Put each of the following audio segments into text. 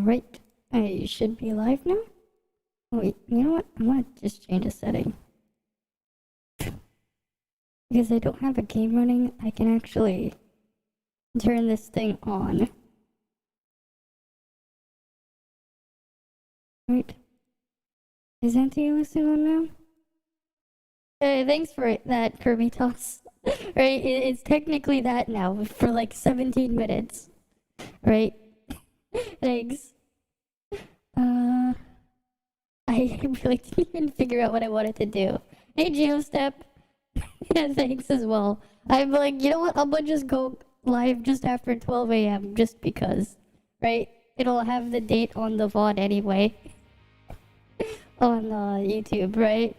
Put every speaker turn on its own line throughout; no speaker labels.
Alright, I should be live now. Wait, you know what? I want to just change a setting. Because I don't have a game running, I can actually turn this thing on. Right. Is anti-aliasing on now? Thanks for that, Kirby toss. Right, it's technically that now for like 17 minutes. Right? Thanks. I really didn't even figure out what I wanted to do. Hey, Geostep. Yeah, thanks as well. I'm like, you know what? I'm gonna just go live just after 12 a.m. just because, right? It'll have the date on the VOD anyway. On YouTube, right?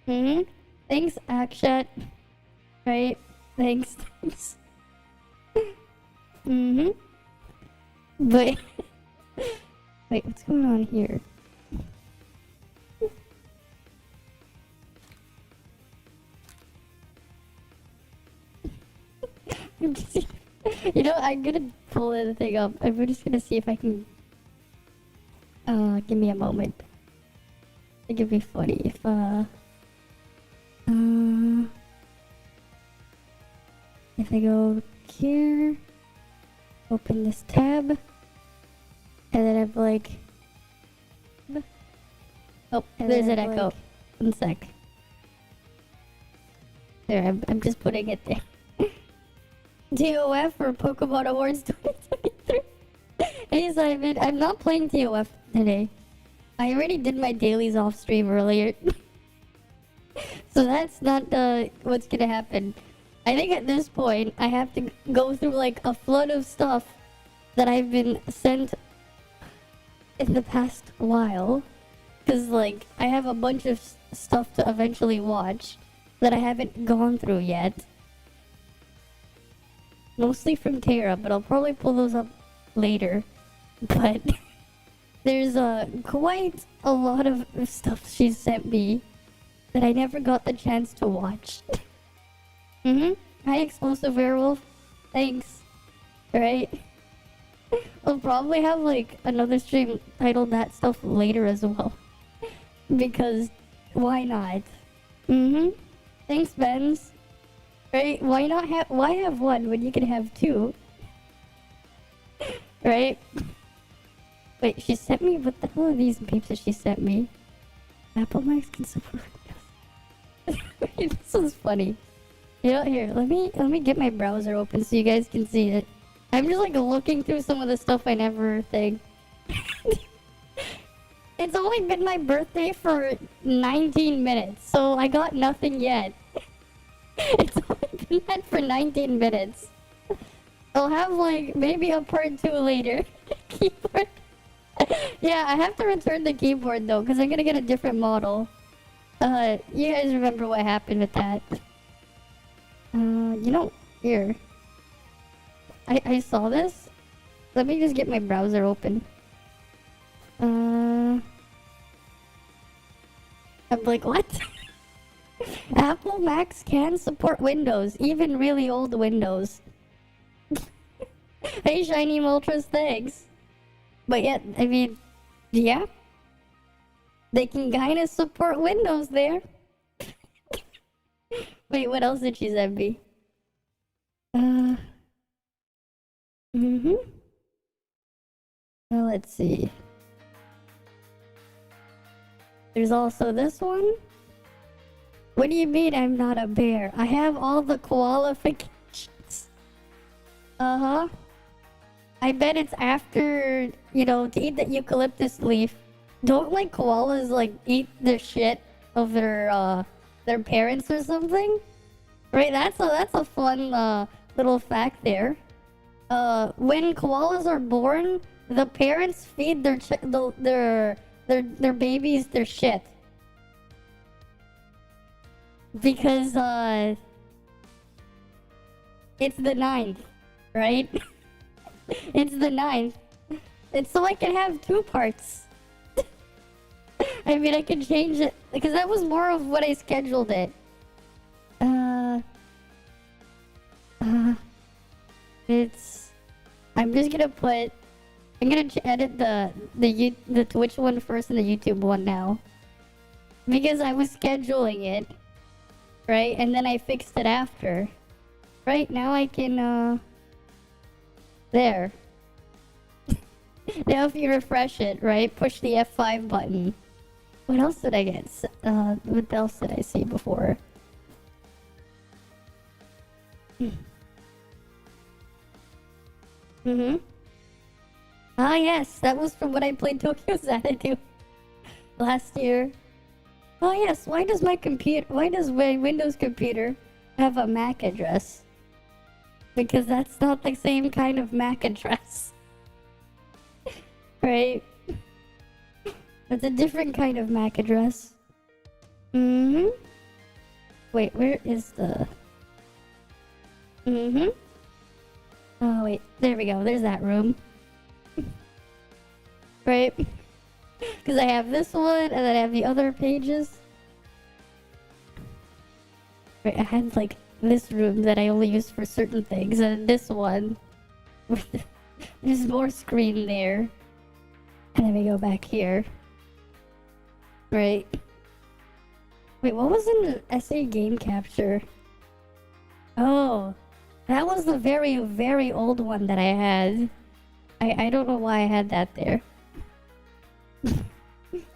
Thanks, Akshat. Right? Thanks. But, wait, what's going on here? You know, I'm gonna pull the thing up. I'm just gonna see if I can. Give me a moment. I think it'd be funny if if I go here, open this tab, and then I'm like, oh, there's an echo. Like, 1 sec. There, I'm just putting it there. TOF for Pokemon Awards 2023. Hey Simon, I'm not playing TOF today. I already did my dailies off stream earlier. So that's not what's gonna happen. I think at this point, I have to go through like a flood of stuff that I've been sent in the past while. Cause like, I have a bunch of stuff to eventually watch that I haven't gone through yet. Mostly from Tara, but I'll probably pull those up later. But there's quite a lot of stuff she sent me that I never got the chance to watch. Hi, Explosive Werewolf. Thanks. Right? I'll probably have like another stream titled that stuff later as well. Because why not? Thanks, Benz. Right? Why have one when you can have two? Right? Wait, she sent me, what the hell are these beeps that she sent me? Apple Max can support Wait, this is funny. You know, here, let me get my browser open so you guys can see it. I'm just like looking through some of the stuff I never think. It's only been my birthday for 19 minutes, so I got nothing yet. It's only been that for 19 minutes. I'll have like maybe a part 2 later. Keyboard. Yeah, I have to return the keyboard though, because I'm gonna get a different model. You guys remember what happened with that? You know, here. I saw this. Let me just get my browser open. I'm like, what? Apple Macs can support Windows, even really old Windows. Hey, Shiny Ultras, thanks. But yeah, I mean, yeah. They can kinda support Windows there. Wait, what else did she send me? Well, let's see. There's also this one. What do you mean I'm not a bear? I have all the qualifications. I bet it's after, you know, to eat the eucalyptus leaf. Don't like koalas like eat the shit of their parents or something? Right, that's a fun little fact there. When koalas are born, the parents feed their babies their shit. Because it's the 9th, right? It's the 9th. It's so I can have 2 parts. I mean, I can change it because that was more of what I scheduled it. I'm just gonna put I'm gonna edit the Twitch one first and the YouTube one now. Because I was scheduling it, right? And then I fixed it after. Right, now I can, there. Now if you refresh it, right? Push the F5 button. What else did I get? What else did I see before? Mm-hmm. Ah, yes, that was from when I played Tokyo Xanadu last year. Oh, yes, why does my Windows computer have a MAC address? Because that's not the same kind of MAC address. Right? It's a different kind of MAC address. Mm-hmm. Wait, where is the... Mm-hmm. Oh, wait. There we go. There's that room. Right? Because I have this one, and then I have the other pages. Right, I had, like, this room that I only use for certain things, and this one. There's more screen there. And then we go back here. Right. Wait, what was in the SA game capture? Oh, that was the very, very old one that I had. I don't know why I had that there.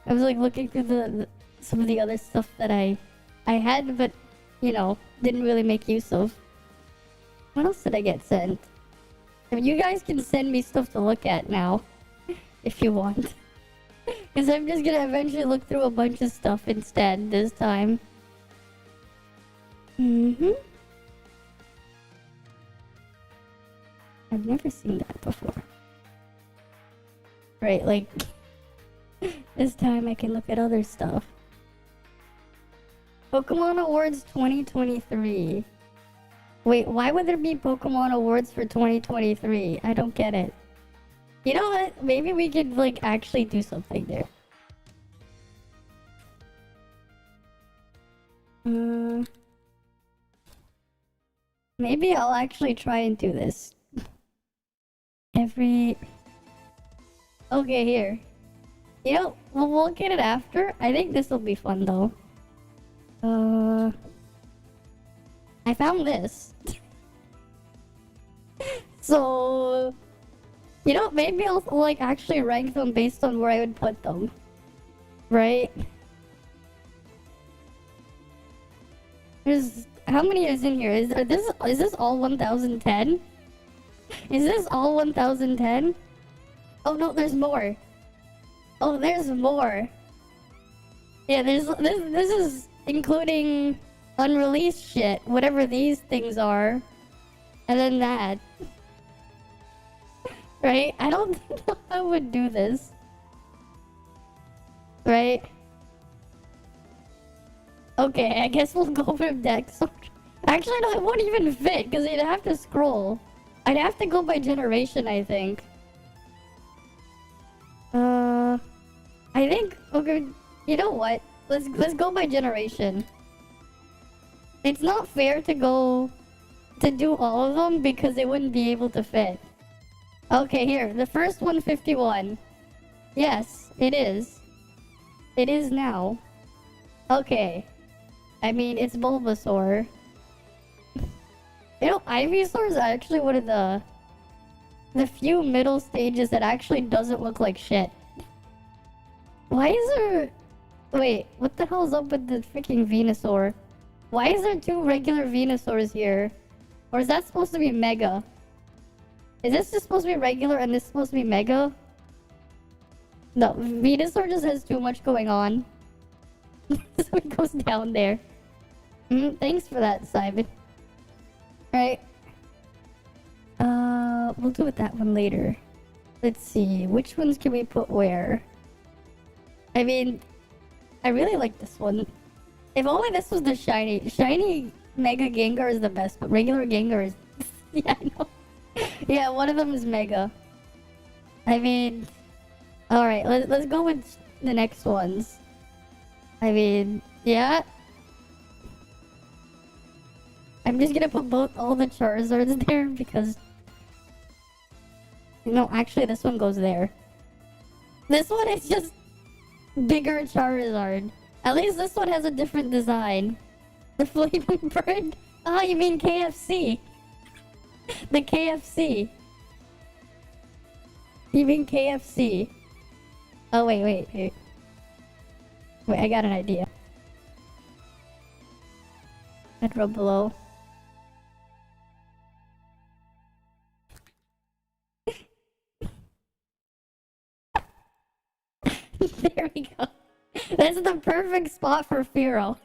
I was like looking through some of the other stuff that I had, but you know, didn't really make use of. What else did I get sent? I mean, you guys can send me stuff to look at now, if you want. Because I'm just gonna eventually look through a bunch of stuff instead this time. Mm-hmm. I've never seen that before. Right, like... this time I can look at other stuff. Pokemon Awards 2023. Wait, why would there be Pokemon Awards for 2023? I don't get it. You know what? Maybe we could, like, actually do something there. Maybe I'll actually try and do this. Okay, here. You know, we'll get it after. I think this will be fun, though. I found this. So... You know, maybe I'll, like, actually rank them based on where I would put them. Right? How many is in here? Is this all 1010? Is this all 1010? Oh no, there's more. Oh, there's more. Yeah, this is including unreleased shit, whatever these things are. And then that. Right? I don't know how I would do this. Right? Okay, I guess we'll go from Dex. Actually, no, it won't even fit, because you'd have to scroll. I'd have to go by generation, I think. I think... Okay, you know what? Let's go by generation. It's not fair to do all of them, because they wouldn't be able to fit. Okay, here. The first 151. Yes, it is. It is now. Okay. I mean, it's Bulbasaur. You know, Ivysaur is actually one of the few middle stages that actually doesn't look like shit. Why is there... Wait, what the hell's up with the freaking Venusaur? Why is there 2 regular Venusaurs here? Or is that supposed to be Mega? Is this just supposed to be regular and this supposed to be Mega? No, Venusaur just has too much going on. So it goes down there. Thanks for that, Simon. Right. We'll do it that one later. Let's see, which ones can we put where? I mean, I really like this one. If only this was the shiny. Shiny Mega Gengar is the best, but regular Gengar is... Yeah, I know. Yeah, one of them is Mega. I mean... Alright, let's go with the next ones. I mean, yeah. I'm just gonna put all the Charizards there because... No, actually, this one goes there. This one is just bigger Charizard. At least this one has a different design. The flaming bird? Oh, you mean KFC? The KFC. You mean KFC? Oh, wait. Wait, I got an idea. Metro below. There we go. That's the perfect spot for Firo.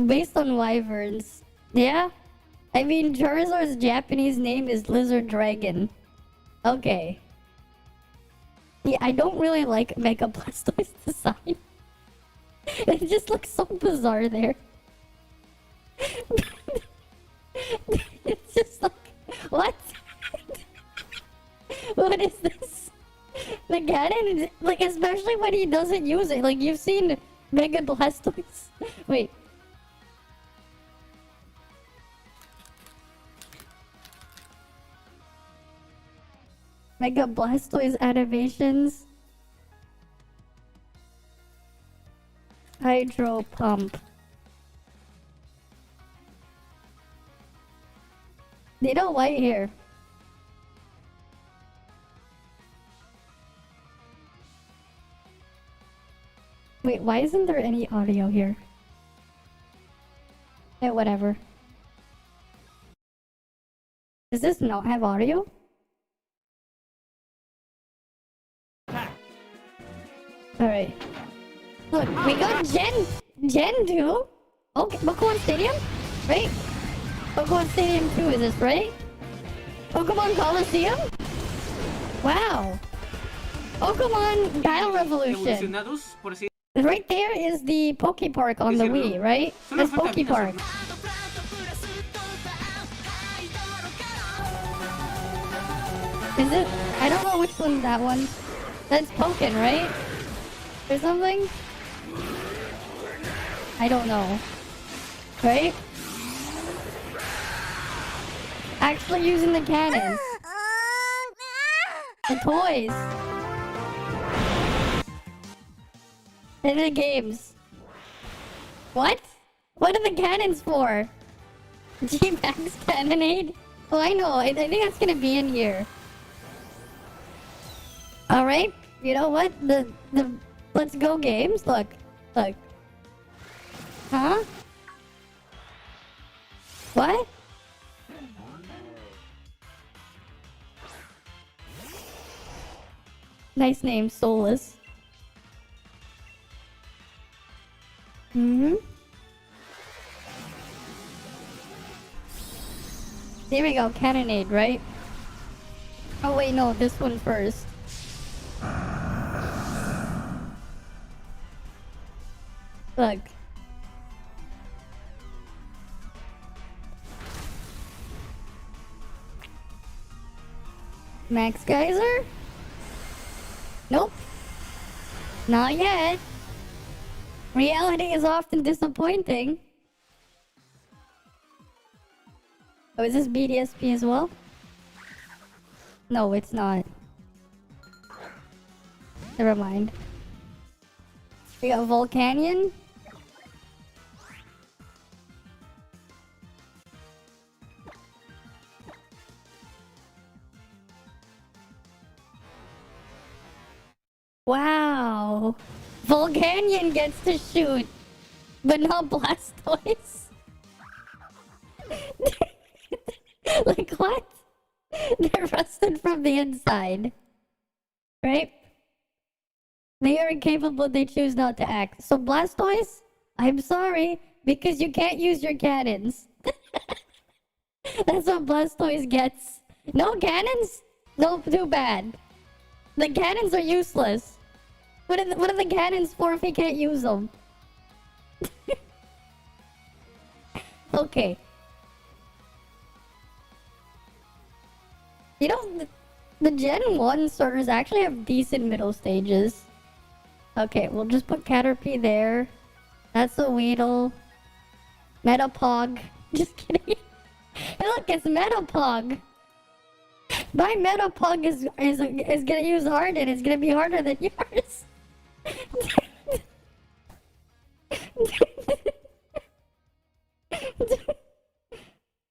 Based on wyverns. Yeah? I mean, Charizard's Japanese name is Lizard Dragon. Okay. Yeah, I don't really like Mega Blastoise design. It just looks so bizarre there. It's just like, what? What is this? The cannon, like, especially when he doesn't use it. Like, you've seen Mega Blastoise. Wait. Mega Blastoise animations. Hydro Pump. They don't white here. Wait, why isn't there any audio here? Yeah, whatever. Does this not have audio? Alright. Look, we got Gen 2. Okay, Pokemon Stadium? Right? Pokemon Stadium 2 is this, right? Pokemon Coliseum? Wow. Pokemon Battle Revolution. Right there is the Poke Park on the Wii, right? That's Poke Park. Is it? I don't know which one's that one. That's Pokken, right? Or something? I don't know. Right? Actually using the cannons. The toys. And the games. What? What are the cannons for? G-Max Cannonade? Oh, I know. I think that's gonna be in here. Alright. You know what? The Let's Go games? Look. Huh? What? Nice name, Soulless. Here we go, Cannonade, right? Oh wait, no, this one first. Look. Max Geyser? Nope. Not yet. Reality is often disappointing. Oh, is this BDSP as well? No, it's not. Never mind. We got Volcanion. Wow. Volcanion gets to shoot, but not Blastoise. Like what? They're rusted from the inside. Right? They are incapable, they choose not to act. So Blastoise, I'm sorry, because you can't use your cannons. That's what Blastoise gets. No cannons? No, too bad. The cannons are useless. What are the cannons for if he can't use them? Okay. You know, the Gen 1 starters actually have decent middle stages. Okay, we'll just put Caterpie there. That's a Weedle. Metapog. Just kidding. Hey, look, it's Metapug. My Metapug is gonna use Harden. It's gonna be harder than yours.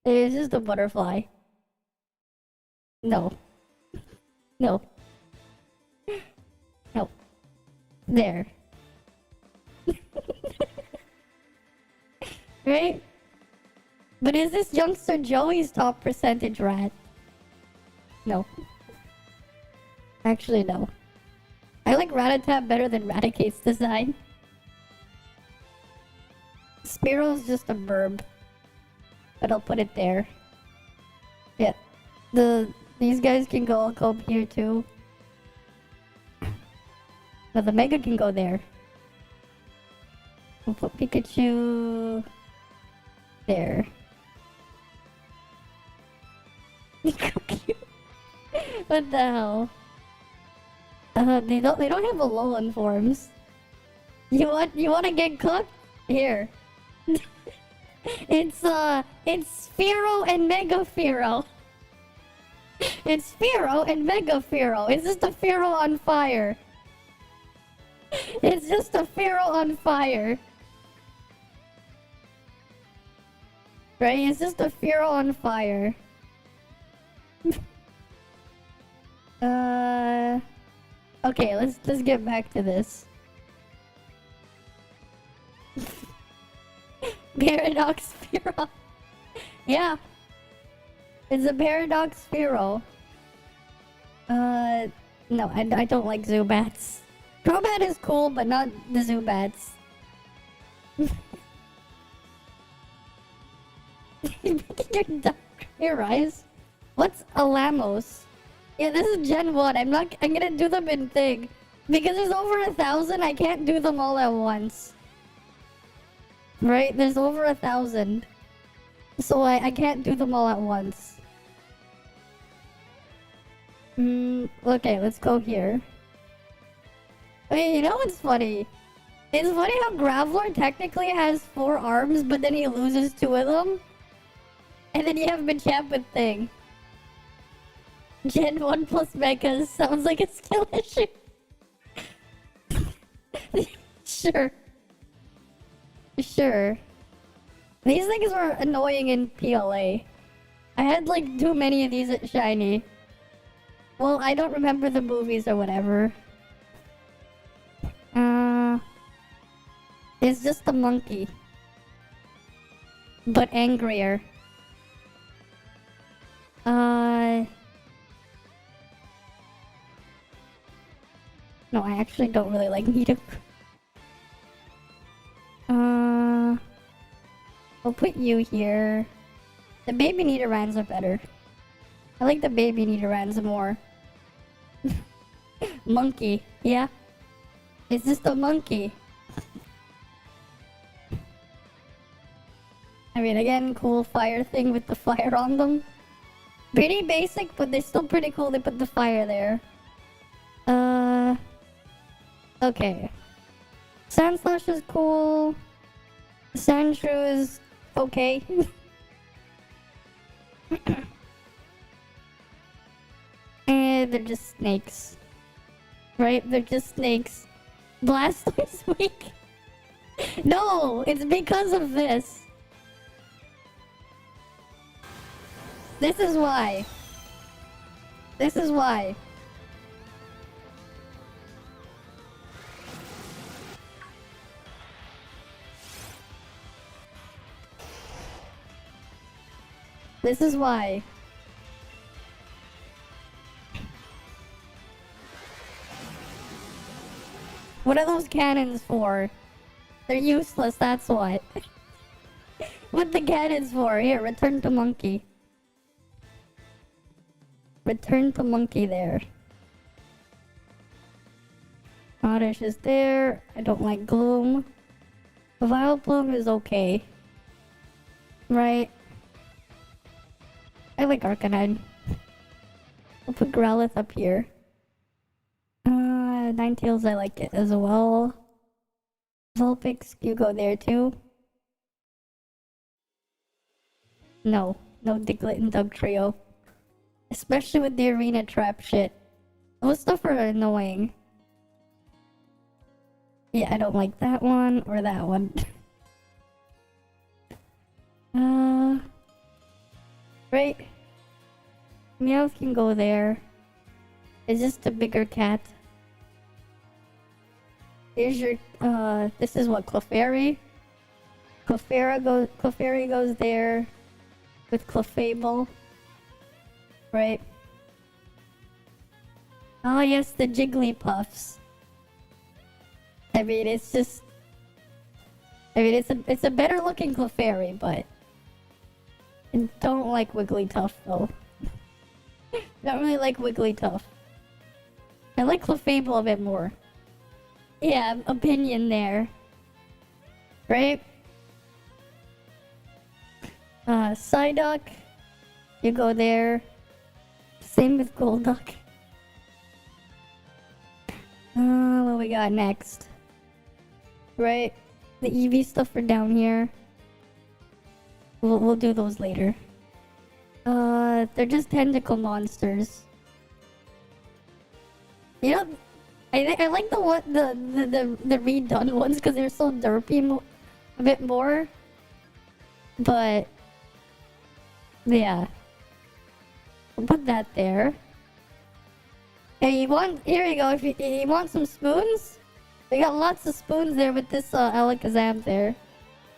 It's just a butterfly. No. No. No. There. Right? But is this youngster Joey's top percentage rat? No. Actually, no. I like Rattata better than Raticate's design. Spearow's just a verb. But I'll put it there. Yeah. These guys can go up here too. But the Mega can go there. We'll put Pikachu there. What the hell? They don't have Alolan forms. You want to get cooked? Here. It's Fearow and Mega Fearow. It's Fearow and Mega Fearow. It's just a Fearow on fire. It's just a Fearow on fire. Right? It's just a Fearow on fire. Okay, let's get back to this. Paradox Fearow. Yeah. It's a Paradox Fearow. No, I don't like Zubats. Crobat is cool, but not the Zubats. Your eyes. What's Alamos? Yeah, this is Gen 1. I'm gonna do them in thing. Because there's over 1,000, I can't do them all at once. Right? There's over 1,000. So I can't do them all at once. Okay, let's go here. Wait, you know what's funny? It's funny how Graveler technically has 4 arms, but then he loses 2 of them. And then you have Machamp with Thing. Gen 1 plus Megas sounds like a skill issue. Sure. Sure. These things were annoying in PLA. I had like too many of these at Shiny. Well, I don't remember the movies or whatever. It's just a monkey. But angrier. No, I actually don't really like Nidoku. I'll put you here. The baby Nidorans are better. I like the baby Nidorans more. Monkey, yeah? It's just a monkey. I mean, again, cool fire thing with the fire on them. Pretty basic, but they're still pretty cool. They put the fire there. Okay. Sandslash is cool. Sandshrew is okay. And they're just snakes. Right? They're just snakes. Blastoise weak? No! It's because of this. This is why. This is why. This is why. What are those cannons for? They're useless, that's what. What the cannons for? Here, return to monkey. Return to monkey there. Oddish is there. I don't like Gloom. Vileplume is okay. Right? I like Arcanine. I'll put Growlithe up here. Ninetales, I like it as well. Vulpix, you go there too? No. No Diglett and Doug trio. Especially with the arena trap shit. Those stuff are annoying. Yeah, I don't like that one or that one. Right? Meowth can go there. It's just a bigger cat. Here's your, this is what, Clefairy? Clefairy goes there with Clefable. Right? Oh yes, the Jigglypuffs. I mean, it's just... I mean, it's a better looking Clefairy, but... I don't like Wigglytuff, though. Don't really like Wigglytuff. I like Clefable a bit more. Yeah, opinion there. Right? Psyduck. You go there. Same with Golduck. What we got next? Right? The Eevee stuff are down here. We'll do those later. They're just tentacle monsters. You know, I like the redone ones because they're so derpy a bit more. But yeah, we'll put that there. Hey, here you go. If you want some spoons, we got lots of spoons there with this Alakazam there.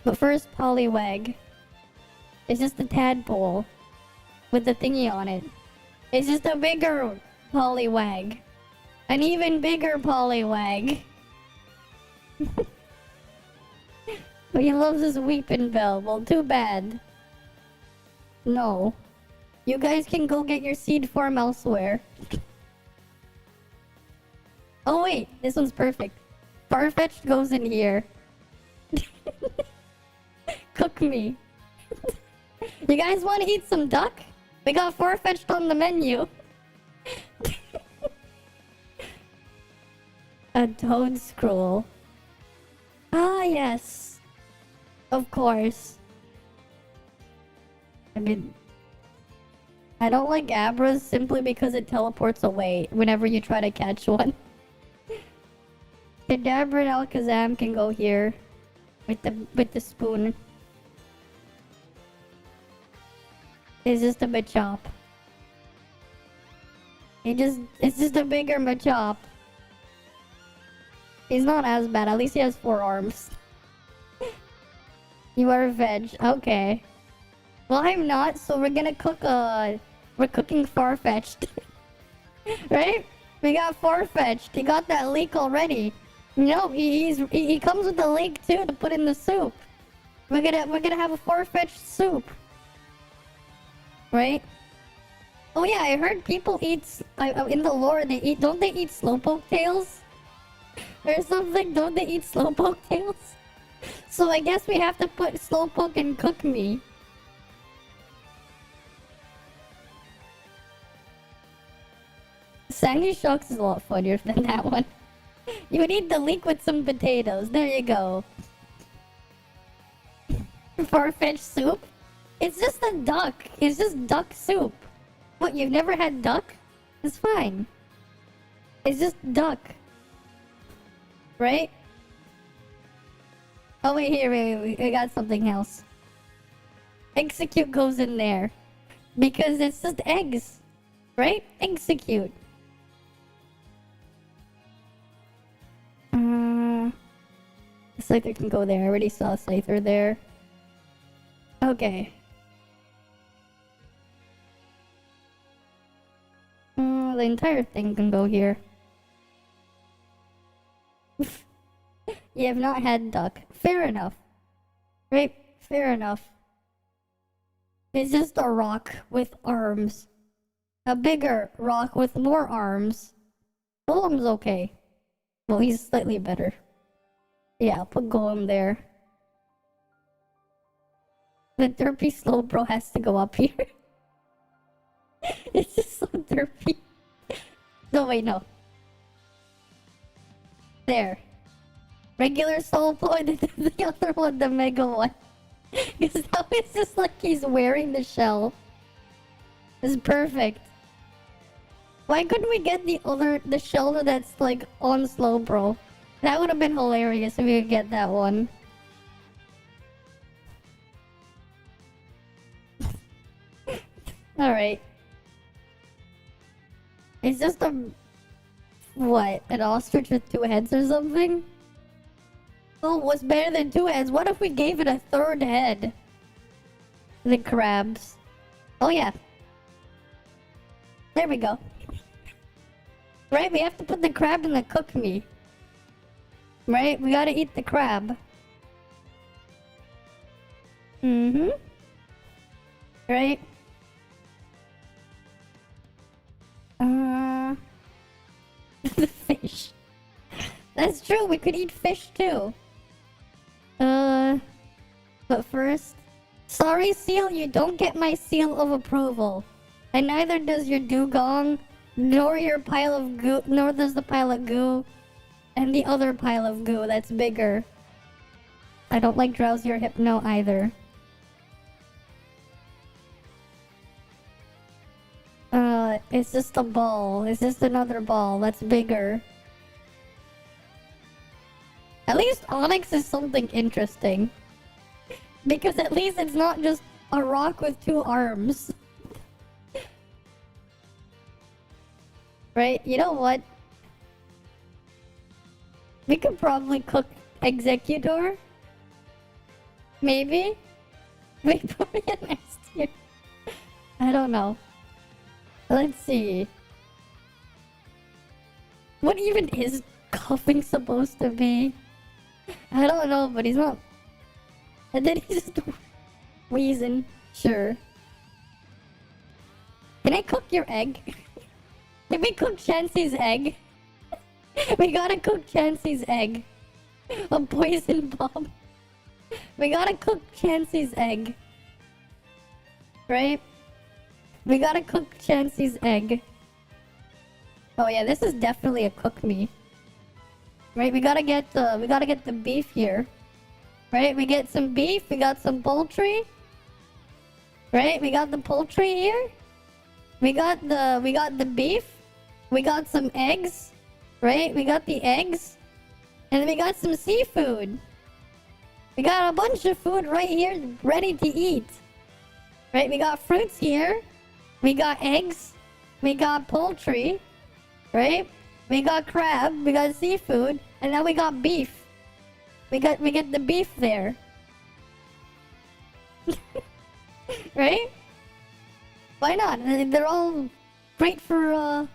But first, Poliwag. It's just a tadpole with the thingy on it. It's just a bigger Poliwag. An even bigger Poliwag. But he loves his Weepin' Bell. Well, too bad. No. You guys can go get your seed form elsewhere. Oh wait, this one's perfect. Farfetch'd goes in here. Cook me. You guys want to eat some duck? We got Farfetch'd on the menu. A Toadscroll. Ah, yes. Of course. I mean, I don't like Abras simply because it teleports away whenever you try to catch one. Kadabra and Alakazam can go here with the spoon. It's just a Machop. It's just a bigger Machop. He's not as bad. At least he has 4 arms. You are a veg. Okay. Well, I'm not, so we're gonna cook, we're cooking Farfetch'd. Right? We got Farfetch'd. He got that leek already. No, he comes with the leek too to put in the soup. We're gonna have a Farfetch'd soup. Right? Oh yeah, I heard people eat, in the lore, don't they eat Slowpoke tails? Or something, don't they eat Slowpoke tails? So I guess we have to put Slowpoke in Cook Me. Sandy Shocks is a lot funnier than that one. You would eat the leek with some potatoes. There you go. Farfetch'd soup? It's just a duck. It's just duck soup. What, you've never had duck? It's fine. It's just duck. Right? Oh wait, wait, I got something else. Execute goes in there. Because it's just eggs. Right? Execute. Scyther can go there. I already saw Scyther there. Okay. The entire thing can go here. You have not had duck. Fair enough. Right? Fair enough. It's just a rock with arms. A bigger rock with more arms. Golem's okay. Well, he's slightly better. Yeah, I'll put Golem there. The derpy Slowbro has to go up here. It's just so derpy. No, wait, no. There. Regular Slowbro, and the other one, the Mega one. Because now it's just like he's wearing the shell. It's perfect. Why couldn't we get the shell that's like on slow, bro? That would have been hilarious if we could get that one. Alright. It's just a... What? An ostrich with two heads or something? Oh, what's better than two heads? What if we gave it a third head? The crabs. Oh yeah. There we go. Right, we have to put the crab in the cook me. Right, we gotta eat the crab. Mm-hmm. Right? The fish. That's true, we could eat fish too. But first... Sorry, seal, you don't get my seal of approval. And neither does your dugong, nor your pile of goo, nor does the pile of goo, and the other pile of goo that's bigger. I don't like drowsy or hypno either. It's just a ball. It's just another ball that's bigger. At least Onyx is something interesting. Because at least it's not just a rock with two arms. Right? You know what? We could probably cook Executor. Maybe? Wait, put me in next year. I don't know. Let's see. What even is coughing supposed to be? I don't know, but he's not. And then he's just wheezing. Sure. Can I cook your egg? Can we cook Chansey's egg? We gotta cook Chansey's egg. A poison bomb. We gotta cook Chansey's egg. Right? We gotta cook Chansey's egg. Oh yeah, this is definitely a cook me. Right, we gotta get the beef here. Right, we get some beef, we got some poultry. Right, we got the poultry here. We got the beef. We got some eggs. Right, we got the eggs. And then we got some seafood. We got a bunch of food right here ready to eat. Right, we got fruits here. We got eggs. We got poultry. Right? We got crab. We got seafood. And now we got beef. We get the beef there. Right? Why not? They're all great for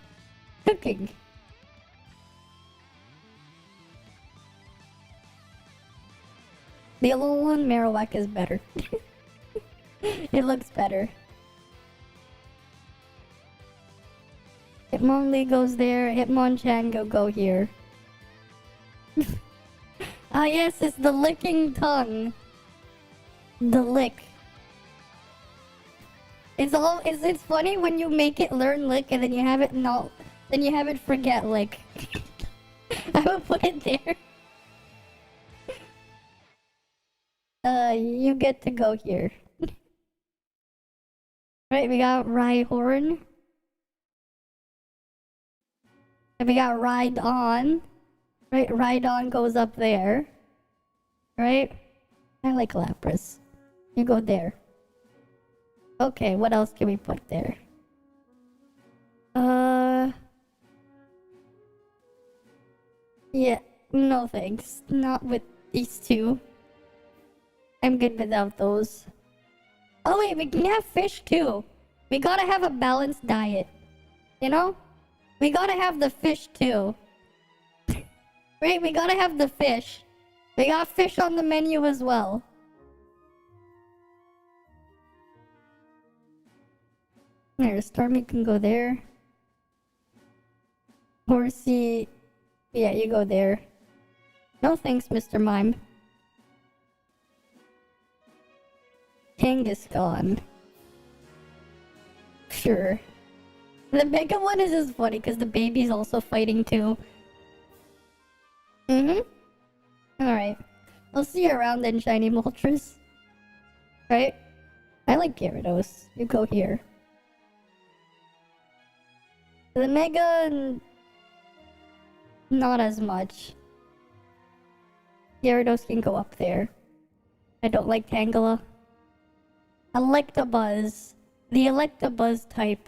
cooking. The yellow one, Marowak, is better. It looks better. Hitmonlee goes there. Hitmonchan go here. Ah yes, it's the licking tongue. The lick. It's funny when you make it learn lick and then you have it forget lick. I will put it there. You get to go here. Right, we got Rhyhorn. And we got Ride On. Right, Ride On goes up there. Right? I like Lapras. You go there. Okay, what else can we put there? Yeah, no thanks. Not with these two. I'm good without those. Oh wait, we can have fish too. We gotta have a balanced diet. You know? We gotta have the fish too. Right, we gotta have the fish. We got fish on the menu as well. There, Stormy can go there. Horsey... Yeah, you go there. No thanks, Mr. Mime. Kangaskhan. Sure. The mega one is just funny because the baby's also fighting too. Mm-hmm. Alright. I'll see you around then, Shiny Moltres. Right? I like Gyarados. You go here. The Mega... not as much. Gyarados can go up there. I don't like Tangela. Electabuzz. The Electabuzz type.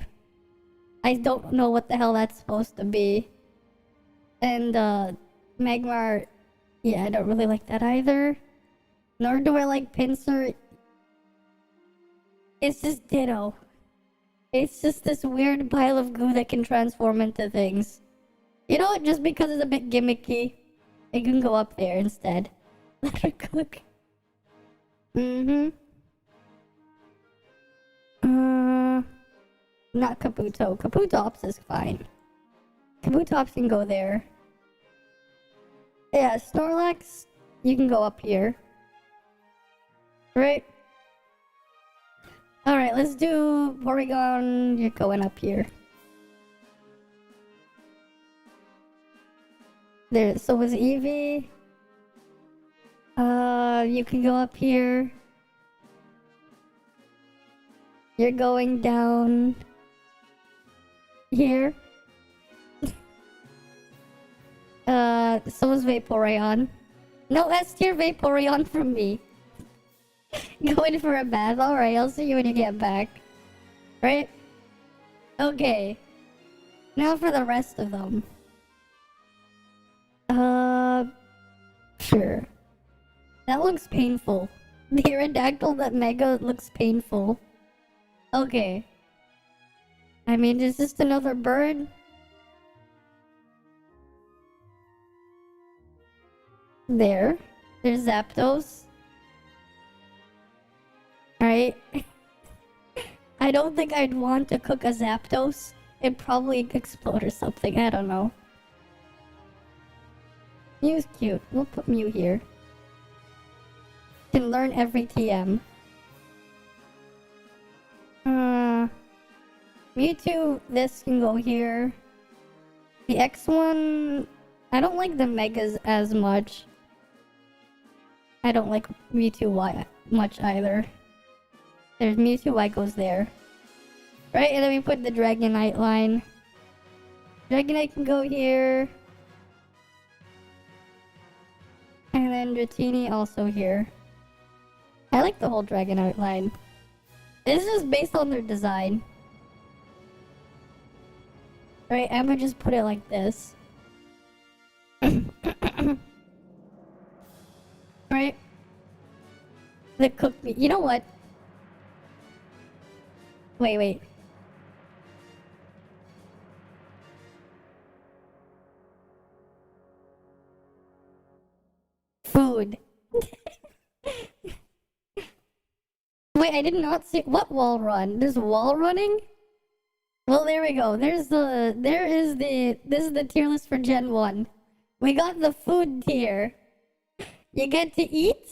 I don't know what the hell that's supposed to be. And, Magmar... yeah, I don't really like that either. Nor do I like Pinsir. It's just Ditto. It's just this weird pile of goo that can transform into things. You know what? Just because it's a bit gimmicky, it can go up there instead. Let her cook. Not Kabuto. Kabutops is fine. Kabutops can go there. Yeah, Snorlax, you can go up here. Right? Alright, let's do Porygon. You're going up here. There, so was Eevee. You can go up here. You're going down here. So was Vaporeon. No S tier Vaporeon from me. Going for a bath. Alright, I'll see you when you get back. Right? Okay. Now for the rest of them. Sure. That looks painful. The Aerodactyl that Mega looks painful. Okay. I mean, is this another bird? There. There's Zapdos. Alright. I don't think I'd want to cook a Zapdos. It'd probably explode or something. I don't know. Mew's cute. We'll put Mew here. Can learn every TM. Mewtwo, this can go here. The X1... I don't like the Megas as much. I don't like Mewtwo Y much either. There's Mewtwo Y goes there. Right, and then we put the Dragonite line. Dragonite can go here. And then Dratini also here. I like the whole Dragonite line. This is based on their design. Right, I'm gonna just put it like this. Right? The cook meat. You know what? Wait. Food. Wait, I did not see what wall run. There's wall running? Well, there we go. This is the tier list for Gen 1. We got the food tier. You get to eat?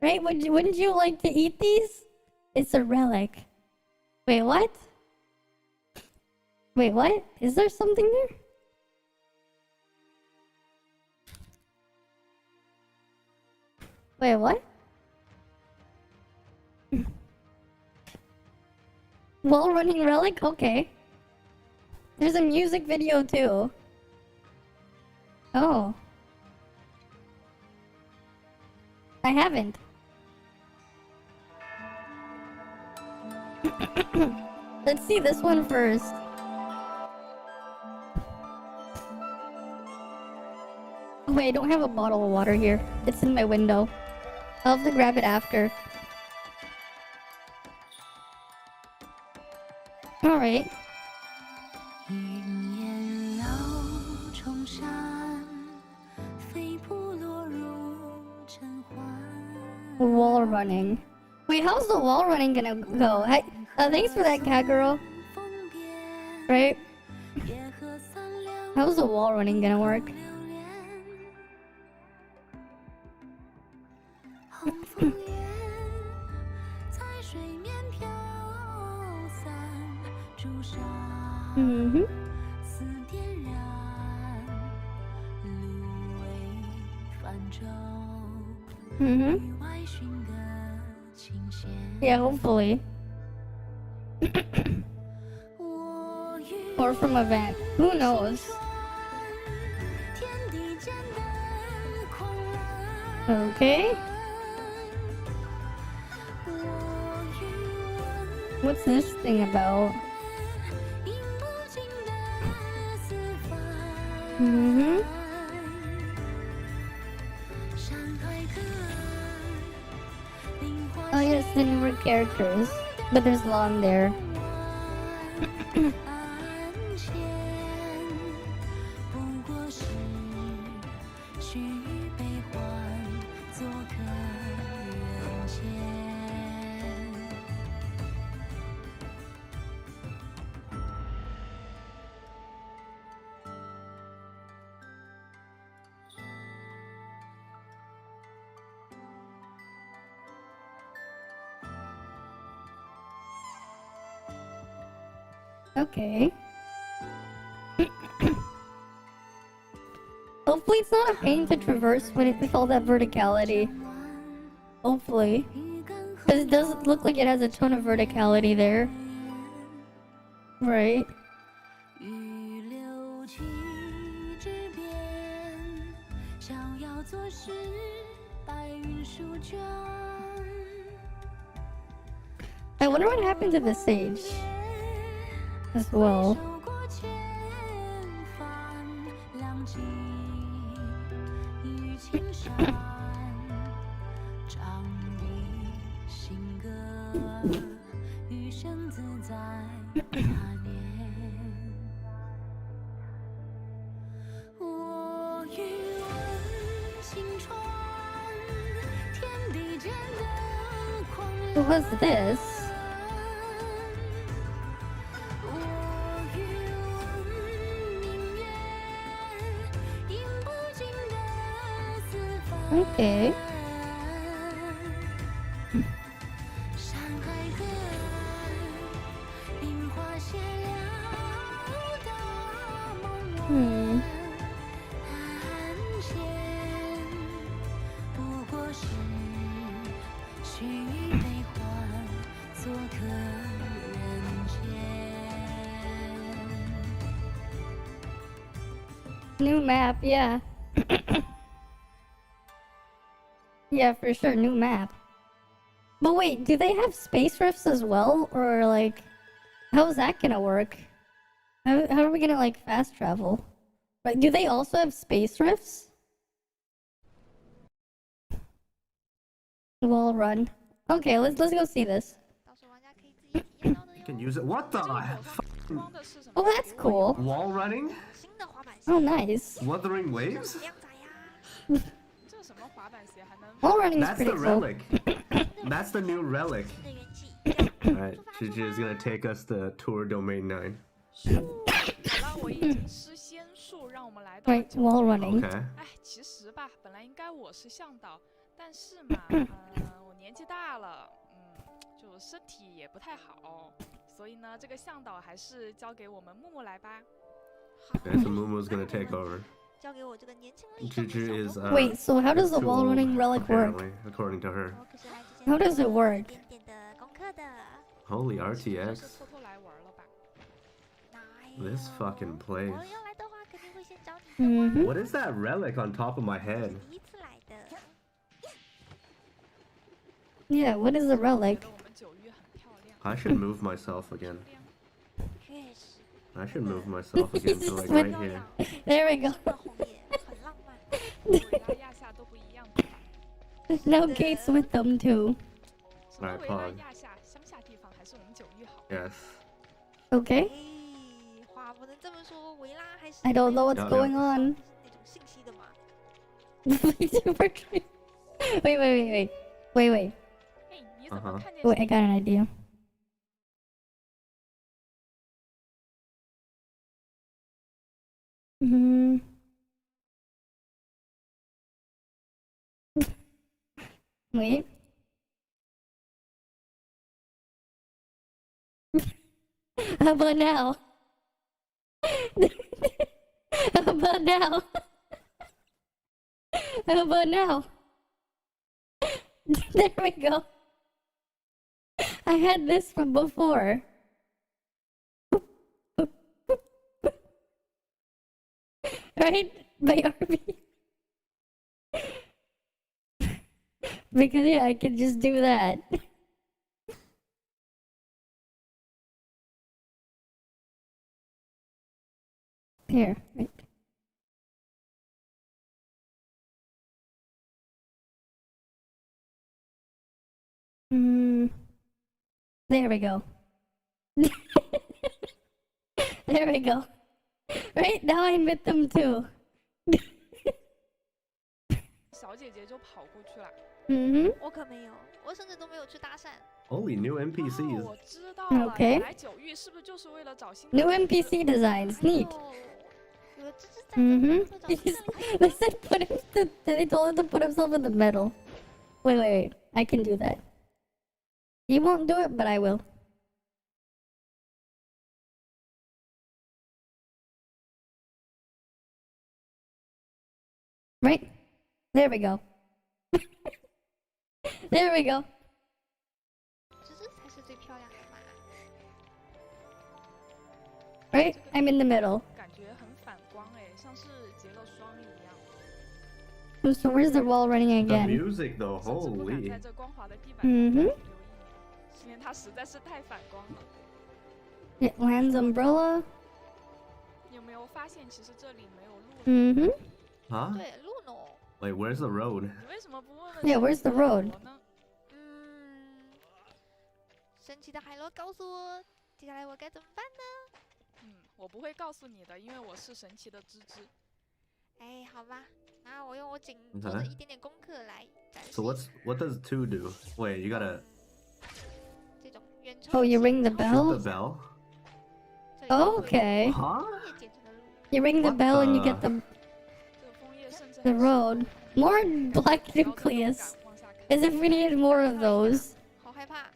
Right? Wouldn't you like to eat these? It's a relic. Wait, what? Wait, what? Is there something there? Wait, what? Wall running relic? Okay. There's a music video too. Oh. I haven't. Let's see this one first. Oh, wait, I don't have a bottle of water here. It's in my window. I'll have to grab it after. Alright. Wall running. Wait, how's the wall running gonna go? Thanks for that, cat girl. Right? How's the wall running gonna work? Yeah, hopefully. Or from a van. Who knows? Okay. What's this thing about? Mm-hmm. Oh yes, the newer characters. But there's Long there. Okay. Hopefully it's not a pain to traverse with all that verticality. Hopefully. Because it does look like it has a ton of verticality there. Right. I wonder what happened to the sage as well. What was this? Okay. Hmm. New map, yeah. Yeah, for sure, new map. But wait, do they have space rifts as well? Or like, how's that gonna work? How are we gonna like fast travel? Like, do they also have space rifts? Wall run. Okay, let's go see this.
You can use it. What the?
Oh, that's cool.
Wall running?
Oh, nice.
Wuthering waves?
Wall running is
That's
pretty
the
cool.
relic. That's the new relic. Alright, Gigi is gonna take us to tour Domain 9.
Right, wall running.
Okay.
哎，其实吧，本来应该我是向导，但是嘛，我年纪大了，就身体也不太好，所以呢，这个向导还是交给我们木木来吧。
Okay, so Momo's gonna take over.
交给我这个年轻人。
Gigi is
Wait, so how does the
too
wall
old,
running relic work?
apparently, according to her.
我可是来之前
How does it work?
点点的功课的。
Holy
就是
RTX.
偷偷来玩了吧？
This fucking
我
place.
要来的话，肯定会先找你的。
Mm-hmm.
What is that relic on top of my head?
第一次来的。
Yeah, what is the
觉
relic?
得我们九玉很漂亮。
I should move myself again.
确实，
I should move myself again to like right here.
There we go.
到后面很浪漫。
维拉亚夏都不一样的吧？
No gates with them too.
什么
Alright,
维拉
pause.
亚夏，乡下地方还是我们九玉好。
Yes.
Okay.
哎，话不能这么说，维拉还是
I don't know what's
Yeah,
going
yeah.
on.
那种信息的嘛。
Super tree. Wait.
哎，你怎么看见？
Wait, I got an idea. Hmm. Wait. How about now? How about now? How about now? There we go. I had this from before. Right? By Arby. Because yeah, I can just do that. Here, right. There we go. There we go. Right, now I met them too.
小姐姐就跑过去了。
我可没有，我甚至都没有去搭讪。
Holy new
哦，
NPCs.
我知道了，
Okay.
你来九域是不是就是为了找新的
New
姐姐
NPC designs,
还有
neat.
有的吱吱在在在找新的
They said put him. They told him to put himself in the middle. Wait. I can do that. He won't do it, but I will. Right? There we go. There we go.
吱吱才是最漂亮的嘛。
Right? I'm in the middle.
感觉很反光哎，像是结了霜一样。
So where's the wall running
The
again?
music though,
甚至不敢
holy.
在这光滑的地板上停留一秒，因为它实在是太反光了。
It lands umbrella.
你有没有发现，其实这里没有路了？
Huh?
对，路呢？
Wait, where's the road?
你为什么不问问
Yeah, where's the road?
呢？
神奇的海螺告诉我，接下来我该怎么办呢？
我不会告诉你的，因为我是神奇的芝芝。
哎，好吧，那我用我仅做的一点点功课来展示。
So what does 2 do? Wait, you gotta
这种远程
Oh, you ring the
shoot
bell?
the bell?
这里有
Okay.
Huh?
枫叶剪成的路。
You ring the
What
bell and you
the-
get the
这个枫叶甚至
the
还
road. More black
不要这么
nucleus.
敢往下看
As if we needed more of those.
好害怕，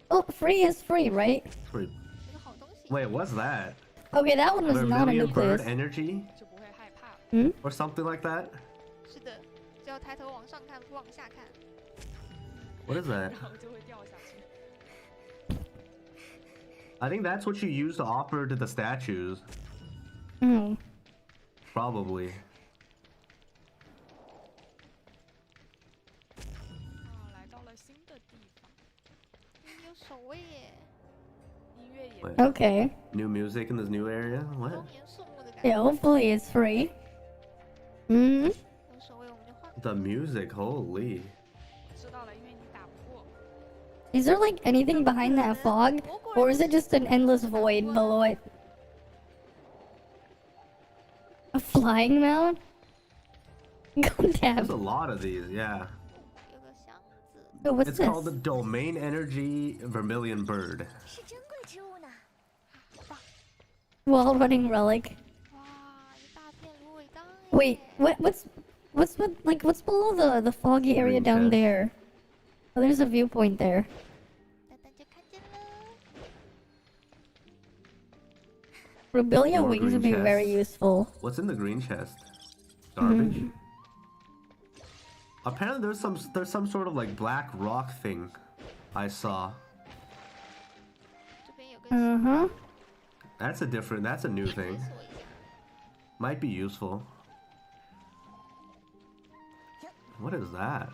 Oh, free is free, right?
Wait,
这个好东西。
wait, what's that?
Okay, that one was not a
Vermilion bird
nucleus.
energy?
就不会害怕了。
Or something like that?
是的，只要抬头往上看，不往下看。
What is that?
然后就会掉下去。
I think that's what you use to offer to the statues.
Oh.
Probably.
来到了新的地方，
有守卫耶，
音乐也
Wait,
Okay.
new music in this new area?
庄
What?
严肃穆的感
Yeah,
觉。
hopefully it's free.
有守卫我们就换。
The music, holy.
知道了，因为你打不过。
Is there like anything behind that fog? Or is it just an endless void below it? A flying mount? Go
There's a
tab.
lot of these, yeah.
有个箱子，
Oh, what's
It's called the
this?
Domain Energy Vermilion Bird.
是珍贵之物呢。棒！
Wall running relic.
哇，一大片芦苇荡耶。
Wait, what's below the foggy area
Green
down
chest.
there? Oh, there's a viewpoint there.
等等就看见了。
Rubilia
More
wings would
green
be very
chests.
useful.
What's in the green chest? Garbage. Apparently there's some sort of like black rock thing I saw.
这边有个
Uh-huh.
That's a new
解
thing.
锁一下。
Might be useful. What is that?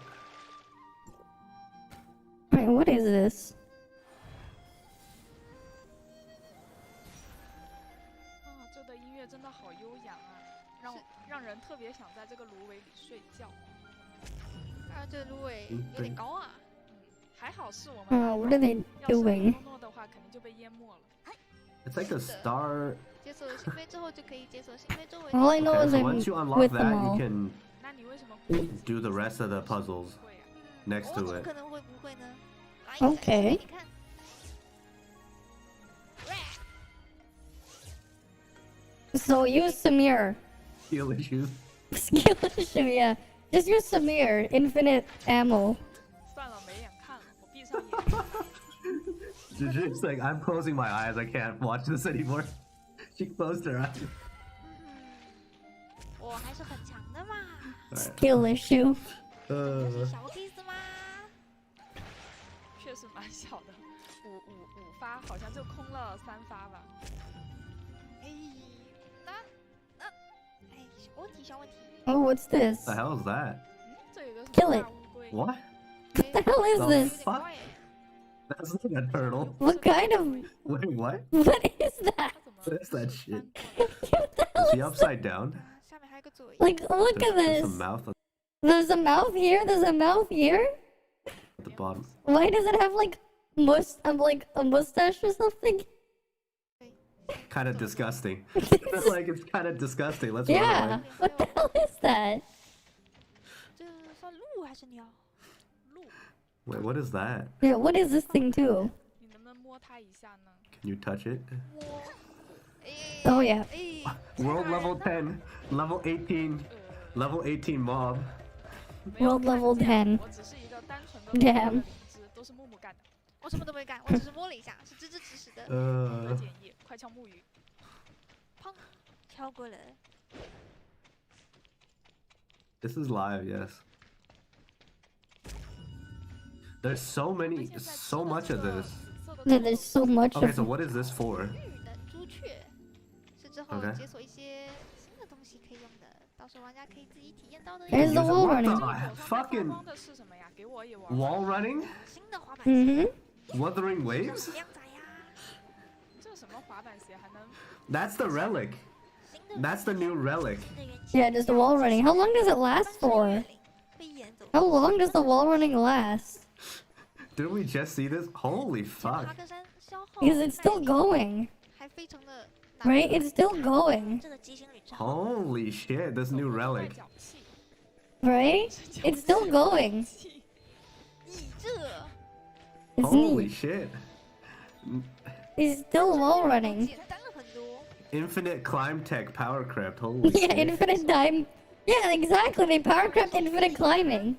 Wait, what is this?
这的音乐真的好悠扬啊，让人特别想在这个芦苇里睡觉。
啊，这芦苇有点高啊。
还好是我们来
What are they
要是
doing?
诺诺的话，肯定就被淹没了。
It's like a star.
解锁了星飞之后，就可以解锁星飞周围
All I
的。
know
Okay,
is
so
I'm
once you unlock
with them
that, you
all.
can
那你为什么不自己
do the rest of the puzzles
会啊？
next
我
to
怎么
it.
可能会不会呢？来，展示
Okay.
给你看。
So use Samir.
Skill issues.
Skill issue, yeah. Just use Samir. Infinite ammo.
算了，没眼看了，我闭上眼。
It's like, I'm closing my eyes. I can't watch this anymore. She closed her eyes.
我还是很强的嘛，
Skill issue.
这是小 case 吗？
确确是蛮小的，五发，好像就空了3发吧。
哎，那，哎，小问题。
Oh, what's this?
The hell is that?
这有个什
Kill
么
it.
大乌龟？
What?
What the hell is
The
this?
fuck? That's not a turtle.
What kind of...
Wait, what?
What is that?
它怎么
What is that
是
shit?
翻过来
What the hell
Is he
is
upside down?
啊，下面还有个嘴。
Like, look at
There's a
this.
mouth at
There's a mouth here. There's a mouth here.
the bottom.
Why does it have like like a mustache or something?
Kind of disgusting. Like it's kind of disgusting. Let's run
Yeah.
away.
What the hell is that?
这算鹿还是鸟？
鹿，
Wait, what is that?
Yeah. What is this thing too?
你能不能摸它一下呢？
Can you touch it?
我，哎，
Oh yeah.
哎，
World level 10, level 18, level 18 mob.
没有
World level
看见
10.
我只是一个单纯的
Damn
灵芝，都是木木干的。
我什么都没干，我只是摸了一下，是吱吱吱吱的，
得建议，快敲木鱼。
砰，敲过来。
This is live, yes. There's so much of this.
Yeah, there's so much
Okay,
of
so what is this for?
绿的朱雀是之后
OK
解锁一些新的东西可以用的，到时候玩家可以自己体验到的。
There's the wall
What
running.
the
手上发
fucking
光的是什么呀？给我也玩。
wall running?
新的滑板鞋，
Mm-hmm.
Wuthering waves?
靓仔呀，
这什么滑板鞋还能？
That's the relic.
新的
That's the new relic.
新的元气
Yeah, just the wall running. How long does it last for?
被演走。
How long does the wall running last?
Did we just see this? Holy
爬
fuck.
个山消耗
Because it's still
耐力
going,
还非常的
right? It's still going,
这个机型旅之后，
Holy shit, this new
快
relic.
脚气，
right? It's still going.
气
你这
It's
Holy
neat.
shit.
It's still wall running.
简单了很多。
Infinite climb tech power craft. Holy
Yeah,
shit.
infinite time. Yeah, exactly. They power crept infinite climbing.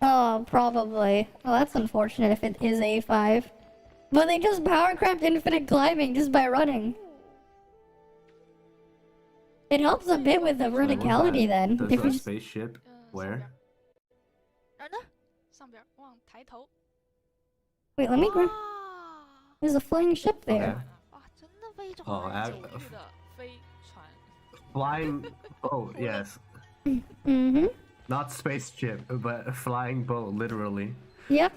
Oh, probably. Well, that's unfortunate if it is A5. But they just power crept infinite climbing just by running. It helps a bit with the
Wait, what's
verticality
that?
then.
Does
If
the
you
spaceship
上
where?
边
哪儿呢？
上边往抬头。
wait, let me grab.
哇
There's a flying ship there.
Okay.
哇，真的非常
Oh,
九
I-
域的飞船，
Flying boat, yes.
Mm-hmm.
Not spaceship, but flying boat, literally.
Yep.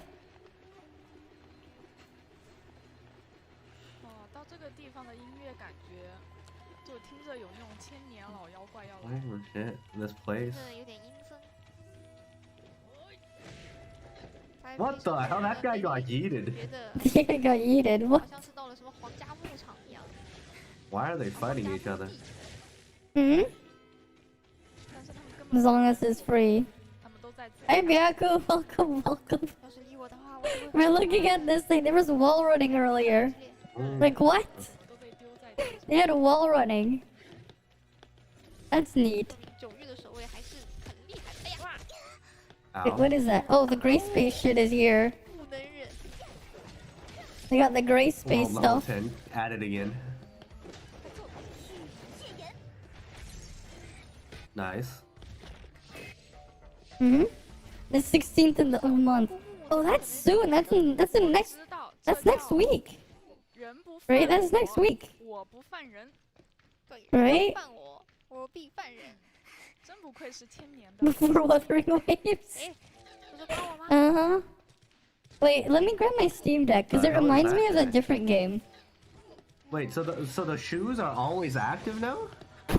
哦，到这个地方的音乐感觉，就听着有那种千年老妖怪要来。
Holy shit, this place.
这有点阴森。
What the hell? That guy got yeeted.
觉得
Yeah, got yeeted.
好
What?
像是到了什么皇家牧场一样。
Why are they fighting each other?
Mm-hmm.
但是他们根
As
本
long as it's free.
他们都在自己
Hi, Byaku. Welcome, welcome.
要是理我的话，我就会
We're looking at this thing. There was wall running earlier. Like, what?
都被丢在地上。
They had wall running. That's neat.
9域的守卫还是很厉害的。哎呀，
Wait,
Ow.
what is that? Oh, the gray space shit is here.
不能忍。
They got the gray
Well,
space
level
stuff.
10, at it again. Nice.
Mm-hmm. The 16th of the month. Oh, that's soon. That's in next.
知道，
That's
这
next
叫
week,
人不
right?
犯
That's next
我
week.
我不犯人，
对，
Right?
犯我，我必犯人。
真不愧是千年的。
Before Wuthering Waves.
哎，这是帮我吗？
Uh huh. Wait, let me grab my Steam Deck because
The
it
hell is
reminds me
that
of a
thing?
different game.
Wait, so the shoes are always active now?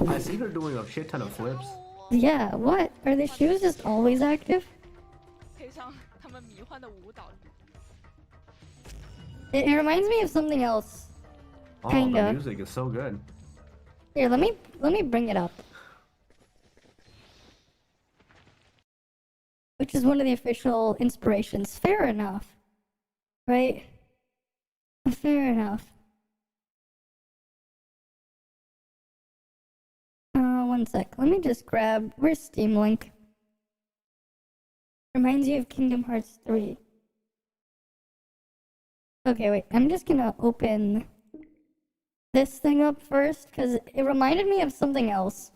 I see they're doing a shit ton of flips.
Yeah, what? Are the shoes just always active?
配上他们迷幻的舞蹈，
It reminds me of something else.
Oh,
Kinda.
the music is so good.
Here, let me bring it up. Which is one of the official inspirations. Fair enough. Right? Fair enough. One sec. Let me just grab. Where's Steam Link? Reminds you of Kingdom Hearts 3. Okay, wait. I'm just gonna open this thing up first because it reminded me of something else.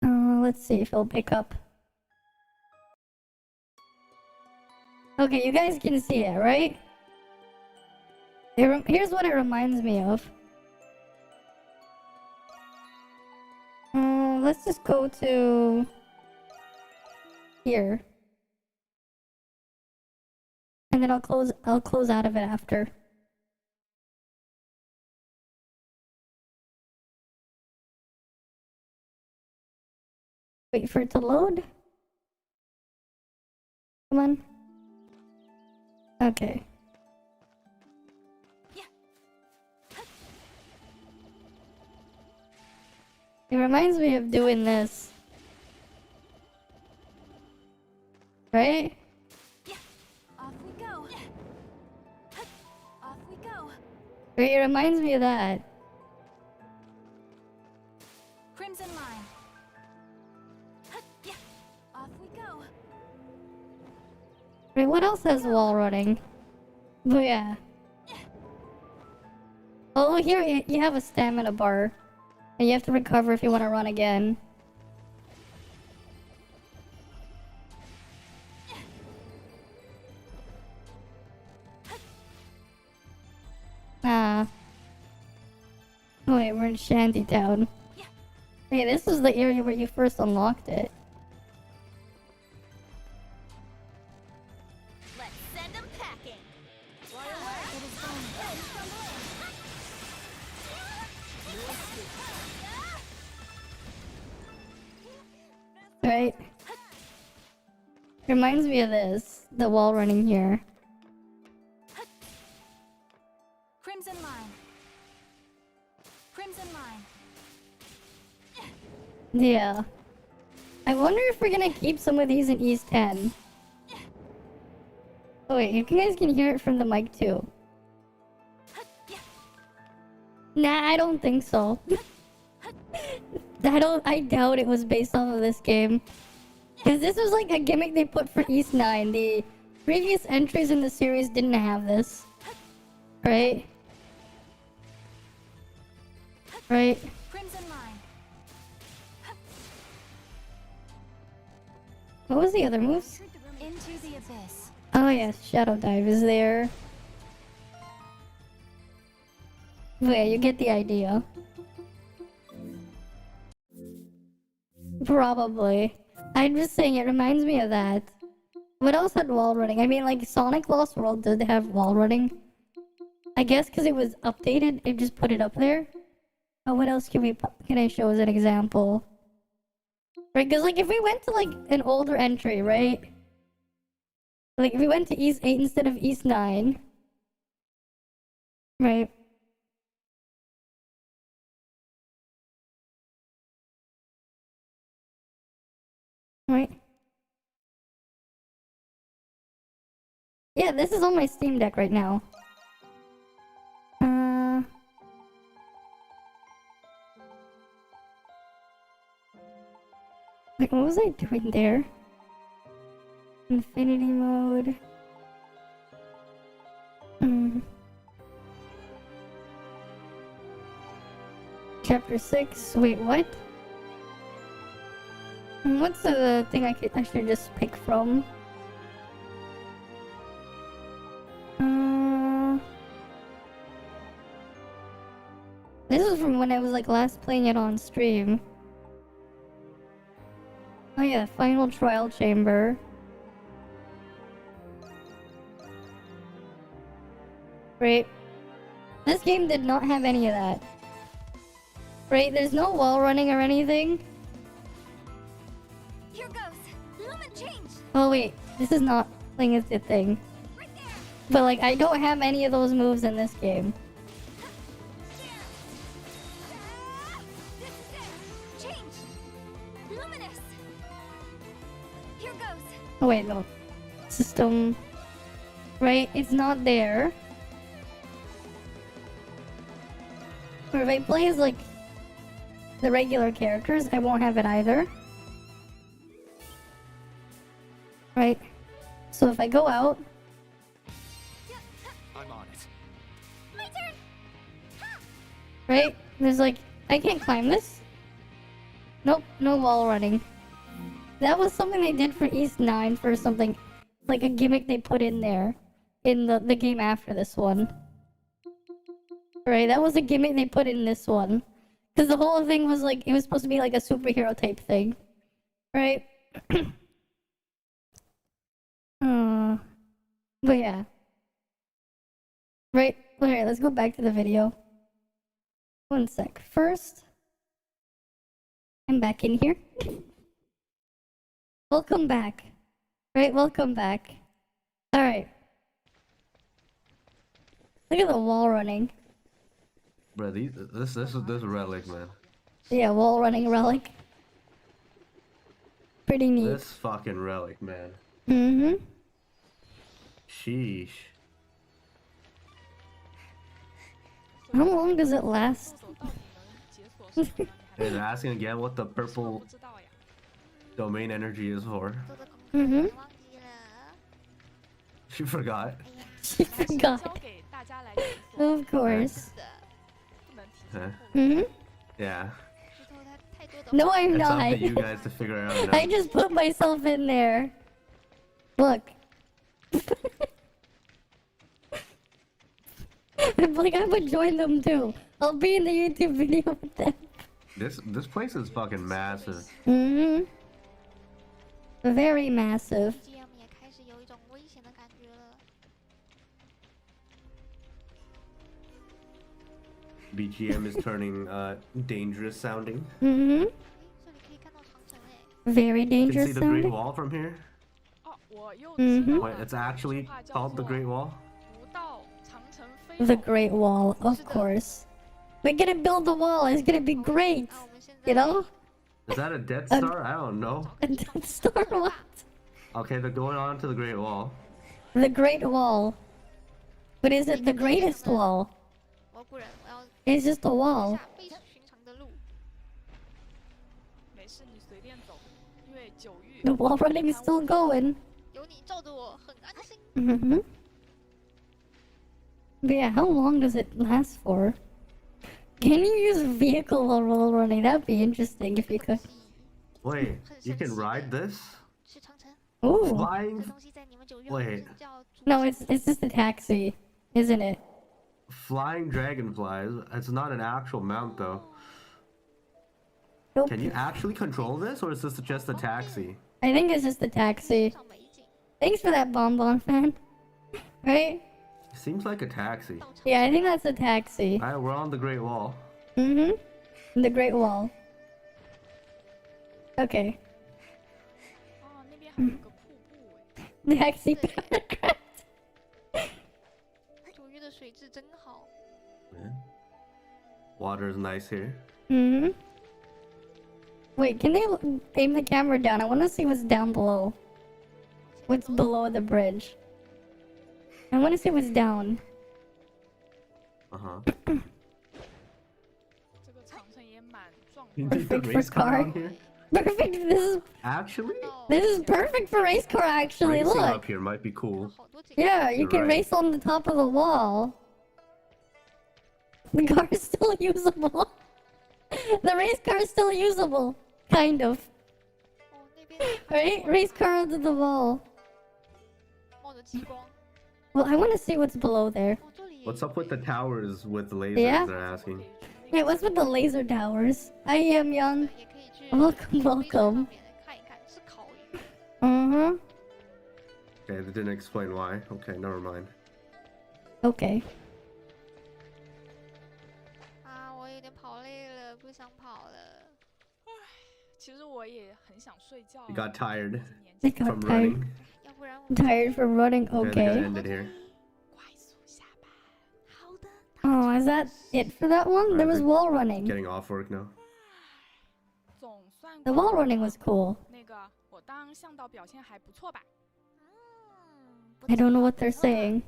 Let's see if it'll pick up. Okay, you guys can see it, right? Here's what it reminds me of. Let's just go to here. And then I'll close out of it after. Wait for it to load. Come on. Okay. It reminds me of doing this. Right?
Off we go. Off we go.
Right, it reminds me of that.
Crimson line. Off we go.
Wait, what else has wall running? Oh yeah. Oh, here you have a stamina bar. And you have to recover if you want to run again. Ah. Oh wait, we're in Shantytown. Hey, this is the area where you first unlocked it.
Let's send them packing.
Right? Reminds me of this. The wall running here.
Crimson line. Crimson line.
Yeah. I wonder if we're gonna keep some of these in East 10. Oh wait, you guys can hear it from the mic too. Nah, I don't think so. I doubt it was based off of this game. Because this was like a gimmick they put for East 9. The previous entries in the series didn't have this. Right? Right?
Crimson line.
What was the other moves?
Into the abyss.
Oh yes, Shadow Dive is there. But yeah, you get the idea. Probably. I'm just saying it reminds me of that. What else had wall running? I mean, like Sonic Lost World did have wall running. I guess because it was updated, it just put it up there. Oh, what else can I show as an example? Right, because like if we went to like an older entry, right? Like if we went to East 8 instead of East 9. Right. Right. Yeah, this is on my Steam Deck right now. Like, what was I doing there? Infinity mode. Chapter 6. Wait, what? What's the thing I should just pick from? This is from when I was like last playing it on stream. Oh yeah, final trial chamber. Right. This game did not have any of that. Right, there's no wall running or anything.
Here goes. Lumen change.
Oh wait, this is not playing as the thing.
Right there.
But like, I don't have any of those moves in this game.
This is it. Change. Luminous. Here goes.
Oh wait, no. System. Right, it's not there. Or if I play as like the regular characters, I won't have it either. Right? So if I go out,
I'm on it.
My turn.
right? There's like, I can't climb this. Nope, no wall running. That was something they did for East 9 for something like a gimmick they put in there in the game after this one. Right, that was a gimmick they put in this one. Because the whole thing was like, it was supposed to be like a superhero type thing. Right? But yeah. Right, alright, let's go back to the video. One sec. First, I'm back in here. Welcome back. Right, welcome back. Alright. Look at the wall running.
Bro, this relic, man.
Yeah, wall running relic. Pretty neat.
This fucking relic, man.
Mm-hmm.
Sheesh.
How long does it last?
搜索到底能解锁什么呢？你还
And asking again what the
说
purple
不知道呀。
domain energy is for.
做的功课忘记了。
She forgot.
She
还是
forgot.
交给大家来解锁，
Of course.
是的，
不能提前
Huh?
透露。
Mm-hmm.
Yeah.
石头它太多的
No,
话
I'm
It's up to
not.
you guys to figure it out
I
now.
just put myself in there. Look. I'm like, I would join them too. I'll be in the YouTube video with them.
This place is fucking massive.
Mm-hmm. Very massive.
BGM 也开始有一种危险的感觉了。
BGM is turning dangerous sounding.
Mm-hmm.
这里可以看到长城哎，
Very
You can see
dangerous
the Great
sounding.
Wall from here.
哦，我又
Mhm.
知道
Wait,
了，
it's actually
这句话叫
called the
做
Great Wall.
不到长城飞
The
走。
Great Wall, of course. We're gonna build the wall. It's gonna be great.
那我们现
You
在
know?
Is that a Death Star? I don't know.
A Death Star what?
Okay, they're going on to the Great Wall.
The Great Wall. But is it the greatest wall?
蘑菇人，我要
It's just a wall.
下非寻常的路。
没事，你随便走，因为九域
The wall running is still going.
有你罩着我，很安心。
Mm-hmm. But yeah, how long does it last for? Can you use a vehicle while wall running? That'd be interesting if you could.
Wait, you can ride this?
是长城，
Ooh.
这
Flying
东西在你们九月
Wait.
叫主
No, it's just a taxi, isn't it?
flying dragonflies. It's not an actual mount though.
Nope.
Can you actually control this, or is this just a taxi?
I think it's just a taxi.
上美景，
Thanks for that, Bonbon fan. Right?
Seems like a taxi.
到场
Yeah, I think that's a taxi.
Alright, we're on the Great Wall.
Mm-hmm. The Great Wall. Okay.
哦，那边还有个瀑布哎。
Taxi paragraph.
九月的水质真好。
Yeah. Water is nice here.
Mm-hmm. Wait, can they aim the camera down? I want to see what's down below. What's below the bridge? I want to see what's down.
Uh-huh.
这个长城也蛮壮
You
观
need the
Perfect for
race car
car.
on here?
Perfect.
Actually?
到
This is perfect for race car. Actually,
Racing
look.
up here might be cool.
好多景。
Yeah, you
You're
can
right.
race on the top of the wall. The car is still usable. The race car is still usable, kind of.
哦，那边还有
Right? Race car onto the wall.
冒着激光。
Well, I want to see what's below there.
哦，这里也
What's up with the towers with lasers?
Yeah?
They're asking.
可以去那
Wait,
个
what's with the laser towers? I am young.
也可以去
Welcome, welcome.
看一看，是烤鱼。
Uh-huh.
Okay, they didn't explain why. Okay, never mind.
Okay.
啊，我有点跑累了，不想跑了。
其实我也很想睡觉。
You got tired
I
年纪
got
from
tired.
running.
要不然我
I'm tired from running.
Okay, they gotta
Okay.
end it here.
快速下班。
好的。
Oh, is that it for that one? There was wall running.
Getting off work now.
总算
The
过
wall
了
running was cool.
那个，我当向导表现还不错吧？
嗯，不
I don't know what
错
they're
不错
saying.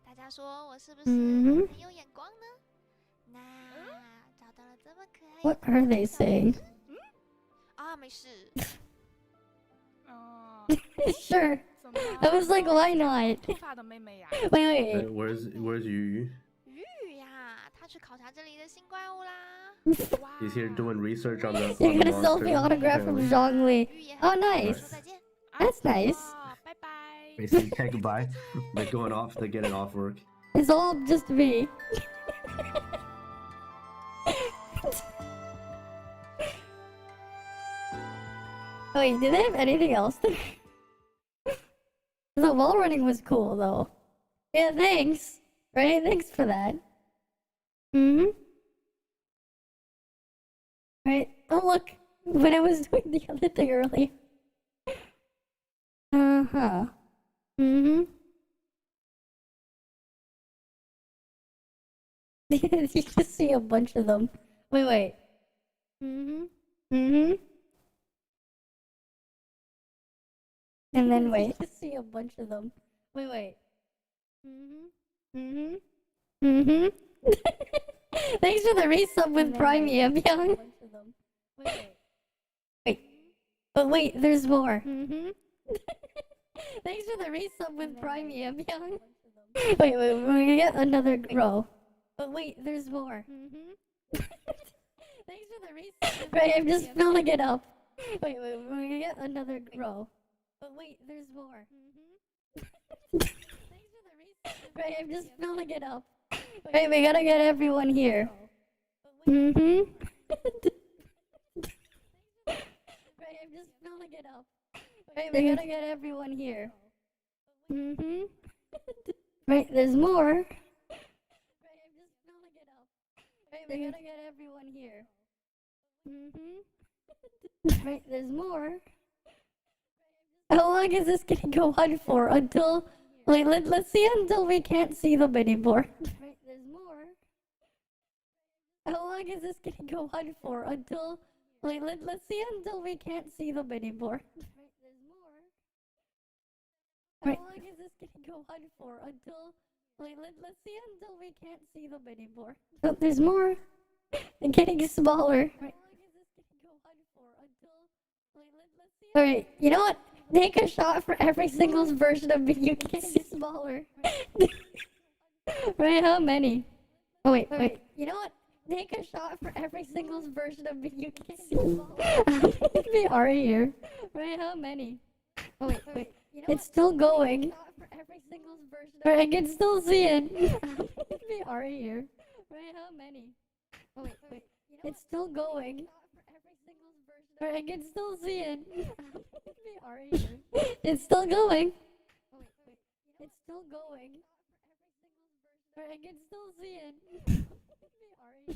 大家说我是不是
嗯
很有眼光呢？那找到了这么可爱
What are they saying?
啊，没事。
嗯，
Sure.
怎么
I was like, why not?
秃发的妹妹呀？
Wait, wait.
Where's Yu?
玉呀，他去考察这里的新怪物啦。
哇
He's here doing research on the.
You
on
got
the
a selfie
monster,
autograph from
apparently.
Zhongli.
玉也
Oh,
说
nice.
再见。
That's nice.
哦拜拜。
Basically, can't goodbye. They're going off. They're getting off work.
It's all just me. Wait, do they have anything else? The wall running was cool though. Yeah, thanks. Right? Thanks for that. Mm-hmm. Right. Oh look, when I was doing the other thing earlier. Uh-huh. Mm-hmm. You can see a bunch of them. Wait. Mm-hmm. Mm-hmm. And then wait. You can see a bunch of them. Wait. Mm-hmm. Mm-hmm. Mm-hmm. Thanks for the resub with Premium, young. Wait. But wait, there's more. Mm-hmm. Thanks for the resub with Premium, young. Wait, we get another row. But wait, there's more. Mm-hmm. Thanks for the resub. Right, I'm just filling it up. Wait, we get another row. But wait, there's more. Mm-hmm. Thanks for the resub. Right, I'm just filling it up. Wait, we gotta get everyone here. Mm-hmm. Right, I'm just filling it up. Wait, we gotta get everyone here. Mm-hmm. Right, there's more. Right, I'm just filling it up. Wait, we gotta get everyone here. Mm-hmm. Right, there's more. How long is this gonna go on for? Until, wait, let's see until we can't see them anymore. Right, there's more. How long is this gonna go on for? Until, wait, let's see until we can't see them anymore. Right, there's more. How long is this gonna go on for? Until, wait, let's see until we can't see them anymore. Oh, there's more. They're getting smaller. Right. Alright, you know what? Take a shot for every single version of me. You can get smaller. Right, how many? Oh, wait. You know what? Take a shot for every single version of me. You can see smaller. They are here. Right, how many? Oh, wait. It's still going. Right, I can still see it. They are here. Right, how many? Oh, wait. It's still going. Right, I can still see it. They are here. It's still going. It's still going. Right, I can still see it. They are here.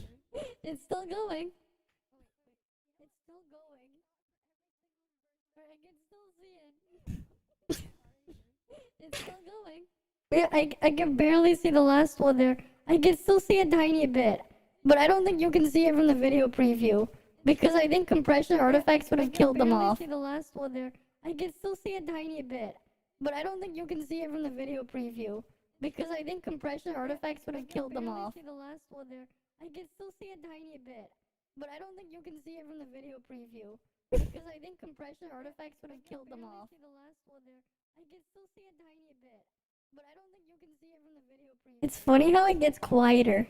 It's still going. It's still going. Right, I can still see it. It's still going. Yeah, I can barely see the last one there. I can still see a tiny bit. But I don't think you can see it from the video preview. Because I think compression artifacts would have killed them off. I can barely see the last one there. I can still see a tiny bit. But I don't think you can see it from the video preview. Because I think compression artifacts would have killed them off. I can barely see the last one there. I can still see a tiny bit. But I don't think you can see it from the video preview. Because I think compression artifacts would have killed them off. I can still see a tiny bit. But I don't think you can see it from the video preview. It's funny how it gets quieter.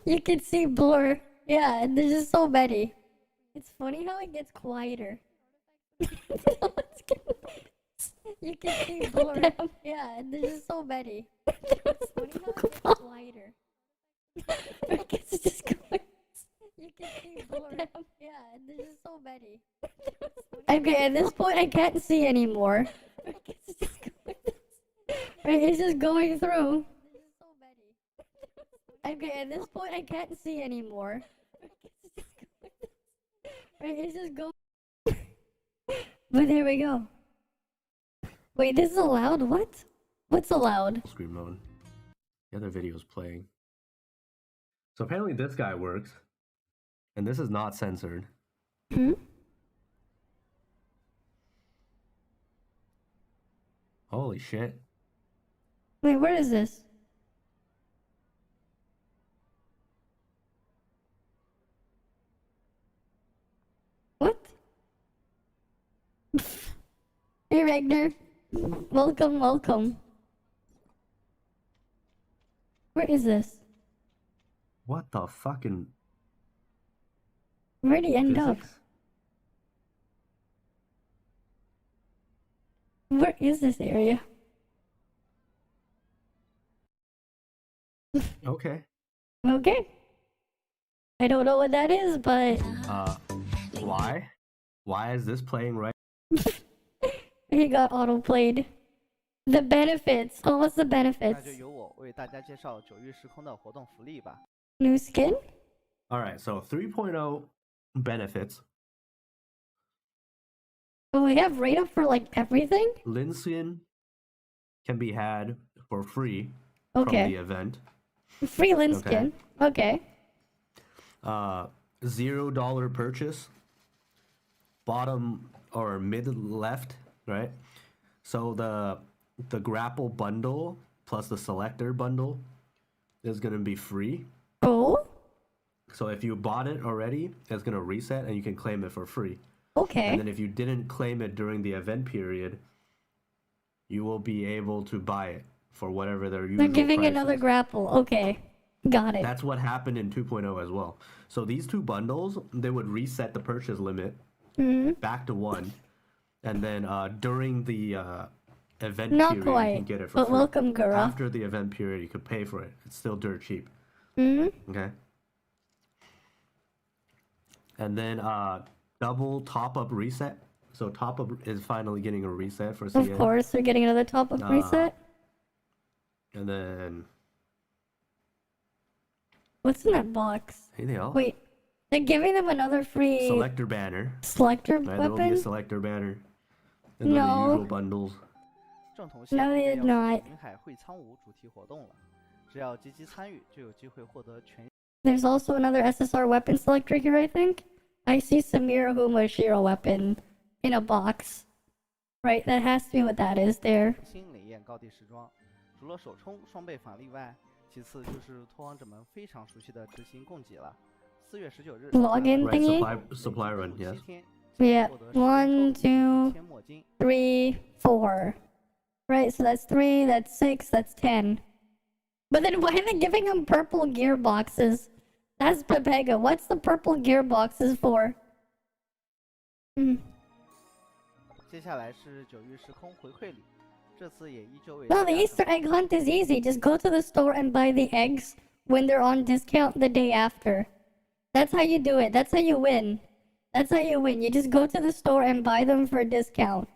You can see blur. Yeah, and there's just so many. It's funny how it gets quieter. You can see blur. Yeah, and there's just so many. It's funny how it gets quieter. It's just going. You can see blur. Yeah, and there's just so many. Okay, at this point I can't see anymore. It's just going. It's just going through. Okay, at this point I can't see anymore. It's just going. But there we go. Wait, this is allowed? What? What's allowed?
Screen mode. The other video's playing. So apparently this guy works. And this is not censored.
Hmm?
Holy shit.
Wait, where is this? What? Hey, Ragnar. Welcome. Where is this?
What the fucking
Where'd he end up?
physics?
Where is this area?
Okay.
Okay. I don't know what that is, but
Why? Why is this playing right?
he got auto-played. The benefits. Oh, what's the
那
benefits?
就由我为大家介绍九域时空的活动福利吧。
New skin?
All right, so 3.0 benefits.
Oh, we have rate up for like everything?
Lin skin can be had for free from
Okay.
the event.
Free Lin
Okay.
skin. Okay.
$0 purchase. Bottom or mid left, right? So the grapple bundle plus the selector bundle is gonna be free.
Oh,
So if you bought it already, it's gonna reset and you can claim it for free.
okay.
And then if you didn't claim it during the event period, you will be able to buy it for whatever their usual
They're giving
price
another
is.
grapple. Okay. Got it.
That's what happened in 2.0 as well. So these two bundles, they would reset the purchase limit back to 1, and then during the event
Not
period, you
quite.
can get it for
But
free.
welcome, Gura.
After the event period, you could pay for it. It's still dirt cheap. Okay. And then double top up reset. So top up is finally getting a reset for CA.
Of course, they're getting another top-up reset.
And then
What's in that box?
anything else?
Wait, they're giving them another free
Selector banner.
selector
Right, there will be a
weapon?
selector banner. And then
No.
the usual bundles.
正统线
No, they
便
did
要
not.
云海会仓舞主题活动了，只要积极参与，就有机会获得全
There's also another SSR weapon selector here, I think. I see Samira Humashiro weapon in a box. Right, that has to be what that is there.
新雷焰高地时装。除了手冲双倍返利外，其次就是拓荒者们非常熟悉的执行供给了。4月19日
Login
Right,
thingy?
supply run, yes.
7天
Yeah,
获得
1, 2,
1000墨金。
3, 4. Right, so that's 3, that's 6, that's 10. But then why are they giving them purple gearboxes? That's Pepega. What's the purple gearboxes for?
接下来是九域时空回馈礼，这次也依旧为
No,
大
the
家
Easter egg hunt is easy. Just go to the store and buy the eggs when they're on discount the day after. That's how you do it. That's how you win. That's how you win. You just go to the store and buy them for a discount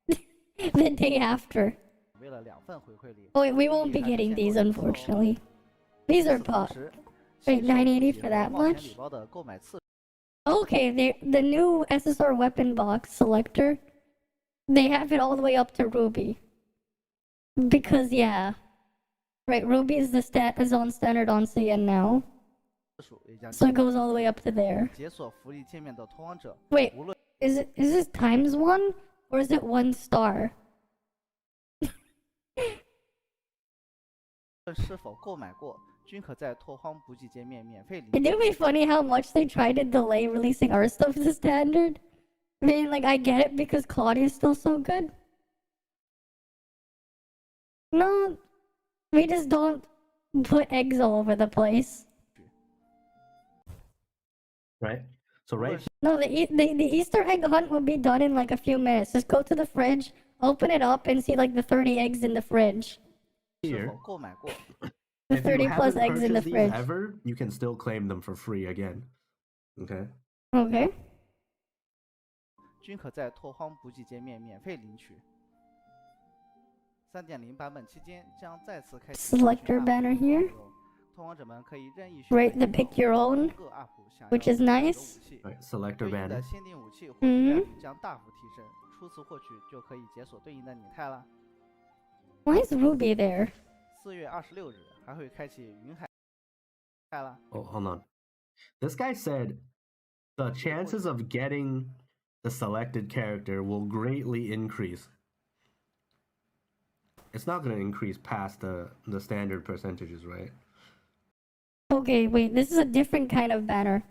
the day after.
准备了2份回馈礼。
Oh, wait, we won't be
还是
getting
限
these,
购人数哦
unfortunately. These are
与此同
bought.
时
Wait,
新手
$9.80
以
for
及
that
冒险
much?
礼包的购买次
Okay, the new SSR weapon box selector, they have it all the way up to Ruby. Because, yeah. Right, Ruby is is on standard on CN now.
数也将
So it goes all the way up to there.
解锁福利界面的拓荒者，
Wait,
无论
is this times 1? Or is it 1 star?
是否购买过，均可在拓荒补给界面免费领
It
取。
would be funny how much they try to delay releasing our stuff to standard. I mean, like, I get it because Claudia's still so good. No, we just don't put eggs all over the place.
Right? So right
No, the Easter egg hunt will be done in like a few minutes. Just go to the fridge, open it up, and see like the 30 eggs in the fridge.
是
here,
否购买过，
The
if you
30 plus
haven't
eggs in the
purchased these
fridge.
ever, you can still claim them for free again. Okay?
Okay.
均可在拓荒补给界面免费领取。3.0 版本期间将再次开启
Selector banner here.
拓荒者们可以任意选
Right,
择
the pick your own,
各 UP 想要
which is
的
nice.
武器
Right, selector
对应
banner.
的限定武器获取量将大幅提升，初次获取就可以解锁对应的拟态啦。
Why is Ruby there?
4月26日还会开启云海态啦。
Oh, hold on. This guy said the chances of getting the selected character will greatly increase. It's not going to increase past the standard percentages, right?
Okay, wait, this is a different kind of banner.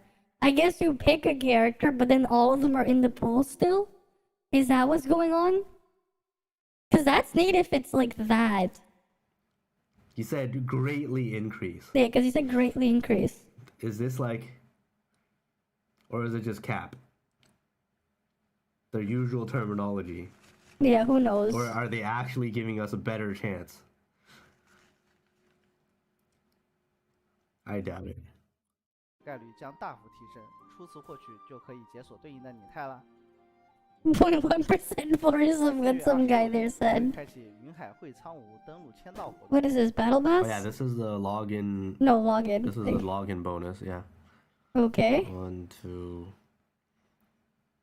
I guess you pick a character, but then all of them are in the pool still? Is that what's going on? Because that's neat if it's like that.
He said greatly increase.
Yeah, because he said greatly increase.
Is this like, or is it just cap? Their usual terminology.
Yeah, who knows?
Or are they actually giving us a better chance? I doubt it.
概率将大幅提升，初次获取就可以解锁对应的拟态了。
0.1% for some guy there
会
said.
开启云海会苍梧登陆签到活动。
What is this, battle
Oh
pass?
yeah, this is the login.
No, login.
This is the login bonus. Yeah.
Okay.
1, 2,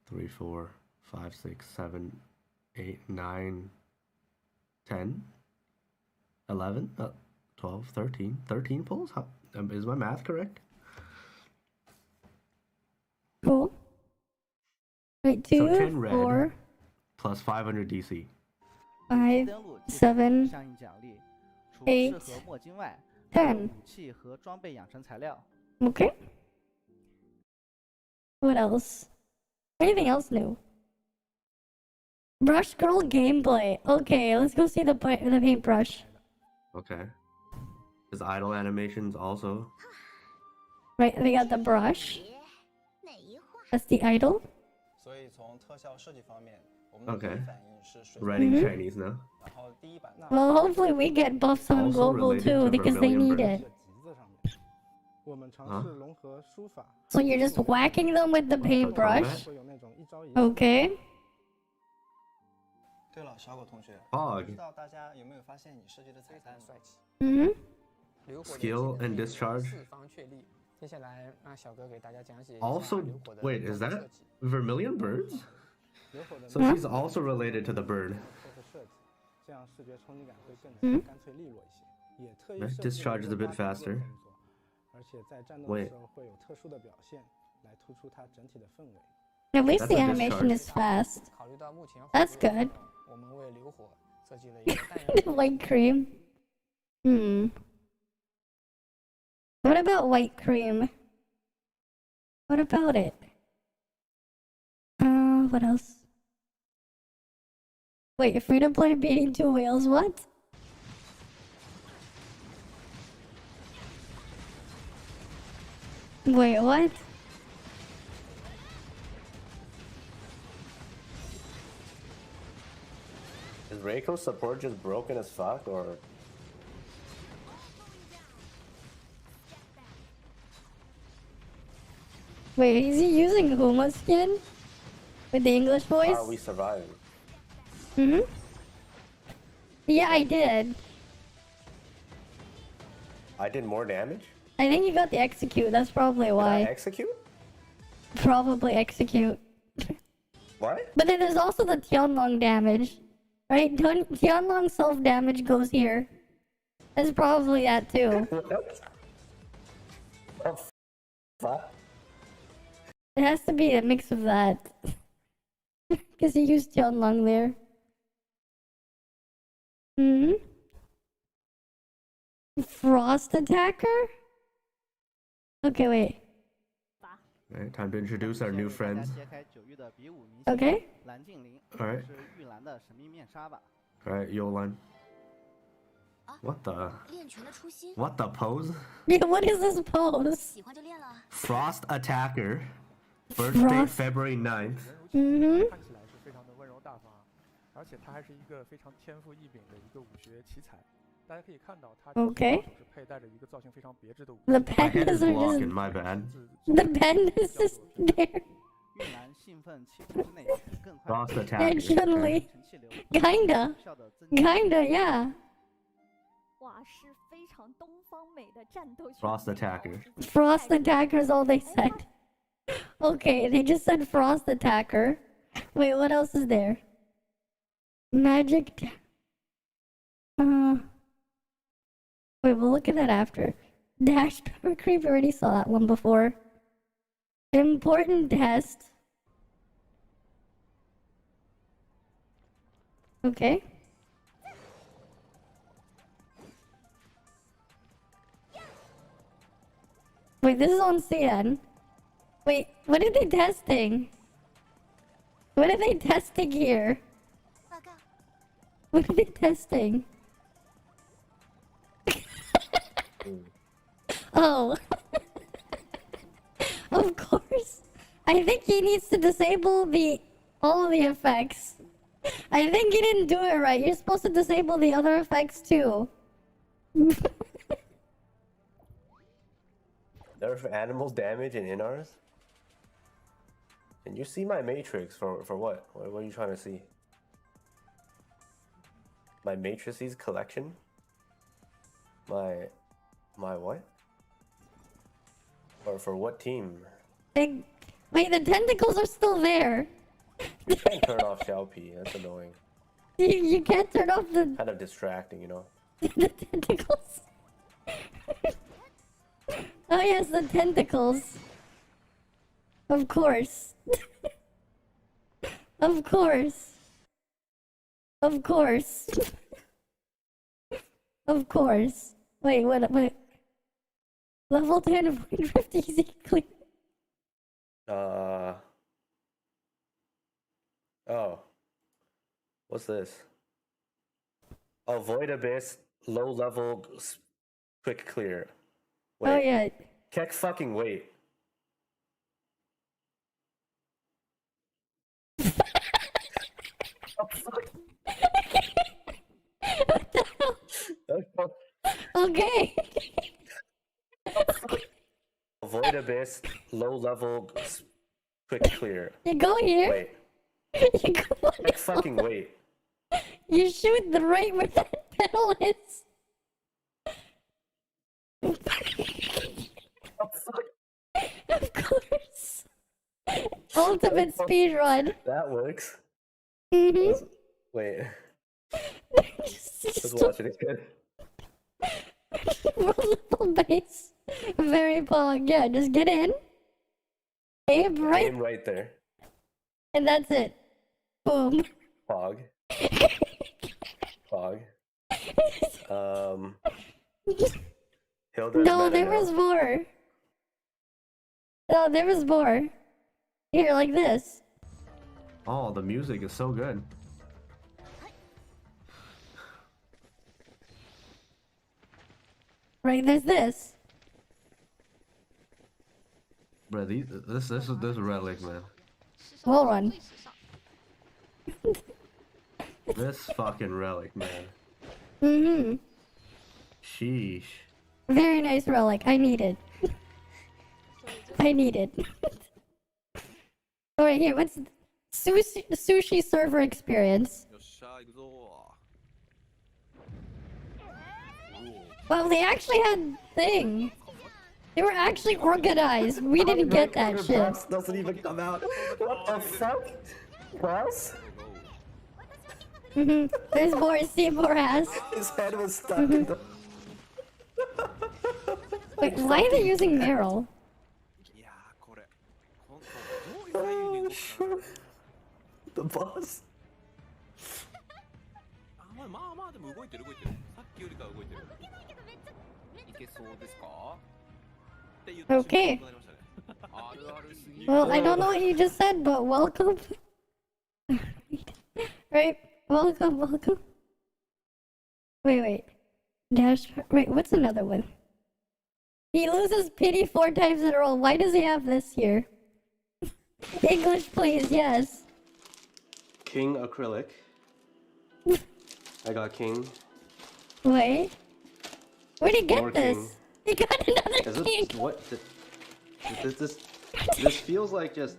3, 4, 5, 6, 7, 8, 9, 10, 11, 12, 13. 13 pulls? How, is my math correct?
Cool. Wait,
So
2,
10 red.
4,
Plus 500 DC.
5,
登陆即可
7,
相应奖励，除
8,
适合墨金外，还有
10.
武器和装备养成材料。
Okay. What else? Anything else new? Brush girl gameplay. Okay, let's go see the paintbrush.
Okay. There's idle animations also.
Right, they got the brush. That's the idol.
所以从特效设计方面，我们的第
Okay.
一反应是水
Writing
Mhm.
Chinese now.
然后第一版那
Well, hopefully we get buffs on
Also
global
related
too
to
because they
Vermilion
need
Bird.
it.
集子上面，我们尝试融合书法，
So you're just whacking them with the paintbrush?
会有那种一招一式。
Okay.
对了，小狗同学，
Fog.
不知道大家有没有发现你设计的彩蛋帅气？
Mm-hmm.
Skill and discharge.
接下来让小哥给大家讲解
Also, wait, is that Vermilion Birds?
流火的
So she's also related to the bird.
的设计，这样视觉冲击感会更
嗯
干脆利落一些。也特意
Right,
设计了
discharge is a
一个
bit
花式
faster.
动作，而且在战斗的
Wait.
时候会有特殊的表现，来突出它整体的氛围。
At least
That's
the
a
animation
discharge.
is fast.
考虑到目前
That's good.
我们为流火设计了一个弹药
White cream. Hmm. What about white cream? What about it? What else? Wait, free to play beating two whales, what? Wait, what?
Is Reiko's support just broken as fuck, or
Wait, is he using Huma skin? With the English voice?
are we surviving?
Mm-hmm. Yeah, I did.
I did more damage?
I think you got the execute, that's probably
Did I
why.
execute?
Probably execute.
What?
But then there's also the Tianlong damage. Right? Tianlong self-damage goes here. That's probably that too.
What? Oh, fuck.
It has to be a mix of that. Because he used Tianlong there. Hmm? Frost attacker? Okay, wait.
Alright, time to introduce our new
现在给大
friends.
家揭开9域的比武明星
Okay.
蓝精灵，
Alright.
是玉兰的神秘面纱吧？
Alright, Yolan. What the?
练拳的初心，
What the pose?
Yeah, what is this pose?
喜欢就练了。
Frost Attacker. Birth date
Frost.
February 9th.
Mm-hmm.
看起来是非常的温柔大方，而且他还是一个非常天赋异禀的一个武学奇才。大家可以看到，他
Okay.
是佩戴着一个造型非常别致的武器。
The
My head
pandas
is
are
blocking,
just...
my bad.
The pandas just there.
玉兰兴奋7分之内更快
Frost
地
Attacker.
Actually,
成气流，
kinda.
有效地增加
Kinda, yeah.
哇，是非常东方美的战斗拳
Frost Attacker.
Frost attacker is all they said. Okay, they just said frost attacker. Wait, what else is there? Magic. Wait, we'll look at that after. Dash power creep. Already saw that one before. Important test. Okay. Wait, this is on CN. Wait, what are they testing? What are they testing here?
报告，
What are they testing? Oh. Of course. I think he needs to disable all the effects. I think you didn't do it right. You're supposed to disable the other effects too.
Nerf animals damage in Inars? Can you see my matrix for what? What are you trying to see? My matrices collection? My what? Or for what team?
Wait, the tentacles are still there.
You can't turn off Xiaopi, that's annoying.
You can't turn off the
Kind of distracting, you know?
the tentacles. Oh yes, the tentacles. Of course. Of course. Of course. Of course. Wait, what? Level 10 of 50 easy clear.
Oh. What's this? Avoid abyss, low level, quick clear. Wait.
Oh yeah.
Keck fucking wait.
Okay.
Avoid abyss, low level, quick clear.
You go here.
Wait.
You go
Keck fucking wait.
You shoot the right where that pedal is. Of course. Ultimate speed run.
That works.
Mm-hmm.
Wait.
Just
Let's watch it again.
rollable base. Very pog. Yeah, just get in. Aim right.
Aim right there.
And that's it. Boom.
Pog. Pog. Hilda.
No, there was more. No, there was more. Here, like this.
Oh, the music is so good.
Right, there's this.
Bro, this relic, man.
Hold on.
This fucking relic, man.
Mm-hmm.
Sheesh.
Very nice relic. I need it. I need it. Alright, here, what's sushi server experience? Well, they actually had thing. They were actually organized. We didn't get that shit.
Doesn't even come out. What the fuck? Cross?
Mm-hmm. There's more. Seymour has.
His head was stuck in the.
Wait, why are they using Meryl?
Oh, shit. The boss.
Okay. Well, I don't know what you just said, but welcome. Right? Welcome. Wait. Dash. Wait, what's another one? He loses pity 4 times in a row. Why does he have this here? English, please, yes.
King acrylic. I got king.
Wait. Where'd he get
More
this?
king.
He got another
Is
king.
this what? This feels like just.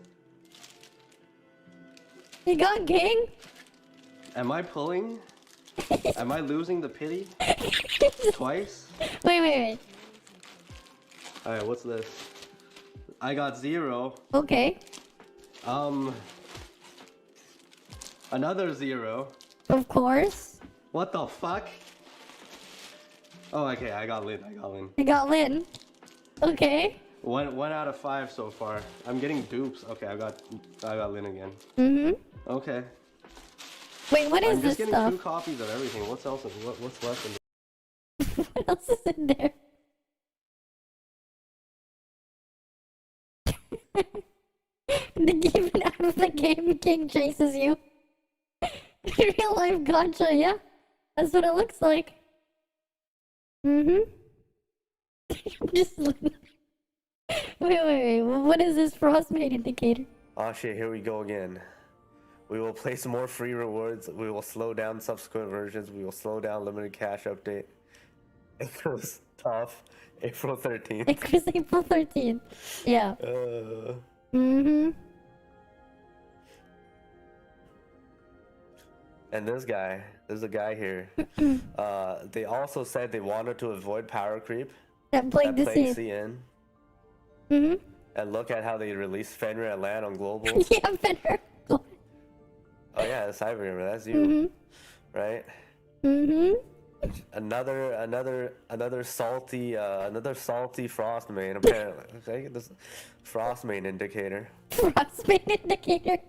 He got king?
Am I pulling? Am I losing the pity? Twice?
Wait.
Alright, what's this? I got 0.
Okay.
Another 0.
Of course.
What the fuck? Oh, okay, I got Lin.
I got Lynn. Okay.
One out of 5 so far. I'm getting dupes. Okay, I got Lin again.
Mm-hmm.
Okay.
Wait, what is
I'm
this
just getting
stuff?
2 copies of everything. What's else? What's left in
What else is in there? Even out of the game, King chases you. Real life gotcha, yeah? That's what it looks like. Mm-hmm. Just wait. What is this frostmate indicator?
Oh shit, here we go again. We will place more free rewards. We will slow down subsequent versions. We will slow down limited cash update. April's tough. April 13th.
It was April 13th. Yeah. Mm-hmm.
And this guy, there's a guy here. They also said they wanted to avoid power creep.
That plagued the scene.
CN.
Mm-hmm.
And look at how they released Fenrir and Land on global.
Yeah, Fenrir.
Oh yeah, that's Cyber, that's you, right?
Mm-hmm.
Another salty frost main apparently. Okay, this frost main indicator.
Frost main indicator.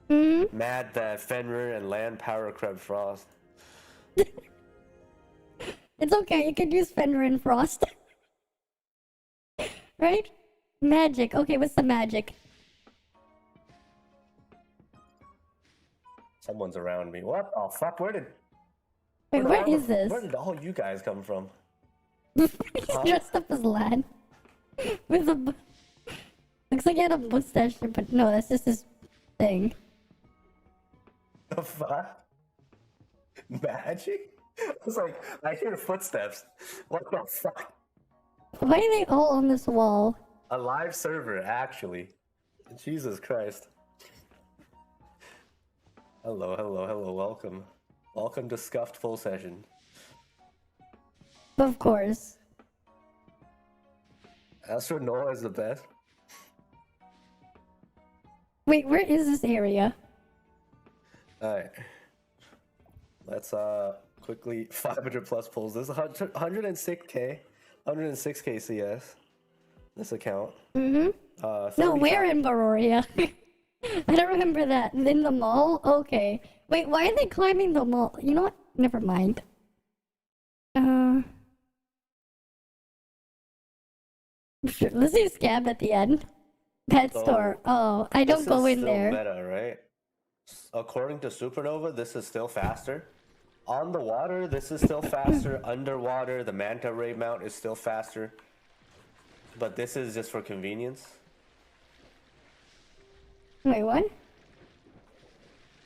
Mm-hmm.
Mad that Fenrir and Land power crept frost.
It's okay, you can use Fenrir and Frost. Right? Magic. Okay, what's the magic?
Someone's around me. What? Oh fuck!
Wait, where is this?
Where did all you guys come from?
He's dressed up as Lan. With a... Looks like he had a mustache, but no, that's just his thing.
The fuck? Magic? I was like, I hear footsteps. What the fuck?
Why are they all on this wall?
A live server, actually. Jesus Christ. Hello, welcome. Welcome to Scuffed Full Session.
Of course.
Astro Noah is the best.
Wait, where is this area?
Alright. Let's quickly 500 plus pulls. This is 106k. 106k CS. This account.
Mm-hmm. No, where in Baroria? I don't remember that. In the mall? Okay. Wait, why are they climbing the mall? You know what? Never mind. Sure, let's do scab at the end. Pet store. Oh, I don't go in there.
This is still meta, right? According to Supernova, this is still faster. On the water, this is still faster. Underwater, the manta ray mount is still faster. But this is just for convenience.
Wait, what?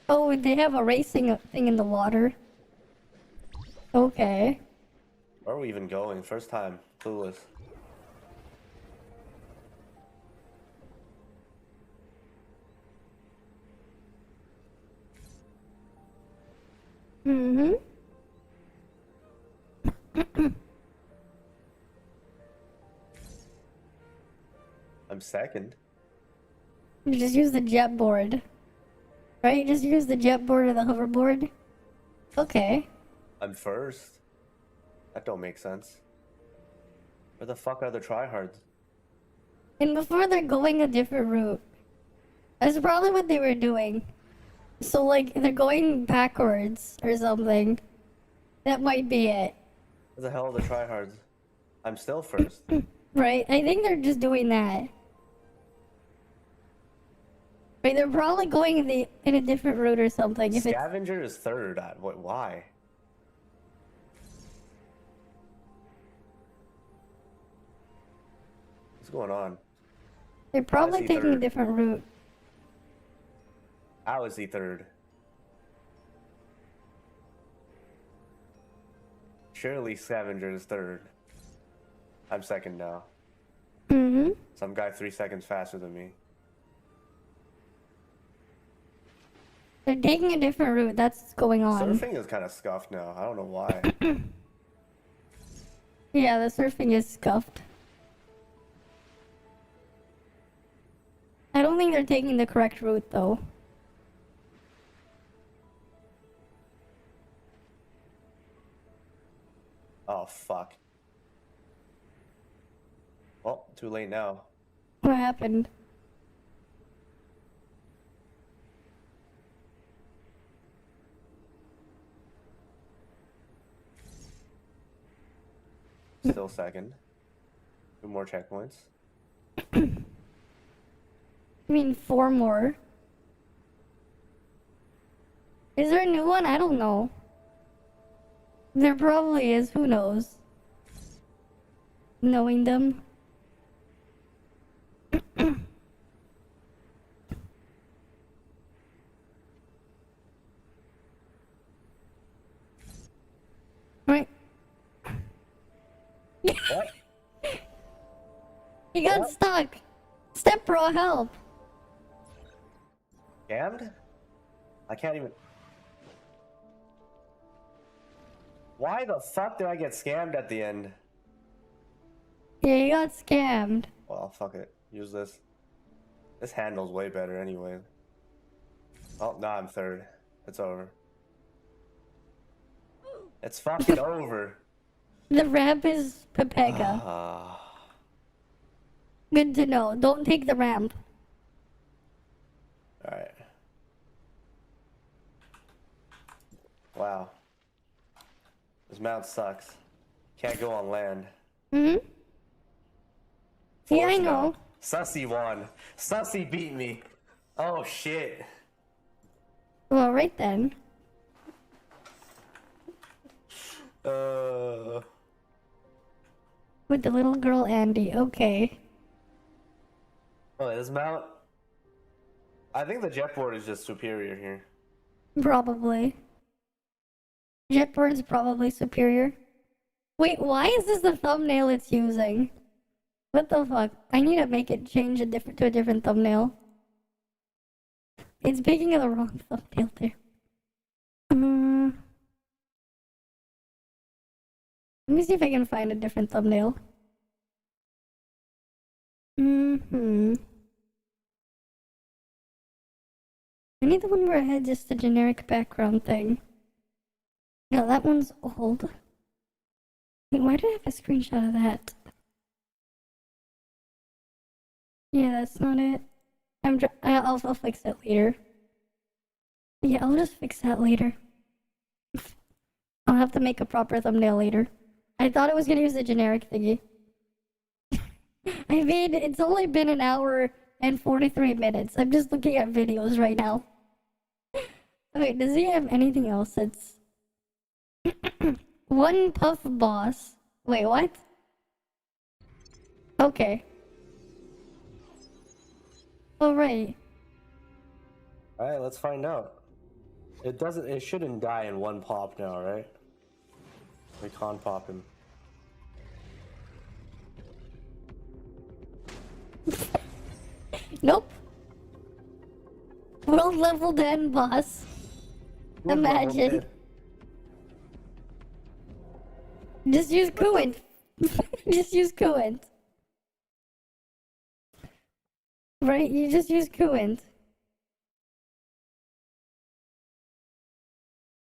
Oh, they have a racing thing in the water. Okay.
Where are we even going? First time. Clueless.
Mm-hmm.
I'm second.
You just use the jet board. Right? Just use the jet board or the hoverboard. Okay.
I'm first. That don't make sense. Where the fuck are the tryhards?
And before they're going a different route. That's probably what they were doing. So, like, they're going backwards or something. That might be it.
Where the hell are the tryhards? I'm still first.
Right? I think they're just doing that. Right, they're probably going in a different route or something. If
Scavenger is third. Why? What's going on?
They're probably taking a
third?
different route.
How is he third? Surely Scavenger is third. I'm second now.
Mm-hmm.
Some guy 3 seconds faster than me.
They're taking a different route. That's what's going on.
Surfing is kind of scuffed now. I don't know why.
Yeah, the surfing is scuffed. I don't think they're taking the correct route, though.
Oh, fuck. Well, too late now.
What happened?
Still second. 2 more checkpoints.
I mean, 4 more. Is there a new one? I don't know. There probably is. Who knows? Knowing them.
What?
He got
What?
stuck. Step bro, help.
Scammed? I can't even. Why the fuck did I get scammed at the end?
Yeah, he got scammed.
Well, fuck it. Use this. This handle's way better anyway. Oh, no, I'm third. It's over. It's fucking over.
The ramp is Pepega. Good to know. Don't take the ramp.
Alright. Wow. This mount sucks. Can't go on land.
Yeah, I
Force
know.
now. Sussy won. Sussy beat me. Oh shit.
Well, right then. With the little girl Andy. Okay.
Oh, this mount. I think the jetboard is just superior here.
Probably. Jetbird's probably superior. Wait, why is this the thumbnail it's using? What the fuck? I need to make it change to a different thumbnail. It's picking the wrong thumbnail there. Let me see if I can find a different thumbnail. I need the one where I had just a generic background thing. No, that one's old. Wait, why do I have a screenshot of that? Yeah, that's not it. I'll fix it later. Yeah, I'll just fix that later. I'll have to make a proper thumbnail later. I thought I was gonna use the generic thingy. I mean, it's only been an hour and 43 minutes. I'm just looking at videos right now. Wait, does he have anything else that's... One puff boss. Wait, what? Okay. Alright.
Alright, let's find out. It shouldn't die in one pop now, right? We can't pop him.
Nope. World level 10 boss. Imagine. Just use coolant. Just use coolant. Right? You just use coolant.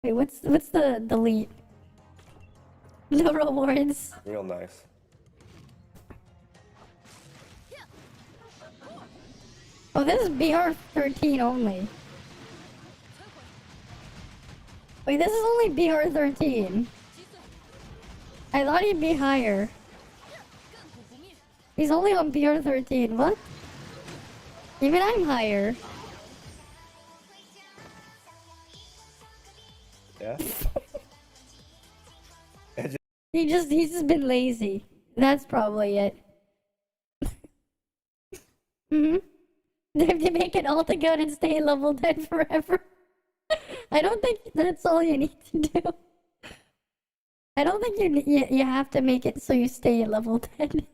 Wait, what's the delete? No rewards.
Real nice.
Oh, this is BR 13 only. Wait, this is only BR 13. I thought he'd be higher. He's only on BR 13. What? Even I'm higher.
Yeah?
He's just been lazy. That's probably it. They have to make it all to go and stay level 10 forever. I don't think that's all you need to do. I don't think you have to make it so you stay at level 10.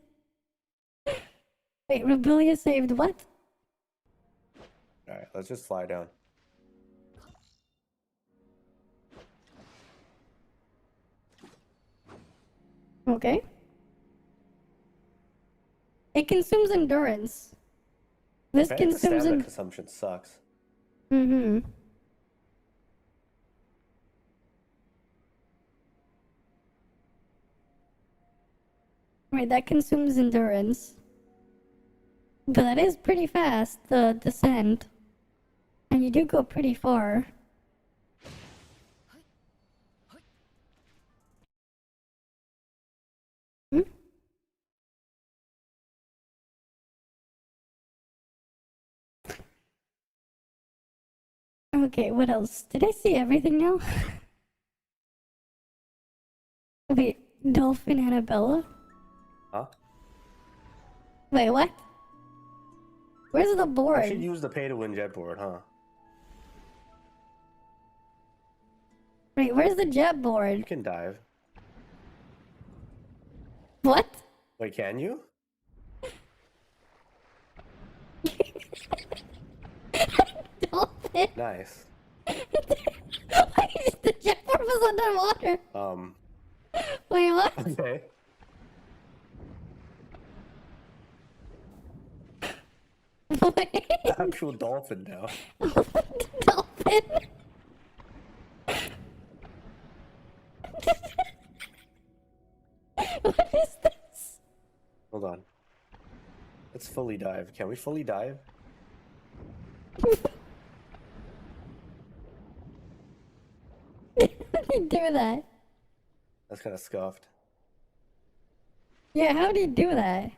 Wait, Rebellia saved what?
Alright, let's just fly down.
Okay. It consumes endurance. This
I think the
consumes
stamina consumption sucks.
Right, that consumes endurance. But that is pretty fast, the descent. And you do go pretty far. Okay, what else? Did I see everything now? Wait, Dolphin Annabella?
Huh?
Wait, what? Where's the board?
I should use the pay-to-win jet board, huh?
Wait, where's the jet board?
You can dive.
What?
Wait, can you?
Dolphin.
Nice.
The jetboard was underwater. Wait, what?
Okay.
Wait.
Actual dolphin now.
Dolphin. What is this?
Hold on. Let's fully dive. Can we fully dive?
How do you do that?
That's kind of scuffed.
Yeah, how do you do that?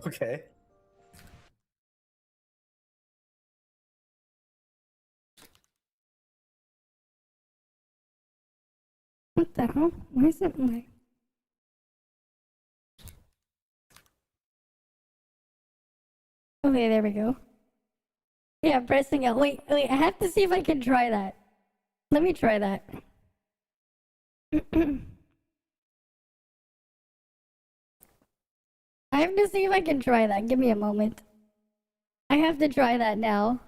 Okay.
What the hell? Why is it like... Okay, there we go. Yeah, pressing L. Wait, I have to see if I can try that. Let me try that. I have to see if I can try that. Give me a moment. I have to try that now.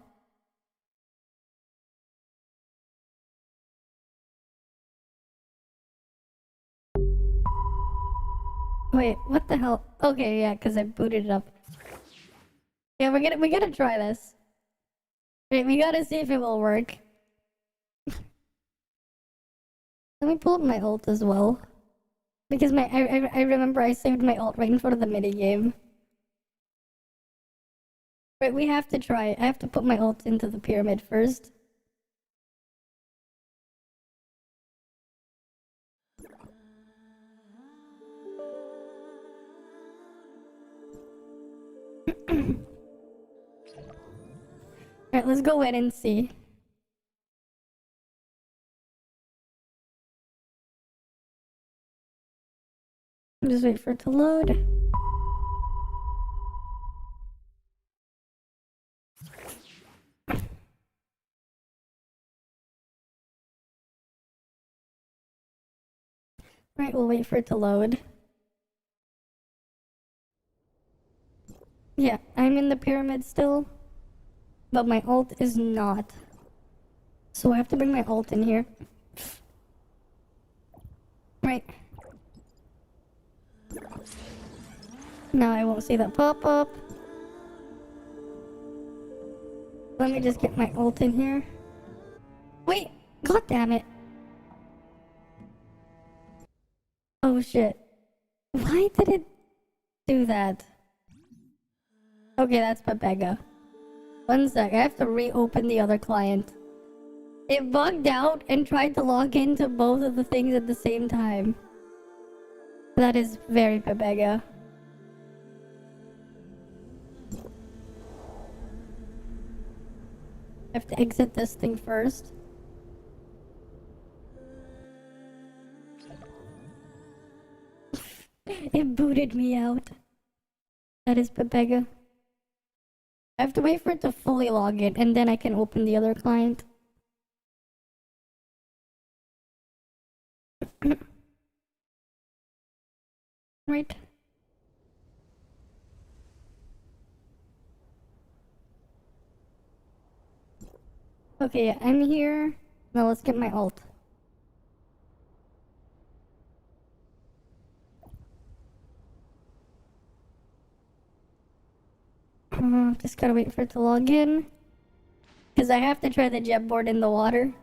Wait, what the hell? Okay, yeah, because I booted it up. Yeah, we gotta try this. Wait, we gotta see if it will work. Let me pull up my ult as well. Because I remember I saved my ult right in front of the minigame. Right, we have to try it. I have to put my ult into the pyramid first. Alright, let's go in and see. Just wait for it to load. Right, we'll wait for it to load. Yeah, I'm in the pyramid still. But my ult is not. So I have to bring my ult in here. Right. Now I won't see that pop up. Let me just get my ult in here. Wait! God damn it! Oh shit. Why did it do that? Okay, that's Pepega. One sec, I have to reopen the other client. It bugged out and tried to log into both of the things at the same time. That is very Pepega. I have to exit this thing first. It booted me out. That is Pepega. I have to wait for it to fully log in and then I can open the other client. Right. Okay, I'm here. Now let's get my ult. Just gotta wait for it to log in. Because I have to try the jetboard in the water.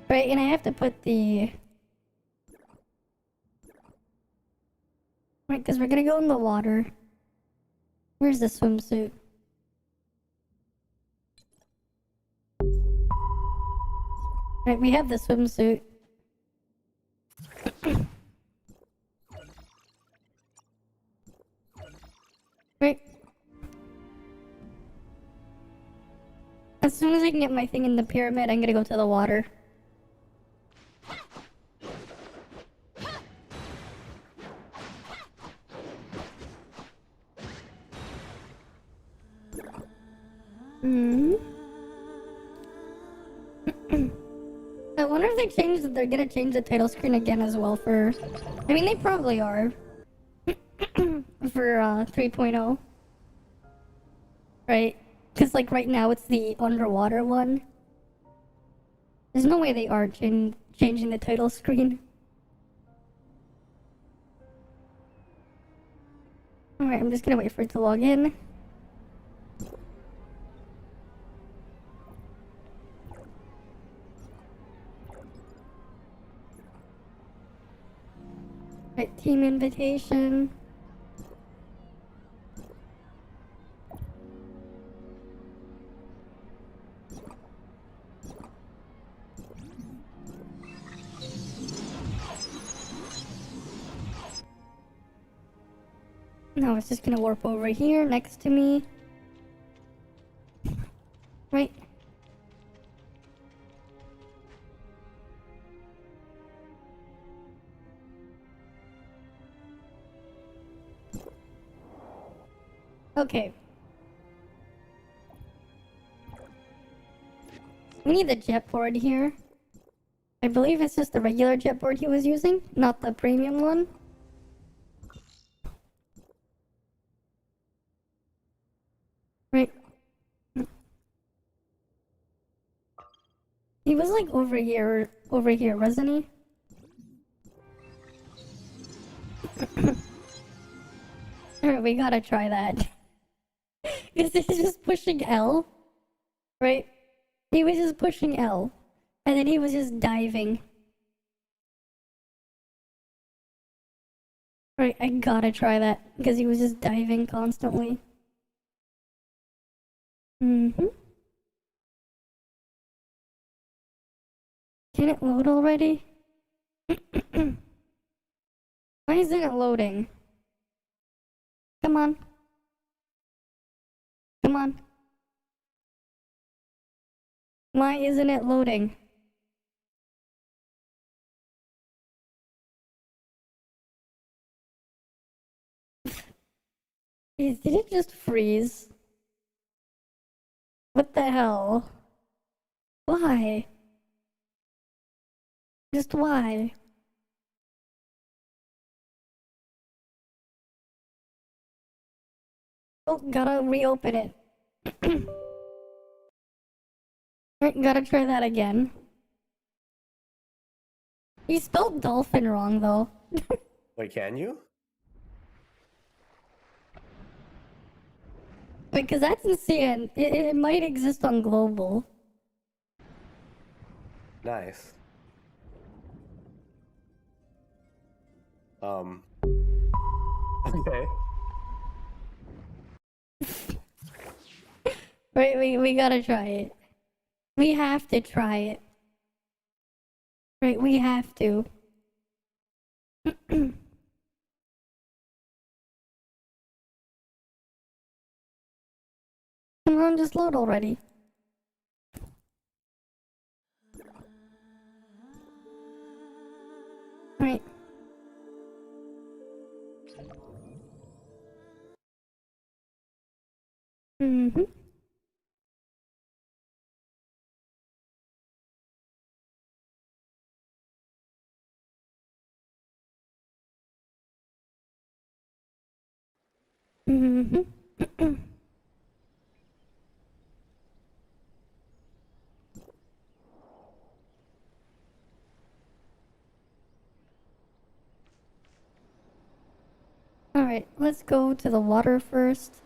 Right, and I have to put the... Right, because we're gonna go in the water. Where's the swimsuit? Right, we have the swimsuit. Right. As soon as I can get my thing in the pyramid, I'm gonna go to the water. wonder if they're gonna change the title screen again as well for... I mean, they probably are. For 3.0. Right? Because like right now it's the underwater one. There's no way they are changing the title screen. Alright, I'm just gonna wait for it to log in. Right, team invitation. No, it's just gonna warp over here next to me. Right. Okay. We need the jetboard here. I believe it's just the regular jetboard he was using, not the premium one. Right. He was like over here, wasn't he? Alright, we gotta try that. Because he's just pushing L. Right? He was just pushing L. And then he was just diving. Right, I gotta try that. Because he was just diving constantly. Mm-hmm. Can it load already? Why isn't it loading? Come on. Come on. Why isn't it loading? Did it just freeze? What the hell? Why? Just why? Oh, gotta reopen it. Right, gotta try that again. You spelled dolphin wrong, though.
Wait, can you?
Because that's insane. It might exist on global.
Nice. Okay.
Right, we gotta try it. We have to try it. Right, we have to. Come on, just load already. Right. Mm-hmm. Mm-hmm. Alright, let's go to the water first.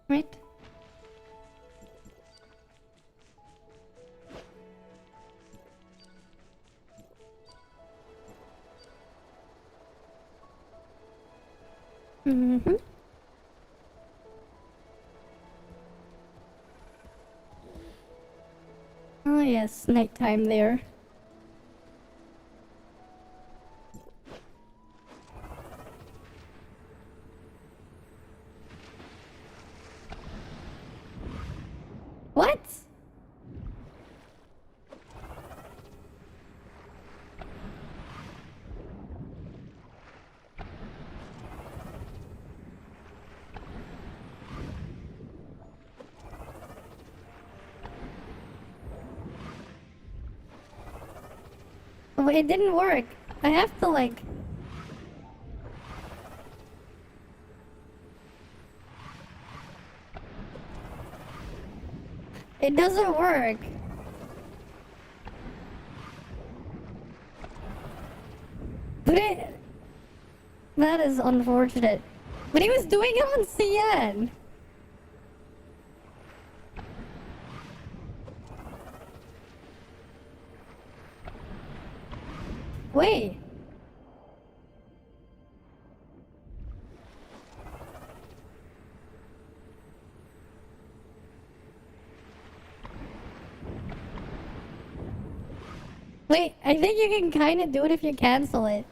Right? Mm-hmm. Oh yes, nighttime there. What? Wait, it didn't work. I have to like... It doesn't work. But it... That is unfortunate. But he was doing it on CN. Wait. Wait, I think you can kind of do it if you cancel it.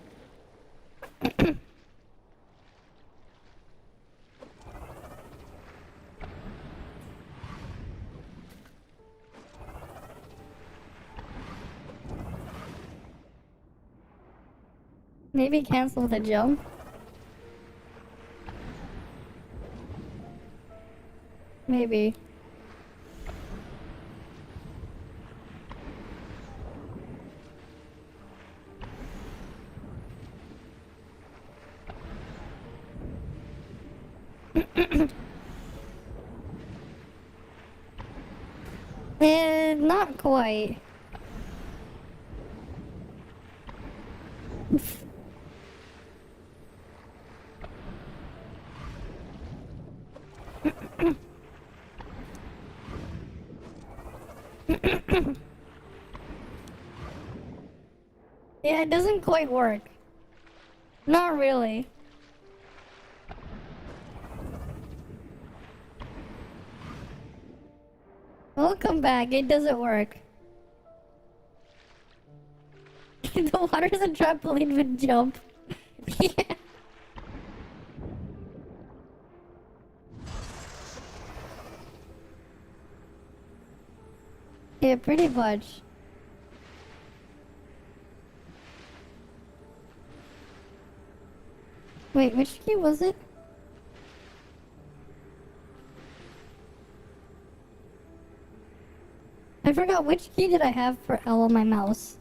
Maybe cancel the jump. Maybe. Not quite. Yeah, it doesn't quite work. Not really. Welcome back. It doesn't work. The water's a trampoline with jump. Yeah. Yeah, pretty much. Wait, which key was it? I forgot which key did I have for L on my mouse.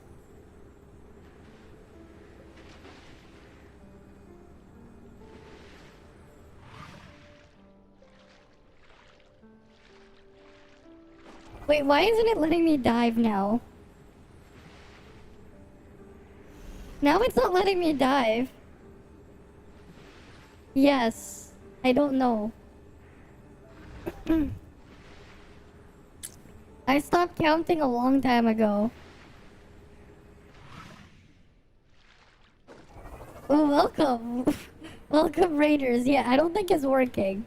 Wait, why isn't it letting me dive now? Now it's not letting me dive. Yes. I don't know. I stopped counting a long time ago. Oh, welcome. Welcome, Raiders. Yeah, I don't think it's working.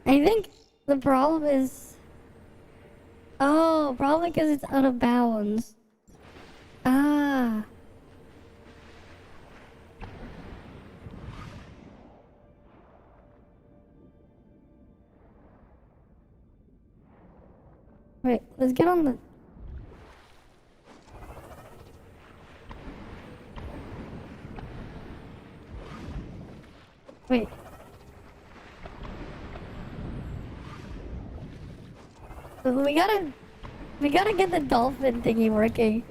I think the problem is... Oh, probably because it's out of bounds. Ah. Wait, let's get on the... Wait. We gotta get the dolphin thingy working.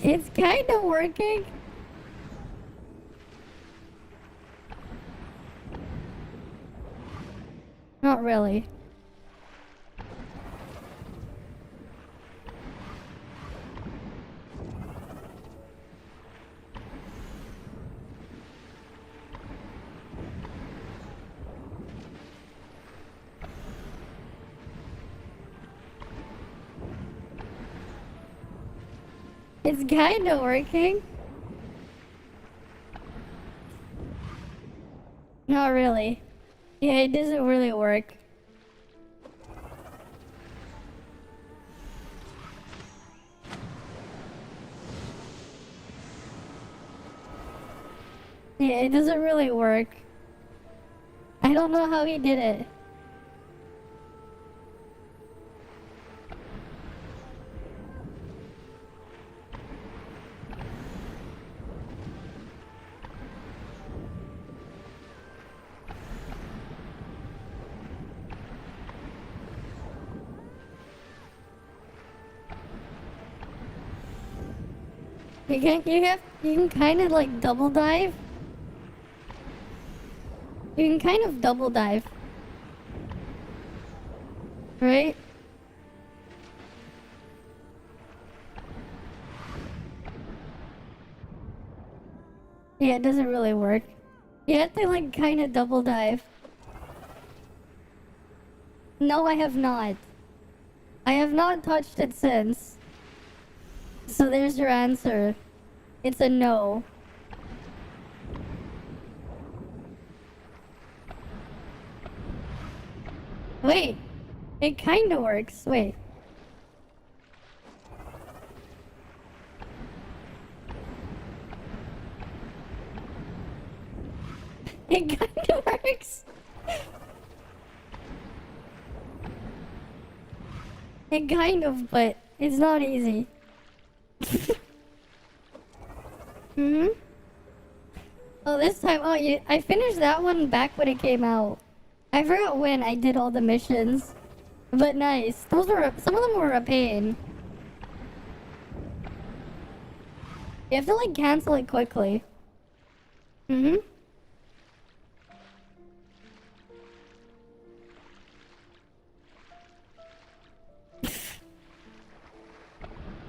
It's kinda working. Not really. It's kinda working. Not really. Yeah, it doesn't really work. Yeah, it doesn't really work. I don't know how he did it. You can kind of like double dive. You can kind of double dive. Right? Yeah, it doesn't really work. You have to like kind of double dive. No, I have not. I have not touched it since. So there's your answer. It's a no. Wait. It kinda works. Wait. It kinda works. It kind of, but it's not easy. Hmm? Oh, this time, I finished that one back when it came out. I forgot when I did all the missions. But nice. Some of them were a pain. You have to like cancel it quickly. Mm-hmm.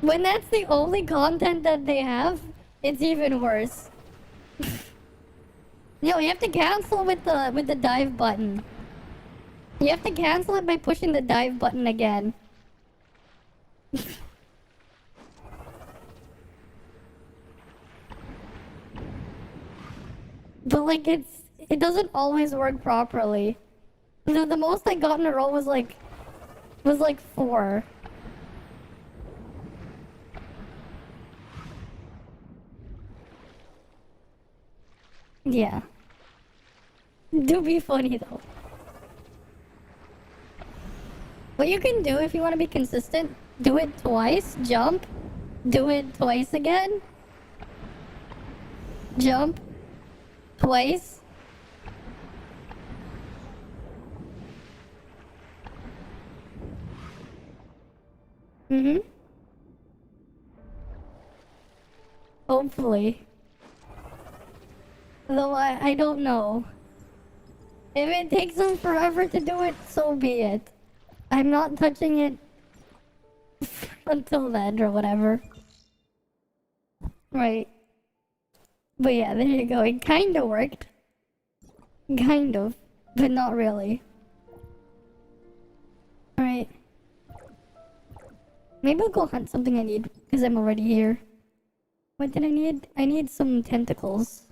When that's the only content that they have, it's even worse. No, you have to cancel with the dive button. You have to cancel it by pushing the dive button again. But like it doesn't always work properly. The most I got in a row was like 4. Yeah. Do be funny though. What you can do if you want to be consistent, do it twice, jump, do it twice again, jump, twice. Mm-hmm. Hopefully. Though I don't know. If it takes them forever to do it, so be it. I'm not touching it until then or whatever. Right. But yeah, there you go. It kinda worked. Kind of. But not really. Alright. Maybe I'll go hunt something I need, because I'm already here. What did I need? I need some tentacles.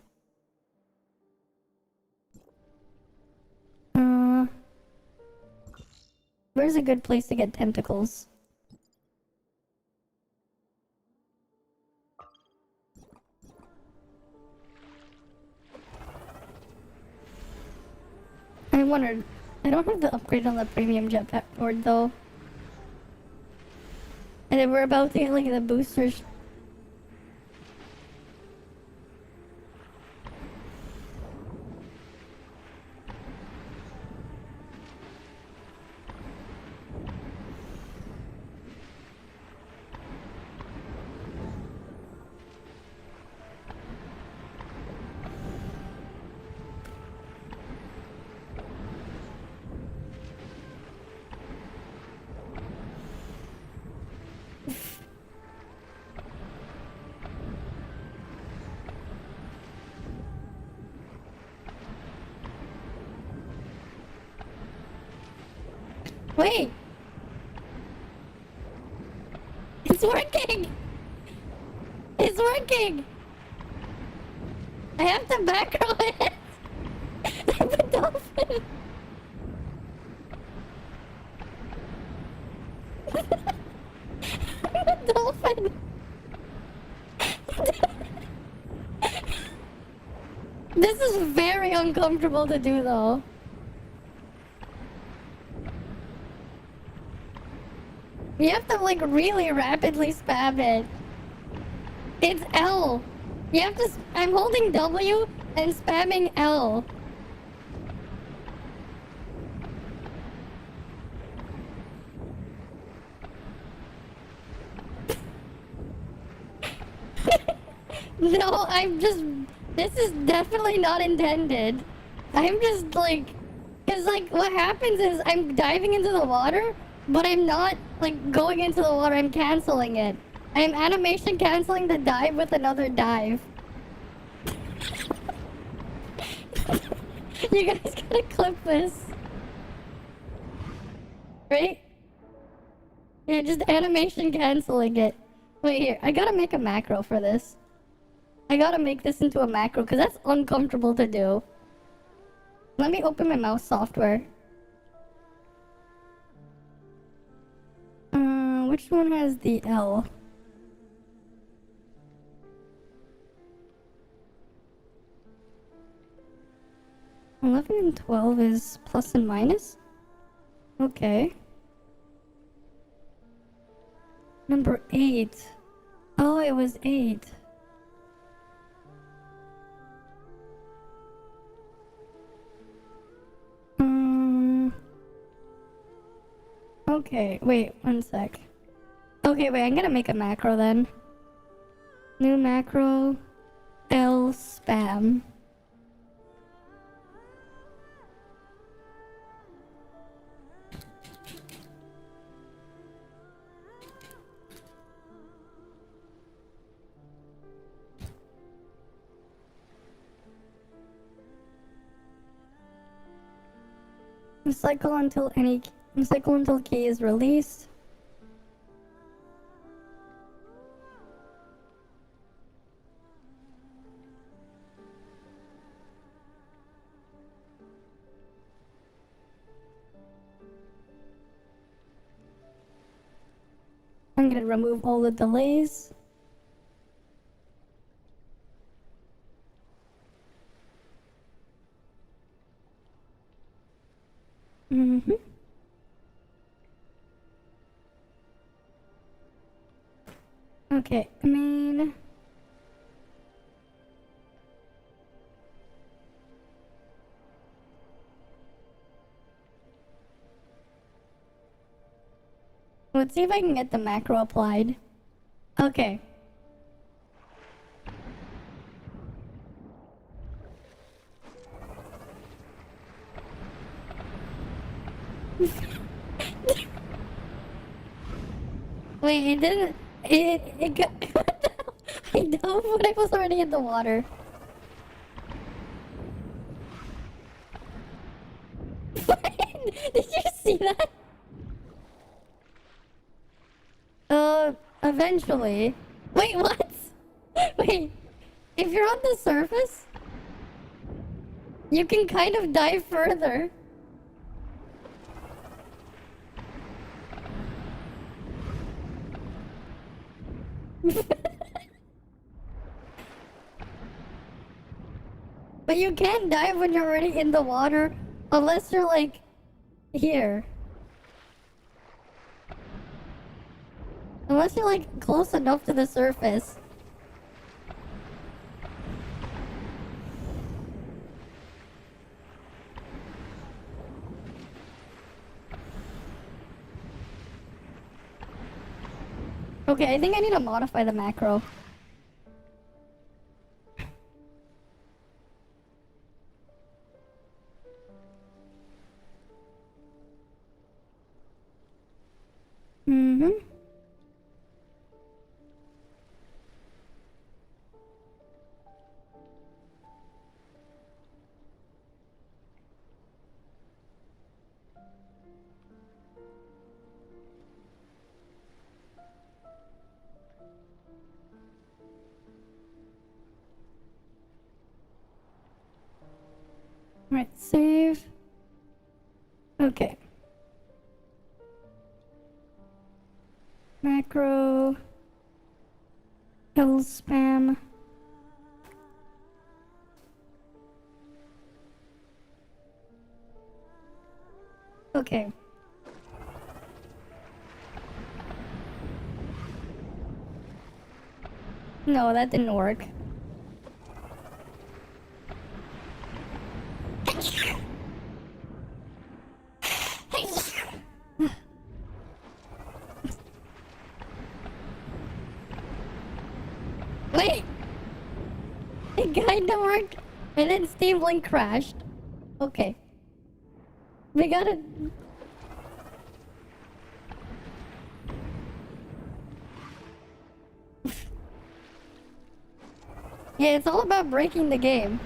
Where's a good place to get tentacles? I wondered. I don't have the upgrade on the premium jetpack board though. And then we're about to get like the boosters. Wait! It's working! It's working! I have to macro it! I'm a dolphin! I'm a dolphin! This is very uncomfortable to do though. You have to like really rapidly spam it. It's L. You have to. I'm holding W and spamming L. No, I'm just... This is definitely not intended. I'm just like... Because like what happens is I'm diving into the water, but I'm not like going into the water, I'm canceling it. I'm animation canceling the dive with another dive. You guys gotta clip this. Right? Yeah, just animation canceling it. Wait here, I gotta make a macro for this. I gotta make this into a macro because that's uncomfortable to do. Let me open my mouse software. Which one has the L? $11 and $12 is plus and minus? Okay. Number 8. Oh, it was 8. Okay, wait, one sec. Okay, wait, I'm gonna make a macro then. New macro. L spam. Cycle until key is released. I'm gonna remove all the delays. Okay, I mean... Let's see if I can get the macro applied. Okay. Wait, it didn't... It got... I dove when I was already in the water. Did you see that? Eventually. Wait, what? Wait, if you're on the surface, you can kind of dive further. But you can't dive when you're already in the water, unless you're like here. Unless you're like close enough to the surface. Okay, I think I need to modify the macro. Right, save. Okay. Macro. L spam. Okay. No, that didn't work. Wait! kinda worked, and then Steam Link crashed. Okay. We gotta... Yeah, it's all about breaking the game.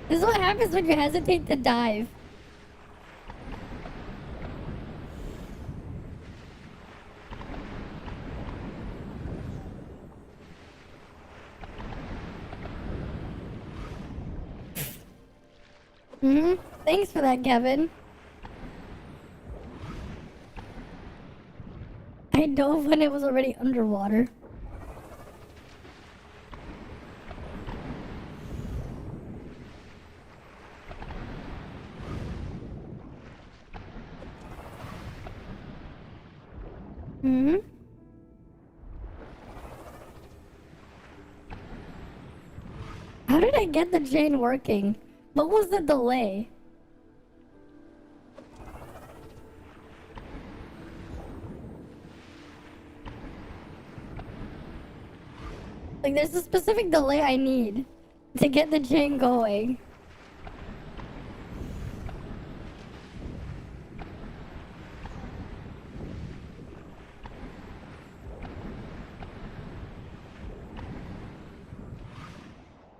This is what happens when you hesitate to dive. Thanks for that, Kevin. I dove when it was already underwater. How did I get the chain working? What was the delay? Like, there's a specific delay I need to get the chain going.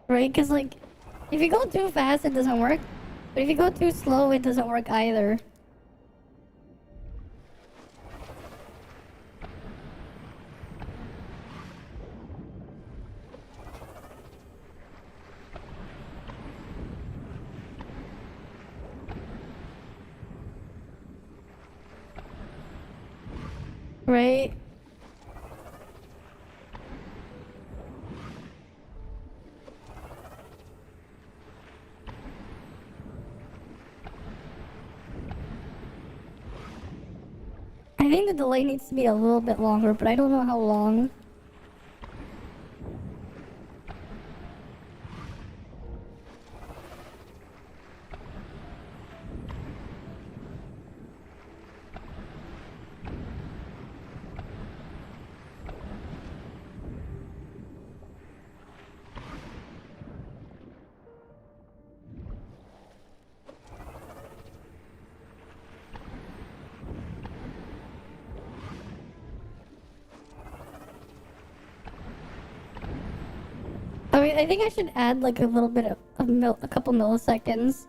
Right? Because, like, if you go too fast, it doesn't work. But if you go too slow, it doesn't work either. Right? I think the delay needs to be a little bit longer, but I don't know how long. I mean, I think I should add like a little bit of a couple milliseconds.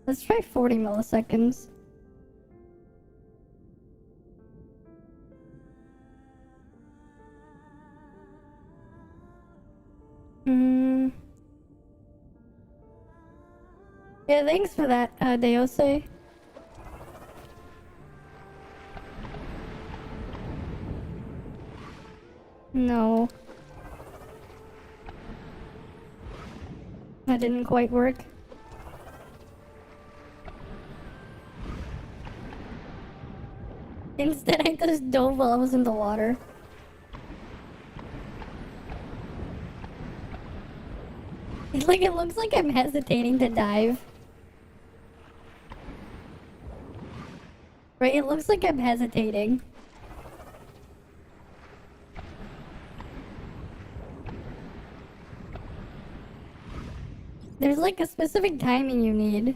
Let's try 40 milliseconds. Yeah, thanks for that, Deose. No. That didn't quite work. Instead, I just dove while I was in the water. It's like, it looks like I'm hesitating to dive. Right, it looks like I'm hesitating. There's like a specific timing you need.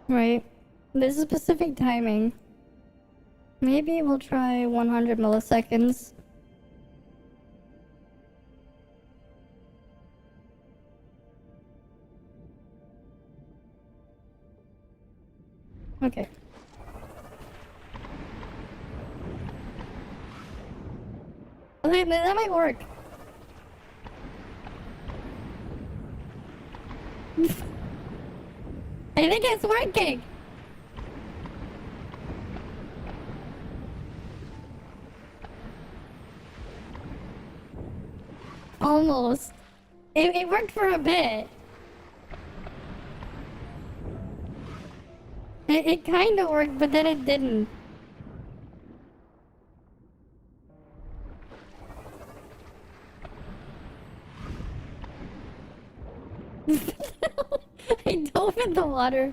Right. There's a specific timing. Maybe we'll try 100 milliseconds. Okay. Okay, that might work. I think it's working. Almost. It worked for a bit. It kind of worked, but then it didn't. I dove in the water.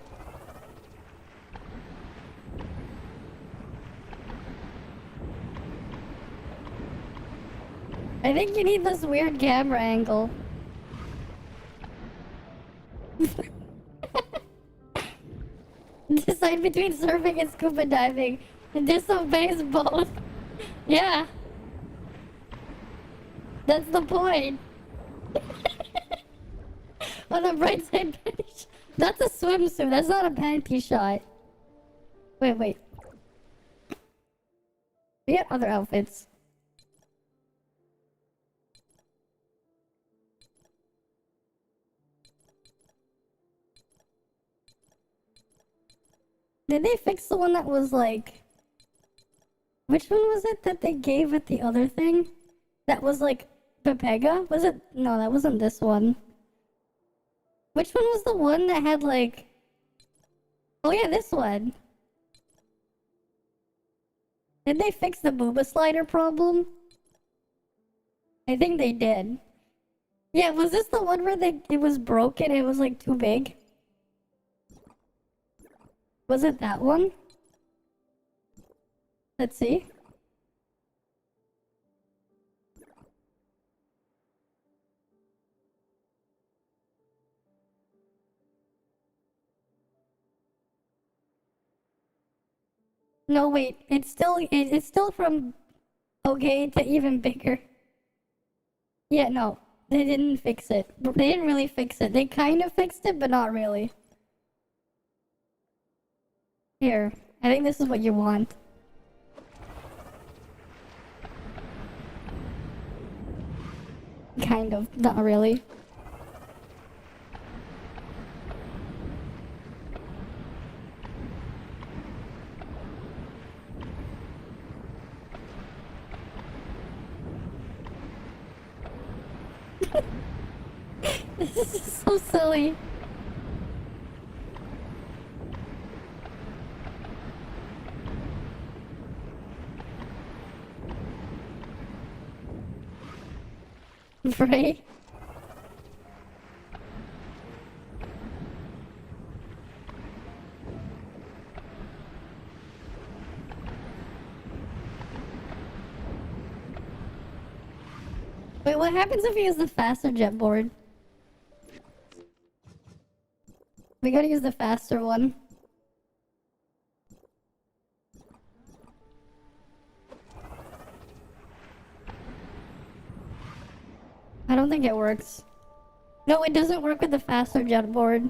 I think you need this weird camera angle. Decide between surfing and scuba diving. Disobeys both. Yeah. That's the point. On the bright side, that's a swimsuit. That's not a panty shot. Wait. We got other outfits. Did they fix the one that was like... Which one was it that they gave at the other thing? That was like Pepega? Was it? No, that wasn't this one. Which one was the one that had like... Oh yeah, this one. Did they fix the booba slider problem? I think they did. Yeah, was this the one where it was broken? It was like too big? Was it that one? Let's see. No, wait. It's still from okay to even bigger. Yeah, no. They didn't fix it. They didn't really fix it. They kind of fixed it, but not really. Here. I think this is what you want. Kind of. Not really. This is so silly. Right? Wait, what happens if we use the faster jet board? We gotta use the faster one. I don't think it works. No, it doesn't work with the faster jet board.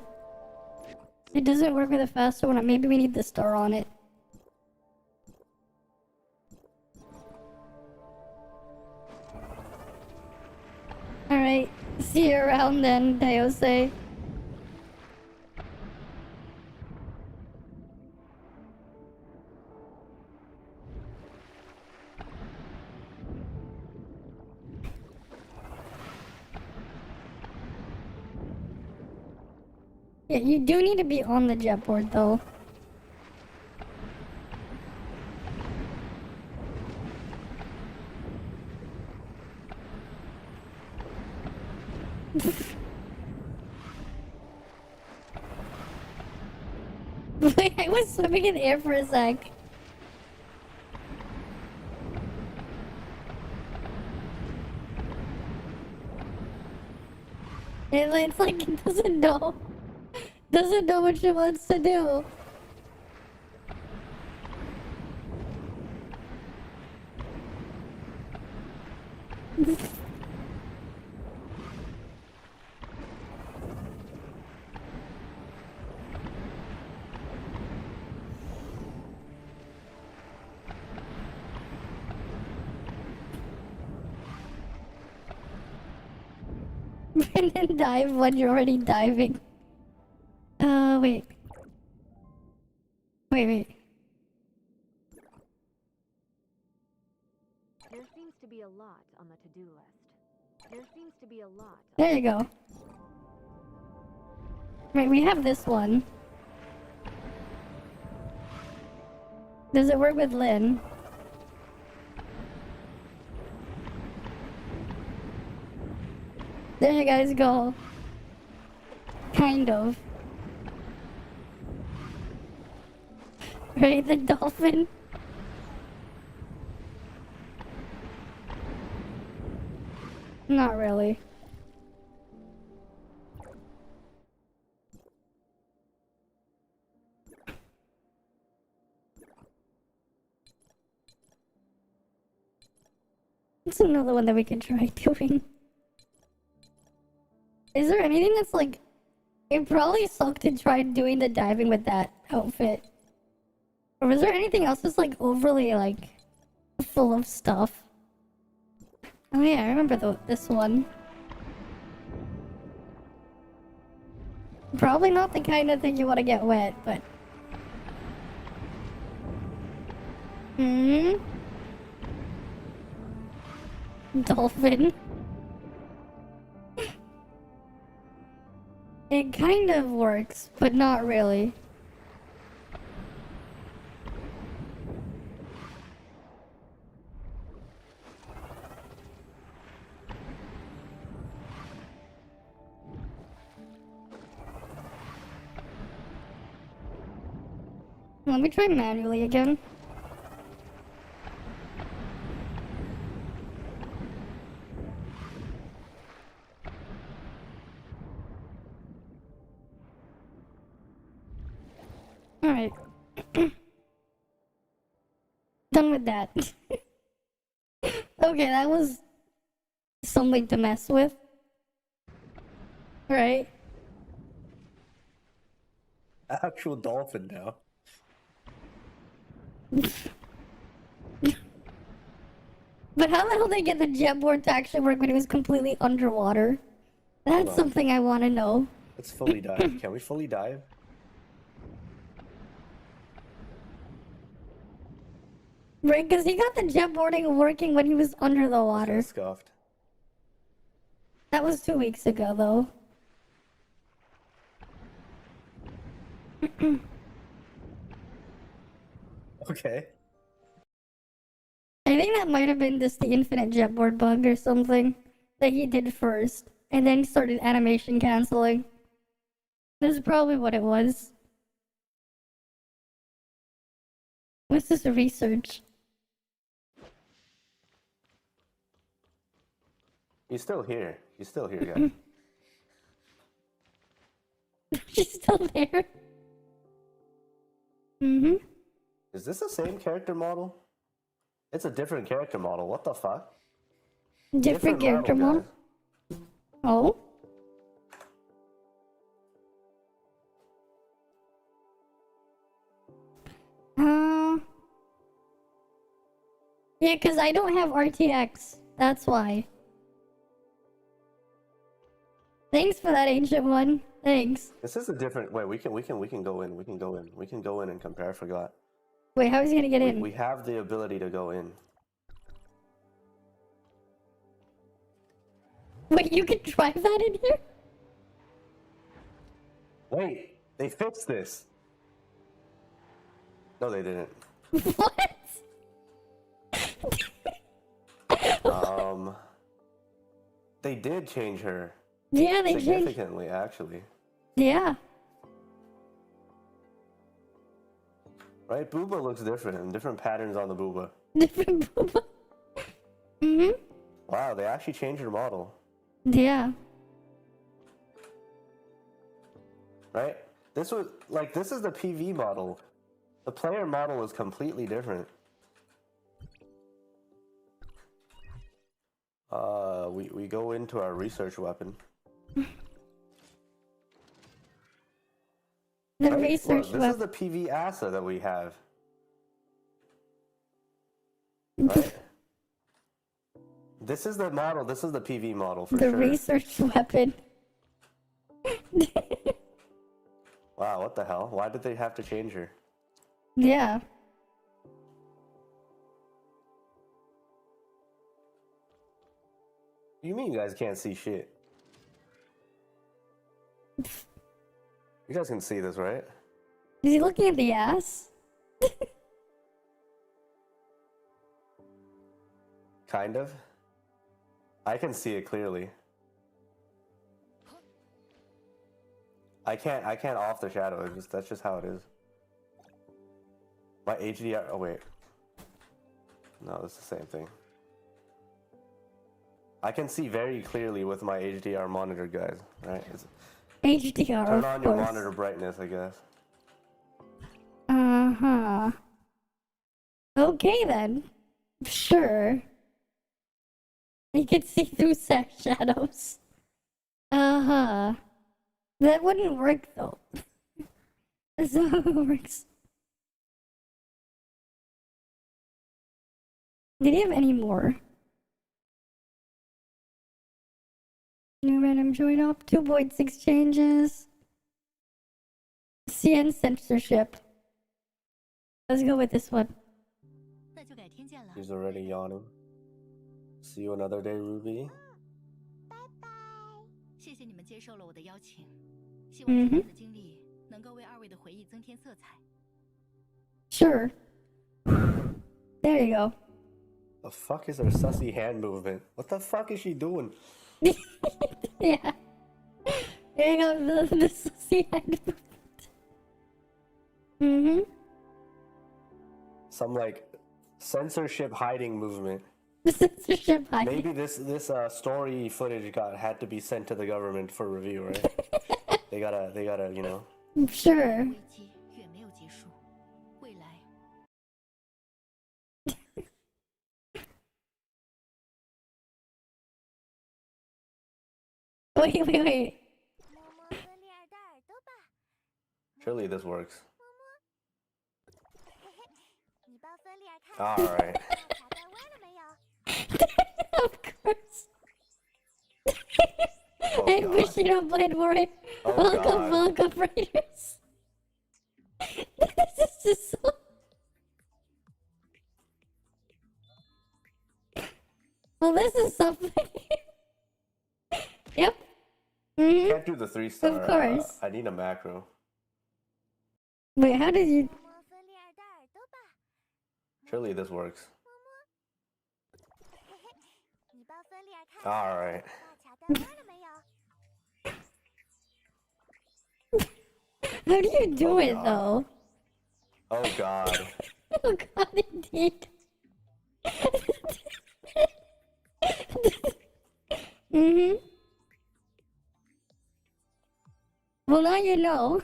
It doesn't work with the faster one. Maybe we need the star on it. Alright, see you around then, Dayose. Yeah, you do need to be on the jet board though. Wait, I was swimming in the air for a sec. It's like it doesn't know. Doesn't know what it wants to do. And then dive when you're already diving. Wait. Wait.
There seems to be a lot on the to-do list. There seems to be a lot.
There you go. Right, we have this one. Does it work with Lynn? There you guys go. Kind of. Right, the dolphin. Not really. It's another one that we can try doing. Is there anything that's like... It probably sucked to try doing the diving with that outfit. Or is there anything else that's like overly like... full of stuff? Oh yeah, I remember this one. Probably not the kind of thing you want to get wet, but... Dolphin. It kind of works, but not really. Let me try manually again. Alright. Done with that. Okay, that was something to mess with. Right?
Actual dolphin now.
But how the hell did they get the jetboard to actually work when it was completely underwater? That's something I want to know.
Let's fully dive. Can we fully dive?
Right, because he got the jetboarding working when he was under the water.
Scuffed.
That was 2 weeks ago, though.
Okay.
I think that might have been just the infinite jetboard bug or something that he did first, and then started animation canceling. This is probably what it was. What's this research?
He's still here. He's still here, guys.
She's still there. Mm-hmm.
Is this the same character model? It's a different character model. What the fuck?
Different character model? Oh? Yeah, because I don't have RTX. That's why. Thanks for that, ancient one. Thanks.
This is a different. Wait, we can go in. We can go in. We can go in and compare. I forgot.
Wait, how is he gonna get in?
We have the ability to go in.
Wait, you can drive that in here?
Wait, they fixed this. No, they didn't.
What?
They did change her.
Yeah, they changed.
Significantly, actually.
Yeah.
Right, booba looks different, and different patterns on the booba.
Different booba. Mm-hmm.
Wow, they actually changed her model.
Yeah.
Right? This was this is the PV model. The player model is completely different. We go into our research weapon.
The
right?
research
Look, this is the PV ASA that we have. Right? This is the model. This is the PV model for sure.
The research weapon.
Wow, what the hell? Why did they have to change her?
Yeah.
You mean you guys can't see shit? You guys can see this, right?
Is he looking at the ass?
Kind of. I can see it clearly. I can't off the shadow. That's just how it is. My HDR. Oh wait. No, it's the same thing. I can see very clearly with my HDR monitor, guys. Right?
HDR.
Turn
of
on your
course.
monitor brightness, I guess.
Uh-huh. Okay then. Sure. You can see through shadows. Uh-huh. That wouldn't work though. That's not how it works. Did he have any more? New random join up, 2 voids exchanges. CN censorship. Let's go with this one.
He's already yawning. See you another day, Ruby.
谢谢你们接受了我的邀请，希望这段的经历能够为2位的回忆增添色彩。
Sure. There you go.
The fuck is her sussy hand movement? What the fuck is she doing?
Yeah. There you go, the sussy hand movement.
Some like censorship hiding movement.
Censorship hiding.
Maybe this story footage had to be sent to the government for review, right? they gotta, you know.
Sure. Wait.
Surely this works. Alright.
Of course. I wish you don't played more. Welcome, Raiders. This is just so... Well, this is something. Yep.
Can't do the 3-star.
Of course.
I need a macro.
Wait, how did you...
Surely this works. Alright.
How do you do it, though?
Oh god.
Oh god, indeed. Well, now you know.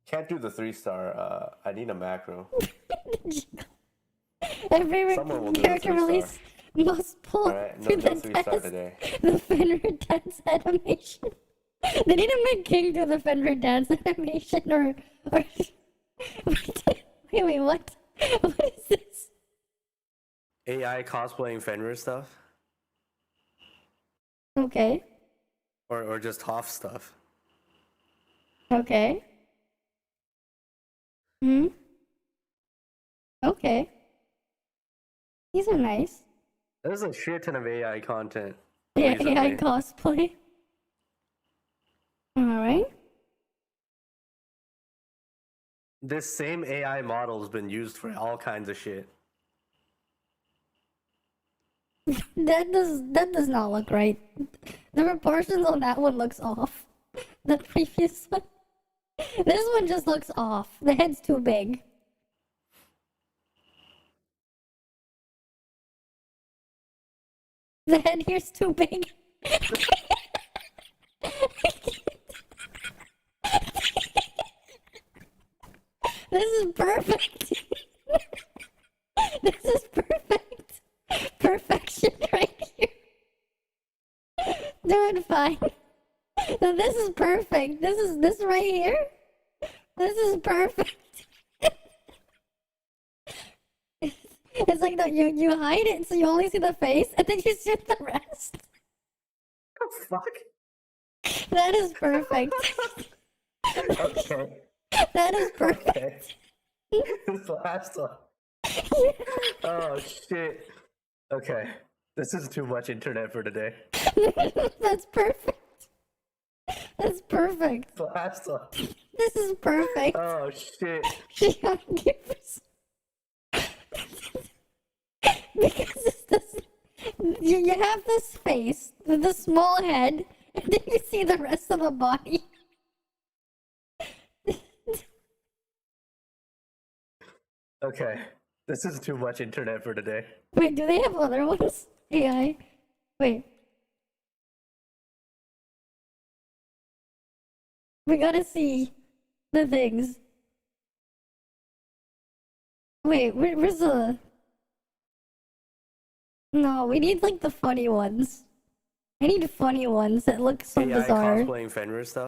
Can't do the 3-star. I need a macro.
Every
Someone will do
character
the 3-star.
release must pull
Alright,
through
no
the
3-star
test,
today.
the Fenrir dance animation. They need to make King do the Fenrir dance animation or wait, what? What is this?
AI cosplaying Fenrir stuff?
Okay.
Or just Hoff stuff?
Okay. Okay. These are nice.
There's a shit ton of AI content.
Yeah,
recently.
AI cosplay. Alright.
This same AI model has been used for all kinds of shit.
That does not look right. The proportions on that one looks off. The previous one. This one just looks off. The head's too big. The head here's too big. This is perfect. This is perfect. Perfection right here. Doing fine. No, this is perfect. This right here. This is perfect. It's like that you hide it so you only see the face and then you see the rest.
What the fuck?
That is perfect.
Okay.
That is perfect.
Okay. This last one. Oh shit. Okay. This is too much internet for today.
That's perfect. That's perfect.
The last one.
This is perfect.
Oh shit.
Because it's this, you have this face with the small head, and then you see the rest of the body.
Okay. This is too much internet for today.
Wait, do they have other ones? AI. Wait. We gotta see the things. Wait, where's the... No, we need like the funny ones. I need funny ones that look so
AI
bizarre.
cosplaying Fenrir stuff.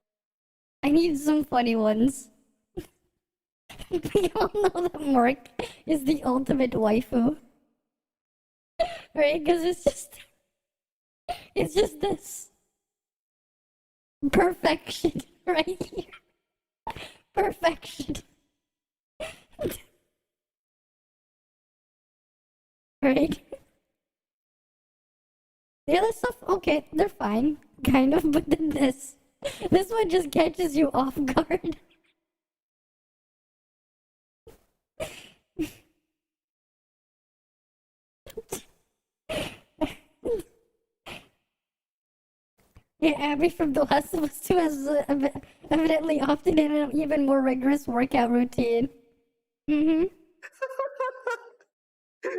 I need some funny ones. We all know that Mark is the ultimate waifu. Right? Because it's just this. Perfection right here. Perfection. Right? The other stuff, okay, they're fine, kind of, but then this one just catches you off guard. Yeah, Abby from The Last of Us 2 has evidently opted in an even more rigorous workout routine.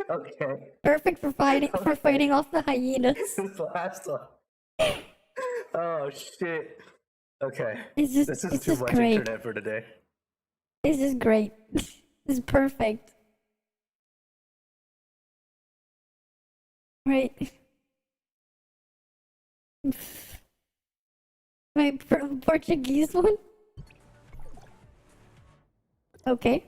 Okay.
Perfect for fighting off the hyenas.
This last one. Oh shit. Okay.
It's
This is too
just
much
great.
internet for today.
This is great. This is perfect. Right. My Portuguese one? Okay.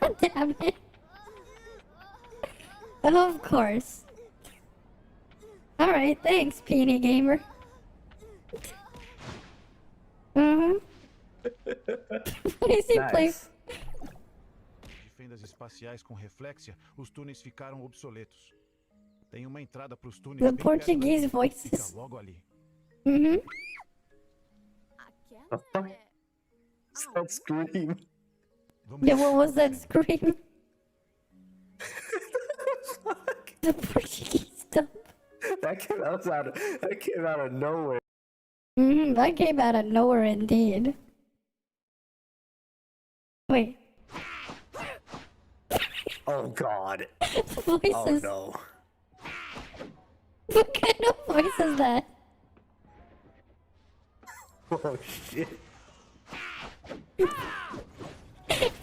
God damn it. Of course. Alright, thanks, Peony Gamer. Is he play?
De fendas espaciais com reflexia, os túneis ficaram obsoletos. Tem uma entrada para os túneis
The
bem perto
Portuguese
daqui.
voices.
Fica logo ali.
That scream.
Yeah, what was that scream? The Portuguese stuff.
That came out of nowhere.
That came out of nowhere indeed. Wait.
Oh god.
Voices.
Oh no.
What kind of voice is that?
Oh shit.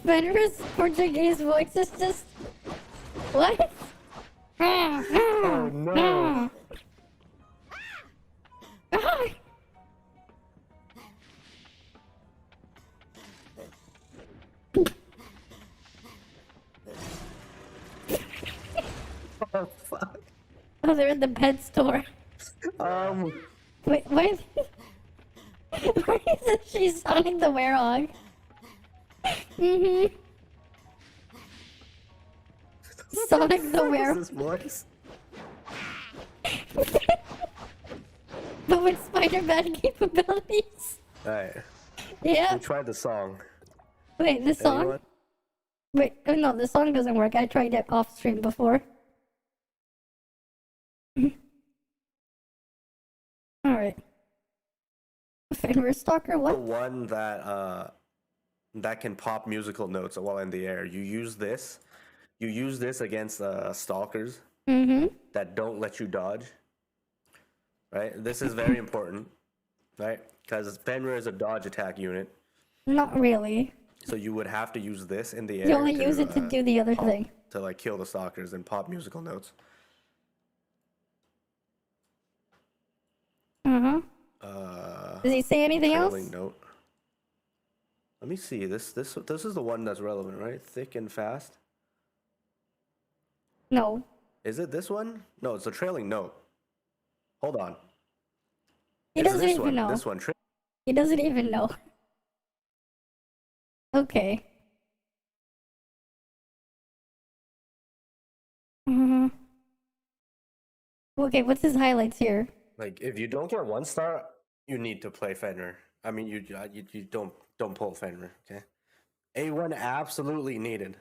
Fenrir's Portuguese voice is just... What?
Oh no. Oh fuck.
Oh, they're in the pet store. Wait, why is she Sonic the Werewolf? Sonic the Werewolf.
Voice?
But with Spider-Man capabilities.
Alright.
Yeah.
We tried the song.
Wait, the song?
Anyone?
Wait, oh no, the song doesn't work. I tried it off stream before. Alright. Fenrir Stalker,
The
what?
one that can pop musical notes while in the air. You use this against stalkers that don't let you dodge. Right? This is very important. Right? Because Fenrir is a dodge attack unit.
Not really.
So you would have to use this in the air.
You only use it to do the other thing.
To like kill the stalkers and pop musical notes.
Does he say anything else?
Trailing note. Let me see. This is the one that's relevant, right? Thick and fast.
No.
Is it this one? No, it's a trailing note. Hold on.
He
It's
doesn't
this
even
one.
know.
This one.
He doesn't even know. Okay. Okay, what's his highlights here?
Like, if you don't get 1 star, you need to play Fenrir. I mean, you don't pull Fenrir. Okay. A1 absolutely needed.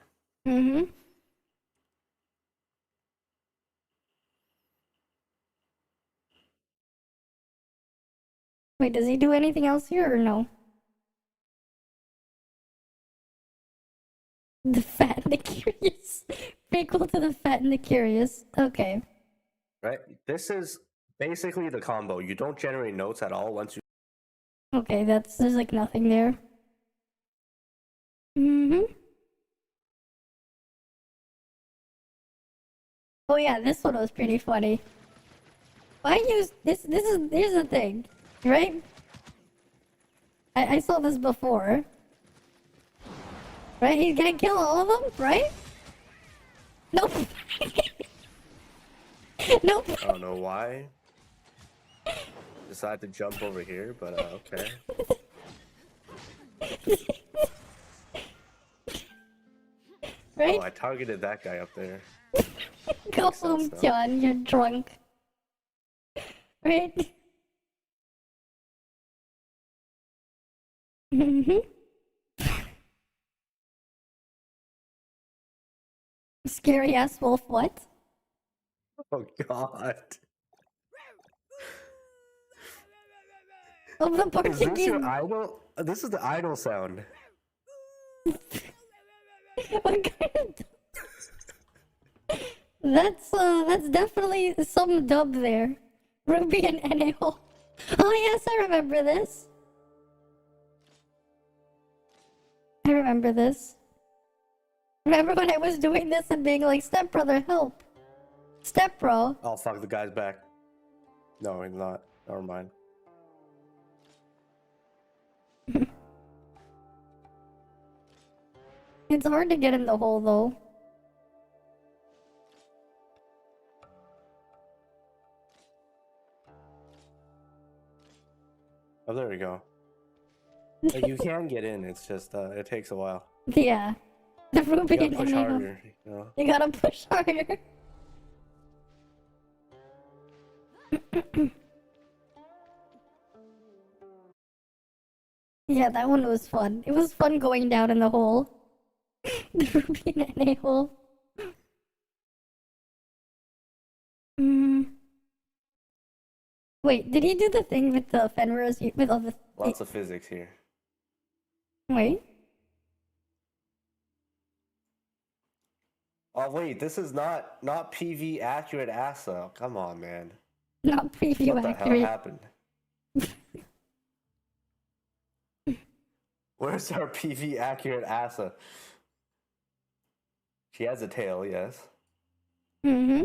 Wait, does he do anything else here or no? The Fat and the Curious. Prequel to The Fat and the Curious. Okay.
Right? This is basically the combo. You don't generate notes at all once you.
Okay, there's like nothing there. Mm-hmm. Oh yeah, this one was pretty funny. I used here's the thing, right? I saw this before. Right? He's gonna kill all of them, right? Nope. Nope.
I don't know why. Decided to jump over here, but okay.
Right?
Oh, I targeted that guy up there.
Go
Makes sense,
home,
though.
John, you're drunk. Right? Mm-hmm. Scary ass wolf, what?
Oh god.
Of the
Is
Portuguese.
this your idol? This is the idol sound.
What kind of... That's definitely some dub there. Ruby and Eneo. Oh yes, I remember this. I remember this. Remember when I was doing this and being like, stepbrother, help. Stepbro.
Oh fuck, the guy's back. No, he's not. Never mind.
It's hard to get in the hole though.
Oh, there we go. You can get in. It's just it takes a while.
Yeah. The Ruby
You
and
gotta push
Eneo.
harder. You know?
You gotta push harder. Yeah, that one was fun. It was fun going down in the hole. The Ruby and NA hole. Wait, did he do the thing with the Fenrir's with all the...
Lots of physics here.
Wait.
Oh wait, this is not PV accurate ASA. Come on, man.
Not preview
What the
accurate.
hell happened? Where's our PV accurate ASA? She has a tail, yes.
Mm-hmm.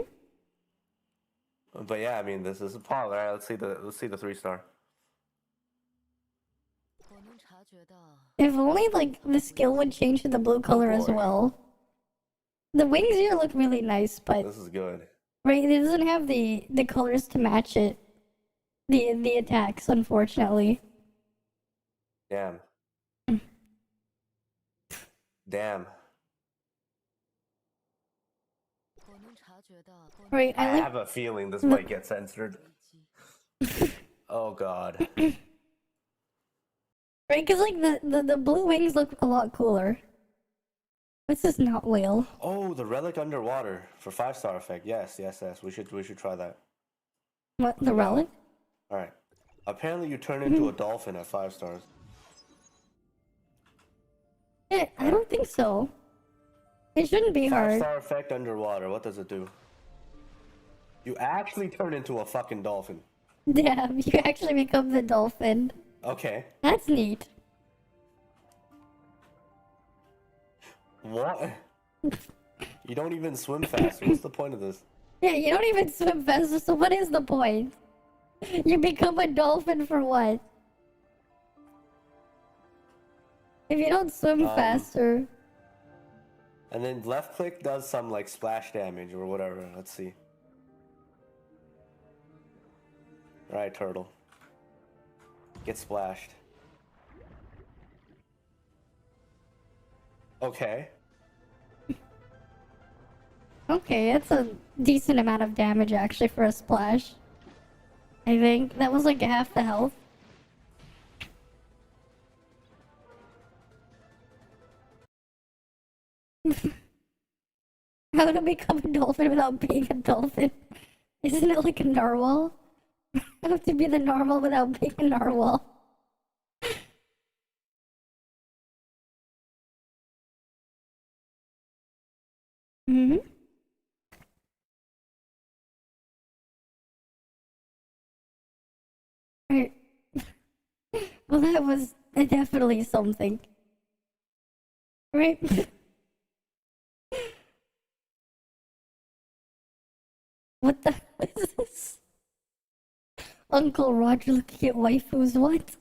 But yeah, I mean, this is a Paul. All right, let's see the 3-star.
If only like the skill would change to the blue color as well. The wings here look really nice, but
This is good.
right, it doesn't have the colors to match it. The attacks, unfortunately.
Damn. Damn.
Right,
I
I like...
have a feeling this might get censored. Oh god.
Right, because like the blue wings look a lot cooler. This is not whale.
Oh, the relic underwater for 5-star effect. Yes. We should try that.
What, the relic?
All right. Apparently, you turn into a dolphin at 5 stars.
Yeah, I don't think so. It shouldn't be hard.
5-star effect underwater. What does it do? You actually turn into a fucking dolphin.
Yeah, you actually become the dolphin.
Okay.
That's neat.
What? You don't even swim fast. What's the point of this?
Yeah, you don't even swim faster, so what is the point? You become a dolphin for what? If you don't swim faster...
And then left click does some like splash damage or whatever. Let's see. Alright, turtle. Get splashed. Okay.
Okay, that's a decent amount of damage actually for a splash. I think that was like half the health. How to become a dolphin without being a dolphin? Isn't it like a narwhal? I have to be the normal without being a narwhal. Mm-hmm. Right. Well, that was definitely something. Right? What the hell is this? Uncle Roger looking at waifus, what?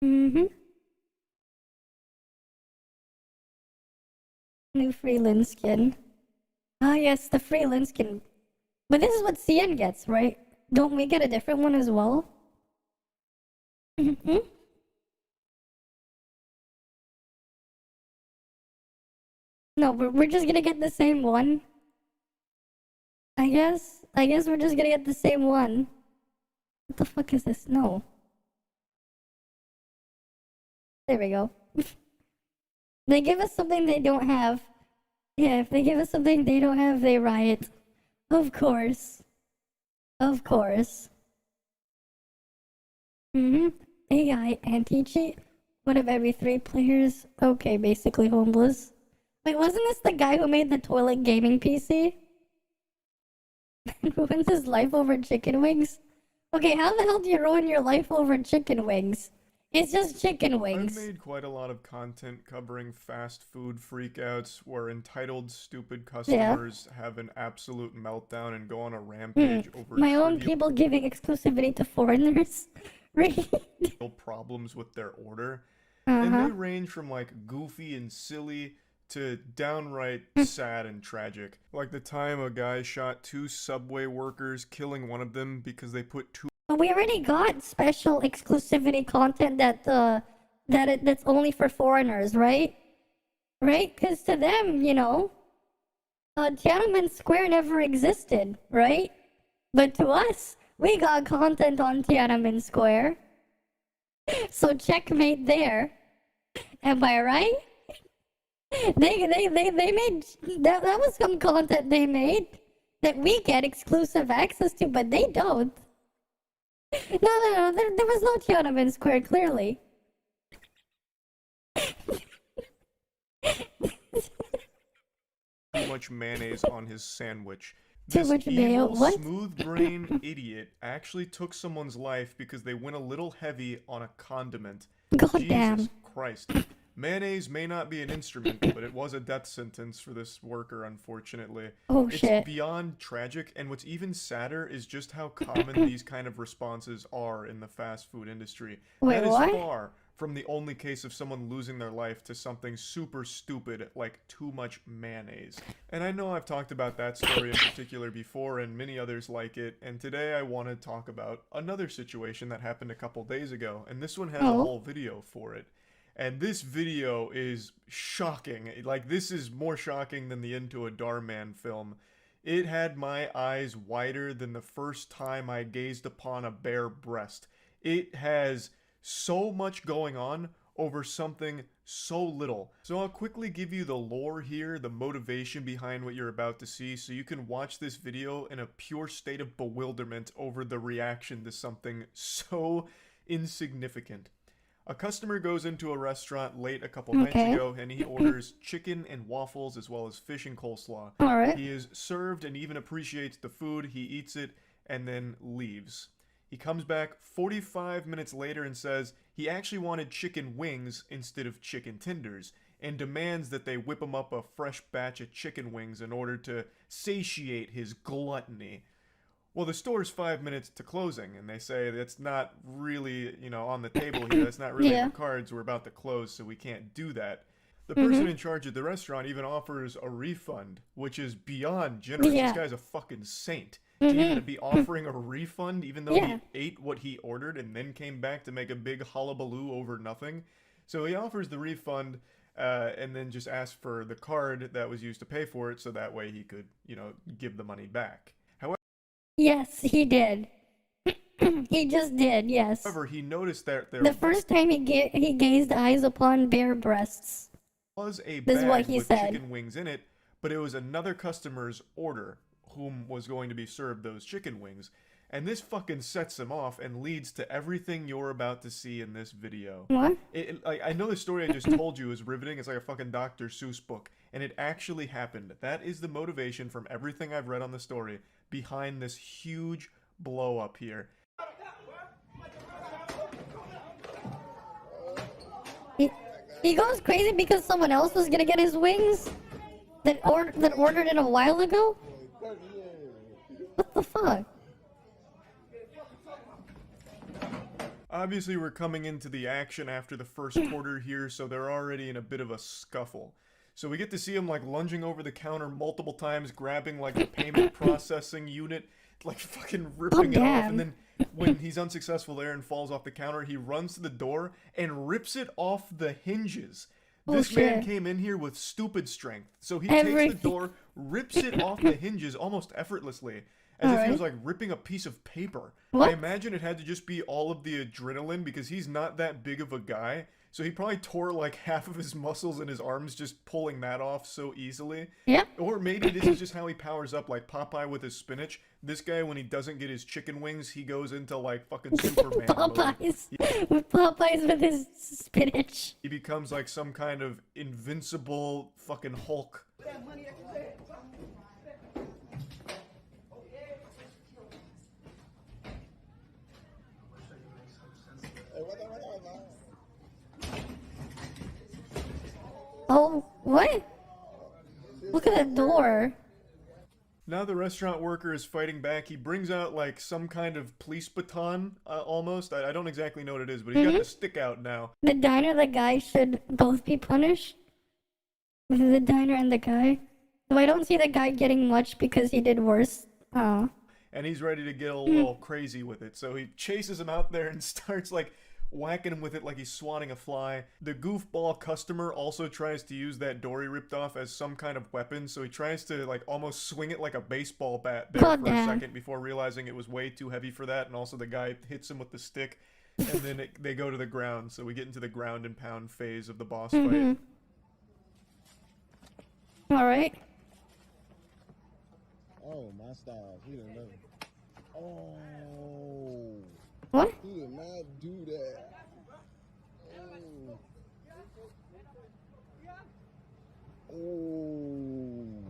Mm-hmm. New freelance skin. Ah, yes, the freelance skin. But this is what CN gets, right? Don't we get a different one as well? Mm-hmm. No, we're just gonna get the same one. I guess we're just gonna get the same one. What the fuck is this? No. There we go. They give us something they don't have. Yeah, if they give us something they don't have, they riot. Of course. Of course. Mm-hmm. AI anti-cheat? One of every 3 players? Okay, basically homeless. Wait, wasn't this the guy who made the toilet gaming PC? Ruins his life over chicken wings? Okay, how the hell do you ruin your life over chicken wings? It's just chicken wings.
I've made quite a lot of content covering fast food freakouts where entitled stupid customers have an absolute meltdown and go on a rampage over
My own people giving exclusivity to foreigners.
real problems with their order. And they range from like goofy and silly to downright sad and tragic. Like the time a guy shot 2 subway workers, killing one of them because they put 2
But we already got special exclusivity content that's only for foreigners, right? Right? Because to them, you know, Tiananmen Square never existed, right? But to us, we got content on Tiananmen Square. So checkmate there. Am I right? They made that was some content they made that we get exclusive access to, but they don't. No, there was no Tiananmen Square, clearly.
too much mayonnaise on his sandwich.
Too
This
much mayo,
evil,
what?
smooth-brained idiot actually took someone's life because they went a little heavy on a condiment.
God
Jesus
damn.
Christ. Mayonnaise may not be an instrument, but it was a death sentence for this worker, unfortunately.
Oh,
it's
shit.
beyond tragic, and what's even sadder is just how common these kind of responses are in the fast food industry.
Wait,
that is
what?
far from the only case of someone losing their life to something super stupid like too much mayonnaise. And I know I've talked about that story in particular before and many others like it, and today I want to talk about another situation that happened a couple days ago, and this one has a whole video for it. And this video is shocking. Like, this is more shocking than the Into a Darman film. It had my eyes wider than the first time I gazed upon a bare breast. It has so much going on over something so little. So I'll quickly give you the lore here, the motivation behind what you're about to see, so you can watch this video in a pure state of bewilderment over the reaction to something so insignificant. A customer goes into a restaurant late a couple nights ago and he orders chicken and waffles as well as fish and coleslaw.
Alright.
He is served and even appreciates the food, he eats it, and then leaves. He comes back 45 minutes later and says he actually wanted chicken wings instead of chicken tenders, and demands that they whip him up a fresh batch of chicken wings in order to satiate his gluttony. Well, the store's 5 minutes to closing, and they say that's not really, on the table here. That's not really in the cards. We're about to close, so we can't do that. The person in charge of the restaurant even offers a refund, which is beyond generous. This guy's a fucking saint. To even be offering a refund, even though he ate what he ordered and then came back to make a big hullabaloo over nothing. So he offers the refund, and then just asks for the card that was used to pay for it, so that way he could, give the money back.
Yes, he did. He just did, yes.
However, he noticed that there
The first time he gazed eyes upon bare breasts.
was a
This is
bag
what he
with
said.
chicken wings in it, but it was another customer's order whom was going to be served those chicken wings. And this fucking sets him off and leads to everything you're about to see in this video.
What?
I know the story I just told you is riveting. It's like a fucking Dr. Seuss book. And it actually happened. That is the motivation from everything I've read on the story behind this huge blow up here.
He goes crazy because someone else was gonna get his wings that ordered it a while ago? What the fuck?
Obviously, we're coming into the action after the first quarter here, so they're already in a bit of a scuffle. So we get to see him like lunging over the counter multiple times, grabbing like the payment processing unit, like fucking ripping it off, and then when he's unsuccessful there and falls off the counter, he runs to the door and rips it off the hinges. This man came in here with stupid strength, so he takes the door, rips it off the hinges almost effortlessly, as if he was like ripping a piece of paper. I imagine it had to just be all of the adrenaline because he's not that big of a guy. So he probably tore like half of his muscles in his arms just pulling that off so easily.
Yep.
Or maybe this is just how he powers up, like Popeye with his spinach. This guy, when he doesn't get his chicken wings, he goes into like fucking Superman
Popeyes.
mode.
Popeyes with his spinach.
He becomes like some kind of invincible fucking Hulk.
Oh, what? Look at the door.
Now the restaurant worker is fighting back. He brings out like some kind of police baton, almost. I don't exactly know what it is, but he's got the stick out now.
The diner, the guy should both be punished. The diner and the guy. Though I don't see the guy getting much because he did worse. Oh.
And he's ready to get a little crazy with it. So he chases him out there and starts like whacking him with it like he's swatting a fly. The goofball customer also tries to use that door he ripped off as some kind of weapon, so he tries to like almost swing it like a baseball bat there for a second before realizing it was way too heavy for that, and also the guy hits him with the stick, and then they go to the ground, so we get into the ground and pound phase of the boss fight.
Alright.
Oh, my style. He didn't know. Oh.
What?
He did not do that. Oh.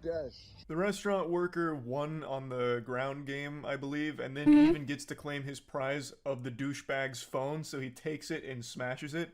Gosh.
The restaurant worker won on the ground game, I believe, and then even gets to claim his prize of the douchebag's phone, so he takes it and smashes it.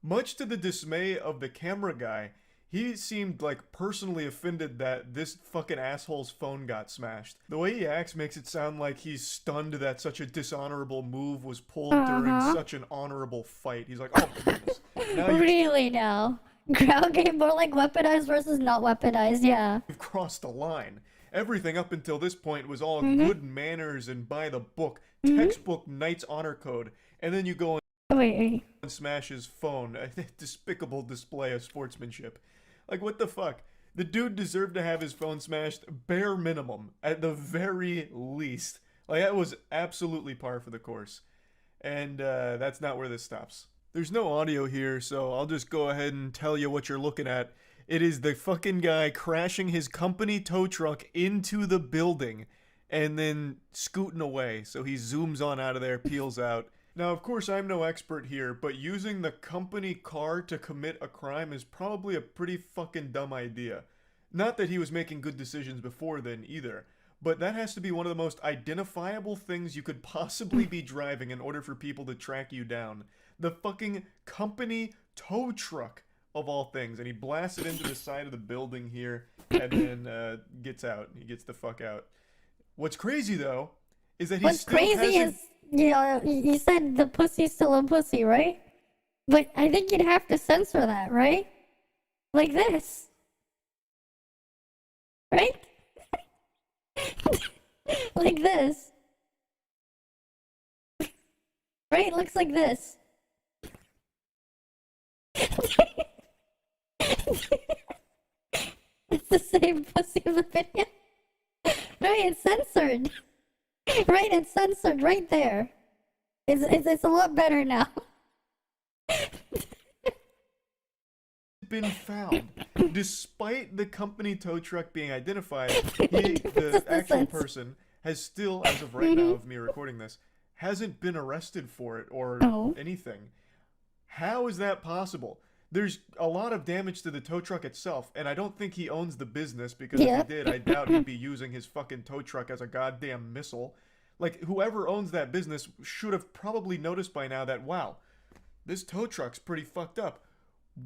Much to the dismay of the camera guy, he seemed like personally offended that this fucking asshole's phone got smashed. The way he acts makes it sound like he's stunned that such a dishonorable move was pulled during such an honorable fight. He's like, oh goodness.
Really now? Ground game more like weaponized versus not weaponized, yeah.
You've crossed the line. Everything up until this point was all good manners and by the book, textbook Knight's Honor Code, and then you go and smash his phone. A despicable display of sportsmanship. Like, what the fuck? The dude deserved to have his phone smashed bare minimum, at the very least. Like, that was absolutely par for the course. And that's not where this stops. There's no audio here, so I'll just go ahead and tell you what you're looking at. It is the fucking guy crashing his company tow truck into the building and then scooting away. So he zooms on out of there, peels out. Now, of course, I'm no expert here, but using the company car to commit a crime is probably a pretty fucking dumb idea. Not that he was making good decisions before then, either. But that has to be one of the most identifiable things you could possibly be driving in order for people to track you down. The fucking company tow truck, of all things. And he blasts it into the side of the building here, and then gets out. He gets the fuck out. What's crazy, though, is that he still hasn't...
Yeah, you said the pussy's still a pussy, right? But I think you'd have to censor that, right? Like this. Right? Like this. Right? Looks like this. It's the same pussy in the video. Right, it's censored. Right, it's censored right there. It's a lot better now.
Been found. Despite the company tow truck being identified, the actual person has still, as of right now of me recording this, hasn't been arrested for it or anything. How is that possible? There's a lot of damage to the tow truck itself, and I don't think he owns the business, because if he did, I doubt he'd be using his fucking tow truck as a goddamn missile. Like, whoever owns that business should have probably noticed by now that, wow, this tow truck's pretty fucked up.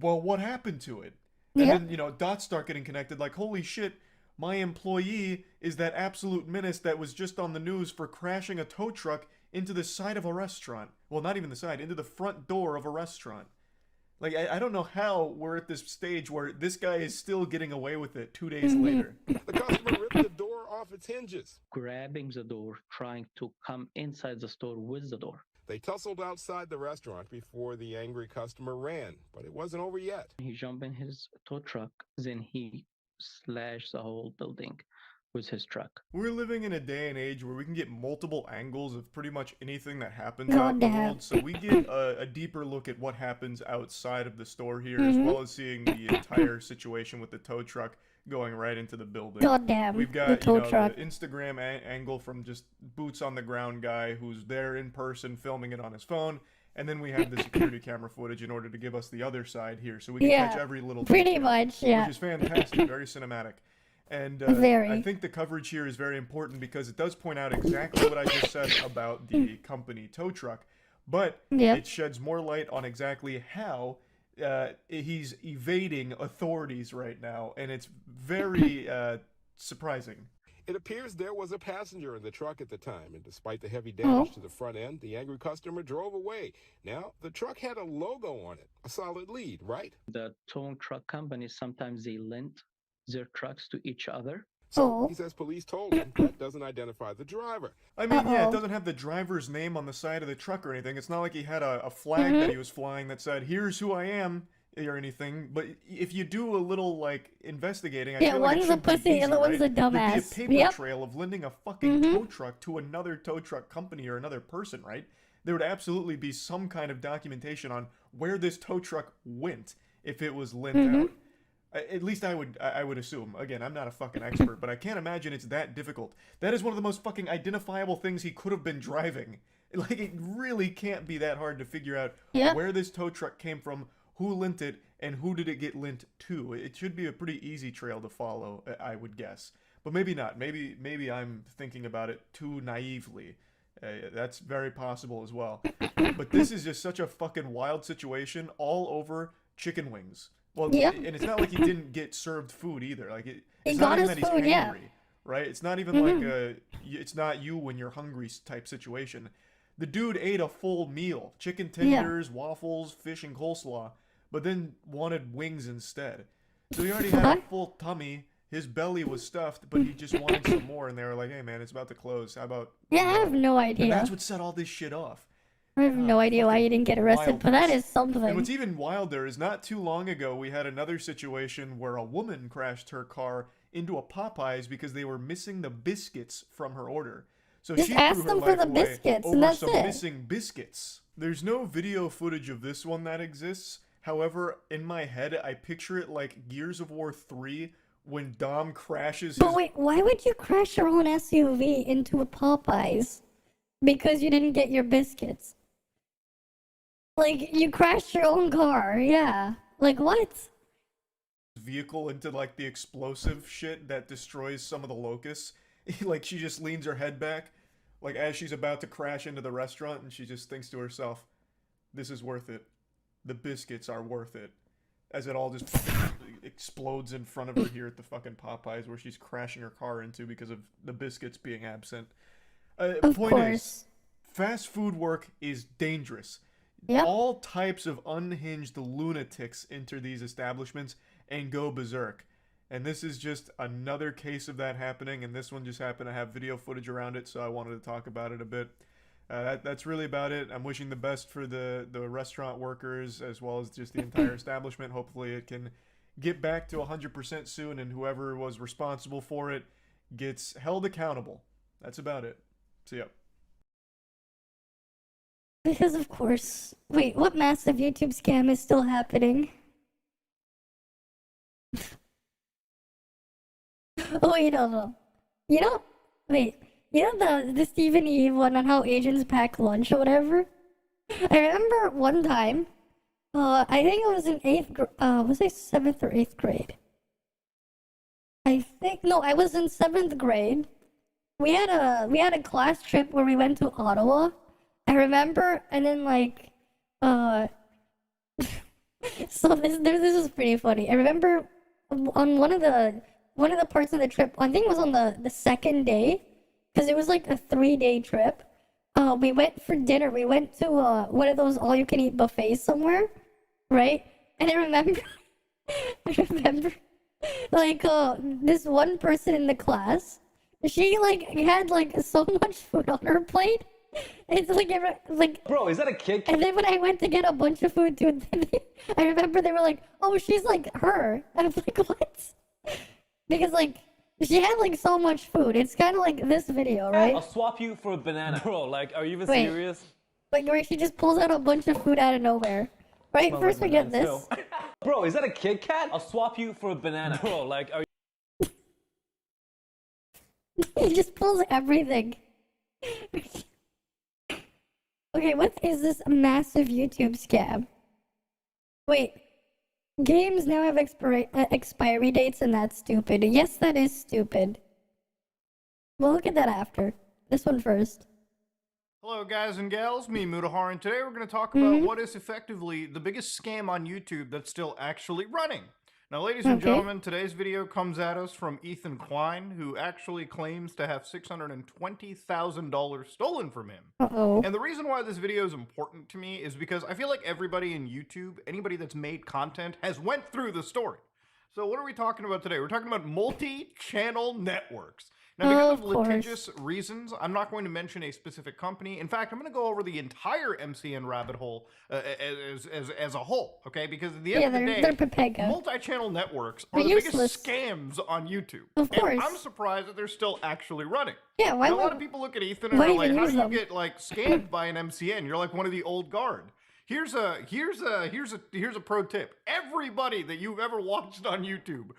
Well, what happened to it? And then, you know, dots start getting connected, like, holy shit, my employee is that absolute menace that was just on the news for crashing a tow truck into the side of a restaurant. Well, not even the side, into the front door of a restaurant. Like, I don't know how we're at this stage where this guy is still getting away with it 2 days later.
The customer ripped the door off its hinges,
grabbing the door, trying to come inside the store with the door.
They tussled outside the restaurant before the angry customer ran, but it wasn't over yet.
He jumped in his tow truck, then he slashed the whole building with his truck.
We're living in a day and age where we can get multiple angles of pretty much anything that happens out in the world, so we get a deeper look at what happens outside of the store here, as well as seeing the entire situation with the tow truck going right into the building.
Goddamn,
We've got
the tow truck.
the Instagram angle from just boots on the ground guy who's there in person filming it on his phone, and then we have the security camera footage in order to give us the other side here, so we can catch every little
pretty
detail,
much, yeah.
which is fantastic, very cinematic. And I think the coverage here is very important because it does point out exactly what I just said about the company tow truck, but it sheds more light on exactly how he's evading authorities right now, and it's very surprising.
It appears there was a passenger in the truck at the time, and despite the heavy damage to the front end, the angry customer drove away. Now, the truck had a logo on it, a solid lead, right?
The towing truck companies, sometimes they lent their trucks to each other.
So he says police told him that doesn't identify the driver.
I mean, yeah, it doesn't have the driver's name on the side of the truck or anything. It's not like he had a flag that he was flying that said, "Here's who I am," or anything. But if you do a little, like, investigating, I feel like
one's a pussy, the other one's a dumbass.
There'd be a paper trail of lending a fucking tow truck to another tow truck company or another person, right? There would absolutely be some kind of documentation on where this tow truck went if it was lent out. At least I would assume. Again, I'm not a fucking expert, but I can't imagine it's that difficult. That is one of the most fucking identifiable things he could have been driving. Like, it really can't be that hard to figure out where this tow truck came from, who lent it, and who did it get lent to. It should be a pretty easy trail to follow, I would guess. But maybe not. Maybe I'm thinking about it too naively. That's very possible as well. But this is just such a fucking wild situation all over chicken wings. Well, and it's not like he didn't get served food either. Like, it's not even that he's hungry, right? It's not even like it's not you when you're hungry type situation. The dude ate a full meal, chicken tenders, waffles, fish, and coleslaw, but then wanted wings instead. So he already had a full tummy. His belly was stuffed, but he just wanted some more, and they were like, "Hey man, it's about to close. How about?"
Yeah, I have no idea.
And that's what set all this shit off.
I have no idea why you didn't get arrested, but that is something.
And what's even wilder is not too long ago we had another situation where a woman crashed her car into a Popeyes because they were missing the biscuits from her order. So
just
she
ask
threw her
them
life
for the
away
biscuits,
over
and that's
some
it.
missing biscuits. There's no video footage of this one that exists. However, in my head, I picture it like Gears of War 3 when Dom crashes
But wait, why would you crash your own SUV into a Popeyes? Because you didn't get your biscuits. Like, you crashed your own car, yeah. Like, what?
vehicle into like the explosive shit that destroys some of the locusts. Like she just leans her head back, like as she's about to crash into the restaurant, and she just thinks to herself, "This is worth it. The biscuits are worth it." As it all just explodes in front of her here at the fucking Popeyes, where she's crashing her car into because of the biscuits being absent.
Of
point
course.
is, fast food work is dangerous.
Yep.
All types of unhinged lunatics enter these establishments and go berserk. And this is just another case of that happening, and this one just happened to have video footage around it, so I wanted to talk about it a bit. That's really about it. I'm wishing the best for the restaurant workers as well as just the entire establishment. Hopefully it can get back to 100% soon, and whoever was responsible for it gets held accountable. That's about it. See ya.
Because of course. Wait, what massive YouTube scam is still happening? Oh, you don't know. You know? Wait. you know the Stephen Eve one on how Asians pack lunch or whatever? I remember one time, I think it was in was I 7th or 8th grade? I was in 7th grade. We had a class trip where we went to Ottawa. I remember, and then like, so this is pretty funny. I remember on one of the parts of the trip, I think it was on the second day, because it was like a 3-day trip. We went for dinner. We went to one of those all-you-can-eat buffets somewhere, right? And I remember, like this one person in the class, she like had like so much food on her plate. It's like
bro, is that a kid?
And then when I went to get a bunch of food too, I remember they were like, "Oh, she's like her." And I was like, "What?" Because like she had like so much food. It's kind of like this video, right?
I'll swap you for a banana, bro. Like, are you even
Wait.
serious?
Like where she just pulls out a bunch of food out of nowhere. Right?
Smell
First
like
we get
banana
this.
still. Bro, is that a Kit Kat? I'll swap you for a banana, bro. Like, are you?
He just pulls everything. Okay, what is this massive YouTube scam? Wait, games now have expiry dates, and that's stupid. Yes, that is stupid. We'll look at that after. This one first.
Hello guys and gals, me Mudahar, and today we're going to talk about
Mhm.
what is effectively the biggest scam on YouTube that's still actually running. Now ladies and
Okay.
gentlemen, today's video comes at us from Ethan Klein, who actually claims to have $620,000 stolen from him.
Uh-oh.
And the reason why this video is important to me is because I feel like everybody in YouTube, anybody that's made content, has went through the story. So what are we talking about today? We're talking about multi-channel networks. Now, because of
course.
litigious reasons, I'm not going to mention a specific company. In fact, I'm going to go over the entire MCN rabbit hole as a whole, okay? Because at the end of the day,
they're Pepega.
multi-channel networks
They're
are the
useless.
biggest scams on YouTube.
Of course.
And I'm surprised that they're still actually running.
Yeah, why
Now, a lot
would-
of people look at Ethan and
why
are like,
even
how
use
do you
them?
get like scammed by an MCN? You're like one of the old guard. Here's a pro tip. Everybody that you've ever watched on YouTube,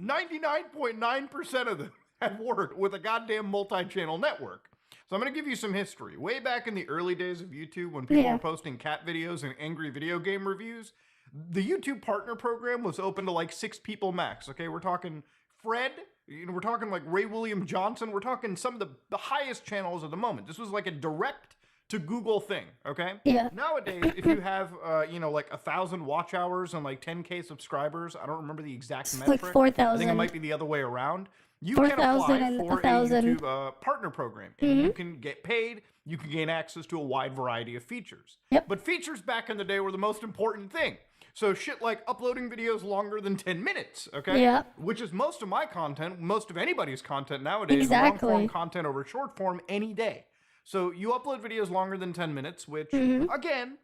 99.9% of them have worked with a goddamn multi-channel network. So I'm going to give you some history. Way back in the early days of YouTube, when people were posting cat videos and angry video game reviews, the YouTube partner program was open to like 6 people max. Okay, we're talking Fred, we're talking like Ray William Johnson, we're talking some of the highest channels at the moment. This was like a direct to Google thing, okay?
Yeah.
Nowadays, if you have, like 1,000 watch hours and like 10K subscribers, I don't remember the exact
It's
metric.
like 4,000.
I think it might be the other way around. You can
4,000
apply
and
for a
1,000.
YouTube partner program, and you can get paid. You can gain access to a wide variety of features.
Yep.
But features back in the day were the most important thing. So shit like uploading videos longer than 10 minutes, okay?
Yeah.
Which is most of my content, most of anybody's content nowadays.
Exactly.
Long form content over short form any day. So you upload videos longer than 10 minutes, which, again,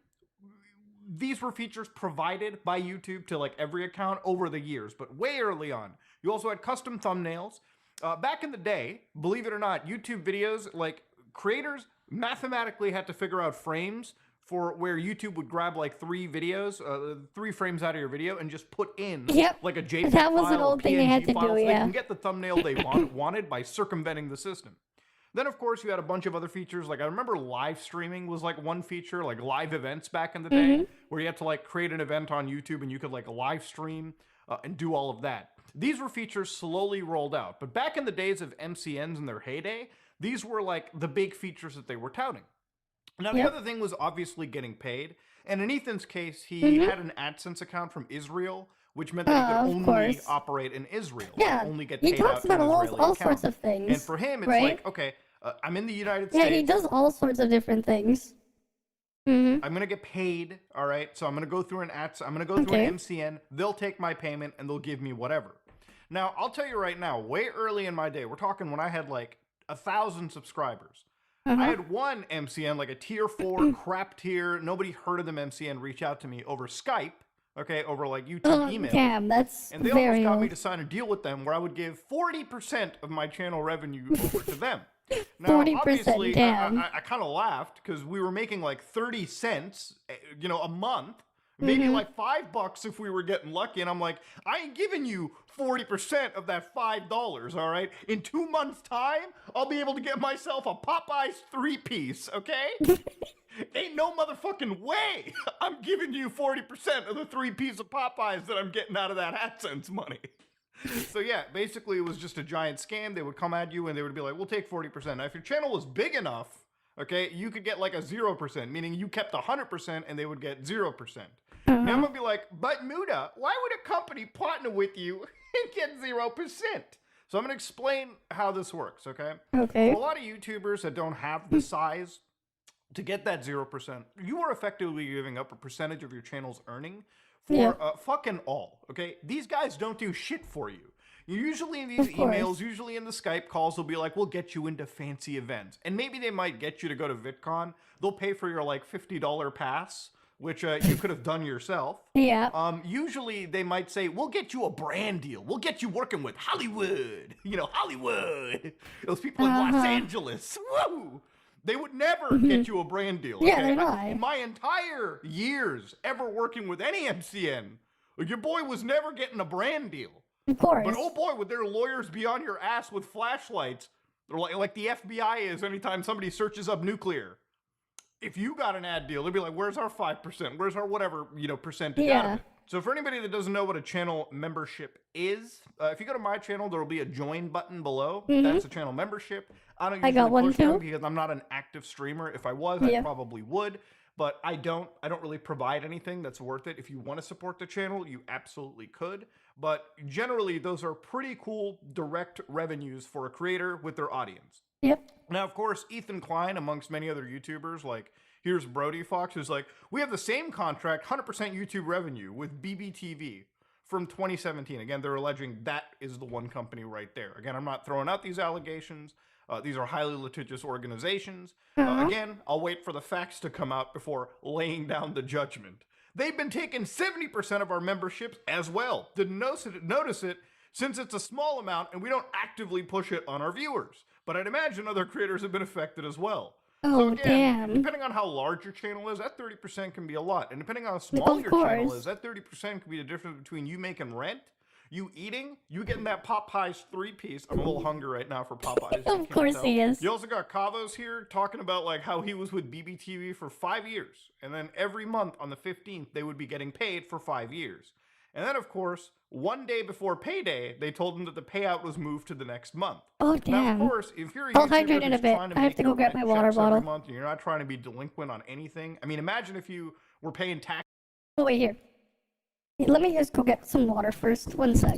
these were features provided by YouTube to like every account over the years, but way early on. You also had custom thumbnails. Back in the day, believe it or not, YouTube videos, like creators mathematically had to figure out frames for where YouTube would grab like 3 videos, 3 frames out of your video and just put in like a JPEG
That was an
file,
old thing they had
PNG
to
file,
do,
so they
yeah.
can get the thumbnail they wanted by circumventing the system. Then, of course, you had a bunch of other features. Like, I remember live streaming was, like, one feature, like live events back in the day, where you had to, like, create an event on YouTube and you could, like, live stream and do all of that. These were features slowly rolled out. But back in the days of MCNs in their heyday, these were, like, the big features that they were touting. Now, the other thing was obviously getting paid. And in Ethan's case, he had an AdSense account from Israel, which meant that he could
of
only
course.
operate in Israel.
Yeah,
Only get
he
paid
talks
out to
about
an
all
Israeli
sorts
account.
of things.
And for him, it's
right?
like, okay, I'm in the United
Yeah,
States.
he does all sorts of different things.
I'm gonna get paid, all right? So I'm gonna go through I'm gonna go through an MCN. They'll take my payment and they'll give me whatever. Now, I'll tell you right now, way early in my day, we're talking when I had like 1,000 subscribers. I had one MCN, like a tier 4 crap tier. Nobody heard of them MCN reach out to me over Skype, okay, over like YouTube email.
Damn, that's
And they
very
almost got me
old.
to sign a deal with them where I would give 40% of my channel revenue over to them. Now,
40%,
obviously,
damn.
I kind of laughed because we were making like 30 cents, a month. maybe like $5 if we were getting lucky. And I'm like, I ain't giving you 40% of that $5, all right? In 2 months' time, I'll be able to get myself a Popeyes 3-piece, okay? Ain't no motherfucking way I'm giving you 40% of the 3-piece of Popeyes that I'm getting out of that AdSense money. So yeah, basically it was just a giant scam. They would come at you and they would be like, we'll take 40%. Now if your channel was big enough, okay, you could get like a 0%, meaning you kept 100% and they would get 0%. Now I'm gonna be like, but Muda, why would a company partner with you and get 0%? So I'm gonna explain how this works, okay?
Okay.
For a lot of YouTubers that don't have the size to get that 0%, you are effectively giving up a percentage of your channel's earning for fucking all, okay? These guys don't do shit for you. Usually in these emails, usually in the Skype calls, they'll be like, we'll get you into fancy events. And maybe they might get you to go to VidCon. They'll pay for your like $50 pass, which you could have done yourself.
Yeah.
Usually they might say, we'll get you a brand deal. We'll get you working with Hollywood. You know, Hollywood. Those people in Los Angeles. Woo! They would never get you a brand deal.
Yeah, they're not.
In my entire years ever working with any MCN, your boy was never getting a brand deal.
Of course.
But oh boy, would their lawyers be on your ass with flashlights. They're like the FBI is anytime somebody searches up nuclear. If you got an ad deal, they'd be like, where's our 5%? Where's our whatever, percentage out of it? So for anybody that doesn't know what a channel membership is, if you go to my channel, there will be a join button below. That's a channel membership. I don't usually push them because I'm not an active streamer. If I was, I probably would. But I don't really provide anything that's worth it. If you want to support the channel, you absolutely could. But generally, those are pretty cool direct revenues for a creator with their audience.
Yep.
Now, of course, Ethan Klein, amongst many other YouTubers, like here's Brody Fox, who's like, we have the same contract, 100% YouTube revenue with BBTV from 2017. Again, they're alleging that is the one company right there. Again, I'm not throwing out these allegations. These are highly litigious organizations. Again, I'll wait for the facts to come out before laying down the judgment. They've been taking 70% of our memberships as well. Didn't notice it since it's a small amount and we don't actively push it on our viewers. But I'd imagine other creators have been affected as well. So again, depending on how large your channel is, that 30% can be a lot. And depending on how small your channel is, that 30% can be the difference between you making rent, you eating, you getting that Popeyes 3-piece. I'm a little hungry right now for Popeyes.
Of course he is.
You also got Kavos here talking about like how he was with BBTV for 5 years. And then every month on the 15th, they would be getting paid for 5 years. And then, of course, one day before payday, they told him that the payout was moved to the next month.
Oh, damn.
Now, of course, if you're a
I'll
YouTuber
hydrate in a
who's
bit.
trying to
I have
make
to go
your
grab my
rent
water
checks every
bottle.
month and you're not trying to be delinquent on anything. I mean, imagine if you were paying tax.
Oh, wait, here. Let me just go get some water first. 1 sec.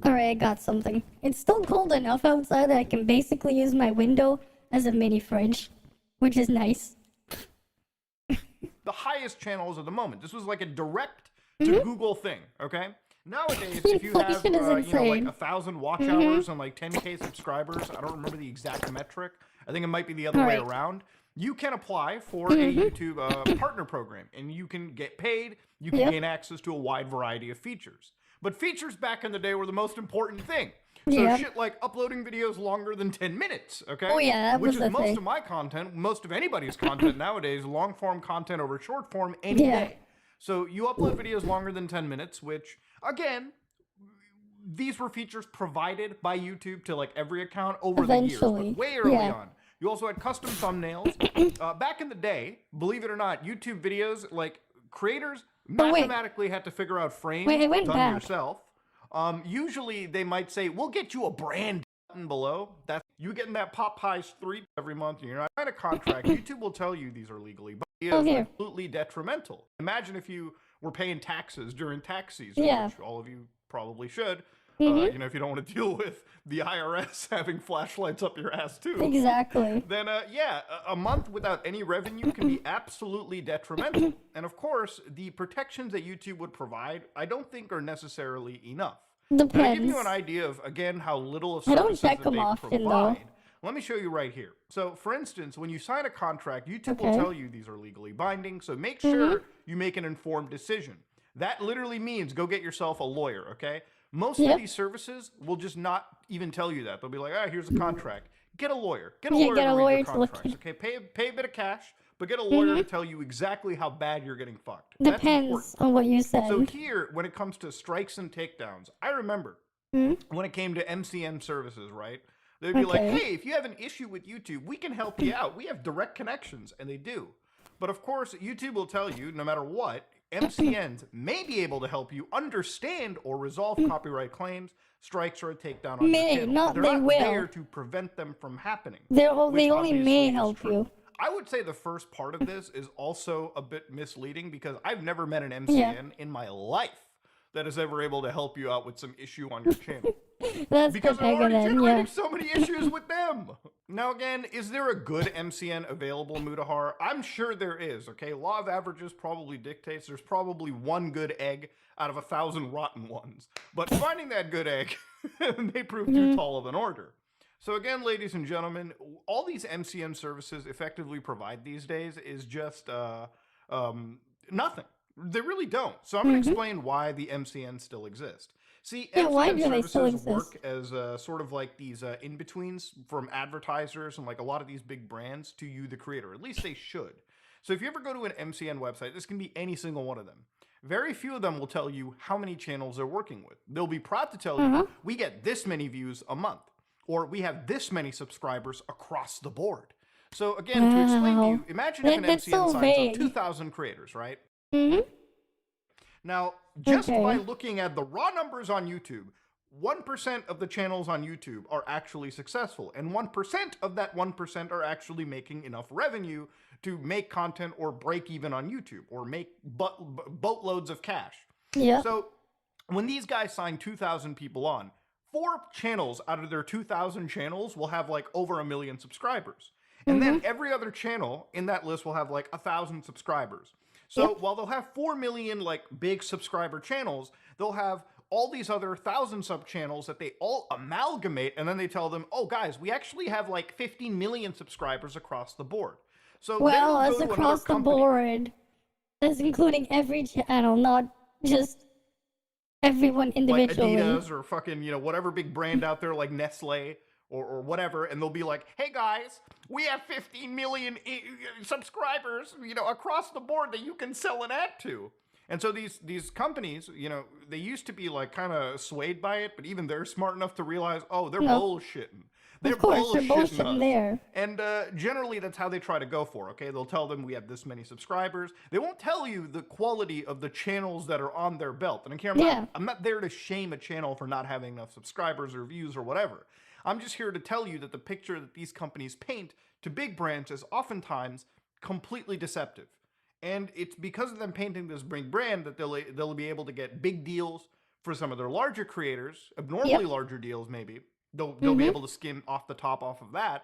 Alright, I got something. It's still cold enough outside that I can basically use my window as a mini fridge, which is nice.
The highest channels at the moment. This was like a direct to Google thing, okay? Nowadays, if you have like 1,000 watch hours and like 10K subscribers, I don't remember the exact metric. I think it might be the other way around. You can apply for a YouTube partner program, and you can get paid. You can gain access to a wide variety of features. But features back in the day were the most important thing. So shit like uploading videos longer than 10 minutes, okay?
Oh yeah, that
Which
was
is
the
most
thing.
of my content, most of anybody's content nowadays, long form content over short form any day. So you upload videos longer than 10 minutes, which again, these were features provided by YouTube to like every account over the years, but way early on. You also had custom thumbnails. Back in the day, believe it or not, YouTube videos, like creators mathematically had to figure out frames done yourself. Usually they might say, we'll get you a brand button below. That's you getting that Popeyes 3 every month and you're not in a contract. YouTube will tell you these are legally, but it is absolutely detrimental. Imagine if you were paying taxes during tax season, which all of you probably should. you know, if you don't want to deal with the IRS having flashlights up your ass too.
Exactly.
Then, yeah, a month without any revenue can be absolutely detrimental. And of course, the protections that YouTube would provide, I don't think are necessarily enough.
Depends.
Now, to give you an idea of, again, how little of
I don't
services
check
that
them
they
often,
provide,
though.
let me show you right here. So, for instance, when you sign a contract, YouTube will
Okay.
tell you these are legally binding, so make sure you make an informed decision. That literally means go get yourself a lawyer, okay? Most of these services will just not even tell you that. They'll be like, ah, here's a contract. Get a lawyer. Get a lawyer
get
to
a
read
lawyer
your
to look
contracts,
at-
okay? Pay a bit of cash, but get a lawyer to tell you exactly how bad you're getting fucked. That's
Depends
important.
on what you said.
So here, when it comes to strikes and takedowns, I remember when it came to MCN services, right? They'd be like,
Okay.
hey, if you have an issue with YouTube, we can help you out. We have direct connections, and they do. But of course, YouTube will tell you, no matter what, MCNs may be able to help you understand or resolve copyright claims, strikes, or a takedown on
May,
your channel.
not
They're
they
not
will.
there to prevent them from happening.
They
which
only
obviously
may
is
help
true.
you.
I would say the first part of this is also a bit misleading because I've never met an MCN in my life that is ever able to help you out with some issue on your channel.
That's
Because
the
I'm already
then,
generating
yeah.
so many issues with them. Now again, is there a good MCN available, Mutahar? I'm sure there is, okay? Law of averages probably dictates there's probably one good egg out of 1,000 rotten ones. But finding that good egg may prove too tall of an order. So again, ladies and gentlemen, all these MCN services effectively provide these days is just nothing. They really don't. So I'm going to explain why the MCNs still exist. See,
Yeah, why
MCN
do they still
services
exist?
work as sort of like these in-betweens from advertisers and like a lot of these big brands to you, the creator. At least they should. So if you ever go to an MCN website, this can be any single one of them. Very few of them will tell you how many channels they're working with. They'll be proud to tell you, we get this many views a month, or we have this many subscribers across the board. So again, to explain to you, imagine if an
That's
MCN
so
signs
vague.
up 2,000 creators, right?
Mm-hmm.
Now, just
Okay.
by looking at the raw numbers on YouTube, 1% of the channels on YouTube are actually successful, and 1% of that 1% are actually making enough revenue to make content or break even on YouTube or make boatloads of cash.
Yeah.
So when these guys sign 2,000 people on, 4 channels out of their 2,000 channels will have like over 1 million subscribers. And then every other channel in that list will have like 1,000 subscribers. So while they'll have 4 million like big subscriber channels, they'll have all these other 1,000 sub channels that they all amalgamate, and then they tell them, oh guys, we actually have like 15 million subscribers across the board. So then
Well,
they'll
that's
go to another
across the
company.
board. That's including every channel, not just everyone
Like
individually.
Adidas or fucking, you know, whatever big brand out there like Nestle or whatever, and they'll be like, hey guys, we have 15 million subscribers, you know, across the board that you can sell an ad to. And so these companies, you know, they used to be like kind of swayed by it, but even they're smart enough to realize, oh, they're bullshitting. They're
Of course, they're
bullshitting
bullshitting
us.
there.
And generally, that's how they try to go for, okay? They'll tell them we have this many subscribers. They won't tell you the quality of the channels that are on their belt. And again, I'm not there to shame a channel for not having enough subscribers or views or whatever. I'm just here to tell you that the picture that these companies paint to big brands is oftentimes completely deceptive. And it's because of them painting this big brand that they'll be able to get big deals for some of their larger creators, abnormally larger deals maybe. They'll be able to skim off the top off of that,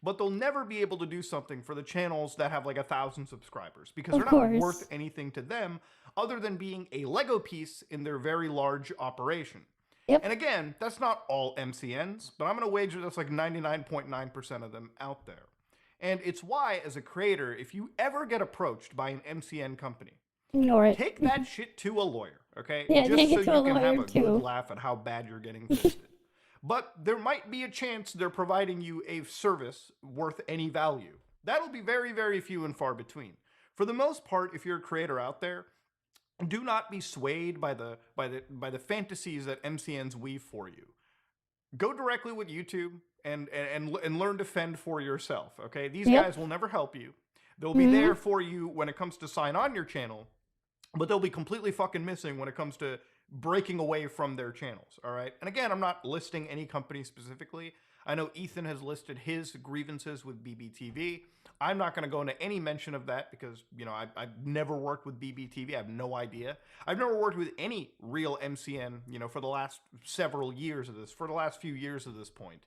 but they'll never be able to do something for the channels that have like 1,000 subscribers because
Of
they're
course.
not worth anything to them other than being a Lego piece in their very large operation. And again, that's not all MCNs, but I'm going to wager that's like 99.9% of them out there. And it's why, as a creator, if you ever get approached by an MCN company,
Ignore it.
take that shit to a lawyer, okay?
Yeah,
Just
take
so
it to
you
a
can have
lawyer,
a
too.
good laugh at how bad you're getting fisted. But there might be a chance they're providing you a service worth any value. That'll be very, very few and far between. For the most part, if you're a creator out there, do not be swayed by the fantasies that MCNs weave for you. Go directly with YouTube and learn to fend for yourself, okay? These guys will never help you. They'll be there for you when it comes to sign on your channel, but they'll be completely fucking missing when it comes to breaking away from their channels, all right? And again, I'm not listing any company specifically. I know Ethan has listed his grievances with BBTV. I'm not going to go into any mention of that because, you know, I've never worked with BBTV. I have no idea. I've never worked with any real MCN, you know, for the last several years of this, for the last few years of this point.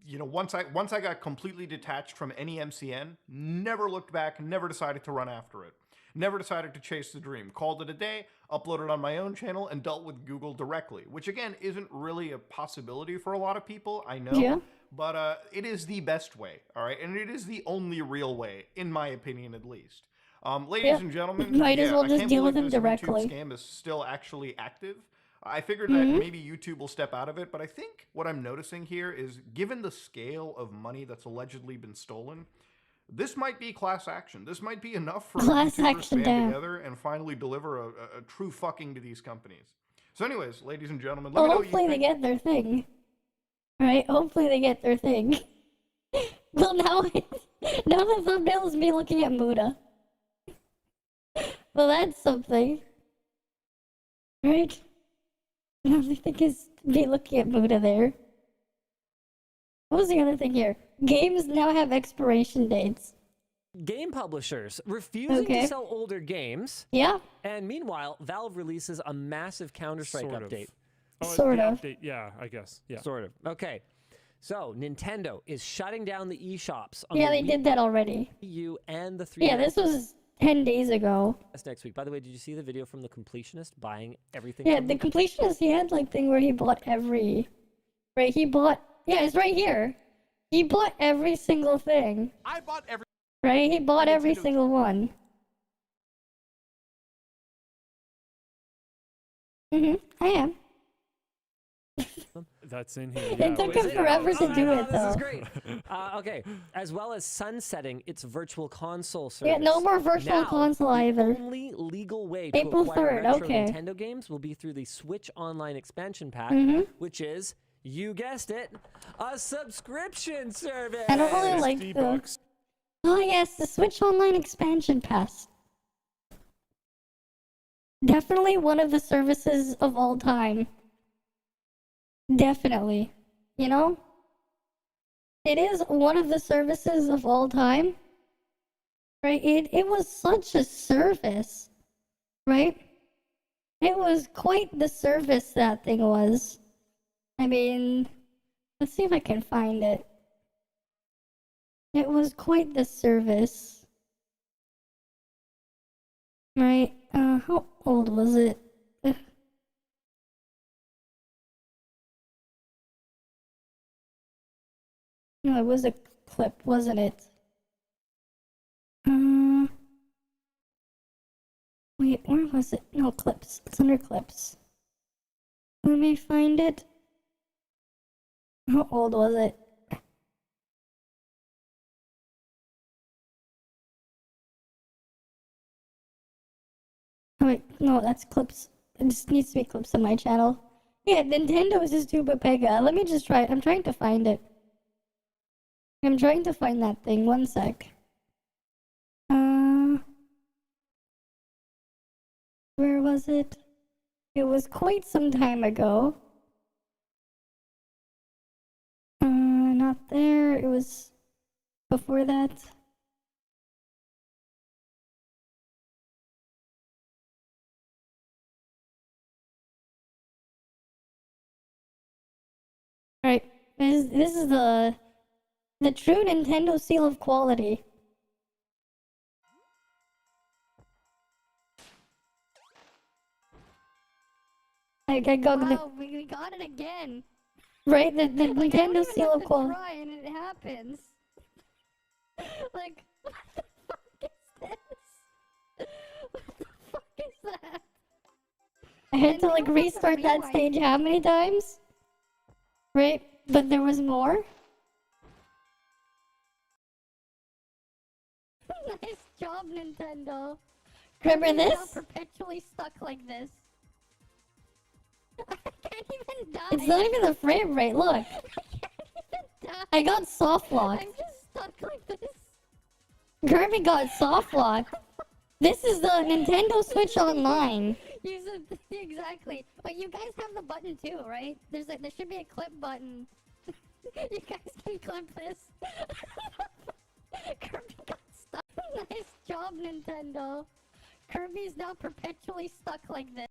You know, once I got completely detached from any MCN, never looked back, never decided to run after it. Never decided to chase the dream. Called it a day, uploaded on my own channel, and dealt with Google directly, which again isn't really a possibility for a lot of people, I know.
Yeah.
But it is the best way, all right? And it is the only real way, in my opinion at least. Ladies and gentlemen,
Might as well
I
just
can't
deal with
believe
him
this
directly.
YouTube scam is still actually active. I figured that maybe YouTube will step out of it, but I think what I'm noticing here is, given the scale of money that's allegedly been stolen, this might be class action. This might be enough for
Class
YouTubers
action,
to band
damn.
together and finally deliver a true fucking to these companies. So anyways, ladies and gentlemen, let
Well,
me know what you
hopefully they
think.
get their thing. Right? Hopefully they get their thing. Well, now the thumbnail is me looking at Muda. Well, that's something. Right? Now the thing is me looking at Muda there. What was the other thing here? Games now have expiration dates.
Game publishers refusing to sell older games.
Yeah.
And meanwhile, Valve releases a massive Counter-Strike
Sort of.
update.
Sort
the
of.
Update, yeah, I guess. Yeah.
Sort of. Okay. So, Nintendo is shutting down the eShops on
Yeah,
the
they did that already.
Wii U and the 3DS.
Yeah, this was 10 days ago.
That's next week. By the way, did you see the video from the completionist buying everything?
Yeah,
from
the
them?
completionist, he had like thing where he bought every... Right, he bought... Yeah, it's right here. He bought every single thing.
I bought every...
Right, he bought every single one. I am.
That's in here.
It took him forever to do it,
This
though.
is great. Okay, as well as sunsetting its virtual console service.
Yeah, no more virtual
Now,
console either.
The only legal way to
April
acquire
3rd,
retro
okay.
Nintendo games will be through the Switch Online expansion pack, which is, you guessed it, a subscription service.
I don't really like the... Oh yes, the Switch Online expansion pass. Definitely one of the services of all time. Definitely. You know? It is one of the services of all time. Right? It was such a service. Right? It was quite the service that thing was. I mean, let's see if I can find it. It was quite the service. Right? How old was it? No, it was a clip, wasn't it? Wait, where was it? No, clips. It's under clips. Let me find it. How old was it? Oh, wait, no, that's clips. It just needs to be clips on my channel. Yeah, Nintendo's is Tuba Pega. Let me just try. I'm trying to find it. I'm trying to find that thing. One sec. Where was it? It was quite some time ago. Not there. It was before that. Alright, this is the true Nintendo seal of quality. I got wow, we got it again. Right, the Nintendo seal of quality. And it happens. Like, what the fuck is this? What the fuck is that? I had to like restart that stage how many times? Right, but there was more. Nice job, Nintendo. Remember this? Perpetually stuck like this. I can't even die. It's not even the frame rate. Look. I can't even die. I got soft locked. I'm just stuck like this. Kirby got soft locked. This is the Nintendo Switch Online. You said exactly. But you guys have the button too, right? There should be a clip button. You guys can clip this. Kirby got stuck. Nice job, Nintendo. Kirby's now perpetually stuck like this.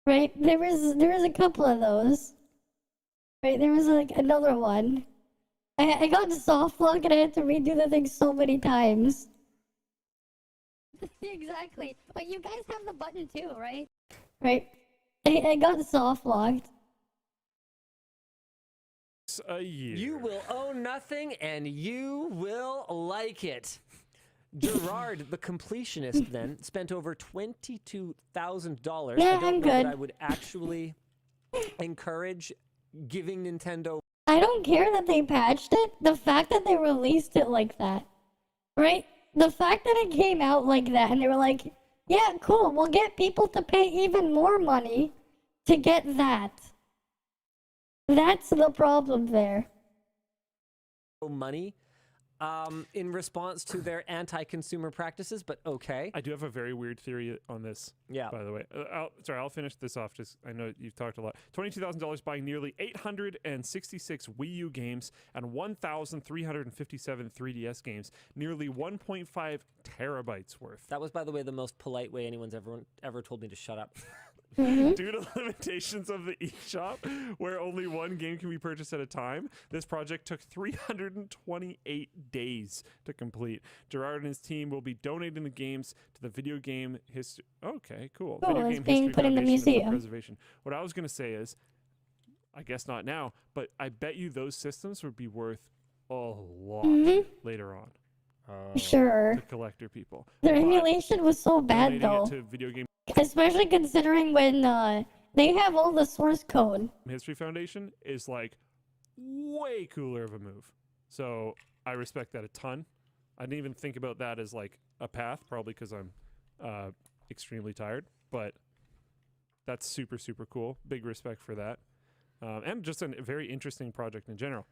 Right? There was a couple of those. Right? There was like another one. I got soft lock and I had to redo the thing so many times. Exactly. But you guys have the button too, right? Right. I got soft locked.
A year.
You will own nothing and you will like it. Gerard, the completionist, then spent over $22,000.
Yeah,
I don't
I'm
know
good.
that I would actually encourage giving Nintendo.
I don't care that they patched it. The fact that they released it like that, right? The fact that it came out like that and they were like, yeah, cool, we'll get people to pay even more money to get that. That's the problem there.
Money in response to their anti-consumer practices, but okay.
I do have a very weird theory on this.
Yeah.
By the way, I'll finish this off. Just I know you've talked a lot. $22,000 buying nearly 866 Wii U games and 1,357 3DS games, nearly 1.5 terabytes worth.
That was, by the way, the most polite way anyone's ever told me to shut up.
Due to limitations of the eShop, where only one game can be purchased at a time, this project took 328 days to complete. Gerard and his team will be donating the games to the video game history. Okay, cool.
Cool,
Video
it's
game
being
history
put in the
Foundation and Book
museum.
Preservation. What I was going to say is, I guess not now, but I bet you those systems would be worth a lot later on.
Sure.
To collector people.
Their
But
emulation was so bad
donating
though.
it to video game
Especially considering when they have all the source code.
History Foundation is like way cooler of a move. So I respect that a ton. I didn't even think about that as like a path, probably because I'm extremely tired, but that's super, super cool. Big respect for that. And just a very interesting project in general.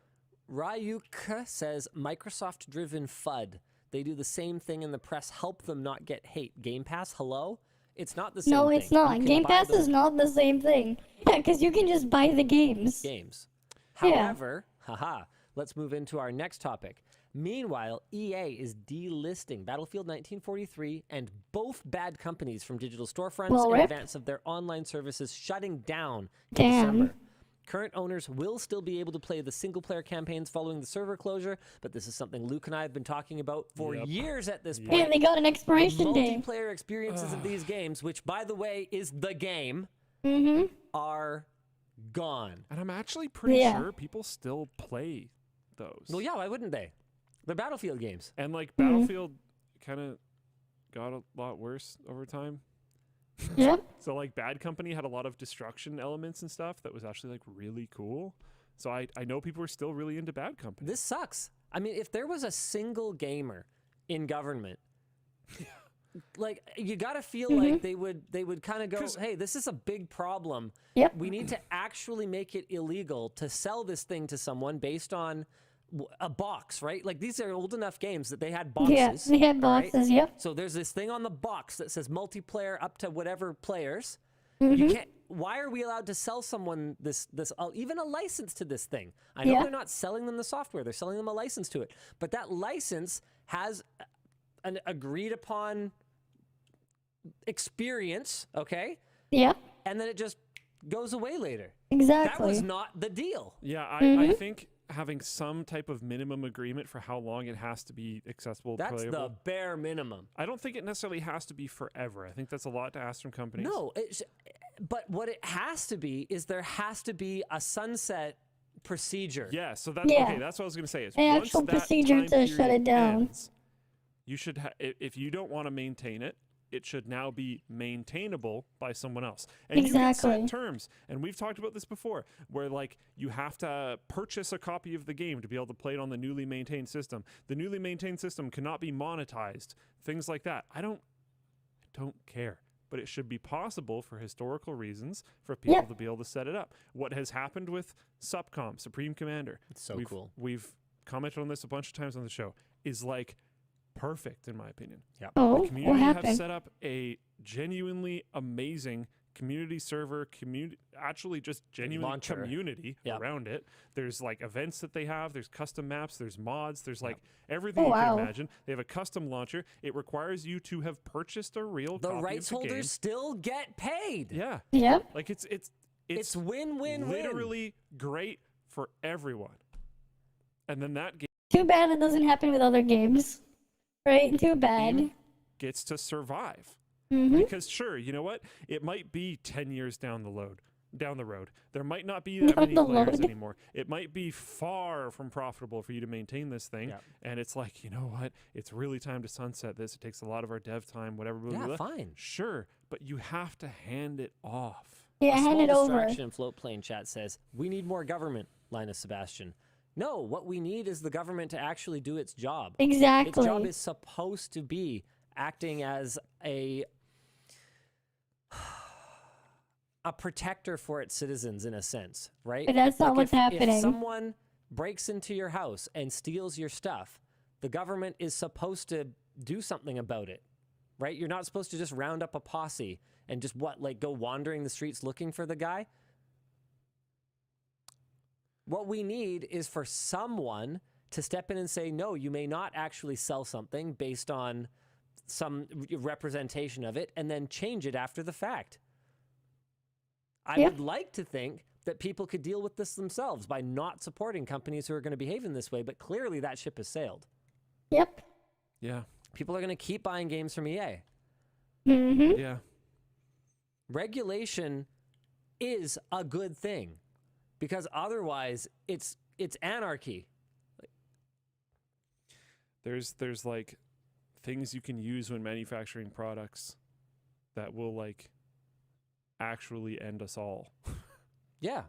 Ryuk says Microsoft-driven FUD. They do the same thing in the press. Help them not get hate. Game Pass, hello? It's not the same
No,
thing.
it's not.
You can
Game
buy
Pass
those
is not the same thing. Yeah, because you can just buy the games. Yeah.
However, let's move into our next topic. Meanwhile, EA is delisting Battlefield 1943 and both bad companies from digital storefronts
Well,
in
rip.
advance of their online services shutting down in
Damn.
December. Current owners will still be able to play the single-player campaigns following the server closure, but this is something Luke and I have been talking about for years at this point.
Yeah, they got an expiration
The
date.
multiplayer experiences of these games, which, by the way, is the game, are gone.
And I'm actually pretty sure people still play those.
Well, yeah, why wouldn't they? They're Battlefield games.
And like Battlefield kind of got a lot worse over time.
Yep.
So like Bad Company had a lot of destruction elements and stuff that was actually like really cool. So I know people are still really into Bad Company.
This sucks. I mean, if there was a single gamer in government, like you got to feel like they would kind of go, hey, this is a big problem.
Yep.
We need to actually make it illegal to sell this thing to someone based on a box, right? Like these are old enough games that they had boxes.
Yeah, they had
right?
boxes, yep.
So there's this thing on the box that says multiplayer up to whatever players.
Mm-hmm.
You can't. Why are we allowed to sell someone this even a license to this thing? I know they're not selling them the software; they're selling them a license to it. But that license has an agreed upon experience, okay?
Yeah.
And then it just goes away later.
Exactly.
Mm-hmm.
That was not the deal.
Yeah, I think having some type of minimum agreement for how long it has to be accessible,
That's
playable.
the bare minimum.
I don't think it necessarily has to be forever. I think that's a lot to ask from companies.
No, but what it has to be is there has to be a sunset procedure.
Yeah, so that's
Yeah.
okay. That's what I was going to say. Is
An
once
actual
that
procedure
time
to shut
period
it down.
ends, you should, if you don't want to maintain it, it should now be maintainable by someone else. And you can
Exactly.
set terms. And we've talked about this before, where like you have to purchase a copy of the game to be able to play it on the newly maintained system. The newly maintained system cannot be monetized. Things like that. I don't care. But it should be possible for historical reasons for people to be able to set it up. What has happened with SUPCOM, Supreme Commander,
it's so cool.
We've commented on this a bunch of times on the show, is like perfect in my opinion.
Yeah.
Oh,
the
what
community have
happened?
set up a genuinely amazing community server, actually just genuine
Launcher.
community
Yep.
around it. There's like events that they have, there's custom maps, there's mods, there's like everything
Oh,
you
wow.
can imagine. They have a custom launcher. It requires you to have purchased a real
The
copy
rights
of the game.
holders still get paid.
Yeah.
Yep.
Like it's
win-win-win.
literally great for everyone. And then that
Too bad it doesn't happen with other games. Right? Too bad.
game gets to survive.
Mm-hmm.
Because sure, you know what? It might be 10 years down the road. There might not be that many
the
players
load.
anymore. It might be far from profitable for you to maintain this thing. And it's like, you know what? It's really time to sunset this. It takes a lot of our dev time, whatever. Blah,
Yeah,
blah, blah.
fine.
Sure, but you have to hand it off.
Yeah,
A
hand
small
it over.
distraction in Float Plane chat says, we need more government, Linus Sebastian. No, what we need is the government to actually do its job.
Exactly.
Its job is supposed to be acting as a protector for its citizens in a sense, right?
But that's not what's
if
happening.
someone breaks into your house and steals your stuff, the government is supposed to do something about it, right? You're not supposed to just round up a posse and just go wandering the streets looking for the guy. What we need is for someone to step in and say, no, you may not actually sell something based on some representation of it, and then change it after the fact. I would like to think that people could deal with this themselves by not supporting companies who are going to behave in this way, but clearly that ship has sailed.
Yep.
Yeah.
People are going to keep buying games from EA.
Mm-hmm.
Yeah.
Regulation is a good thing because otherwise it's anarchy.
There's like things you can use when manufacturing products that will like actually end us all.
Yeah.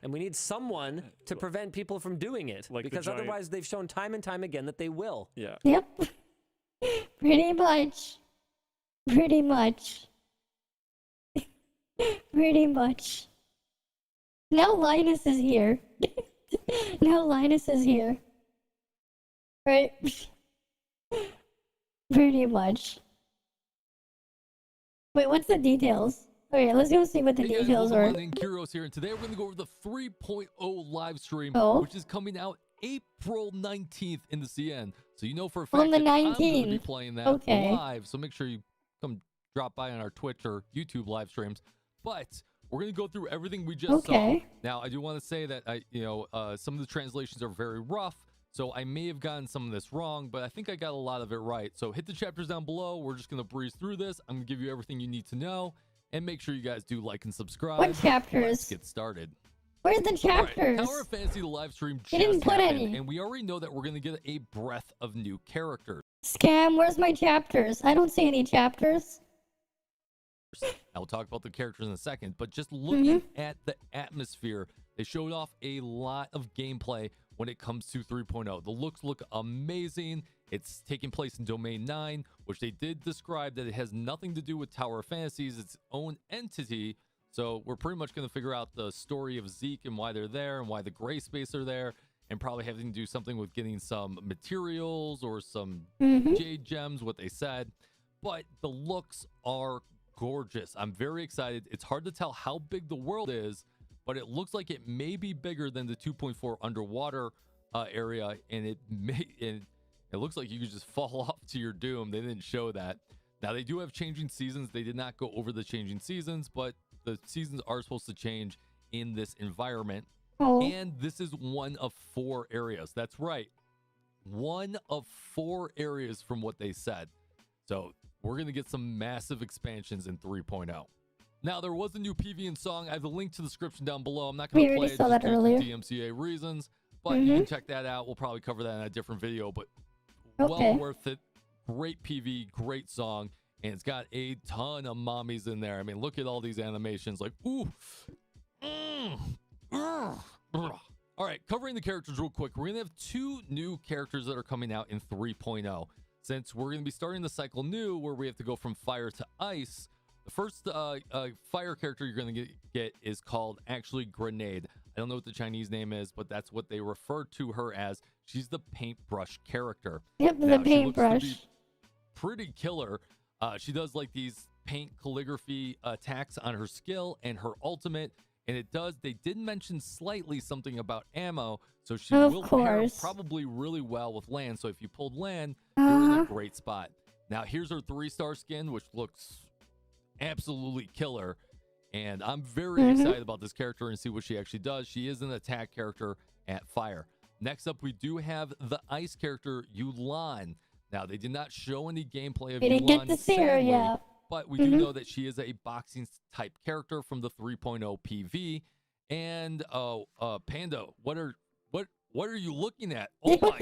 And we need someone to prevent people from doing it
Like the
because
giant-
otherwise they've shown time and time again that they will.
Yeah.
Yep. Pretty much. Pretty much. Pretty much. Now Linus is here. Now Linus is here. Right? Pretty much. Wait, what's the details? Okay, let's go see what the
Hey guys,
details
welcome.
are.
My name's Kuros here, and today we're going to go over the 3.0 live stream,
Oh.
which is coming out April 19th in the CN. So you know for a
On
fact
the
that I'm going to be
19th.
playing that
Okay.
live, so make sure you come drop by on our Twitch or YouTube live streams. But we're going to go through everything we just saw.
Okay.
Now, I do want to say that some of the translations are very rough, so I may have gotten some of this wrong, but I think I got a lot of it right. So hit the chapters down below. We're just going to breeze through this. I'm going to give you everything you need to know. And make sure you guys do like and subscribe.
What chapters?
Let's get started.
Where's the chapters?
Tower of Fantasy, the live stream
He didn't
just
put
happened,
any.
and we already know that we're going to get a breadth of new characters.
Scam, where's my chapters? I don't see any chapters.
I'll talk about the characters in a second, but just looking
Mm-hmm.
at the atmosphere, they showed off a lot of gameplay when it comes to 3.0. The looks look amazing. It's taking place in Domain 9, which they did describe that it has nothing to do with Tower of Fantasies, its own entity. So we're pretty much going to figure out the story of Zeke and why they're there and why the gray space are there, and probably having to do something with getting some materials or some jade gems, what they said. But the looks are gorgeous. I'm very excited. It's hard to tell how big the world is, but it looks like it may be bigger than the 2.4 underwater area, and it looks like you could just fall off to your doom. They didn't show that. Now, they do have changing seasons. They did not go over the changing seasons, but the seasons are supposed to change in this environment.
Oh.
And this is one of 4 areas. That's right. One of 4 areas from what they said. So we're going to get some massive expansions in 3.0. Now, there was a new PV song. I have the link to the description down below. I'm not going to
We
play
already
it
saw
just
that
due to
earlier.
DMCA reasons, but you can check that out. We'll probably cover that in a different video, but
Okay.
well worth it. Great PV, great song, and it's got a ton of mommies in there. I mean, look at all these animations. Like, ooh. All right, covering the characters real quick. We're going to have 2 new characters that are coming out in 3.0. Since we're going to be starting the cycle new, where we have to go from fire to ice, the first fire character you're going to get is called actually Grenade. I don't know what the Chinese name is, but that's what they refer to her as. She's the paintbrush character.
Yep, the
Now, she looks to
paintbrush.
be pretty killer. She does like these paint calligraphy attacks on her skill and her ultimate. And it does, they did mention slightly something about ammo. So she will pair probably really well with land. So if you pulled land, you're in a great spot. Now, here's her 3-star skin, which looks absolutely killer. And I'm very excited about this character and see what she actually does. She is an attack character at fire. Next up, we do have the ice character, Yulan. Now, they did not show any gameplay of
We didn't get
Yulan,
to see her
sadly,
yet.
but we do know that she is a boxing type character from the 3.0 PV. And Panda, what are you looking at? Oh my!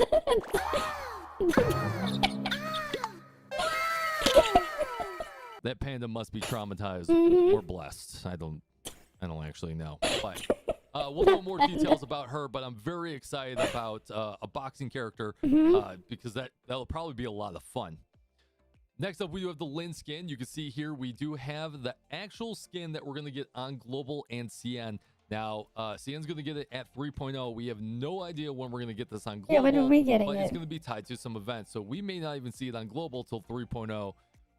That panda must be traumatized or blessed. I don't actually know, but we'll know more details about her. But I'm very excited about a boxing character because that'll probably be a lot of fun. Next up, we do have the Lin skin. You can see here we do have the actual skin that we're going to get on Global and CN. Now, CN's going to get it at 3.0. We have no idea when we're going to get this on Global.
Yeah, when are we getting
but
it?
It's going to be tied to some events. So we may not even see it on Global till 3.0.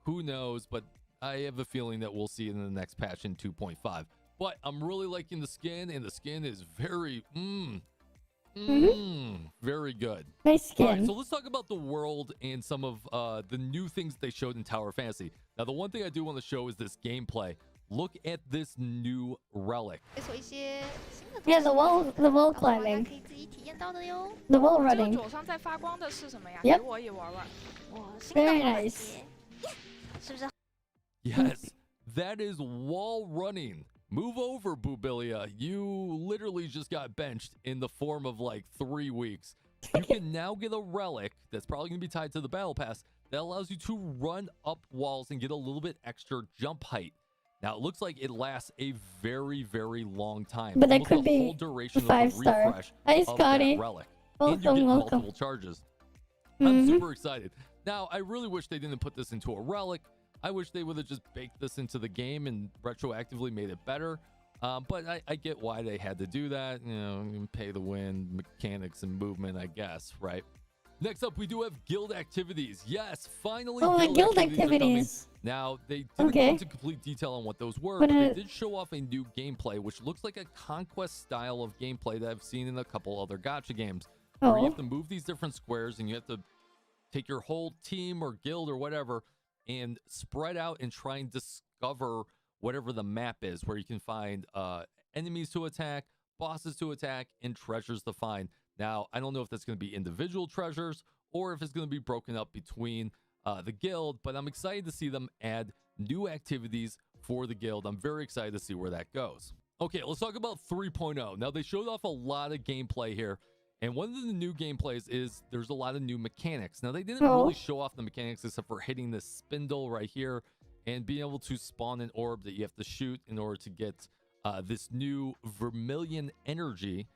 Who knows? But I have a feeling that we'll see it in the next patch in 2.5. But I'm really liking the skin, and the skin is very, very good.
Nice skin.
All right, so let's talk about the world and some of the new things they showed in Tower Fantasy. Now, the one thing I do want to show is this gameplay. Look at this new relic.
Yeah, the wall climbing. The wall running. Yep. Very nice.
Yes, that is wall running. Move over, Bubilia. You literally just got benched in the form of like 3 weeks. You can now get a relic that's probably going to be tied to the battle pass that allows you to run up walls and get a little bit extra jump height. Now, it looks like it lasts a very, very long time.
But that
Almost
could
the whole
be
duration of the
5-star.
refresh
Hi,
of
Scotty.
that relic.
Welcome,
and you get
welcome.
multiple charges. I'm super excited. Now, I really wish they didn't put this into a relic. I wish they would have just baked this into the game and retroactively made it better. But I get why they had to do that. You know, pay the win, mechanics and movement, I guess, right? Next up, we do have guild activities. Yes, finally.
Oh, the guild
are coming.
activities.
Now, they didn't go into complete detail on what those were, but they did show off a new gameplay, which looks like a conquest style of gameplay that I've seen in a couple other gacha games. Where you have to move these different squares and you have to take your whole team or guild or whatever and spread out and try and discover whatever the map is, where you can find enemies to attack, bosses to attack, and treasures to find. Now, I don't know if that's going to be individual treasures or if it's going to be broken up between the guild, but I'm excited to see them add new activities for the guild. I'm very excited to see where that goes. Okay, let's talk about 3.0. Now, they showed off a lot of gameplay here, and one of the new gameplays is there's a lot of new mechanics. Now, they didn't really show off the mechanics except for hitting this spindle right here and being able to spawn an orb that you have to shoot in order to get this new vermilion energy.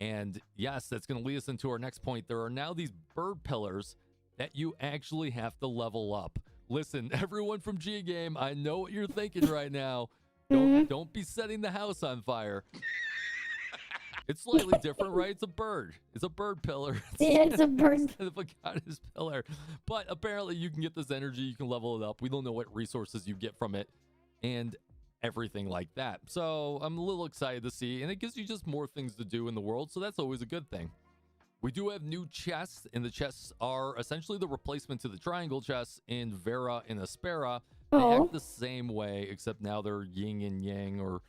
And yes, that's going to lead us into our next point. There are now these bird pillars that you actually have to level up. Listen, everyone from G Game, I know what you're thinking right now. Don't be setting the house on fire. It's slightly different, right? It's a bird. It's a bird pillar.
Yeah, it's a bird.
Instead of a goddess pillar. But apparently you can get this energy. You can level it up. We don't know what resources you get from it and everything like that. So I'm a little excited to see. And it gives you just more things to do in the world. So that's always a good thing. We do have new chests. And the chests are essentially the replacement to the triangle chests in Vera and Aspera. They act the same way, except now they're yin and yang or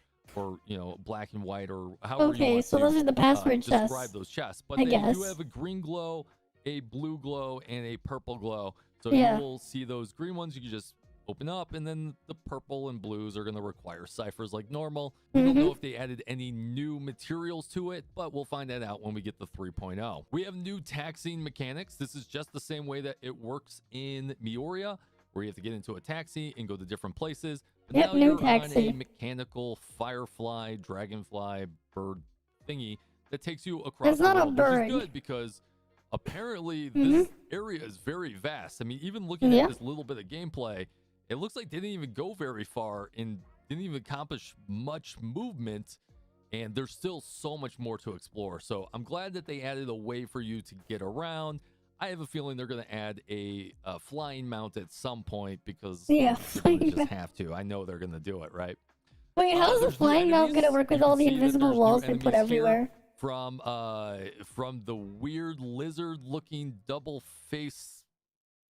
you know, black and white, or however you want
so
to
those are the password chests.
describe those chests. But
I
they
guess.
do have a green glow, a blue glow, and a purple glow. So
Yeah.
you will see those green ones you can just open up, and then the purple and blues are going to require ciphers like normal. We don't know if they added any new materials to it, but we'll find that out when we get the 3.0. We have new taxiing mechanics. This is just the same way that it works in Mioria, where you have to get into a taxi and go to different places. But now
new
you're
taxi.
on a mechanical firefly, dragonfly, bird thingy that takes you across
It's
the
not a
world,
bird.
which is good because apparently this area is very vast. I mean, even looking at this little bit of gameplay, it looks like they didn't even go very far and didn't even accomplish much movement, and there's still so much more to explore. So I'm glad that they added a way for you to get around. I have a feeling they're going to add a flying mount at some point because
Yeah,
they
flying
just have to. I know they're going to do it, right?
Wait, how's the
There's new
flying mount gonna
enemies.
work with
You
all
can
the
see that
invisible
there's new
walls they put
enemies here
everywhere?
From the weird lizard-looking double face,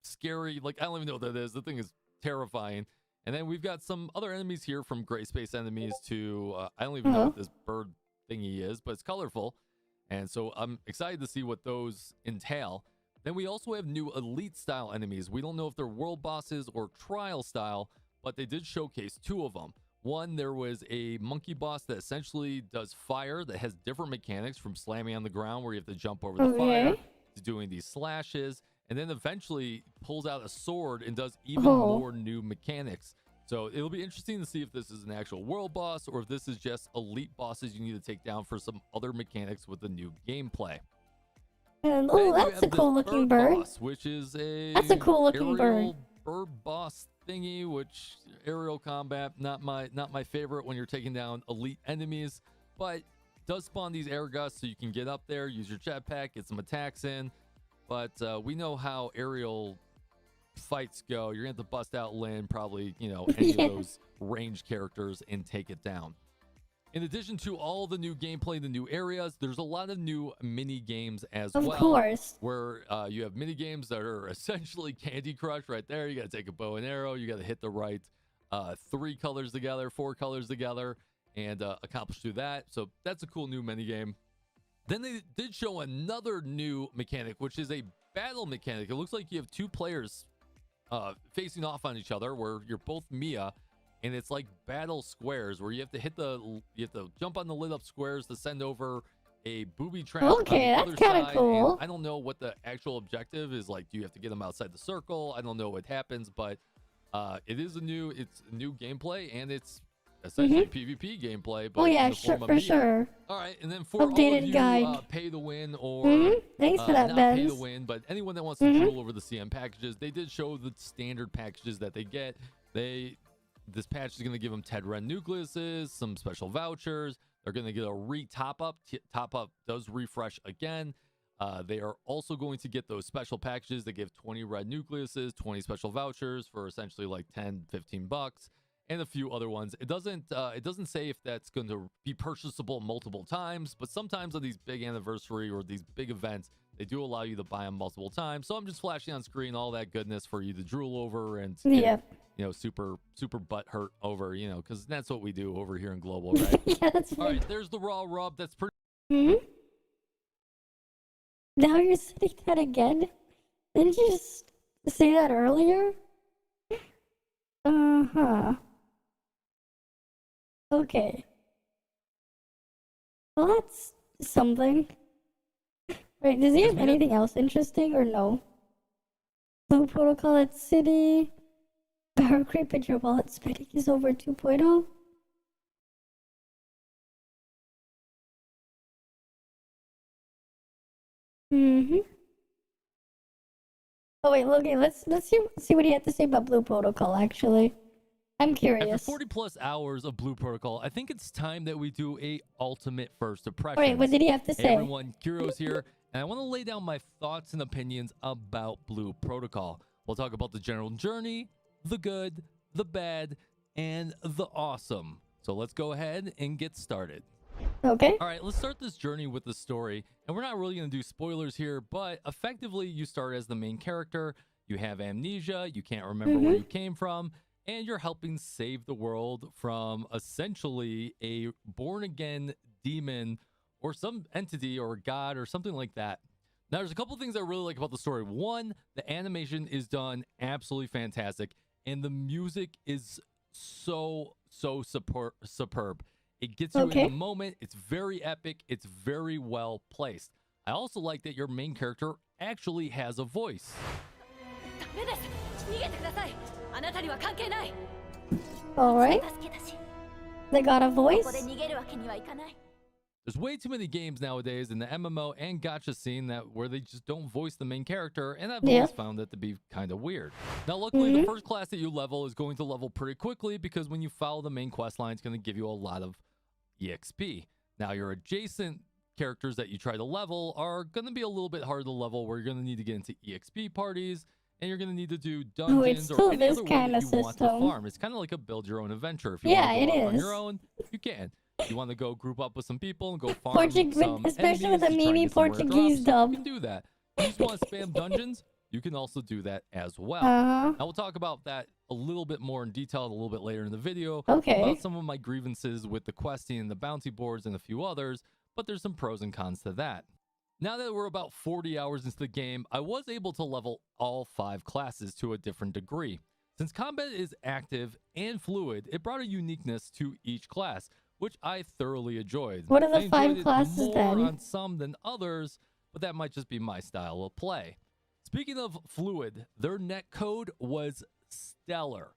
scary. Like I don't even know what that is. The thing is terrifying. And then we've got some other enemies here, from gray space enemies to I don't even know what this bird thingy is, but it's colorful. And so I'm excited to see what those entail. Then we also have new elite style enemies. We don't know if they're world bosses or trial style, but they did showcase two of them. One, there was a monkey boss that essentially does fire that has different mechanics, from slamming on the ground where you have to jump over the fire to doing these slashes, and then eventually pulls out a sword and does even more new mechanics. So it'll be interesting to see if this is an actual world boss or if this is just elite bosses you need to take down for some other mechanics with the new gameplay.
And, oh, that's a cool looking bird.
Boss, which is
That's a cool looking bird.
Bird boss thingy, which aerial combat, not my favorite when you're taking down elite enemies, but does spawn these air gusts so you can get up there, use your jetpack, get some attacks in. But we know how aerial fights go. You're gonna have to bust out Lynn, probably, you know, any of those range characters, and take it down. In addition to all the new gameplay, the new areas, there's a lot of new mini games as well.
Of course.
Where you have mini games that are essentially Candy Crush right there. You got to take a bow and arrow. You got to hit the right 3 colors together, 4 colors together, and accomplish through that. So that's a cool new mini game. Then they did show another new mechanic, which is a battle mechanic. It looks like you have 2 players facing off on each other, where you're both Mia. And it's like battle squares where you have to jump on the lit up squares to send over a booby trap.
Okay, that's kind of cool.
I don't know what the actual objective is. Like, do you have to get them outside the circle? I don't know what happens, but it's a new gameplay, and it's essentially PvP gameplay. But
oh yeah,
in the form of
for
Mia.
sure.
All right, and then for
Updated
all of you
guide.
pay to win or
Thanks for that,
not pay to
Benz.
win, but anyone that wants to drool over the CM packages, they did show the standard packages that they get. This patch is going to give them Ted-Ren nucleuses, some special vouchers. They're going to get a top up. Top up does refresh again. They are also going to get those special packages that give 20 red nucleuses, 20 special vouchers for essentially like 10, 15 bucks, and a few other ones. It doesn't say if that's going to be purchasable multiple times, but sometimes on these big anniversary or these big events, they do allow you to buy them multiple times. So I'm just flashing on screen all that goodness for you to drool over and get, you know, super butt hurt over, you know, because that's what we do over here in Global, right?
Yeah, that's
all right. There's the raw rub. That's pretty.
Now you're saying that again? Didn't you just say that earlier? Okay. Well, that's something. Wait, does he have anything else interesting or no? Blue Protocol at City. Power creep at your wallet spending is over 2.0. Oh wait, okay, let's see what he had to say about Blue Protocol, actually. I'm curious.
After 40 plus hours of Blue Protocol, I think it's time that we do a ultimate first impression.
Wait, what did he have to say?
Hey everyone, Kiro's here, and I want to lay down my thoughts and opinions about Blue Protocol. We'll talk about the general journey, the good, the bad, and the awesome. So let's go ahead and get started.
Okay.
All right, let's start this journey with the story. And we're not really going to do spoilers here, but effectively you start as the main character. You have amnesia. You can't remember where you came from. And you're helping save the world from essentially a born-again demon or some entity or god or something like that. Now, there's a couple things I really like about the story. One, the animation is done absolutely fantastic. And the music is so superb. It gets you in the moment. It's very epic. It's very well placed. I also like that your main character actually has a voice.
Alright. They got a voice?
There's way too many games nowadays in the MMO and gacha scene where they just don't voice the main character, and I've always found that to be kind of weird. Now, luckily, the first class that you level is going to level pretty quickly because when you follow the main quest line, it's going to give you a lot of EXP. Now, your adjacent characters that you try to level are going to be a little bit harder to level, where you're going to need to get into EXP parties, and you're going to need to do dungeons or any other way that you want to farm. It's kind of like a build your own adventure. If you want to go out on your own, you can. If you want to go group up with some people and go farm some
especially
enemies
with a
to try and
Mimi
get some rare
Portuguese
drops,
dub.
you can do that. If you just want to spam dungeons, you can also do that as well.
Uh-huh.
Now we'll talk about that a little bit more in detail a little bit later in the video.
Okay.
About some of my grievances with the questing and the bounty boards and a few others, but there's some pros and cons to that. Now that we're about 40 hours into the game, I was able to level all 5 classes to a different degree. Since combat is active and fluid, it brought a uniqueness to each class, which I thoroughly enjoyed.
What are
I
the
enjoyed
5
it
classes
more
then?
on some than others, but that might just be my style of play. Speaking of fluid, their netcode was stellar.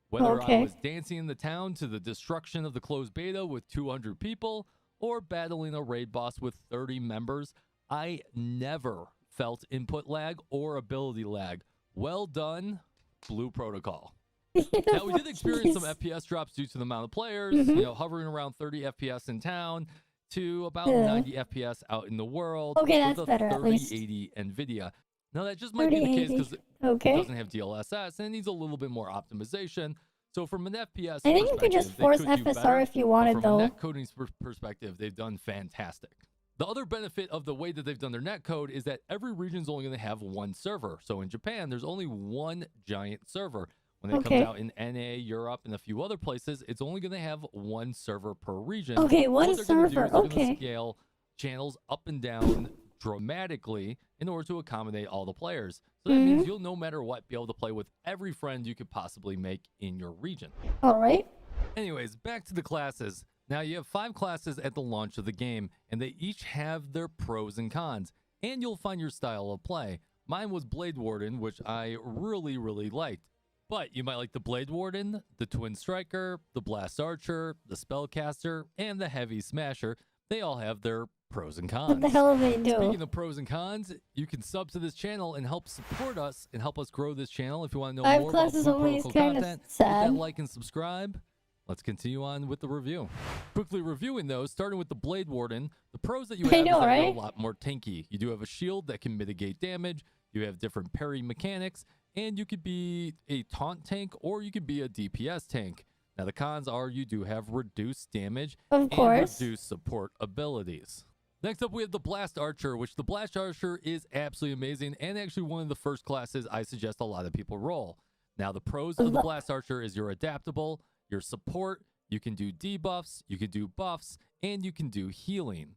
Whether I was dancing in the town to the destruction of the closed beta with 200 people, or battling a raid boss with 30 members, I never felt input lag or ability lag. Well done, Blue Protocol. Now, we did experience some FPS drops due to the amount of players, you know, hovering around 30 FPS in town to about 90 FPS out in the world
Okay,
with
that's
a
better, at least.
3080 NVIDIA. Now, that just might be the case because it doesn't have DLSS and it needs a little bit more optimization. So from an FPS
I think you could just force FSR if you wanted,
from
though.
a net coding perspective, they've done fantastic. The other benefit of the way that they've done their netcode is that every region is only going to have one server. So in Japan, there's only one giant server. When it comes out in NA, Europe, and a few other places, it's only going to have one server per region.
Okay, one
What they're gonna do
server,
is they're
okay.
gonna scale channels up and down dramatically in order to accommodate all the players. So that means you'll, no matter what, be able to play with every friend you could possibly make in your region.
All right.
Anyways, back to the classes. Now, you have 5 classes at the launch of the game, and they each have their pros and cons, and you'll find your style of play. Mine was Blade Warden, which I really, really liked. But you might like the Blade Warden, the Twin Striker, the Blast Archer, the Spellcaster, and the Heavy Smasher. They all have their pros and cons.
What the hell do they do?
Speaking of pros and cons, you can sub to this channel and help support us and help us grow this channel. If you want to know
5
more about
classes
Blue
only is
Protocol
kind of
content, hit
sad.
that like and subscribe. Let's continue on with the review. Quickly reviewing those, starting with the Blade Warden, the pros that you have
I
is
know,
that
right?
you're a lot more tanky. You do have a shield that can mitigate damage. You have different parry mechanics, and you could be a taunt tank or you could be a DPS tank. Now, the cons are you do have reduced damage and reduced support abilities. Next up, we have the Blast Archer, which the Blast Archer is absolutely amazing and actually one of the first classes I suggest a lot of people roll. Now, the pros of the Blast Archer is you're adaptable, your support, you can do debuffs, you can do buffs, and you can do healing.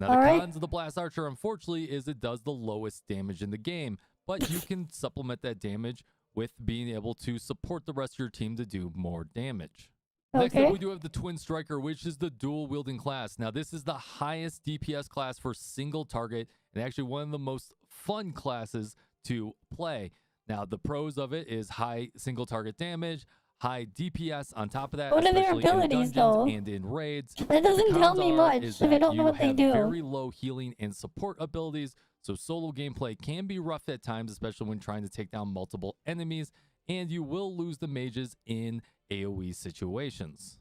Now, the cons of the Blast Archer, unfortunately, is it does the lowest damage in the game, but you can supplement that damage with being able to support the rest of your team to do more damage. Next up, we do have the Twin Striker, which is the dual-wielding class. Now, this is the highest DPS class for single target and actually one of the most fun classes to play. Now, the pros of it is high single target damage, high DPS on top of that,
What are their
especially in
abilities,
dungeons
though?
and in raids.
That doesn't
The
tell
cons
me
are
much
is
if I
that
don't know
you
what they
have
do.
very low healing and support abilities, so solo gameplay can be rough at times, especially when trying to take down multiple enemies, and you will lose the mages in AoE situations.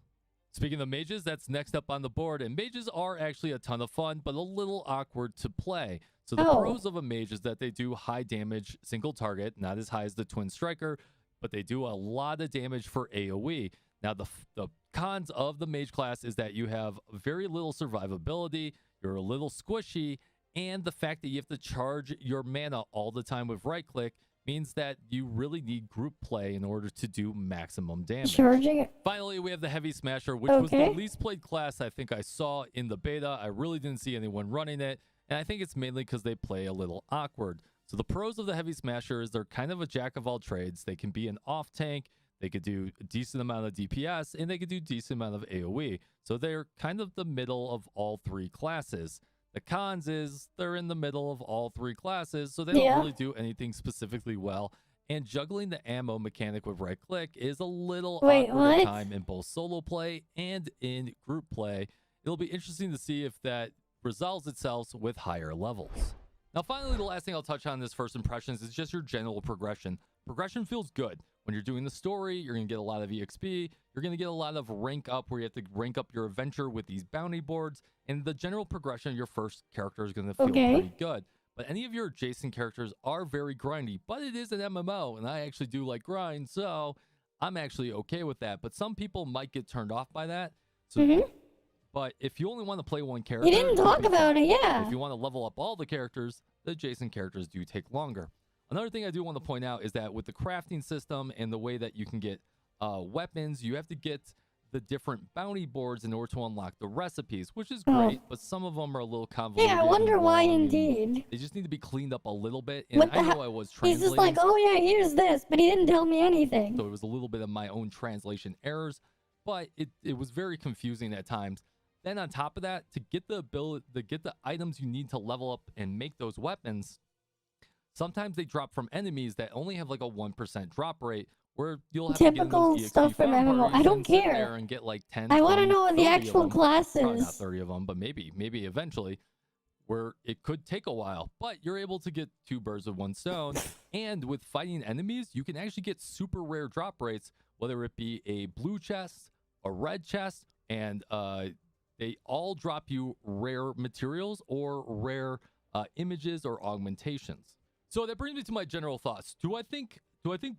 Speaking of mages, that's next up on the board, and mages are actually a ton of fun, but a little awkward to play. So the pros of a mage is that they do high damage single target, not as high as the Twin Striker, but they do a lot of damage for AoE. Now, the cons of the mage class is that you have very little survivability, you're a little squishy, and the fact that you have to charge your mana all the time with right click means that you really need group play in order to do maximum damage.
Charging it.
Finally, we have the Heavy Smasher, which was the least played class I think I saw in the beta. I really didn't see anyone running it, and I think it's mainly because they play a little awkward. So the pros of the Heavy Smasher is they're kind of a jack of all trades. They can be an off tank, they could do a decent amount of DPS, and they could do decent amount of AoE. So they're kind of the middle of all 3 classes. The cons is they're in the middle of all 3 classes, so they don't really do anything specifically well. And juggling the ammo mechanic with right click is a little awkward at time in both solo play and in group play. It'll be interesting to see if that resolves itself with higher levels. Now, finally, the last thing I'll touch on in this first impressions is just your general progression. Progression feels good. when you're doing the story, you're going to get a lot of EXP. You're going to get a lot of rank up where you have to rank up your adventure with these bounty boards. And the general progression of your first character is going to feel pretty good. But any of your adjacent characters are very grindy. But it is an MMO, and I actually do like grind, so I'm actually okay with that. But some people might get turned off by that. So, but if you only want to play one character...
You didn't talk about it, yeah.
If you want to level up all the characters, the adjacent characters do take longer. Another thing I do want to point out is that with the crafting system and the way that you can get weapons, you have to get the different bounty boards in order to unlock the recipes, which is great, but some of them are a little convoluted.
Yeah, I wonder why indeed.
They just need to be cleaned up a little bit. And I know I was translating.
He's just like, oh yeah, here's this, but he didn't tell me anything.
So it was a little bit of my own translation errors, but it was very confusing at times. Then on top of that, to get the ability, to get the items you need to level up and make those weapons, sometimes they drop from enemies that only have like a 1% drop rate, where you'll have
typical
to get
stuff from MMO. I don't care.
And get like 10.
I want to know the actual classes.
Probably not 30 of them, but maybe eventually, where it could take a while. But you're able to get 2 birds with 1 stone, and with fighting enemies, you can actually get super rare drop rates, whether it be a blue chest, a red chest, and they all drop you rare materials or rare images or augmentations. So that brings me to my general thoughts. Do I think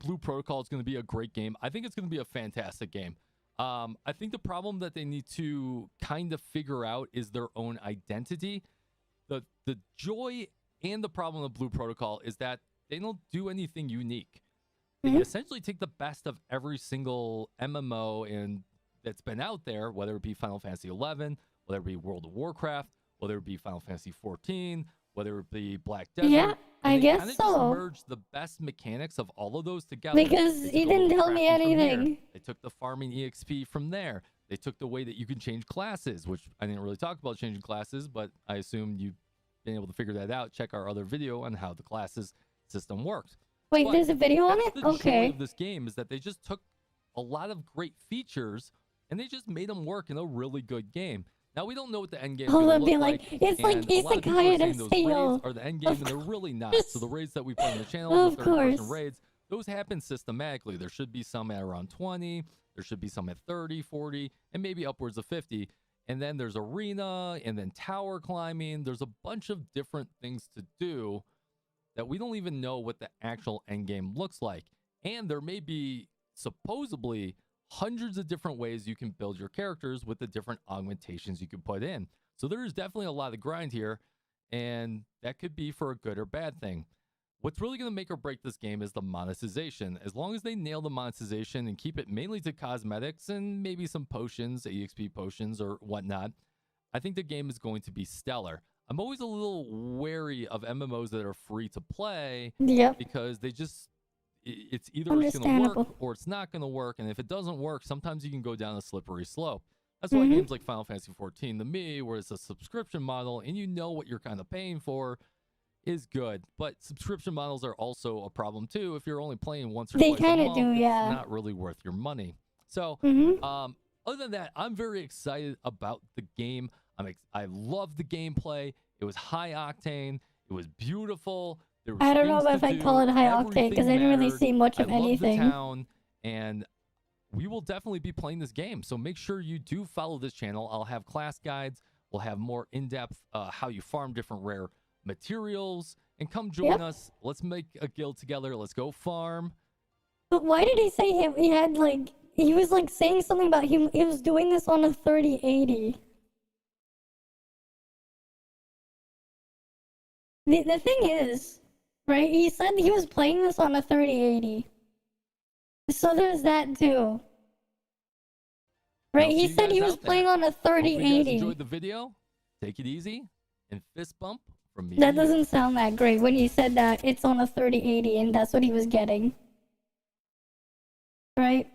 Blue Protocol is going to be a great game? I think it's going to be a fantastic game. I think the problem that they need to kind of figure out is their own identity. The joy and the problem of Blue Protocol is that they don't do anything unique. They essentially take the best of every single MMO and that's been out there, whether it be Final Fantasy XI, whether it be World of Warcraft, whether it be Final Fantasy XIV, whether it be Black Desert.
Yeah, I guess so.
Just merged the best mechanics of all of those together.
Because he didn't tell me anything.
They took the farming EXP from there. They took the way that you can change classes, which I didn't really talk about changing classes, but I assume you've been able to figure that out. Check our other video on how the classes system works.
Wait, there's a video on it?
The
okay.
joy of this game is that they just took a lot of great features and they just made them work in a really good game. Now we don't know what the end game is going to look like.
It's like isekai in a
those
sale.
raids are the end game, and they're really not. So the raids that we put on the channel,
Of
the third-person
course.
raids, those happen systematically. There should be some at around 20. There should be some at 30, 40, and maybe upwards of 50. And then there's arena, and then tower climbing. There's a bunch of different things to do that we don't even know what the actual end game looks like. And there may be supposedly hundreds of different ways you can build your characters with the different augmentations you can put in. So there's definitely a lot of grind here, and that could be for a good or bad thing. What's really going to make or break this game is the monetization. As long as they nail the monetization and keep it mainly to cosmetics and maybe some potions, EXP potions or whatnot, I think the game is going to be stellar. I'm always a little wary of MMOs that are free to play because they just... It's either it's going to work or it's not going to work. And if it doesn't work, sometimes you can go down a slippery slope. That's why games like Final Fantasy XIV to me, where it's a subscription model and you know what you're kind of paying for, is good. But subscription models are also a problem too. If you're only playing once or twice a month, it's not really worth your money. So other than that, I'm very excited about the game. I love the gameplay. It was high octane. It was beautiful.
I don't know if I call it high octane because I didn't really see much of anything.
The town, and we will definitely be playing this game. So make sure you do follow this channel. I'll have class guides. We'll have more in-depth how you farm different rare materials. And come join us. Let's make a guild together. Let's go farm.
But why did he say he had like he was like saying something about he was doing this on a 3080? The thing is, right, he said he was playing this on a 3080. So there's that too. Right, he said he was playing on a 3080.
Hope you guys enjoyed the video. Take it easy and fist bump from me.
That doesn't sound that great when he said that it's on a 3080 and that's what he was getting. Right?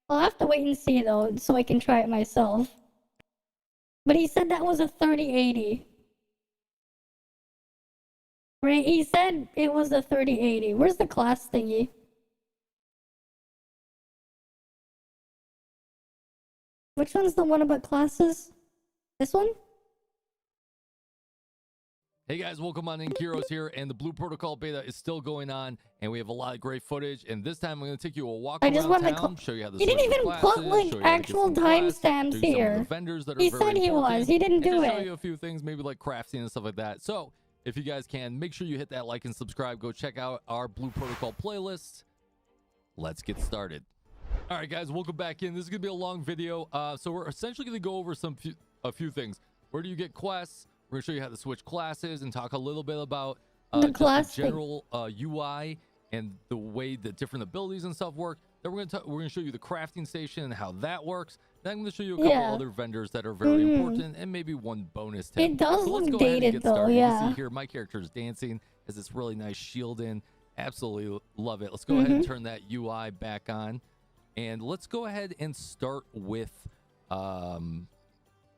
I'll have to wait and see though, so I can try it myself. But he said that was a 3080. Right, he said it was a 3080. Where's the class thingy? Which one's the one about classes? This one?
Hey guys, welcome on in. Kiros here, and the Blue Protocol beta is still going on, and we have a lot of great footage. And this time, I'm going to take you a walk around town, show you how the
He didn't even put like actual timestamps here.
The vendors that are
He
very
said he
important,
was. He didn't
and
do
just show
it.
you a few things, maybe like crafting and stuff like that. So, if you guys can, make sure you hit that like and subscribe. Go check out our Blue Protocol playlist. Let's get started. All right, guys, welcome back in. This is going to be a long video. So we're essentially going to go over a few things. Where do you get quests? We're going to show you how to switch classes and talk a little bit about just the general UI and the way the different abilities and stuff work. Then we're going to show you the crafting station and how that works. Then I'm going to show you a couple other vendors that are very important and maybe one bonus tip.
It does
so let's
look
go ahead and
dated
get started.
though,
You
yeah.
can see here my character is dancing, has this really nice shield in. Absolutely love it. Let's go ahead and turn that UI back on. And let's go ahead and start with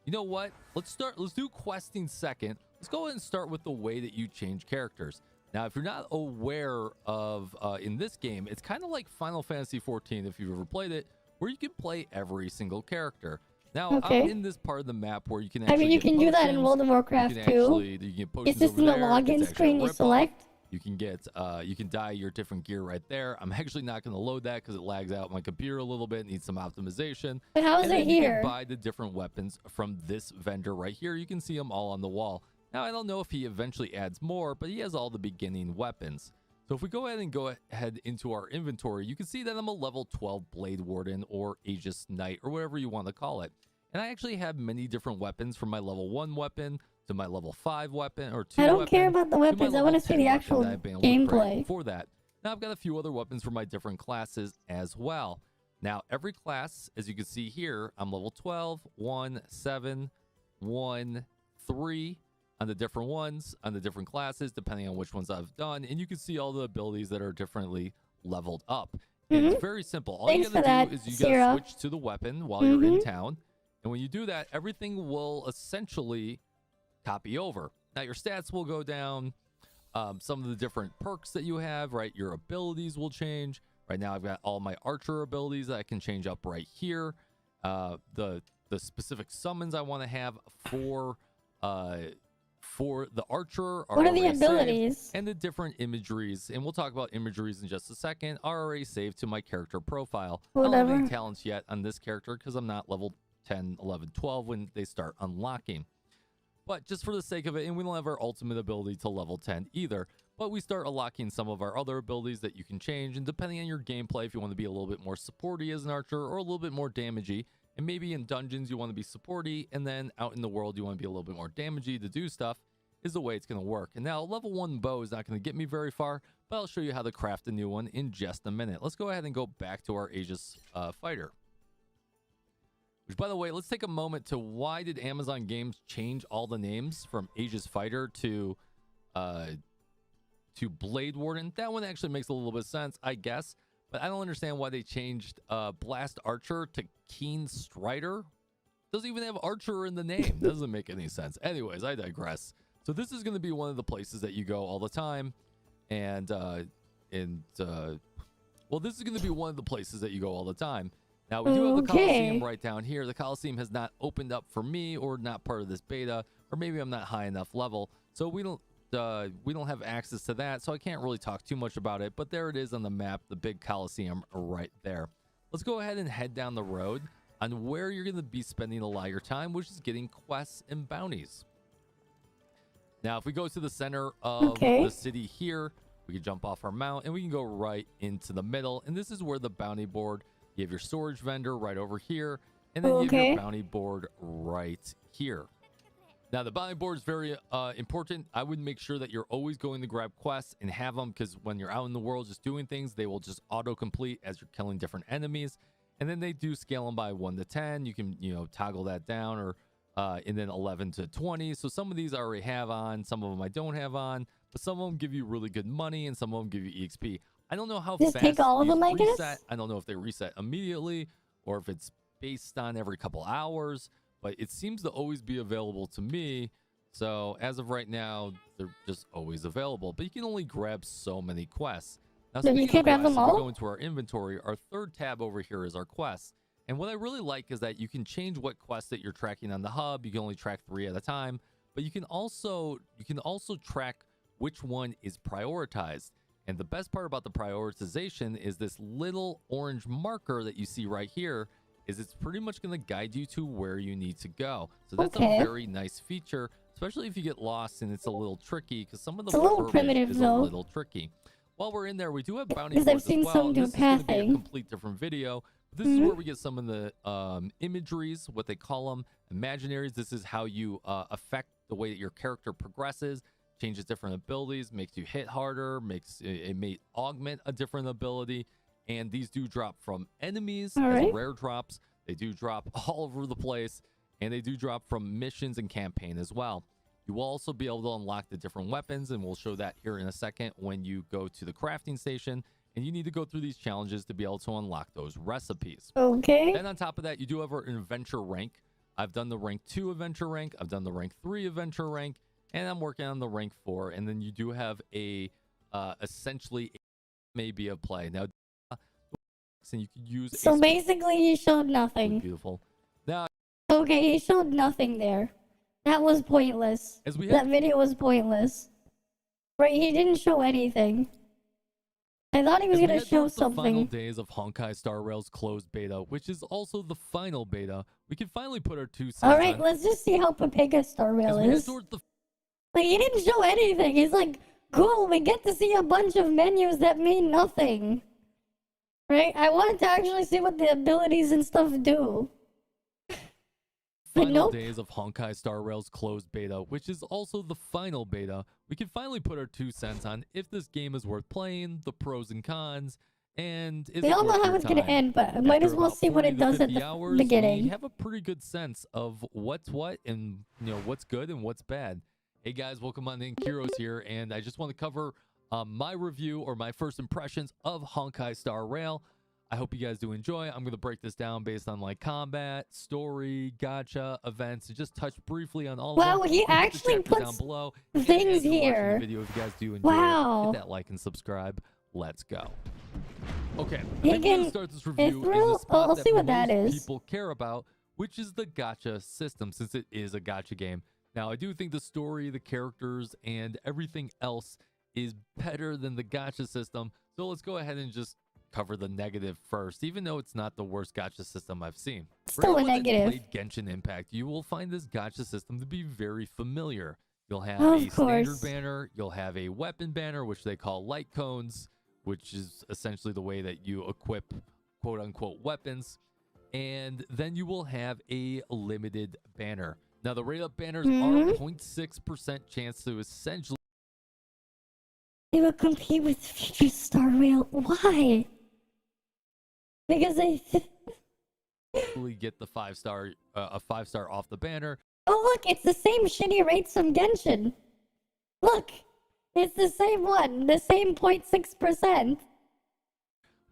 you know what? Let's do questing second. Let's go ahead and start with the way that you change characters. Now, if you're not aware of in this game, it's kind of like Final Fantasy XIV, if you've ever played it, where you can play every single character. Now, I'm in this part of the map where you can actually
I mean, you can do that in World of Warcraft too.
You can get potions
It's just
over
in the
there.
login
It's actually
screen
a
you
rip-off.
select.
You can get you can dye your different gear right there. I'm actually not going to load that because it lags out my computer a little bit. Needs some optimization.
But how is
and
it
then you
here?
can buy the different weapons from this vendor right here. You can see them all on the wall. Now, I don't know if he eventually adds more, but he has all the beginning weapons. So if we go ahead into our inventory, you can see that I'm a level 12 Blade Warden or Aegis Knight or whatever you want to call it. And I actually have many different weapons from my level 1 weapon to my level 5 weapon or 2
I don't
weapon,
care about the
to my
weapons. I
level
want to see
10
the
weapon
actual
that I've been able to create
gameplay.
before that. Now I've got a few other weapons for my different classes as well. Now every class, as you can see here, I'm level 12, 1, 7, 1, 3 on the different ones, on the different classes, depending on which ones I've done. And you can see all the abilities that are differently leveled up. And it's very simple. All
Thanks
you
for
gotta do
that,
is you gotta
Sarah.
switch to the weapon while you're in town. And when you do that, everything will essentially copy over. Now your stats will go down. Some of the different perks that you have, right? Your abilities will change. Right now I've got all my archer abilities that I can change up right here. The specific summons I want to have for the archer are
What are the
already saved,
abilities?
and the different imageries, and we'll talk about imageries in just a second, are already saved to my character profile. I don't have any
Whatever.
talents yet on this character because I'm not level 10, 11, 12 when they start unlocking. But just for the sake of it, and we don't have our ultimate ability to level 10 either, but we start unlocking some of our other abilities that you can change, and depending on your gameplay, if you want to be a little bit more supporty as an archer or a little bit more damagey, and maybe in dungeons you want to be supporty, and then out in the world you want to be a little bit more damagey to do stuff, is the way it's going to work. And now level 1 bow is not going to get me very far, but I'll show you how to craft a new one in just a minute. Let's go ahead and go back to our Aegis fighter. Which, by the way, let's take a moment to why did Amazon Games change all the names from Aegis Fighter to Blade Warden? That one actually makes a little bit of sense, I guess. But I don't understand why they changed Blast Archer to Keen Strider. Doesn't even have Archer in the name. Doesn't make any sense. Anyways, I digress. So this is going to be one of the places that you go all the time. And well, this is going to be one of the places that you go all the time. Now, we do have the Coliseum right down here. The Coliseum has not opened up for me or not part of this beta, or maybe I'm not high enough level. So we don't have access to that, so I can't really talk too much about it. But there it is on the map, the big Coliseum right there. Let's go ahead and head down the road on where you're going to be spending a lot of your time, which is getting quests and bounties. Now, if we go to the center of the city here, we can jump off our mount and we can go right into the middle. And this is where the bounty board, you have your storage vendor right over here, and then you have your bounty board right here. Now, the bounty board is very important. I would make sure that you're always going to grab quests and have them, because when you're out in the world just doing things, they will just auto-complete as you're killing different enemies. And then they do scale them by 1 to 10. You can, toggle that down, or and then 11 to 20. So some of these I already have on, some of them I don't have on, but some of them give you really good money and some of them give you EXP. I don't know how fast
take all of
these
them, I
reset.
guess?
I don't know if they reset immediately or if it's based on every couple hours, but it seems to always be available to me. So as of right now, they're just always available, but you can only grab so many quests. Now,
So you
speaking
can't
of
grab
quests,
them
if we
all?
go into our inventory, our third tab over here is our quests. And what I really like is that you can change what quests that you're tracking on the hub. You can only track 3 at a time. but you can also track which one is prioritized. And the best part about the prioritization is this little orange marker that you see right here is it's pretty much going to guide you to where you need to go. So that's a very nice feature, especially if you get lost and it's a little tricky because some of the verbiage is a little tricky. While we're in there, we do have bounty boards as well. This is going to be a complete different video. This is where we get some of the imageries, what they call them, imaginaries. This is how you affect the way that your character progresses, changes different abilities, makes you hit harder, it may augment a different ability. And these do drop from enemies as rare drops. They do drop all over the place, and they do drop from missions and campaign as well. You will also be able to unlock the different weapons, and we'll show that here in a second when you go to the crafting station. And you need to go through these challenges to be able to unlock those recipes.
Okay.
Then on top of that, you do have an adventure rank. I've done the rank 2 adventure rank. I've done the rank 3 adventure rank. And I'm working on the rank 4. And then you do have a essentially maybe a play. Now, and you could use
so basically he showed nothing.
Beautiful. Now,
okay, he showed nothing there. That was pointless. That video was pointless. Right, he didn't show anything. I thought he was going to show something.
The final days of Honkai Star Rail's closed beta, which is also the final beta. We can finally put our 2 cents
All right, let's just see how Pepega Star Rail is. Like, he didn't show anything. He's like, cool, we get to see a bunch of menus that mean nothing. Right? I wanted to actually see what the abilities and stuff do.
Final days of Honkai Star Rail's closed beta, which is also the final beta. We can finally put our 2 cents on if this game is worth playing, the pros and cons, and is
We
it
all know
worth
how
your
it's going to
time?
end, but I might as
After
well
about
see what
40
it
to
does at
50
the
hours,
beginning.
We have a pretty good sense of what's what and what's good and what's bad. Hey guys, welcome on in. Kiros here, and I just want to cover my review or my first impressions of Honkai Star Rail. I hope you guys do enjoy. I'm going to break this down based on like combat, story, gacha, events, and just touch briefly on all of them.
Well, he actually puts
down below.
things here.
Video if you guys do enjoy
Wow.
it, hit that like and subscribe. Let's go. Okay,
He
I think we're going
can-
to start this review in the
Ithril?
spot
I'll see what that
most
is.
people care about, which is the gacha system, since it is a gacha game. Now, I do think the story, the characters, and everything else is better than the gacha system. So let's go ahead and just cover the negative first, even though it's not the worst gacha system I've seen. For
Still a
anyone that's
negative.
played Genshin Impact, you will find this gacha system to be very familiar. You'll have
Of
a standard
course.
banner, you'll have a weapon banner, which they call light cones, which is essentially the way that you equip quote-unquote weapons. And then you will have a limited banner. Now, the rate up banners are 0.6% chance to essentially
They will compete with Future Star Rail. Why? Because they...
get the 5-star, a 5-star off the banner.
Oh, look, it's the same shitty rates from Genshin. Look, it's the same one, the same 0.6%.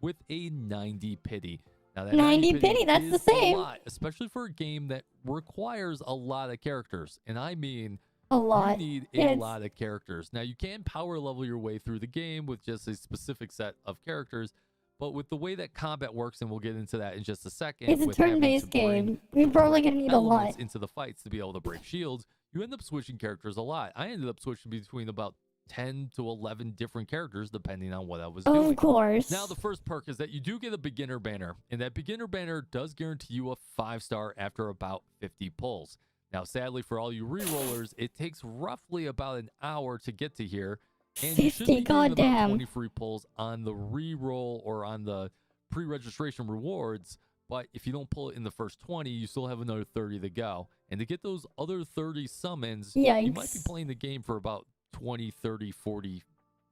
With a 90 pity. Now, that
90 pity, that's
is
the same.
A lot, especially for a game that requires a lot of characters. And I mean,
A lot.
you need a
It's-
lot of characters. Now, you can power level your way through the game with just a specific set of characters. But with the way that combat works, and we'll get into that in just a second.
It's a
with having to
turn-based
bring
game. You're probably gonna need a
elements
lot.
into the fights to be able to break shields, you end up switching characters a lot. I ended up switching between about 10 to 11 different characters depending on what I was doing.
Of course.
Now, the first perk is that you do get a beginner banner, and that beginner banner does guarantee you a 5-star after about 50 pulls. Now, sadly, for all you re-rollers, it takes roughly about an hour to get to here, and you should
50,
be getting about
goddamn.
20 free pulls on the re-roll or on the pre-registration rewards. But if you don't pull it in the first 20, you still have another 30 to go. And to get those other 30 summons, you might be
Yikes.
playing the game for about 20, 30, 40,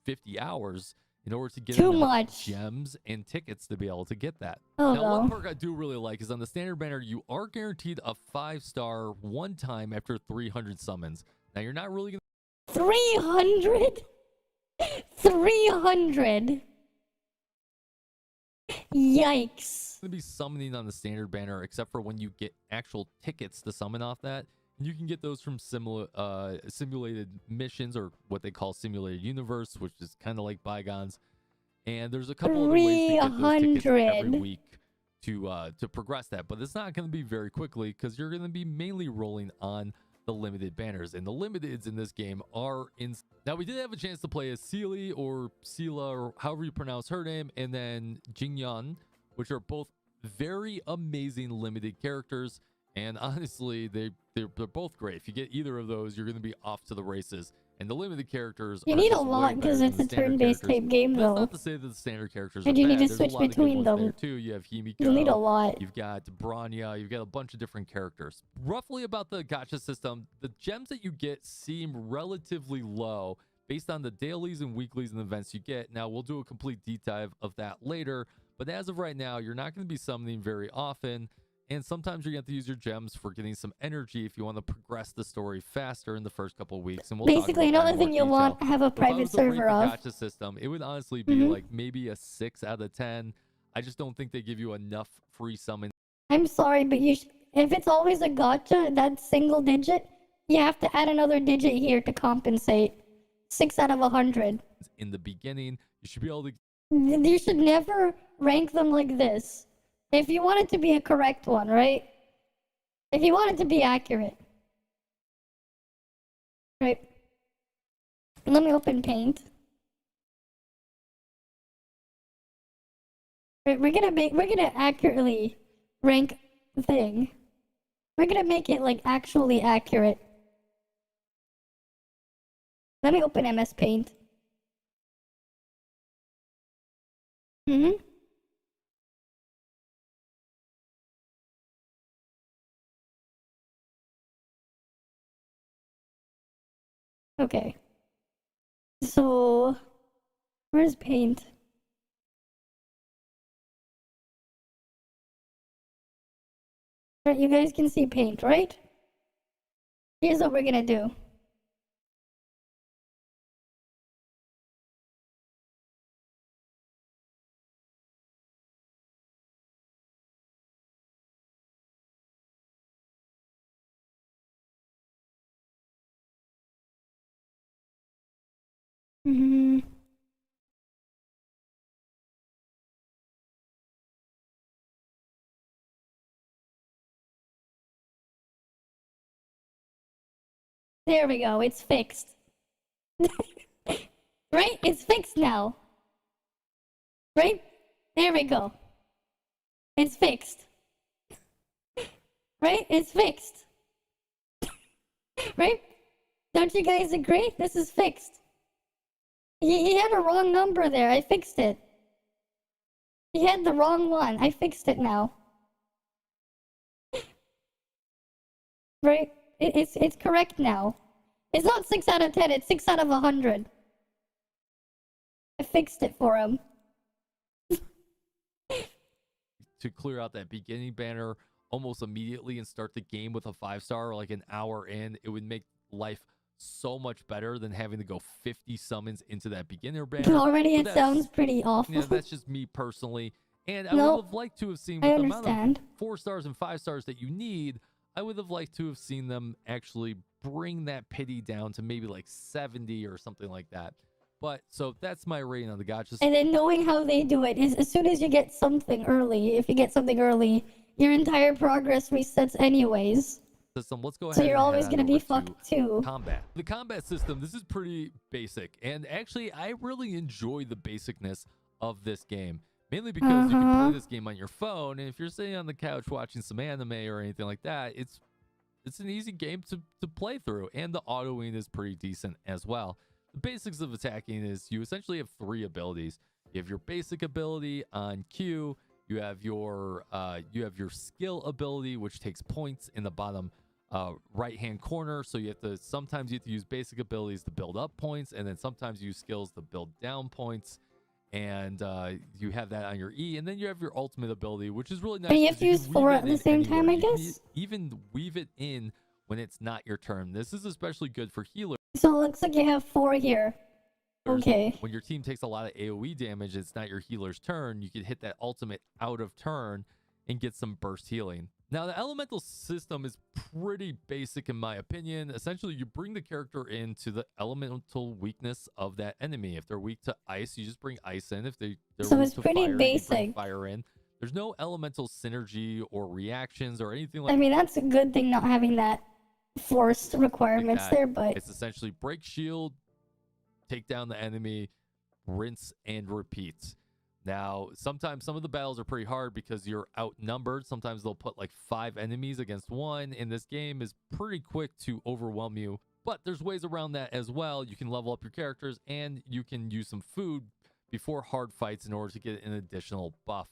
50 hours in order to get
Too
enough
much.
gems and tickets to be able to get that.
Oh,
now, one
no.
perk I do really like is on the standard banner, you are guaranteed a 5-star one time after 300 summons. Now, you're not really going to
300? 300? Yikes.
be summoning on the standard banner, except for when you get actual tickets to summon off that. And you can get those from simulated missions, or what they call simulated universe, which is kind of like Bygones. And there's a couple other ways to get those tickets every
300.
week to progress that, but it's not going to be very quickly because you're going to be mainly rolling on the limited banners. And the limiteds in this game are in. Now, we did have a chance to play as Seely or Sela or however you pronounce her name, and then Jingyan, which are both very amazing limited characters. And honestly, they're both great. If you get either of those, you're going to be off to the races. And the limited characters
You
are
need a
just way
lot because
better
it's
than
a
the standard
turn-based
characters.
type game,
That's
though.
not to say that the standard characters
And
are
you
bad.
need to
There's a
switch
lot of good
between
ones
them.
there too. You have Himiko.
You'll need a lot.
You've got Branya. You've got a bunch of different characters. Roughly about the gacha system, the gems that you get seem relatively low based on the dailies and weeklies and events you get. Now, we'll do a complete deep dive of that later. But as of right now, you're not going to be summoning very often. And sometimes you're going to have to use your gems for getting some energy if you want to progress the story faster in the first couple of weeks. And we'll
Basically,
talk about that
another
in more
thing you
detail.
want to have a
If I
private
was to rate
server
the
of.
gacha system, it would honestly be like maybe a 6 out of 10. I just don't think they give you enough free summon.
I'm sorry, but if it's always a gotcha, that single digit, you have to add another digit here to compensate. 6 out of 100.
In the beginning, you should be able to.
You should never rank them like this. If you want it to be a correct one, right? If you want it to be accurate. Right. Let me open Paint. Right, we're gonna accurately rank the thing. We're gonna make it like actually accurate. Let me open MS Paint. Okay. So, where's Paint? Right, you guys can see Paint, right? Here's what we're gonna do. There we go, it's fixed. Right? It's fixed now. Right? There we go. It's fixed. Right? It's fixed. Right? Don't you guys agree? This is fixed. He had a wrong number there. I fixed it. He had the wrong one. I fixed it now. Right? It's correct now. It's not 6 out of 10. It's 6 out of 100. I fixed it for him.
To clear out that beginning banner almost immediately and start the game with a 5-star like an hour in, it would make life so much better than having to go 50 summons into that beginner banner.
Already it sounds pretty awful.
Yeah, that's just me personally. And I
No,
would have liked to have seen
I
with the amount
understand.
of 4 stars and 5 stars that you need, I would have liked to have seen them actually bring that pity down to maybe like 70 or something like that. But so that's my rating on the gacha.
And then knowing how they do it is as soon as you get something early, if you get something early, your entire progress resets anyways.
System. Let's go ahead.
So you're
and
always
head
gonna
on
be
over
fucked
to
too.
Combat. The combat system, this is pretty basic. And actually, I really enjoy the basicness of this game. Mainly because you can play this game on your phone. And if you're sitting on the couch watching some anime or anything like that, it's an easy game to play through. And the autoing is pretty decent as well. The basics of attacking is you essentially have 3 abilities. You have your basic ability on Q. You have your skill ability, which takes points in the bottom right hand corner. So sometimes you have to use basic abilities to build up points, and then sometimes you use skills to build down points. And you have that on your E, and then you have your ultimate ability, which is really nice.
And you have to use 4 at the same time, I
You can
guess?
even weave it in when it's not your turn. This is especially good for healers.
So it looks like you have 4 here. Okay.
When your team takes a lot of AoE damage, it's not your healer's turn. You can hit that ultimate out of turn and get some burst healing. Now, the elemental system is pretty basic in my opinion. Essentially, you bring the character into the elemental weakness of that enemy. If they're weak to ice, you just bring ice in. If they're
So
weak
it's
to
pretty
fire, you
basic.
bring fire in. There's no elemental synergy or reactions or anything like
I mean, that's a good thing not having that. forced requirements
that.
there, but
It's essentially break shield, take down the enemy, rinse and repeat. Now, sometimes some of the battles are pretty hard because you're outnumbered. Sometimes they'll put like 5 enemies against 1, and this game is pretty quick to overwhelm you. But there's ways around that as well. You can level up your characters, and you can use some food before hard fights in order to get an additional buff.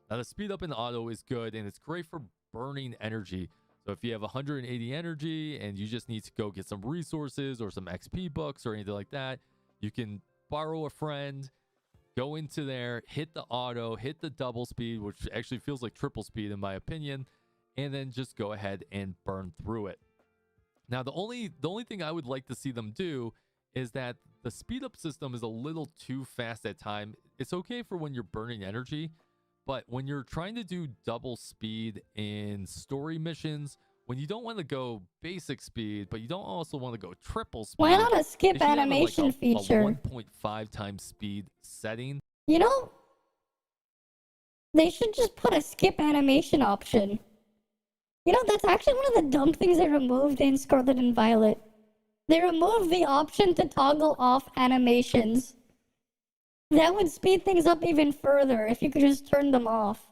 Now, the speed up in auto is good, and it's great for burning energy. So if you have 180 energy and you just need to go get some resources or some XP books or anything like that, you can borrow a friend, go into there, hit the auto, hit the double speed, which actually feels like triple speed in my opinion, and then just go ahead and burn through it. Now, the only thing I would like to see them do is that the speed up system is a little too fast at time. It's okay for when you're burning energy, but when you're trying to do double speed in story missions, when you don't want to go basic speed, but you don't also want to go triple speed.
why not a skip
it should have,
animation
like, a
feature?
1.5 times speed setting.
You know, they should just put a skip animation option. You know, that's actually one of the dumb things they removed in Scarlet and Violet. They removed the option to toggle off animations. That would speed things up even further if you could just turn them off.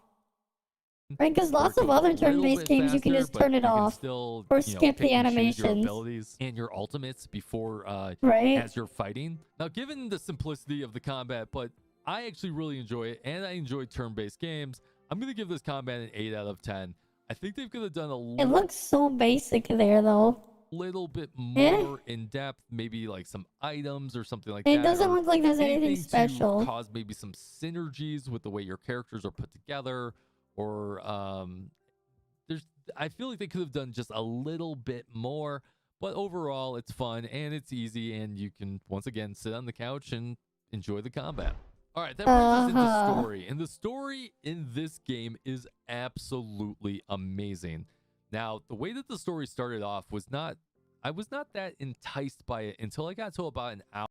Right, because lots of other turn-based games you can just turn it off
Still,
or
you know,
skip
pick
the
and choose your
animations.
abilities and your ultimates before
Right.
as you're fighting. Now, given the simplicity of the combat, but I actually really enjoy it, and I enjoy turn-based games, I'm gonna give this combat an 8 out of 10. I think they could have done a
It looks so basic there, though.
little bit
Eh?
more in depth, maybe like some items or something like
It
that.
doesn't
or
look like there's anything special.
to cause maybe some synergies with the way your characters are put together, or I feel like they could have done just a little bit more. But overall, it's fun and it's easy, and you can once again sit on the couch and enjoy the combat. All right, that brings us into story, and the story in this game is absolutely amazing. Now, the way that the story started off was I was not that enticed by it until I got to about an hour.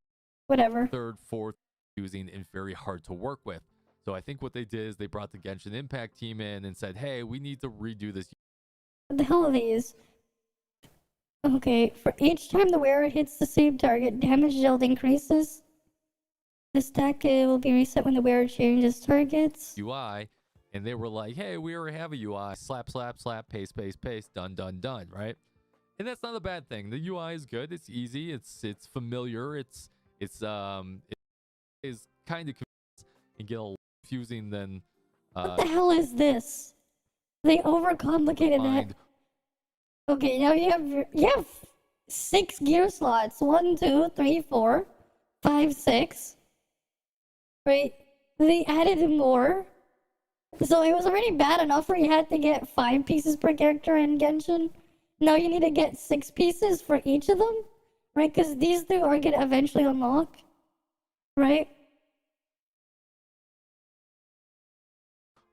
Whatever.
Third, fourth, using and very hard to work with. So I think what they did is they brought the Genshin Impact team in and said, hey, we need to redo this.
What the hell are these? Okay, for each time the wearer hits the same target, damage dealt increases. The stack will be reset when the wearer changes targets.
UI, and they were like, hey, we already have a UI. Slap, slap, slap, paste, paste, paste, done, done, done, right? And that's not a bad thing. The UI is good. It's easy. It's familiar. It is kind of and get a little confusing than.
What the hell is this? They overcomplicated that. Okay, now you have 6 gear slots. 1, 2, 3, 4, 5, 6. Right? They added more. So it was already bad enough where you had to get 5 pieces per character in Genshin. Now you need to get 6 pieces for each of them. Right? Because these 2 are going to eventually unlock. Right?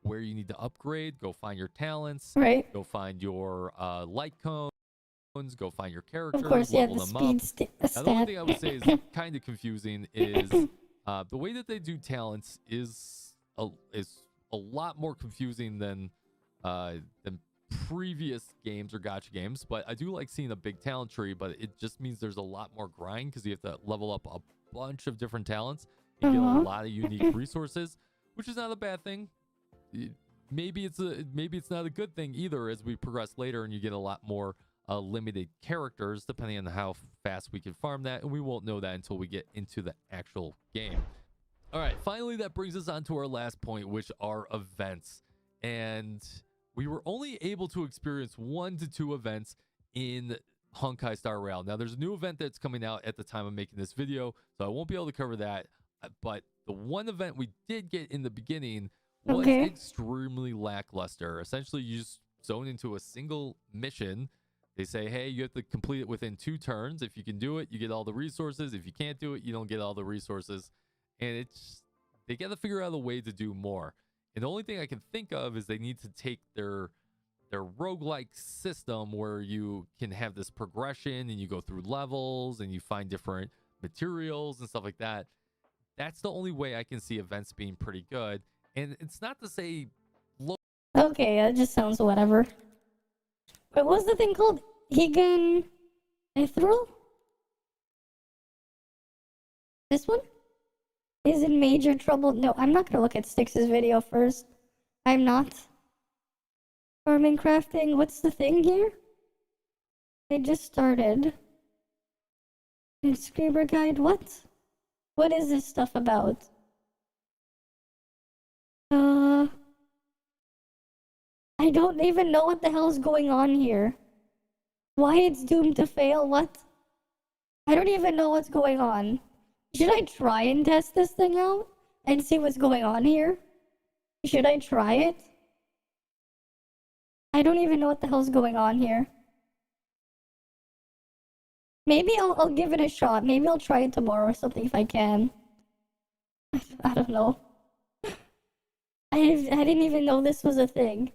Where you need to upgrade, go find your talents.
Right.
Go find your light cones. Go find your characters.
Of course, yeah,
level
the
them
speed
up. Now, the only thing I would say is
stat.
kind of confusing is the way that they do talents is a lot more confusing than previous games or gacha games. But I do like seeing a big talent tree, but it just means there's a lot more grind because you have to level up a bunch of different talents and get a lot of unique resources, which is not a bad thing. Maybe it's not a good thing either as we progress later and you get a lot more limited characters depending on how fast we can farm that, and we won't know that until we get into the actual game. All right, finally that brings us on to our last point, which are events. And we were only able to experience 1 to 2 events in Honkai Star Rail. Now there's a new event that's coming out at the time of making this video, so I won't be able to cover that, but the one event we did get in the beginning was extremely lackluster. Essentially, you just zone into a single mission. They say, hey, you have to complete it within 2 turns. If you can do it, you get all the resources. If you can't do it, you don't get all the resources. And they got to figure out a way to do more. And the only thing I can think of is they need to take their roguelike system where you can have this progression and you go through levels and you find different materials and stuff like that. That's the only way I can see events being pretty good. And it's not to say
Okay, that just sounds whatever. What was the thing called? Higan Mithril? This one? Is in major trouble. No, I'm not gonna look at Styx's video first. I'm not. Farming crafting, what's the thing here? They just started. Screamer guide, what? What is this stuff about? I don't even know what the hell's going on here. Why it's doomed to fail, what? I don't even know what's going on. Should I try and test this thing out? And see what's going on here? Should I try it? I don't even know what the hell's going on here. Maybe I'll give it a shot. Maybe I'll try it tomorrow or something if I can. I don't know. I didn't even know this was a thing.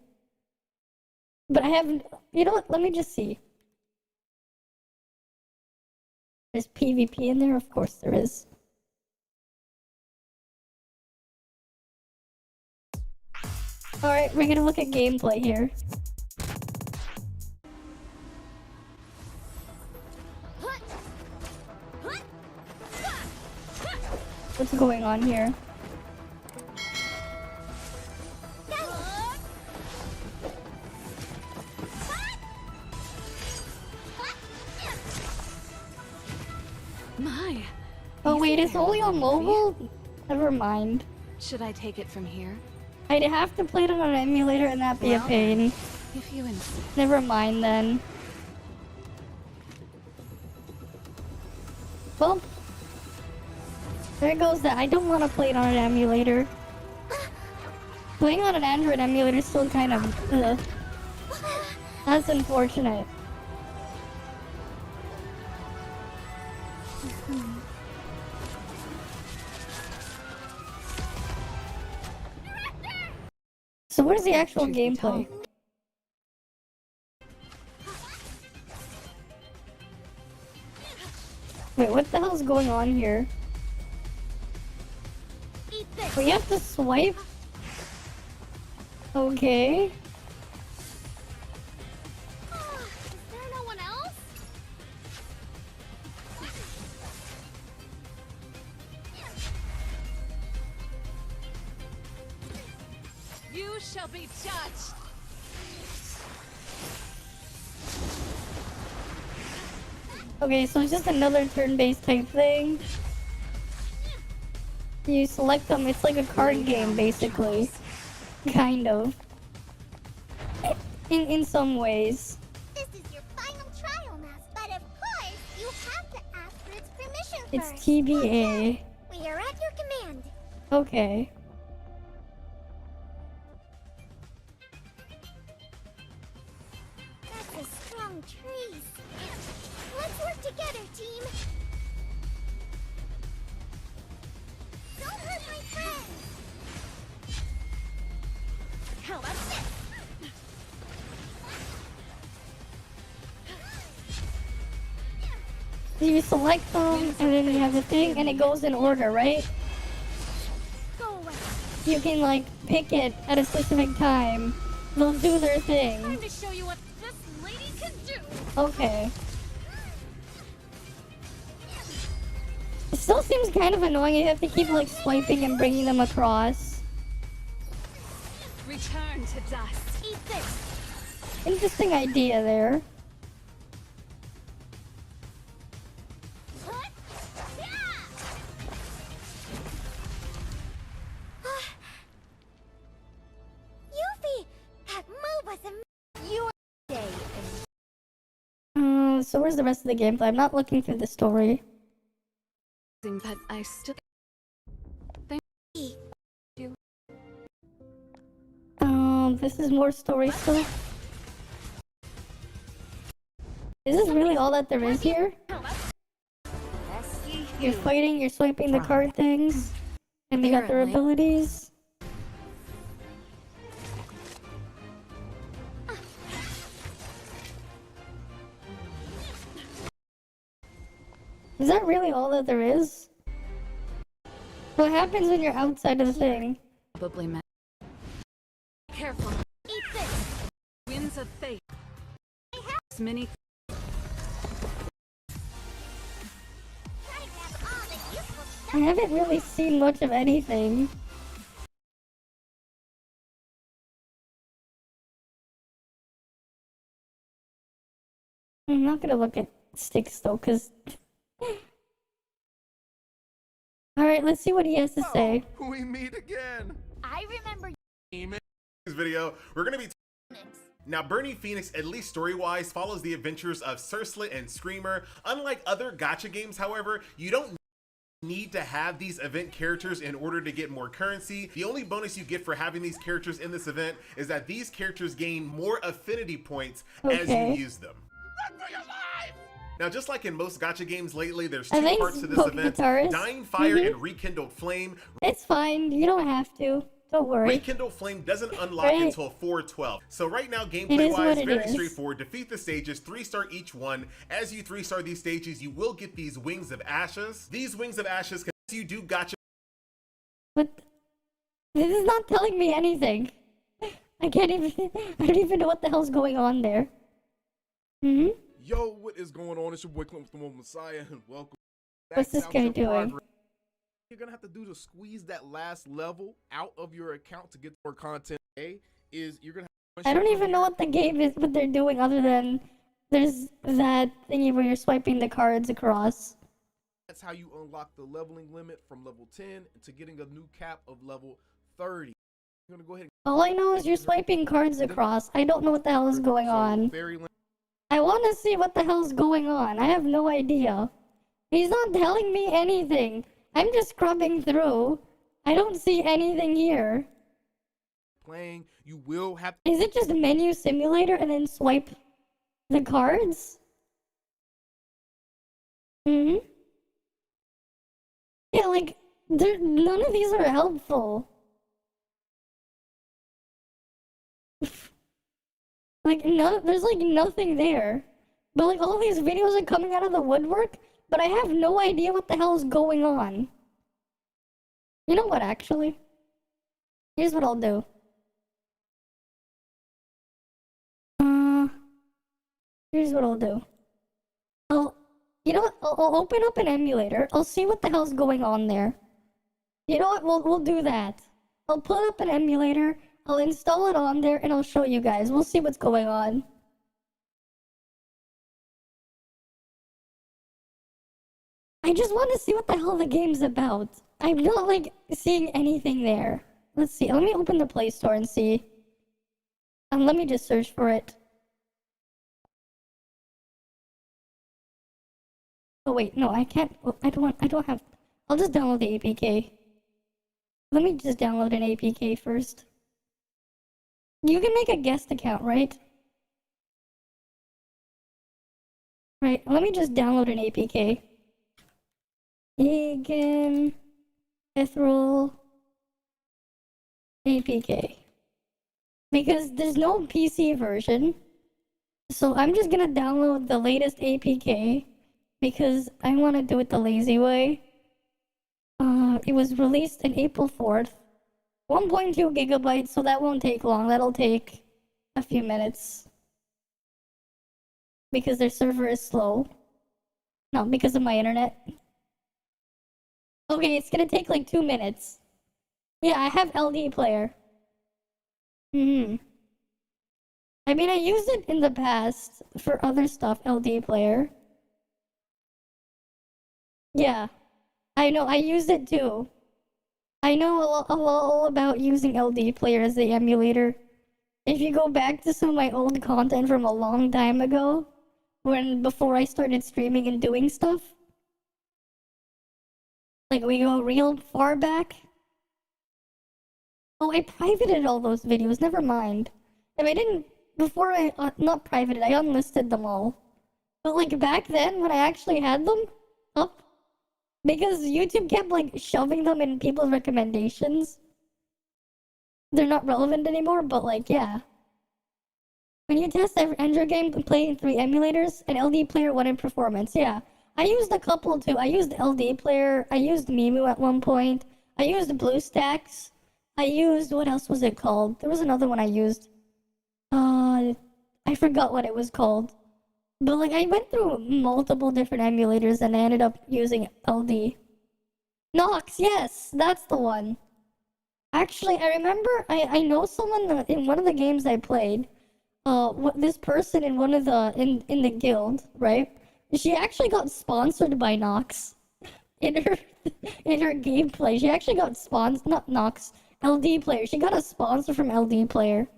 But I haven't... You know what? Let me just see. There's PvP in there? Of course there is. Alright, we're gonna look at gameplay here. What's going on here?
My.
Oh wait, it's only on mobile? Never mind.
Should I take it from here?
I'd have to play it on an emulator and that'd be a pain.
If you insist.
Never mind then. Well, there goes that. I don't want to play it on an emulator. Playing on an Android emulator is still kind of... That's unfortunate. So where's the actual gameplay? Wait, what the hell's going on here? We have to swipe? Okay.
Is there no one else?
You shall be judged.
Okay, so it's just another turn-based type thing. You select them, it's like a card game, basically. Kind of. In some ways.
This is your final trial mask, but of course, you have to ask for its permission
It's
first.
TBA.
We are at your command.
Okay.
That's a strong trees. Let's work together, team. Don't hurt my friends. How about this?
You select them, and then you have the thing, and it goes in order, right?
Go away.
You can, like, pick it at a specific time. They'll do their thing.
Time to show you what this lady can do.
Okay. It still seems kind of annoying. You have to keep, like, swiping and bringing them across.
Return to dust.
Eat this.
Interesting idea there.
Yuffie, that move was your day.
So where's the rest of the gameplay? I'm not looking through the story.
But I still think you.
This is more story stuff. Is this really all that there is here? You're fighting, you're swiping the card things, and they got their abilities. Is that really all that there is? What happens when you're outside of the thing?
Probably meant. Careful.
Eat this.
Winds of fate. Many
I haven't really seen much of anything. I'm not gonna look at sticks though, cause... Alright, let's see what he has to say.
We meet again.
I remember
This video, we're gonna be now, Bernie Phoenix, at least story-wise, follows the adventures of Cerslet and Screamer. Unlike other gacha games, however, you don't need to have these event characters in order to get more currency. The only bonus you get for having these characters in this event is that these characters gain more affinity points as you use them. Now, just like in most gacha games lately, there's two parts to this event: Dying Fire and Rekindled Flame.
It's fine, you don't have to. Don't worry.
Rekindle Flame doesn't unlock until 412. So right now, gameplay-wise, very straightforward. Defeat the stages, 3-star each one. As you 3-star these stages, you will get these Wings of Ashes. These Wings of Ashes, because you do gacha...
But this is not telling me anything. I don't even know what the hell's going on there.
Yo, what is going on? It's your boy Clint with the Messiah, and welcome.
What's this guy doing?
You're gonna have to do to squeeze that last level out of your account to get more content. Is you're gonna
I don't even know what the game is, what they're doing, other than there's that thingy where you're swiping the cards across.
That's how you unlock the leveling limit from level 10 to getting a new cap of level 30. You're gonna go ahead.
All I know is you're swiping cards across. I don't know what the hell is going on. I want to see what the hell's going on. I have no idea. He's not telling me anything. I'm just scrubbing through. I don't see anything here.
Playing, you will have.
Is it just menu simulator and then swipe the cards? Yeah, like, none of these are helpful. Like, there's like nothing there. But like, all these videos are coming out of the woodwork, but I have no idea what the hell is going on. You know what, actually? Here's what I'll do. Here's what I'll do. You know what? I'll open up an emulator. I'll see what the hell's going on there. You know what? We'll do that. I'll put up an emulator. I'll install it on there, and I'll show you guys. We'll see what's going on. I just want to see what the hell the game's about. I'm not, like, seeing anything there. Let's see. Let me open the Play Store and see. Let me just search for it. Oh, wait. No, I can't. I don't have... I'll just download the APK. Let me just download an APK first. You can make a guest account, right? Right, let me just download an APK. Egan Ethereal APK. Because there's no PC version. So I'm just gonna download the latest APK because I want to do it the lazy way. It was released on April 4th. 1.2 gigabytes, so that won't take long. That'll take a few minutes. Because their server is slow. No, because of my internet. Okay, it's gonna take like 2 minutes. Yeah, I have LD player. I mean, I used it in the past for other stuff, LD player. Yeah. I know, I used it too. I know all about using LD player as the emulator. If you go back to some of my old content from a long time ago, before I started streaming and doing stuff, like we go real far back. Oh, I privated all those videos, never mind. If I didn't, before I, not privated, I unlisted them all. But like back then, when I actually had them up, because YouTube kept like shoving them in people's recommendations. They're not relevant anymore, but like, yeah. When you test every Android game, play in 3 emulators, and LD player 1 in performance, yeah. I used a couple too. I used LD player, I used Mimu at one point, I used BlueStacks, I used, what else was it called? There was another one I used. I forgot what it was called. But like, I went through multiple different emulators and I ended up using LD. Nox, yes, that's the one. Actually, I remember, I know someone in one of the games I played, this person in one of the, in the guild, right? She actually got sponsored by Nox in her, in her gameplay. She actually got sponsored, not Nox, LD Player. She got a sponsor from LD Player,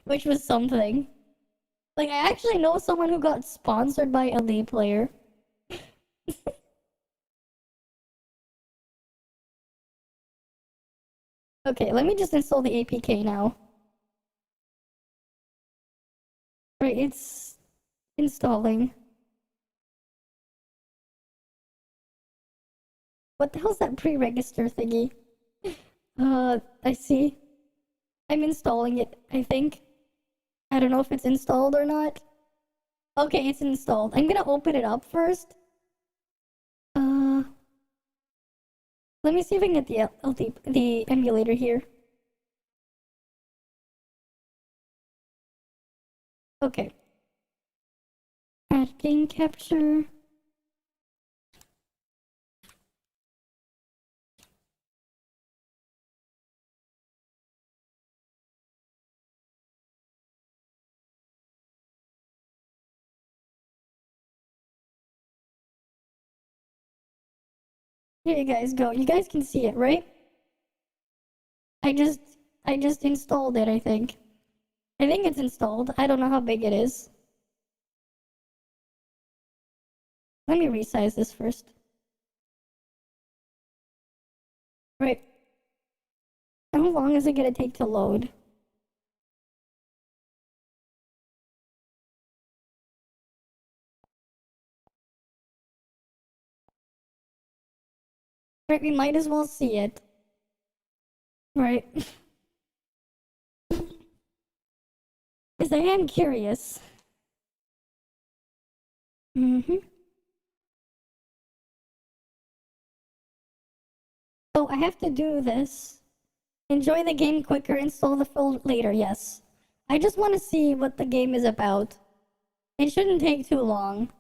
which was something. Like, I actually know someone who got sponsored by LD Player. Okay, let me just install the APK now. Right, it's installing. What the hell's that pre-register thingy? I see. I'm installing it, I think. I don't know if it's installed or not. Okay, it's installed. I'm gonna open it up first. Let me see if I can get the emulator here. Okay. Add game capture. Here you guys go. You guys can see it, right? I just installed it, I think. I think it's installed. I don't know how big it is. Let me resize this first. Right. How long is it gonna take to load? Right, we might as well see it. Right. Because I am curious. Oh, I have to do this. Enjoy the game quicker, install the full later, yes. I just want to see what the game is about. It shouldn't take too long.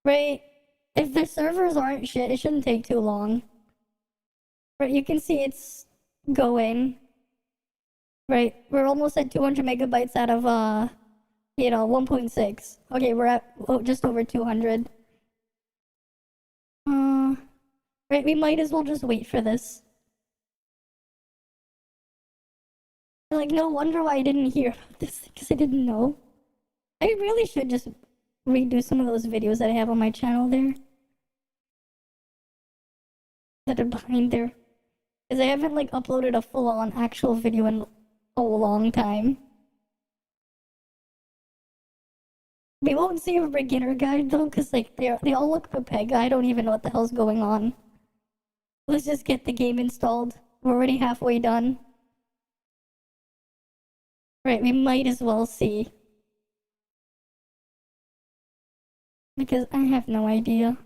Right? If the servers aren't shit, it shouldn't take too long. Right, you can see it's going. Right, we're almost at 200 megabytes out of, 1.6. Okay, we're at just over 200. Right, we might as well just wait for this. Like, no wonder why I didn't hear about this, because I didn't know. I really should just redo some of those videos that I have on my channel there. That are behind there. Because I haven't, like, uploaded a full-on actual video in a long time. We won't see a beginner guide, though, because, like, they all look Pepega. I don't even know what the hell's going on. Let's just get the game installed. We're already halfway done. Right, we might as well see. Because I have no idea.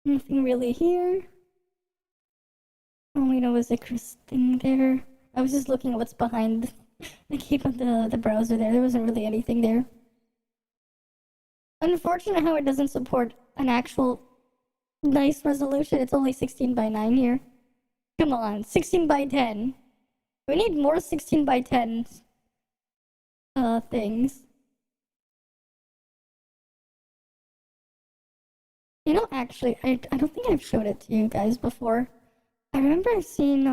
Nothing really here. All we know is a Chris thing there. I was just looking at what's behind the keep of the browser there. There wasn't really anything there. Unfortunate how it doesn't support an actual nice resolution. It's only 16 by 9 here. Come on, 16 by 10. We need more 16 by 10 things. You know, actually, I don't think I've showed it to you guys before. I remember I've seen,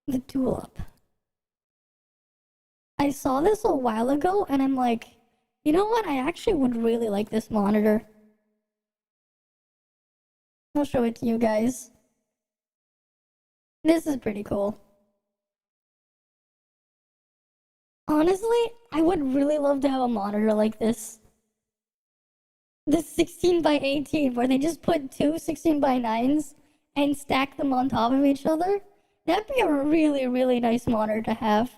the tulip. I saw this a while ago, and I'm like, you know what? I actually would really like this monitor. I'll show it to you guys. This is pretty cool. Honestly, I would really love to have a monitor like this. the 16 by 18 where they just put two 16 by 9s and stack them on top of each other. That'd be a really, really nice monitor to have.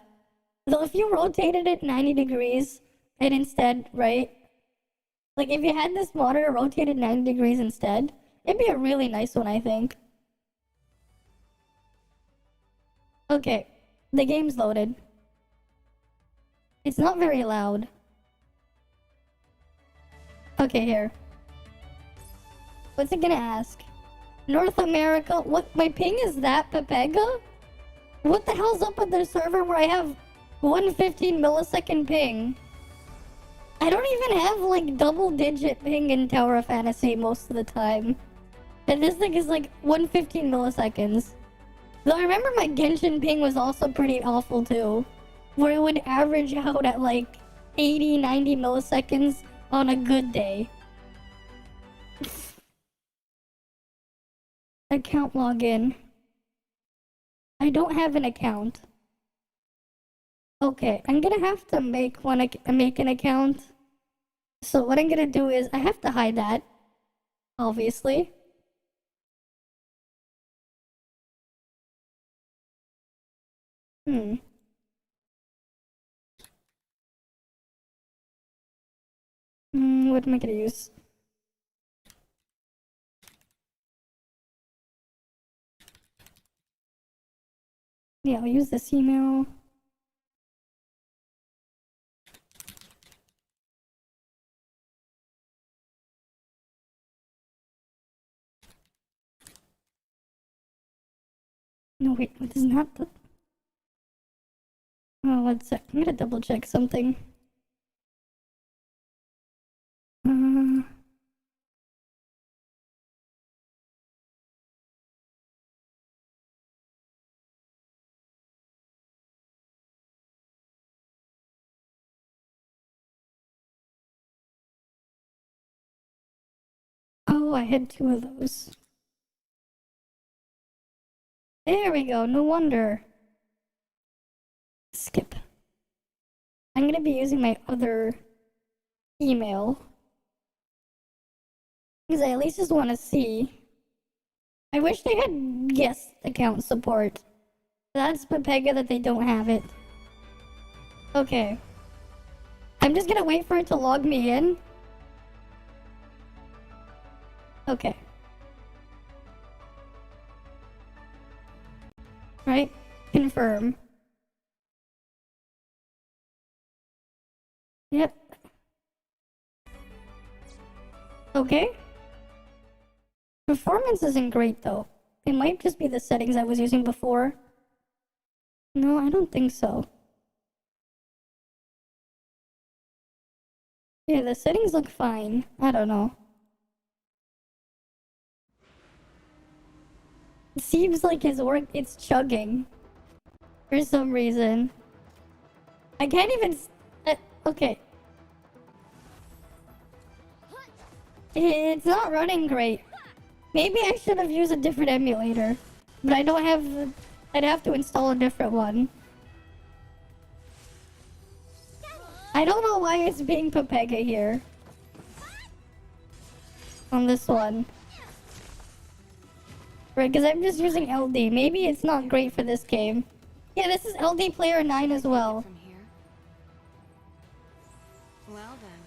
Though if you rotated it 90 degrees and instead, right? Like if you had this monitor rotated 90 degrees instead, it'd be a really nice one, I think. Okay, the game's loaded. It's not very loud. Okay, here. What's it gonna ask? North America? What? My ping is that, Pepega? What the hell's up with their server where I have 115 millisecond ping? I don't even have like double digit ping in Tower of Fantasy most of the time. And this thing is like 115 milliseconds. Though I remember my Genshin ping was also pretty awful too. Where it would average out at like 80, 90 milliseconds on a good day. Account login. I don't have an account. Okay, I'm gonna have to make an account. So what I'm gonna do is I have to hide that, obviously. What am I gonna use? Yeah, I'll use this email. No, wait, what is not the... Oh, 1 sec. I'm gonna double check something. Oh, I had 2 of those. There we go, no wonder. Skip. I'm gonna be using my other email. Because I at least just want to see. I wish they had guest account support. That's Pepega that they don't have it. Okay. I'm just gonna wait for it to log me in. Okay. Right? Confirm. Yep. Okay. Performance isn't great though. It might just be the settings I was using before. No, I don't think so. Yeah, the settings look fine. I don't know. It seems like his work, it's chugging. For some reason. I can't even... okay. It's not running great. Maybe I should have used a different emulator. But I don't have... I'd have to install a different one. I don't know why it's being Pepega here. On this one. Right, because I'm just using LD. Maybe it's not great for this game. Yeah, this is LD Player 9 as well.
Well then,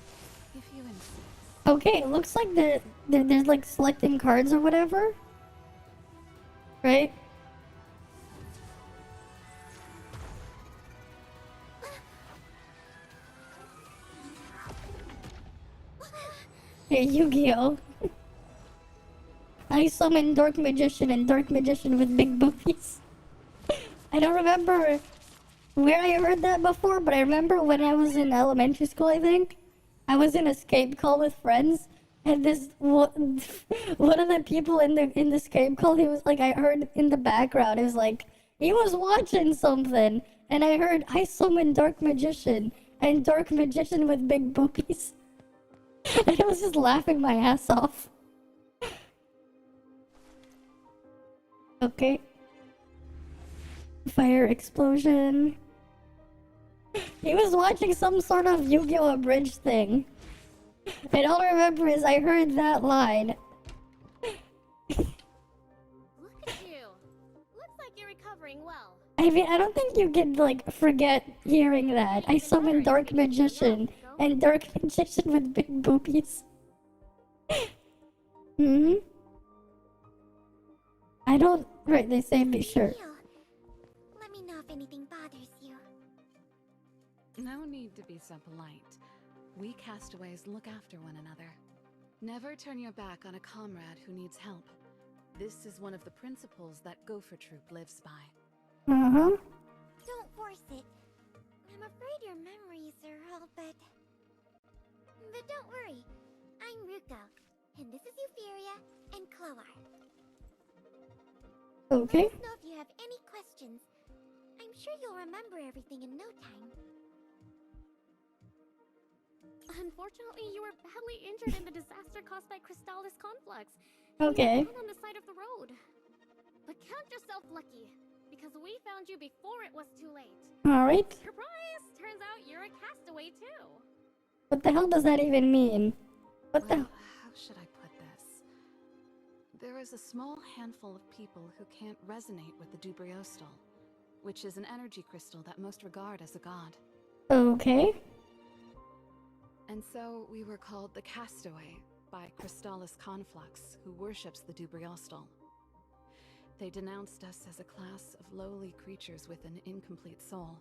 if you insist.
Okay, it looks like there's like selecting cards or whatever. Right? Hey, Yu-Gi-Oh! I summon Dark Magician and Dark Magician with big boobies. I don't remember where I heard that before, but I remember when I was in elementary school, I think. I was in a Skype call with friends, and this one of the people in the Skype call, he was like, I heard in the background, it was like, he was watching something, and I heard, I summon Dark Magician and Dark Magician with big boobies. And I was just laughing my ass off. Okay. Fire explosion. He was watching some sort of Yu-Gi-Oh! Abridged thing. And all I remember is I heard that line.
Look at you. Looks like you're recovering well.
I mean, I don't think you can, like, forget hearing that. I summoned Dark Magician, and Dark Magician with big boobies. Hmm? I don't... Right, they say be sure.
Let me know if anything bothers you.
No need to be so polite. We castaways look after one another. Never turn your back on a comrade who needs help. This is one of the principles that Gopher Troop lives by.
Uh-huh.
Don't force it. I'm afraid your memories are all but don't worry. I'm Ruko, and this is Euphoria and Cloar.
Okay.
Let us know if you have any questions. I'm sure you'll remember everything in no time.
Unfortunately, you were badly injured in the disaster caused by Crystallis Conflux.
Okay.
You were on the side of the road. But count yourself lucky, because we found you before it was too late.
Alright.
Surprise! Turns out you're a castaway too.
What the hell does that even mean? What the...
How should I put this? There is a small handful of people who can't resonate with the Dubriostal, which is an energy crystal that most regard as a god.
Okay.
And so we were called the Castaway by Crystallis Conflux, who worships the Dubriostal. They denounced us as a class of lowly creatures with an incomplete soul,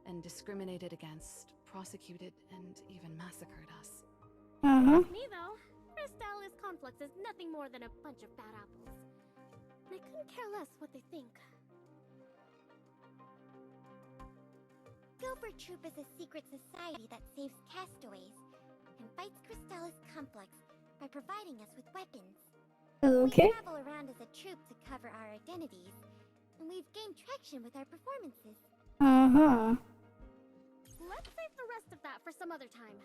and discriminated against, prosecuted, and even massacred us.
Uh-huh.
Me though, Crystallis Conflux is nothing more than a bunch of bad apples. And I couldn't care less what they think.
Gopher Troop is a secret society that saves castaways and fights Crystallis Complex by providing us with weapons.
Okay.
We travel around as a troop to cover our identities, and we've gained traction with our performances.
Uh-huh.
Let's save the rest of that for some other time.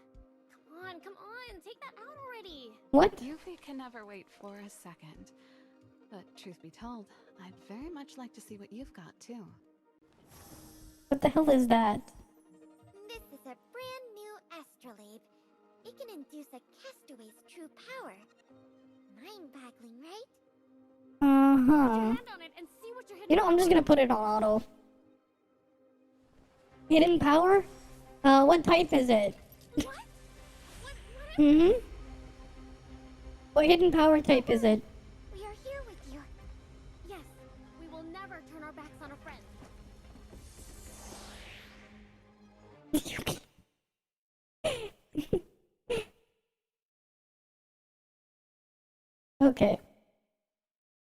Come on, take that out already.
What?
Yuffie can never wait for a second. But truth be told, I'd very much like to see what you've got too.
What the hell is that?
This is a brand new astrolabe. It can induce a castaway's true power. Mind-boggling, right?
Uh-huh. You know, I'm just gonna put it on auto. Hidden power? What type is it? Mm-hmm. What hidden power type is it?
We are here with you.
Yes, we will never turn our backs on a friend.
Okay.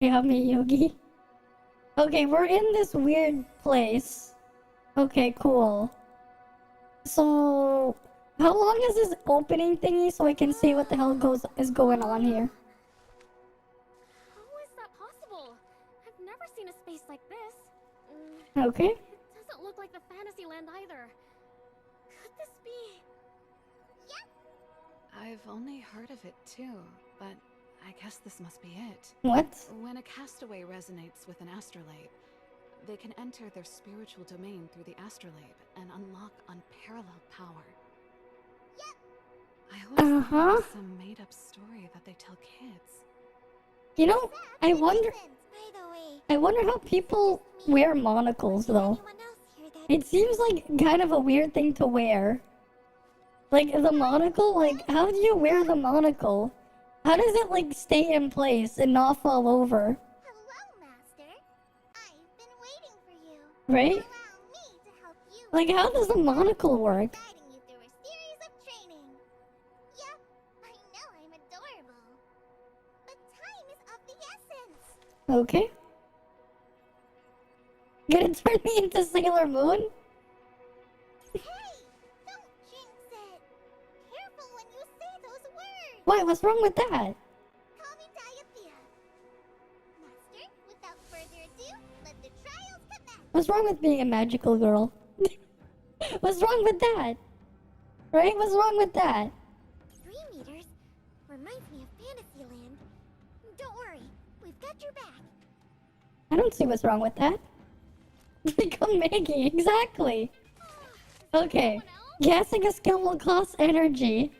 Help me, Yogi. Okay, we're in this weird place. Okay, cool. So, how long is this opening thingy so I can see what the hell is going on here?
How is that possible? I've never seen a space like this.
Okay.
It doesn't look like the fantasy land either. Could this be?
I've only heard of it too, but I guess this must be it.
What?
When a castaway resonates with an astrolabe, they can enter their spiritual domain through the astrolabe and unlock unparalleled power. I always thought it was some made-up story that they tell kids.
You know, I wonder how people wear monocles though. It seems like kind of a weird thing to wear. Like the monocle, like how do you wear the monocle? How does it like stay in place and not fall over?
Hello, Master. I've been waiting for you.
Right?
Allow me to help you.
Like how does the monocle work?
Guiding you through a series of training. Yep, I know I'm adorable. But time is of the essence.
Okay. Gonna turn me into Sailor Moon?
Careful when you say those words.
What? What's wrong with that?
Call me Diathea. Master, without further ado, let the trials commence.
What's wrong with being a magical girl? What's wrong with that? Right? What's wrong with that?
3 meters reminds me of Fantasyland. Don't worry, we've got your back.
I don't see what's wrong with that. Become Maggie, exactly. Okay. Gassing a skill will cost energy.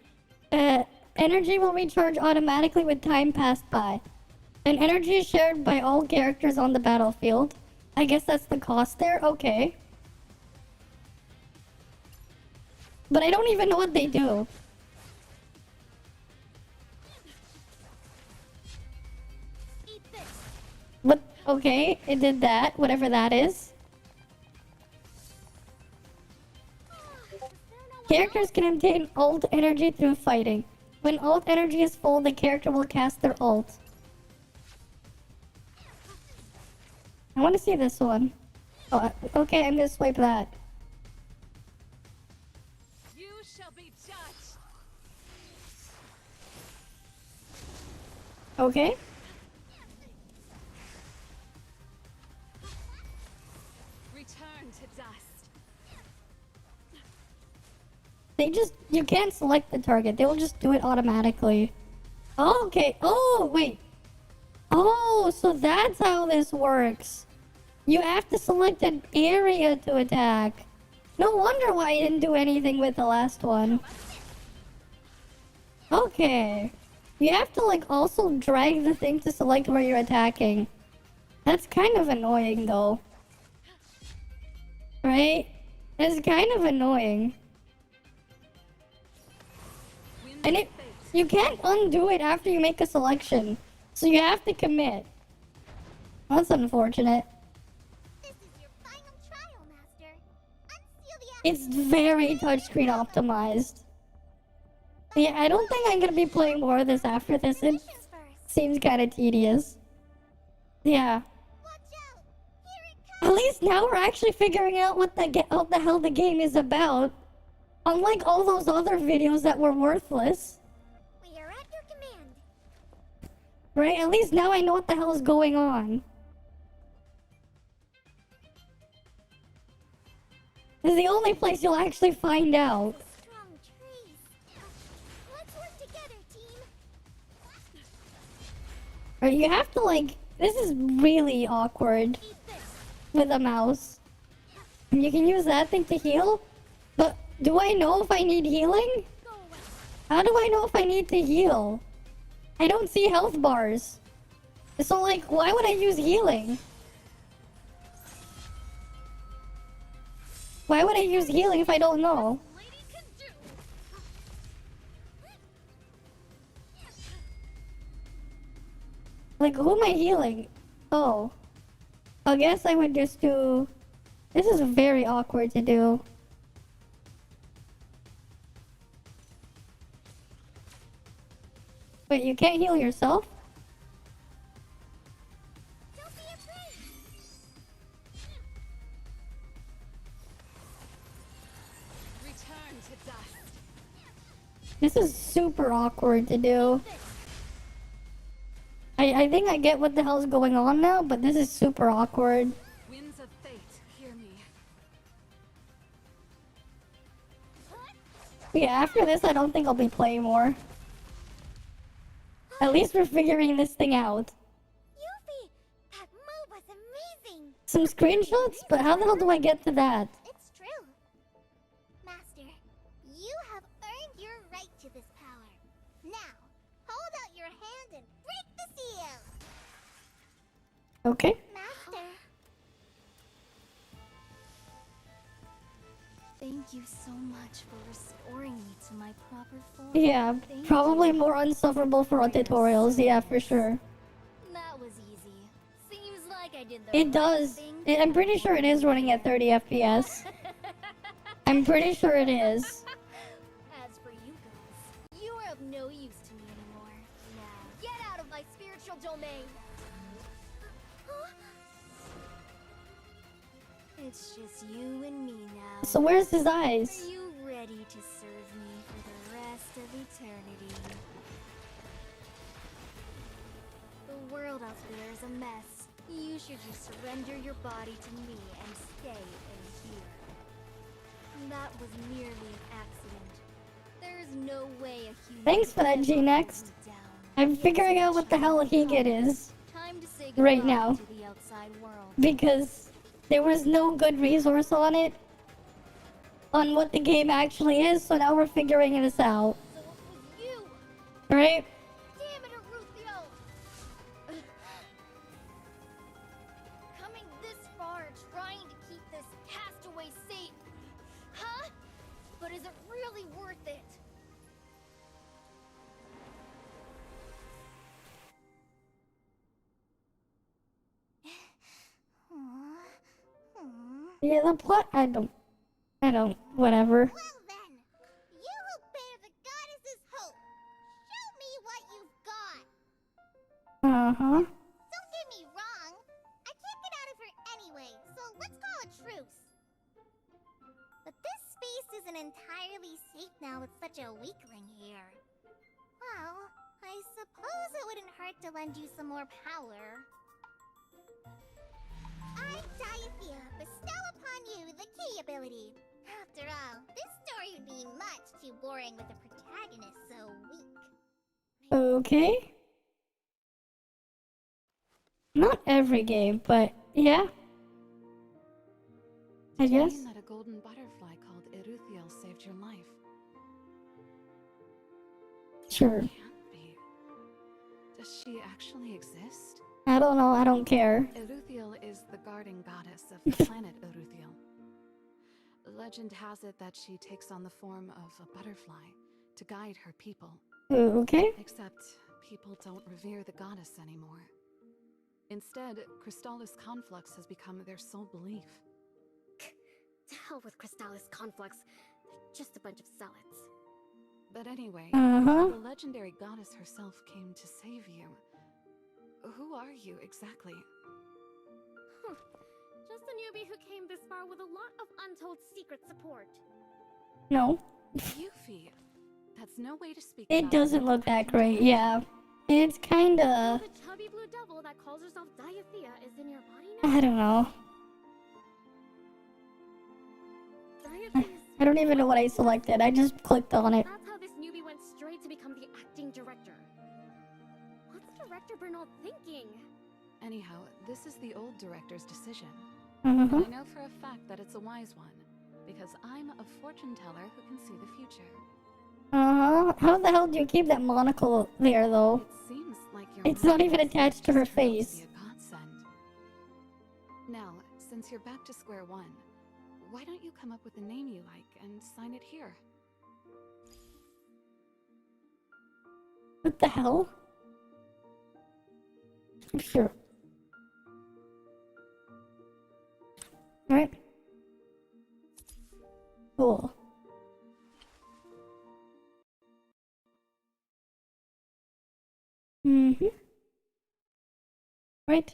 Energy will recharge automatically with time passed by. And energy is shared by all characters on the battlefield. I guess that's the cost there? Okay. But I don't even know what they do. But, okay, it did that, whatever that is. Characters can obtain ult energy through fighting. When ult energy is full, the character will cast their ult. I want to see this one. Oh, okay, I'm gonna swipe that.
You shall be judged.
Okay.
Return to dust.
They just, you can't select the target. They will just do it automatically. Oh, okay. Oh, wait. Oh, so that's how this works. You have to select an area to attack. No wonder why I didn't do anything with the last one. Okay. You have to, like, also drag the thing to select where you're attacking. That's kind of annoying, though. Right? It's kind of annoying. And you can't undo it after you make a selection. So you have to commit. That's unfortunate. It's very touchscreen optimized. Yeah, I don't think I'm gonna be playing more of this after this. It seems kind of tedious. Yeah. At least now we're actually figuring out what the hell the game is about. Unlike all those other videos that were worthless.
We are at your command.
Right? At least now I know what the hell is going on. This is the only place you'll actually find out.
Strong trees. Let's work together, team.
Right, you have to, like, this is really awkward with a mouse. And you can use that thing to heal, but do I know if I need healing? How do I know if I need to heal? I don't see health bars. So, like, why would I use healing? Why would I use healing if I don't know? Like, who am I healing? Oh. I guess I would just do... This is very awkward to do. Wait, you can't heal yourself?
Return to dust.
This is super awkward to do. I think I get what the hell's going on now, but this is super awkward.
Winds of fate, hear me.
Yeah, after this, I don't think I'll be playing more. At least we're figuring this thing out.
Yuffie, that move was amazing.
Some screenshots? But how the hell do I get to that?
It's true. Master, you have earned your right to this power. Now, hold out your hand and break the seal.
Okay.
Master.
Thank you so much for restoring me to my proper form.
Yeah,
Thank
probably
you.
more unsufferable for our tutorials. Yeah, for sure.
That was easy. Seems like I did the
It
right
does.
thing.
I'm pretty sure it is running at 30 FPS. I'm pretty sure it is.
As for you girls, you are of no use to me anymore. Now, get out of my spiritual domain. It's just you and me now.
So where's his eyes?
Are you ready to serve me for the rest of eternity? The world out there is a mess. You should just surrender your body to me and stay in here. That was merely an accident. There's no way a human.
Thanks for that, G-Next. I'm figuring out what the hell a Higet is
Time to say
right
goodbye
now.
to the outside world.
Because there was no good resource on it. On what the game actually is, so now we're figuring this out.
So it was you
Right?
Damn it, Arufio! Coming this far trying to keep this castaway safe. Huh? But is it really worth it?
Yeah, the plot, I don't, whatever.
Well then, you who bear the goddess's hope, show me what you've got.
Uh-huh.
Don't get me wrong, I can't get out of here anyway, so let's call a truce. But this space isn't entirely safe now with such a weakling here. Well, I suppose it wouldn't hurt to lend you some more power. I, Diathea, bestow upon you the key ability. After all, this story would be much too boring with a protagonist so weak.
Okay. Not every game, but yeah. I
Did you
guess.
mean that a golden butterfly called Eruthiel saved your life?
Sure.
Can't be. Does she actually exist?
I don't know, I don't care.
Eruthiel is the guardian goddess of the planet Eruthiel. Legend has it that she takes on the form of a butterfly to guide her people.
Okay.
Except people don't revere the goddess anymore. Instead, Crystallis Conflux has become their sole belief.
To hell with Crystallis Conflux. They're just a bunch of zealots.
But anyway,
Uh-huh.
the legendary goddess herself came to save you. Who are you exactly?
Just a newbie who came this far with a lot of untold secret support.
No.
Yuffie. That's no way to speak
It
about
doesn't
you.
look that great, yeah. It's kinda...
The chubby blue devil that calls herself Diathea is in your body now?
I don't know.
Diathea's...
I don't even know what I selected. I just clicked on it.
That's how this newbie went straight to become the acting director. What's Director Bernal thinking?
Anyhow, this is the old director's decision.
Mhm.
And I know for a fact that it's a wise one, because I'm a fortune teller who can see the future.
Uh-huh. How the hell do you keep that monocle there, though?
It seems like your
It's not even
mind
attached to her
just turned out to
face.
be a godsend. Now, since you're back to square one, why don't you come up with a name you like and sign it here?
What the hell? Sure. Right. Cool. Mm-hmm. Right.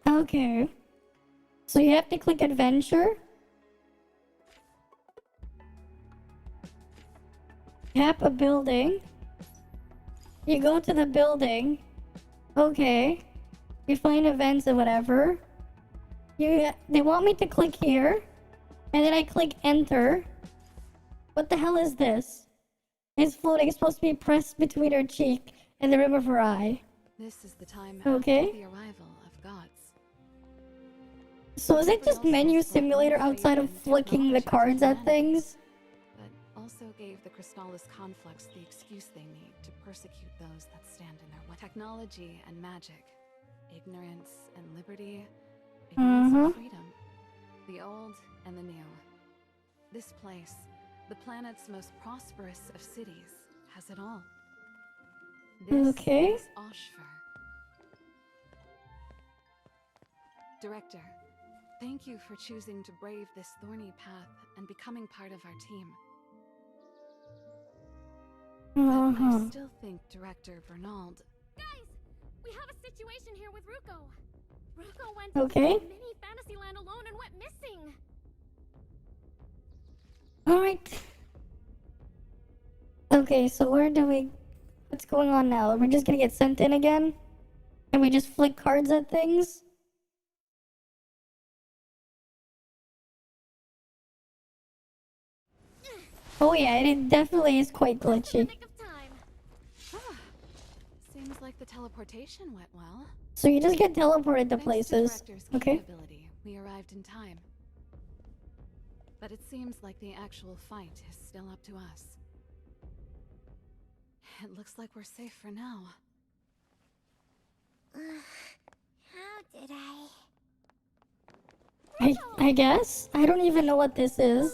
Okay. So you have to click adventure. Tap a building. You go to the building. Okay. You find events or whatever. They want me to click here. And then I click enter. What the hell is this? It's floating. It's supposed to be pressed between her cheek and the rim of her eye.
This is the time
Okay.
after the arrival of gods.
So is it just menu simulator outside of flicking the cards at things?
But also gave the Crystallis Conflux the excuse they need to persecute those that stand in their way. Technology and magic, ignorance and liberty, ignorance and freedom, the old and the new. This place, the planet's most prosperous of cities, has it all. This
Okay.
is Oshfer. Director, thank you for choosing to brave this thorny path and becoming part of our team. But I still think Director Bernald...
Guys, we have a situation here with Ruko. Ruko went
Okay.
into mini Fantasyland alone and went missing.
Alright. Okay, so where do we... What's going on now? We're just gonna get sent in again? And we just flick cards at things? Oh yeah, it definitely is quite glitchy.
Seems like the teleportation went well.
So you just get teleported to
Thanks
places.
Director's key
Okay.
ability, we arrived in time. But it seems like the actual fight is still up to us. It looks like we're safe for now.
How did I?
I guess? I don't even know what this is.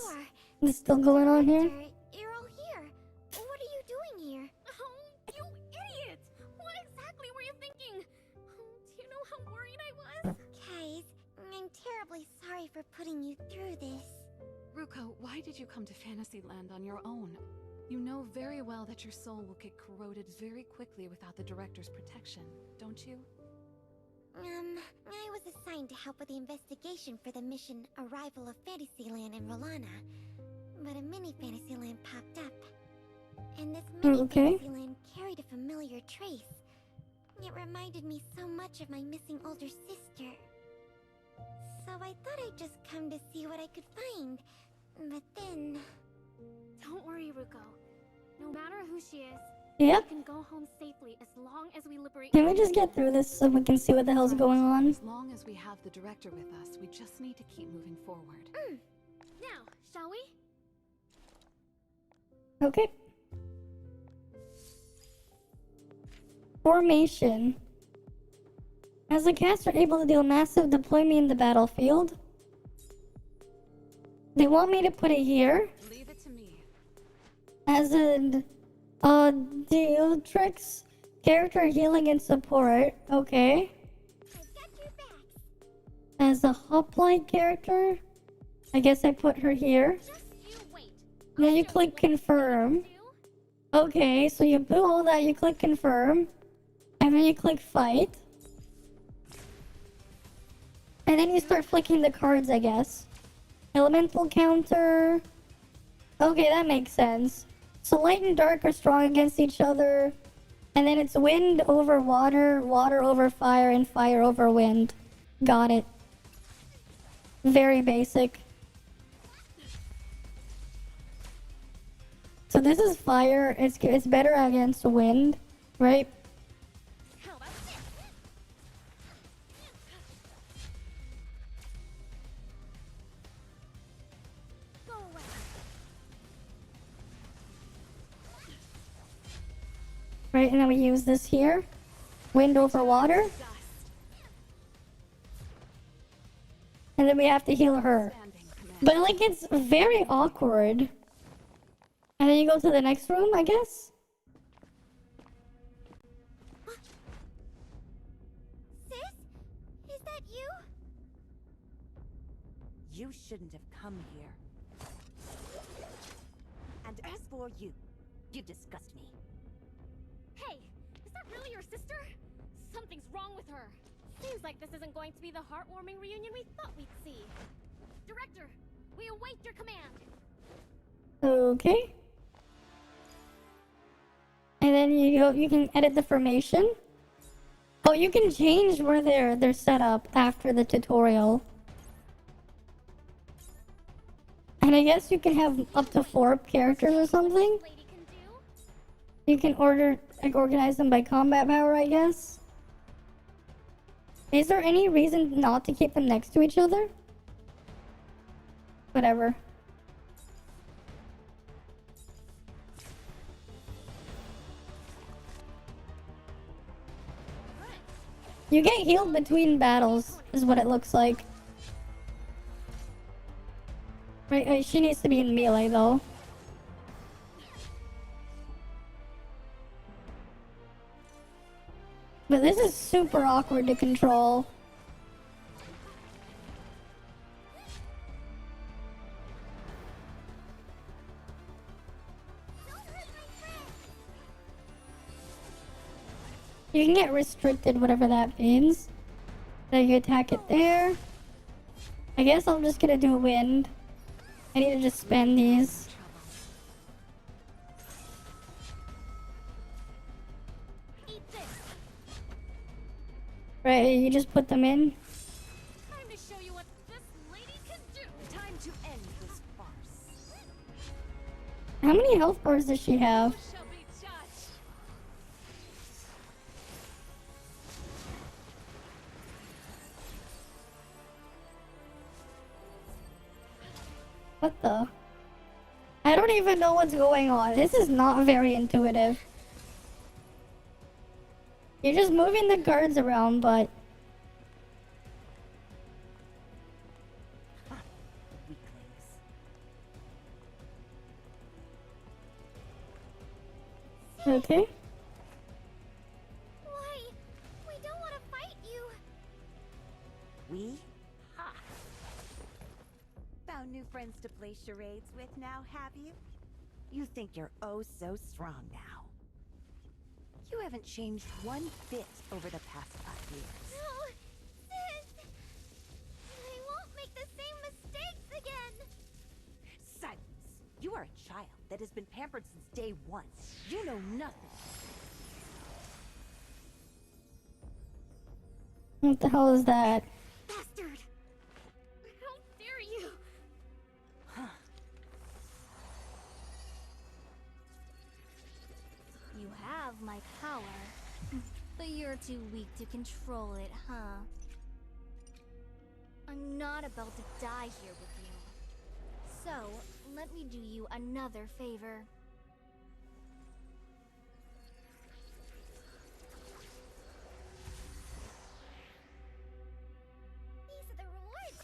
It's still going on here?
You're all here. What are you doing here?
Oh, you idiot! What exactly were you thinking? Oh, do you know how worried I was?
Guys, I'm terribly sorry for putting you through this.
Ruko, why did you come to Fantasyland on your own? You know very well that your soul will get corroded very quickly without the director's protection, don't you?
I was assigned to help with the investigation for the mission Arrival of Fantasyland in Rolana. But a mini Fantasyland popped up. And this mini Fantasyland carried a familiar trace. It reminded me so much of my missing older sister. So I thought I'd just come to see what I could find. But then...
Don't worry, Ruko. No matter who she is,
Yep.
we can go home safely as long as we liberate.
Can we just get through this so we can see what the hell's going on?
As long as we have the director with us, we just need to keep moving forward.
Now, shall we?
Okay. Formation. As the cast are able to do a massive deployment in the battlefield. They want me to put it here.
Leave it to me.
As in, Deotrix character healing and support. Okay. As a hoplite character, I guess I put her here. Now you click confirm. Okay, so you do all that, you click confirm. And then you click fight. And then you start flicking the cards, I guess. Elemental counter. Okay, that makes sense. So light and dark are strong against each other. And then it's wind over water, water over fire, and fire over wind. Got it. Very basic. So this is fire. It's better against wind, right? Right, and then we use this here. Wind over water. And then we have to heal her. But like, it's very awkward. And then you go to the next room, I guess?
Sis? Is that you?
You shouldn't have come here. And as for you, you disgust me.
Hey, is that really your sister? Something's wrong with her. Seems like this isn't going to be the heartwarming reunion we thought we'd see. Director, we await your command.
Okay. And then you can edit the formation. Oh, you can change where they're set up after the tutorial. And I guess you can have up to 4 characters or something. You can organize them by combat power, I guess. Is there any reason not to keep them next to each other? Whatever. You get healed between battles, is what it looks like. Right, she needs to be in melee though. But this is super awkward to control. You can get restricted, whatever that means. Then you attack it there. I guess I'm just gonna do wind. I need to just spend these. Right, you just put them in.
Time to show you what this lady can do.
Time to end this farce.
How many health bars does she have? What the? I don't even know what's going on. This is not very intuitive. You're just moving the guards around, but... Okay.
Why? We don't want to fight you.
We? Ha! Found new friends to play charades with now, have you? You think you're oh so strong now. You haven't changed one bit over the past 5 years.
No, sis. They won't make the same mistakes again.
Silence! You are a child that has been pampered since day one. You know nothing.
What the hell is that?
Bastard! How dare you? You have my power, but you're too weak to control it, huh? I'm not about to die here with you. So, let me do you another favor. These are the rewards,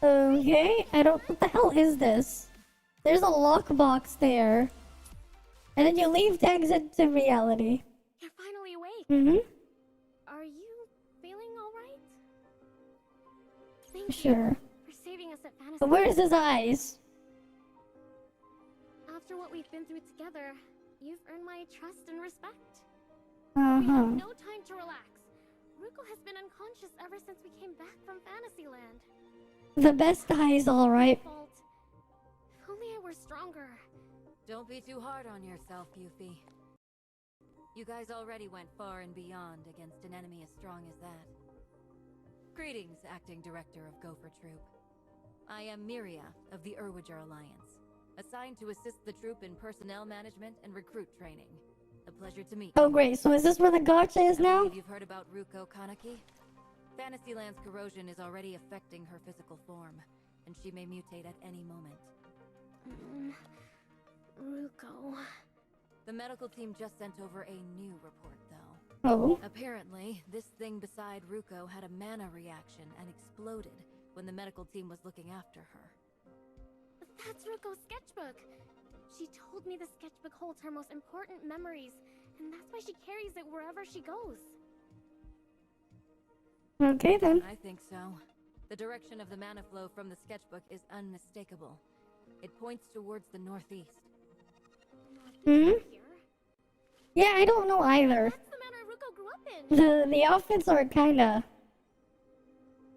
right?
Okay, I don't... What the hell is this? There's a lockbox there. And then you leave to exit to reality.
You're finally awake.
Mm-hmm.
Are you feeling alright? Thank
Sure.
you for saving us at Fantasy.
But where's his eyes?
After what we've been through together, you've earned my trust and respect. We
Uh-huh.
have no time to relax. Ruko has been unconscious ever since we came back from Fantasyland.
The best eyes, alright.
Fault. If only I were stronger.
Don't be too hard on yourself, Yuffie. You guys already went far and beyond against an enemy as strong as that. Greetings, Acting Director of Gopher Troop. I am Miria of the Irwager Alliance, assigned to assist the troop in personnel management and recruit training. A pleasure to meet you.
Oh great, so is this where the gotcha is
I
now?
believe you've heard about Ruko Kaneki? Fantasyland's corrosion is already affecting her physical form, and she may mutate at any moment.
Ruko.
The medical team just sent over a new report, though.
Oh.
Apparently, this thing beside Ruko had a mana reaction and exploded when the medical team was looking after her.
That's Ruko's sketchbook. She told me the sketchbook holds her most important memories, and that's why she carries it wherever she goes.
Okay then.
I think so. The direction of the mana flow from the sketchbook is unmistakable. It points towards the northeast.
Hmm? Yeah, I don't know either.
That's the manor Ruko grew up in.
The outfits are kinda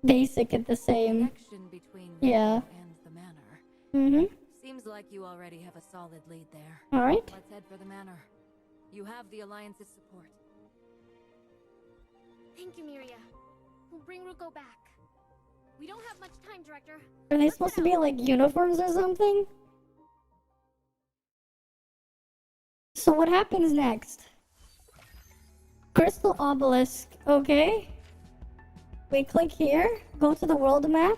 basic at the same.
Connection between
Yeah.
Ruko and the manor.
Mm-hmm.
Seems like you already have a solid lead there.
All right.
Let's head for the manor. You have the Alliance's support.
Thank you, Miria. We'll bring Ruko back. We don't have much time, Director.
Are they supposed to be like uniforms or something? So what happens next? Crystal obelisk. Okay. We click here. Go to the world map.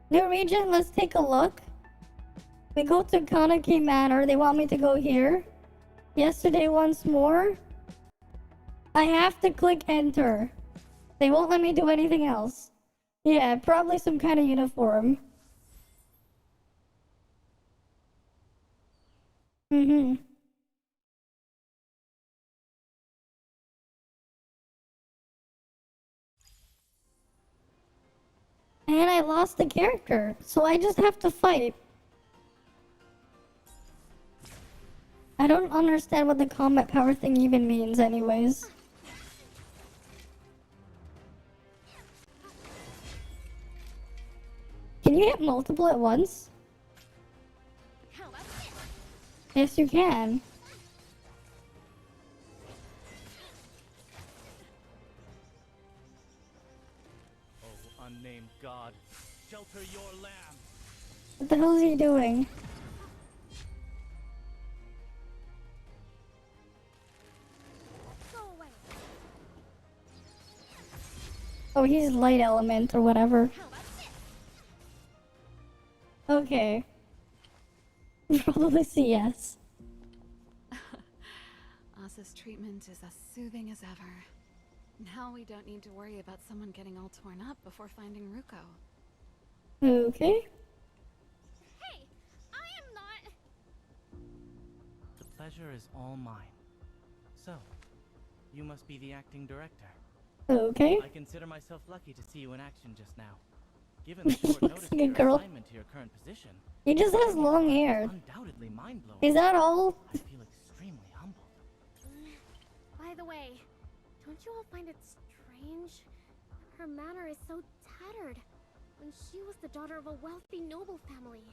New region. Let's take a look. We go to Kaneki Manor. They want me to go here. Yesterday once more. I have to click enter. They won't let me do anything else. Yeah, probably some kind of uniform. Mm-hmm. And I lost the character, so I just have to fight. I don't understand what the combat power thing even means anyways. Can you hit multiple at once? Yes, you can.
Oh, unnamed god, shelter your lamb.
What the hell is he doing?
Go away.
Oh, he's light element or whatever. Okay. Probably say yes.
Asa's treatment is as soothing as ever. Now we don't need to worry about someone getting all torn up before finding Ruko.
Okay.
Hey, I am not.
The pleasure is all mine. So, you must be the acting director.
Okay.
I consider myself lucky to see you in action just now. Given the short
Looks
notice
like
to
a
your
girl.
assignment to your current position,
He just has long hair.
undoubtedly mind-blowing.
Is that all?
I feel extremely humbled.
By the way, don't you all find it strange? Her manner is so tattered when she was the daughter of a wealthy noble family.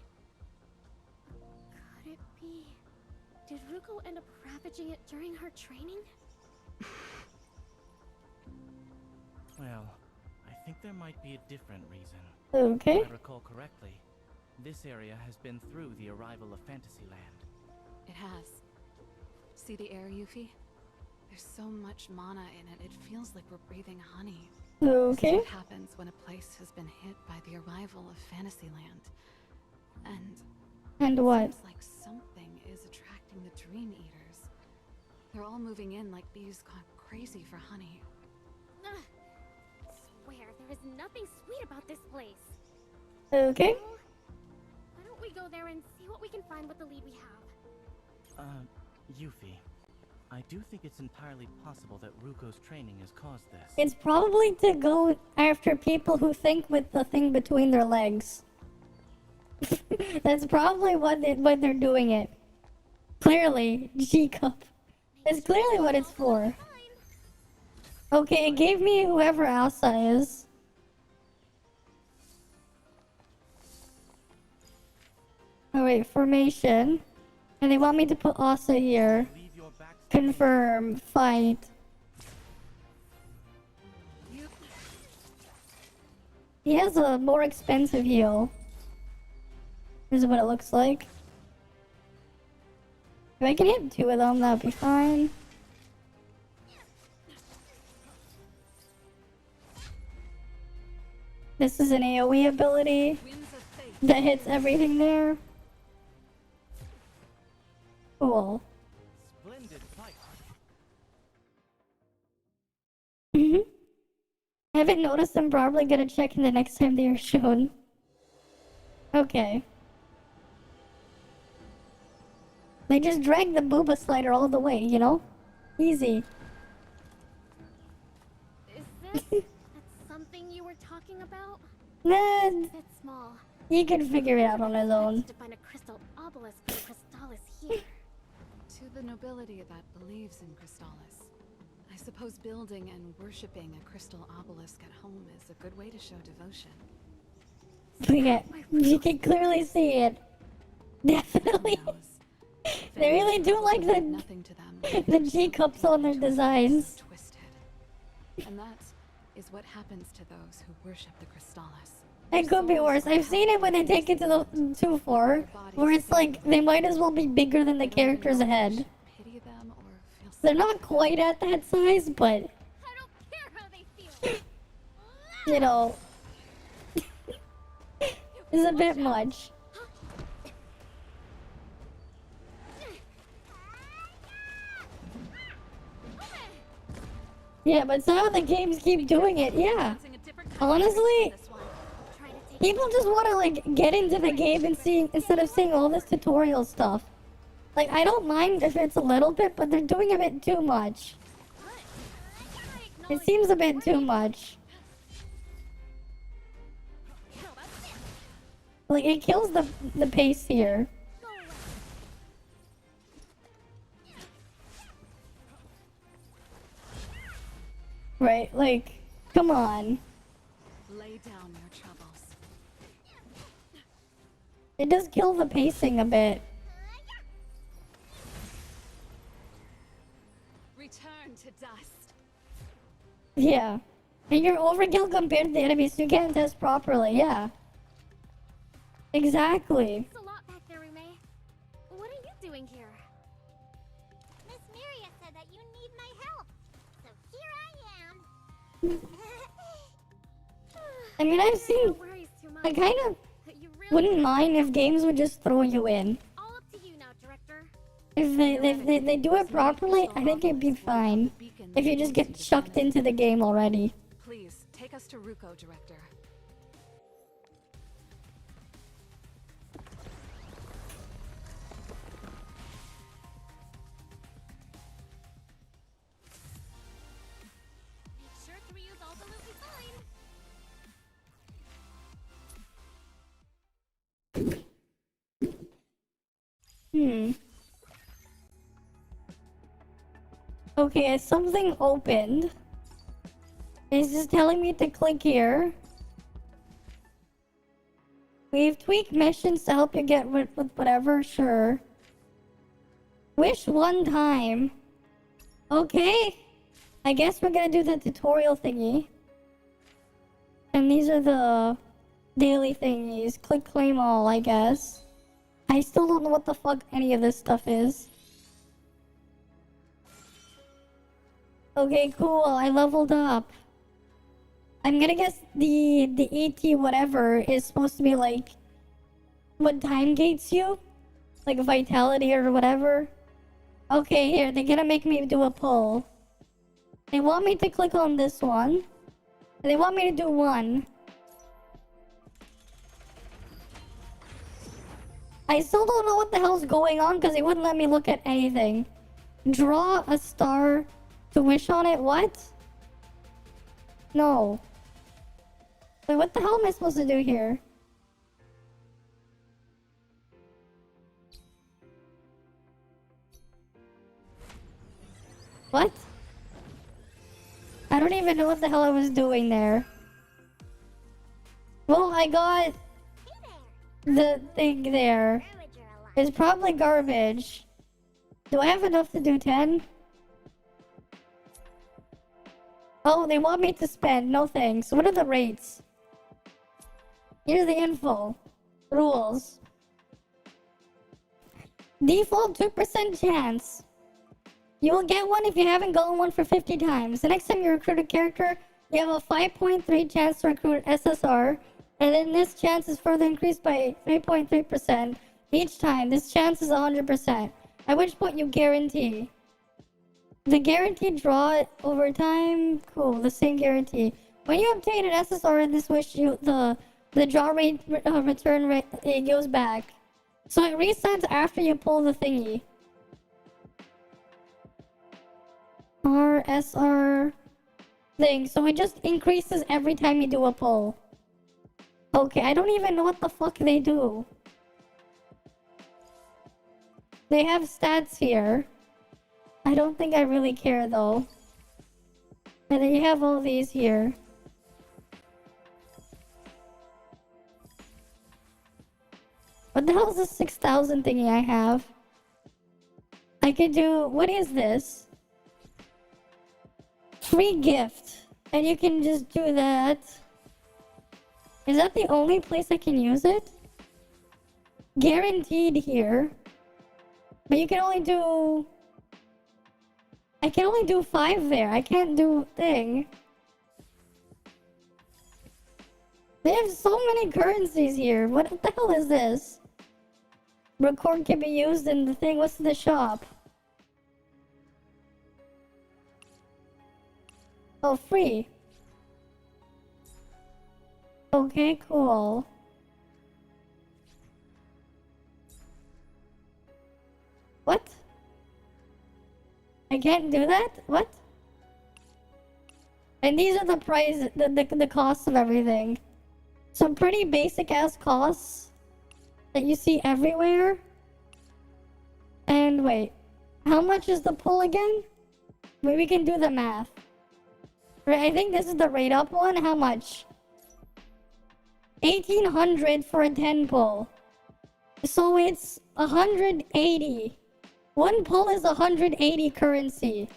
Could it be? Did Ruko end up ravaging it during her training?
Well, I think there might be a different reason.
Okay.
If I recall correctly, this area has been through the arrival of Fantasyland.
It has. See the air, Yuffie? There's so much mana in it, it feels like we're breathing honey.
Okay.
This is what happens when a place has been hit by the arrival of Fantasyland.
And what?
Seems like something is attracting the Dream Eaters. They're all moving in like bees gone crazy for honey.
Ugh. Swear, there is nothing sweet about this place.
Okay.
Why don't we go there and see what we can find with the lead we have?
Yuffie, I do think it's entirely possible that Ruko's training has caused this.
It's probably to go after people who think with the thing between their legs. That's probably what they're doing it. Clearly, G-Cup. That's clearly what it's for. Okay, it gave me whoever Asa is. Alright, formation. And they want me to put Asa here. Confirm. Fight. He has a more expensive heal. This is what it looks like. If I can hit 2 of them, that'll be fine. This is an AoE ability that hits everything there. Cool.
Splendid fight.
I haven't noticed. I'm probably gonna check in the next time they are shown. Okay. They just dragged the booba slider all the way, you know? Easy.
Is this that something you were talking about?
Nah,
It's a bit small.
he can figure it out on his own.
To find a crystal obelisk for Crystallis here.
To the nobility that believes in Crystallis, I suppose building and worshipping a crystal obelisk at home is a good way to show devotion.
Yeah, you can clearly see it. Definitely. They really do like the G-cups on their designs.
And that is what happens to those who worship the Crystallis.
It could be worse. I've seen it when they take it to the 2-4, where it's like they might as well be bigger than the character's head. They're not quite at that size, but you know, it's a bit much. Yeah, but somehow the games keep doing it, yeah. Honestly, people just want to, like, get into the game and see, instead of seeing all this tutorial stuff. Like, I don't mind if it's a little bit, but they're doing a bit too much. It seems a bit too much. Like, it kills the pace here. Right, like, come on.
Lay down your troubles.
It does kill the pacing a bit.
Return to dust.
Yeah. And you're overkill compared to the enemies, so you can't test properly, yeah. Exactly.
It's a lot back there, Rume. What are you doing here?
Miss Miria said that you need my help. So here I am.
I mean, I've seen...
Worries too much.
I kind of...
You really
wouldn't mind if games would just throw you in.
All up to you now, Director.
If they do it properly, I think it'd be fine. If you just get chucked into the game already.
Please, take us to Ruko, Director.
Make sure to reuse all the loot we find.
Okay, something opened. It's just telling me to click here. We've tweaked missions to help you get rid with whatever, sure. Wish one time. Okay. I guess we're gonna do the tutorial thingy. And these are the daily thingies. Click claim all, I guess. I still don't know what the fuck any of this stuff is. Okay, cool. I leveled up. I'm gonna guess the ET whatever is supposed to be like what time gates you? Like vitality or whatever. Okay, here, they're gonna make me do a pull. They want me to click on this one. They want me to do one. I still don't know what the hell's going on because they wouldn't let me look at anything. Draw a star to wish on it? What? No. Wait, what the hell am I supposed to do here? What? I don't even know what the hell I was doing there. Well, I got the thing there. It's probably garbage. Do I have enough to do 10? Oh, they want me to spend. No thanks. What are the rates? Here's the info. Rules. Default 2% chance. You will get one if you haven't gotten one for 50 times. The next time you recruit a character, you have a 5.3 chance to recruit SSR. And then this chance is further increased by 3.3% each time. This chance is 100%. At which point you guarantee. The guaranteed draw over time. Cool, the same guarantee. When you obtain an SSR in this wish, the draw rate return rate it goes back. So it resets after you pull the thingy. RSR thing. So it just increases every time you do a pull. Okay, I don't even know what the fuck they do. They have stats here. I don't think I really care though. And then you have all these here. What the hell is this 6,000 thingy I have? I could do... What is this? Free gift. And you can just do that. Is that the only place I can use it? Guaranteed here. But you can only do... I can only do 5 there. I can't do thing. They have so many currencies here. What the hell is this? Record can be used in the thing. What's the shop? Oh, free. Okay, cool. What? I can't do that? What? And these are the price, the costs of everything. Some pretty basic ass costs that you see everywhere. And wait, how much is the pull again? Maybe we can do the math. Right, I think this is the rate up one. How much? 1,800 for a 10 pull. So it's 180. One pull is 180 currency.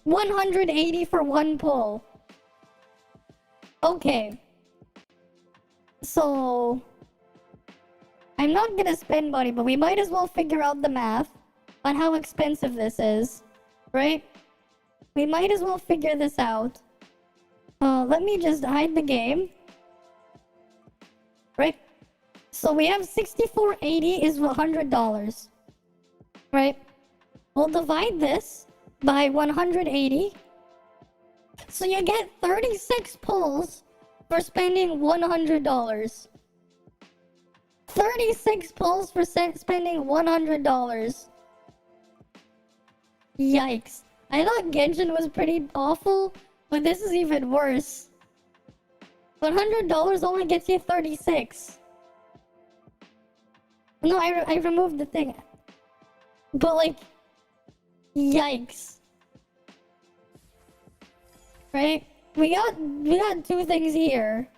180 for one pull. Okay. So... I'm not gonna spend money, but we might as well figure out the math on how expensive this is. Right? We might as well figure this out. Let me just hide the game. Right? So we have 6480 is $100. Right? We'll divide this by 180. So you get 36 pulls for spending $100. 36 pulls for spending $100. Yikes. I thought Genshin was pretty awful, but this is even worse. $100 only gets you 36. No, I removed the thing. But like, yikes. Right? We got two things here.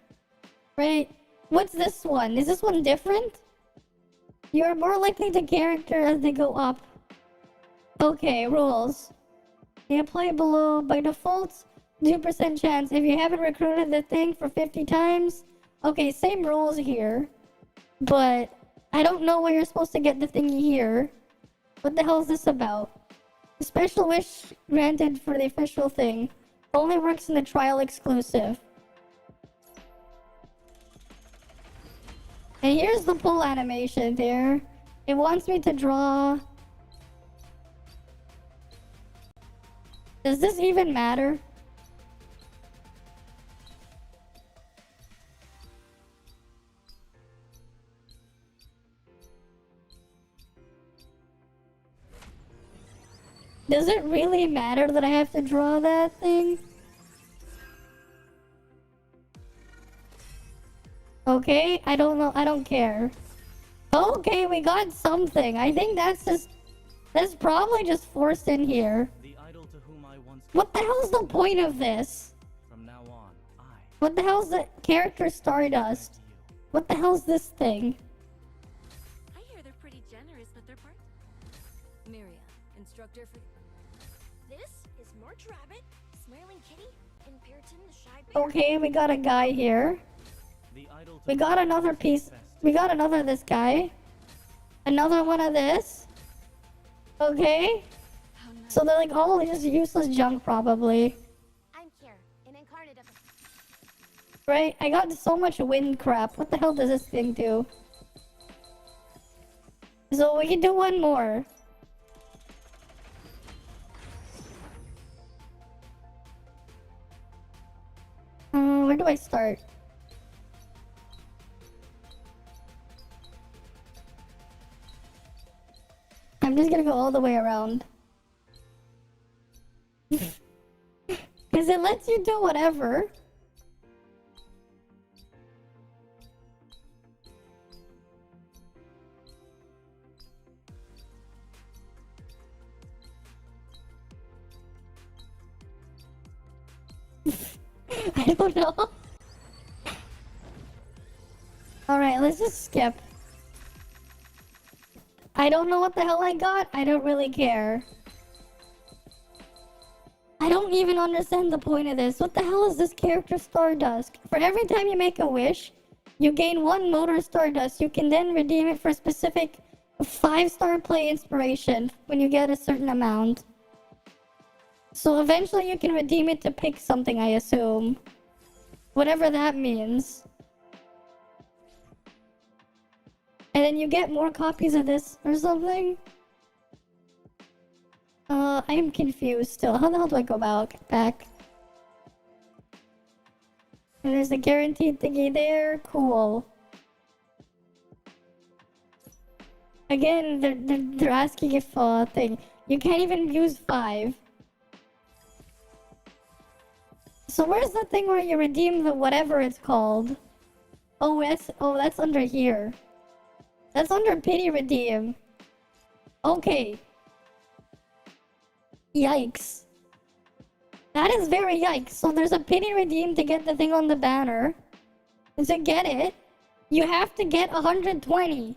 Right? What's this one? Is this one different? You're more likely to character as they go up. Okay, rules. They apply below by default. 2% chance if you haven't recruited the thing for 50 times. Okay, same rules here. But I don't know where you're supposed to get the thing here. What the hell is this about? A special wish granted for the official thing. Only works in the trial exclusive. And here's the pull animation there. It wants me to draw. Does this even matter? Does it really matter that I have to draw that thing? Okay, I don't know. I don't care. Okay, we got something. I think that's probably just forced in here. What the hell's the point of this?
From now on,
What the hell's the character Stardust? What the hell's this thing?
I hear they're pretty generous with their part. Miria, instructor for...
This is March Rabbit, Smiling Kitty, and Pearton the Shy Bear.
Okay, we got a guy here. We got another piece. We got another this guy. Another one of this. Okay. So they're like all just useless junk probably.
I'm Kier, an incarnate of...
Right? I got so much wind crap. What the hell does this thing do? So we can do one more. Where do I start? I'm just gonna go all the way around. Because it lets you do whatever. I don't know. Alright, let's just skip. I don't know what the hell I got. I don't really care. I don't even understand the point of this. What the hell is this character Stardust? For every time you make a wish, you gain 1 motor Stardust. You can then redeem it for a specific 5-star play inspiration when you get a certain amount. So eventually you can redeem it to pick something, I assume. Whatever that means. And then you get more copies of this or something? I am confused still. How the hell do I go back? And there's a guaranteed thingy there. Cool. Again, they're asking if thing. You can't even use 5. So where's the thing where you redeem the whatever it's called? Oh, that's under here. That's under pity redeem. Okay. Yikes. That is very yikes. So there's a pity redeem to get the thing on the banner. And to get it, you have to get 120.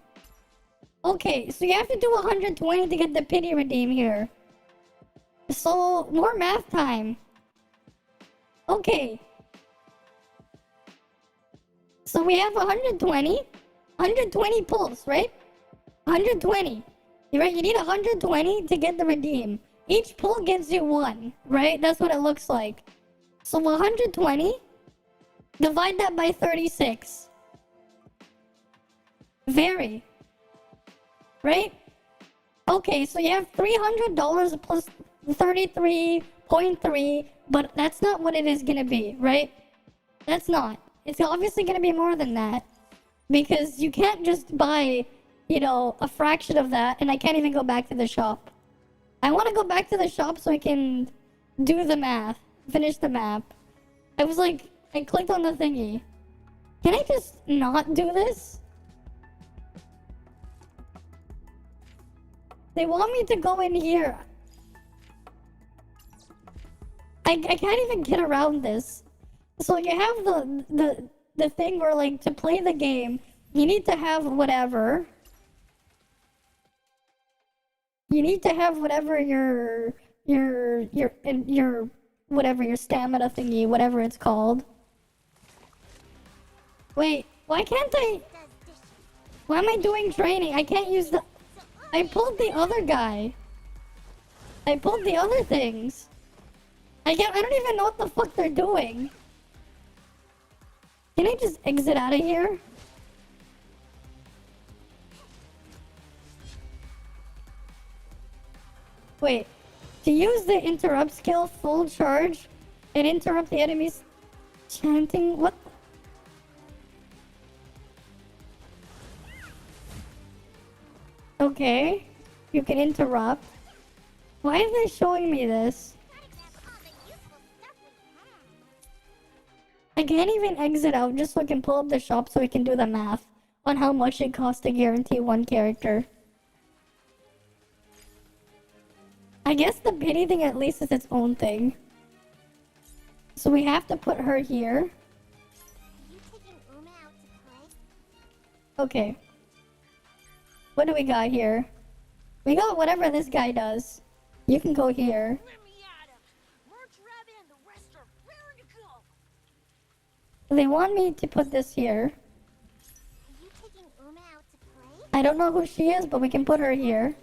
Okay, so you have to do 120 to get the pity redeem here. So, more math time. Okay. So we have 120 pulls, right? 120. You're right, you need 120 to get the redeem. Each pull gives you 1, right? That's what it looks like. So 120, divide that by 36. Very. Right? Okay, so you have $300 plus 33.3, but that's not what it is gonna be, right? That's not. It's obviously gonna be more than that. Because you can't just buy, you know, a fraction of that, and I can't even go back to the shop. I want to go back to the shop so I can do the math, finish the map. I was like, I clicked on the thingy. Can I just not do this? They want me to go in here. I can't even get around this. So you have the thing where, like, to play the game, you need to have whatever. You need to have whatever your whatever your stamina thingy, whatever it's called. Wait, why can't I? Why am I doing training? I can't use the. I pulled the other guy. I pulled the other things. I don't even know what the fuck they're doing. Can I just exit out of here? Wait. To use the interrupt skill full charge and interrupt the enemy's chanting? What? Okay. You can interrupt. Why are they showing me this? I can't even exit out just so I can pull up the shop so we can do the math on how much it costs to guarantee one character. I guess the pity thing at least is its own thing. So we have to put her here. Okay. What do we got here? We got whatever this guy does. You can go here. They want me to put this here. I don't know who she is, but we can put her here.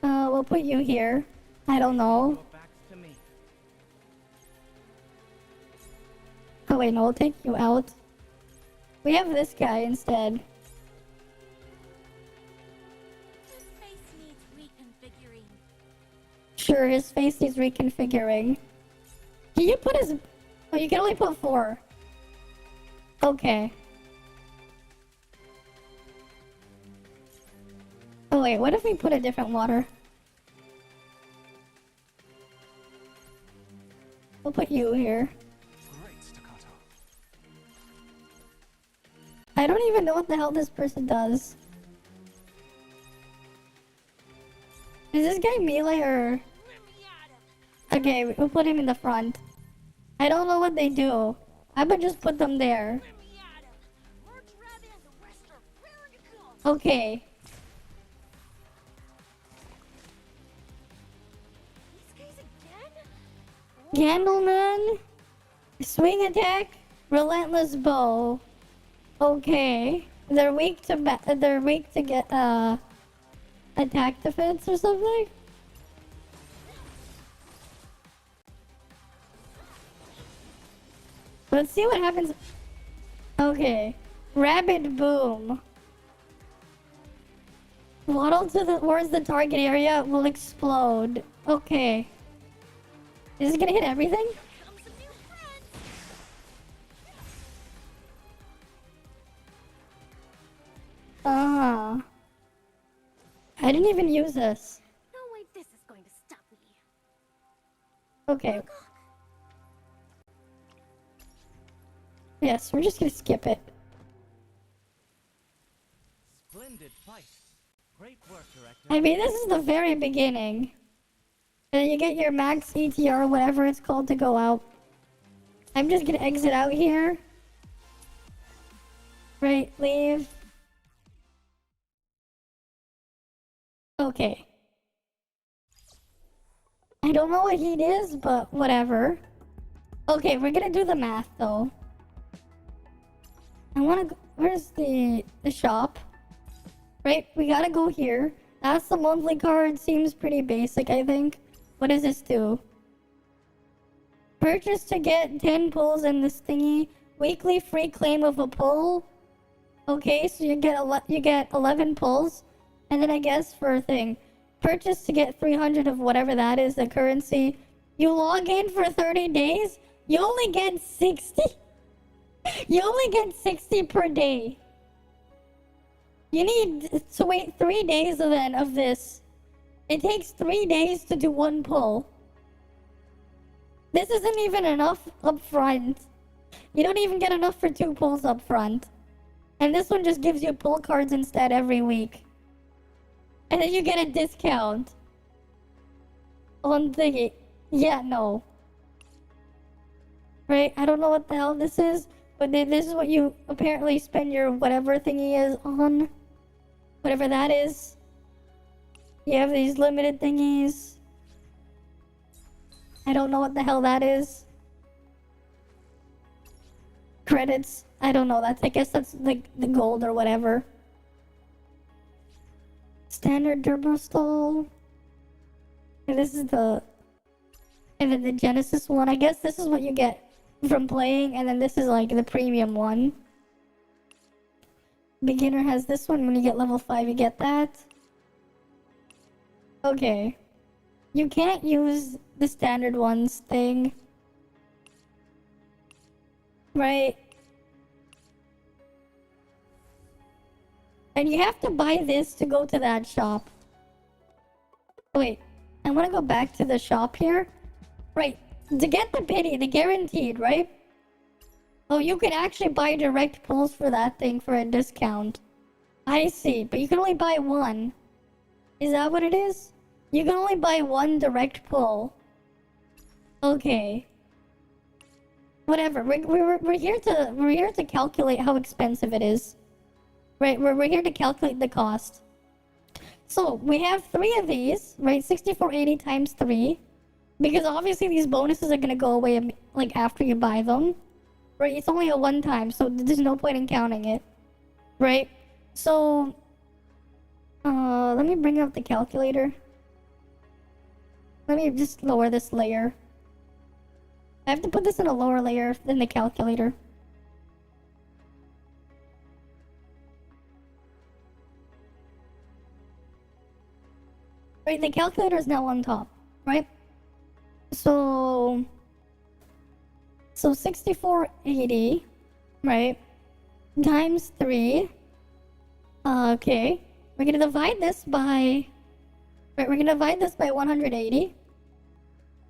We'll put you here. I don't know. Oh wait, no, we'll take you out. We have this guy instead. Sure, his face needs reconfiguring. Can you put his... Oh, you can only put 4. Okay. Oh wait, what if we put a different water? We'll put you here. I don't even know what the hell this person does. Is this guy melee or... Okay, we'll put him in the front. I don't know what they do. I would just put them there. Okay. Gandalman? Swing attack? Relentless bow. Okay. They're weak to get attack defense or something? Let's see what happens. Okay. Rapid boom. Waddle towards the target area will explode. Okay. Is it gonna hit everything? I didn't even use this.
No way this is going to stop me.
Okay. Yes, we're just gonna skip it.
Splendid fight. Great work, director.
I mean, this is the very beginning. And you get your max ETR, whatever it's called, to go out. I'm just gonna exit out here. Right, leave. Okay. I don't know what heat is, but whatever. Okay, we're gonna do the math, though. I wanna go... Where's the shop? Right, we gotta go here. That's the monthly card. Seems pretty basic, I think. What does this do? Purchase to get 10 pulls in this thingy. Weekly free claim of a pull. Okay, so you get 11 pulls, and then I guess for a thing, purchase to get 300 of whatever that is, the currency. You log in for 30 days, you only get 60. You only get 60 per day. You need to wait 3 days then of this. It takes 3 days to do one pull. This isn't even enough up front. You don't even get enough for 2 pulls up front. And this one just gives you pull cards instead every week. And then you get a discount on thingy. Yeah, no. Right? I don't know what the hell this is, but this is what you apparently spend your whatever thingy is on. Whatever that is. You have these limited thingies. I don't know what the hell that is. Credits. I don't know. I guess that's like the gold or whatever. Standard turbo stall. And this is the... And then the Genesis one. I guess this is what you get from playing. And then this is like the premium one. Beginner has this one. When you get level 5, you get that. Okay. You can't use the standard ones thing. Right? And you have to buy this to go to that shop. Wait, I want to go back to the shop here. Right, to get the pity, the guaranteed, right? Oh, you can actually buy direct pulls for that thing for a discount. I see, but you can only buy one. Is that what it is? You can only buy one direct pull. Okay. Whatever. We're here to calculate how expensive it is. Right, we're here to calculate the cost. So, we have 3 of these, right? 6480 times 3. Because obviously these bonuses are gonna go away, like, after you buy them. Right, it's only a one-time, so there's no point in counting it. Right? So... let me bring up the calculator. Let me just lower this layer. I have to put this in a lower layer than the calculator. Right, the calculator is now on top, right? So 6480, right? Times 3. Okay. We're gonna divide this by... Right, we're gonna divide this by 180.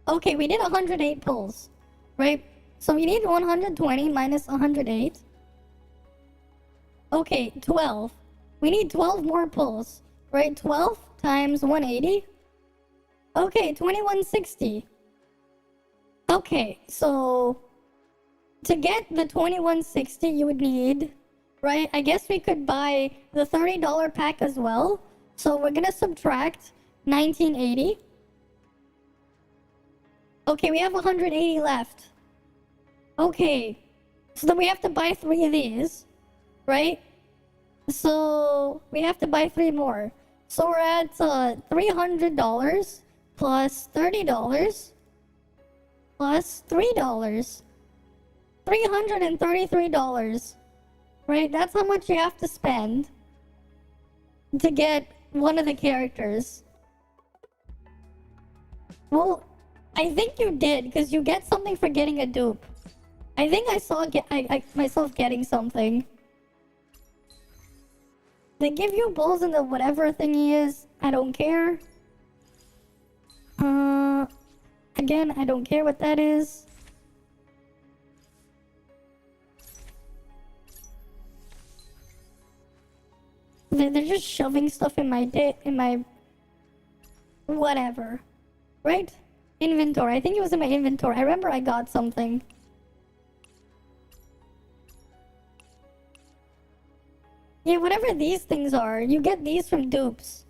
Okay, we did 108 pulls, right? So we need 120 minus 108. Okay, 12. We need 12 more pulls, right? 12 times 180. Okay, 2160. Okay, so to get the 2160, you would need, right? I guess we could buy the $30 pack as well. So we're gonna subtract 1980. Okay, we have 180 left. Okay, so then we have to buy 3 of these, right? So we have to buy 3 more. So we're at $300 plus $30 plus $3. $333. Right? That's how much you have to spend to get one of the characters. Well, I think you did, because you get something for getting a dupe. I think I saw myself getting something. They give you bulls in the whatever thingy is. I don't care. Again, I don't care what that is. They're just shoving stuff in my whatever. Right? Inventory. I think it was in my inventory. I remember I got something. Yeah, whatever these things are, you get these from dupes.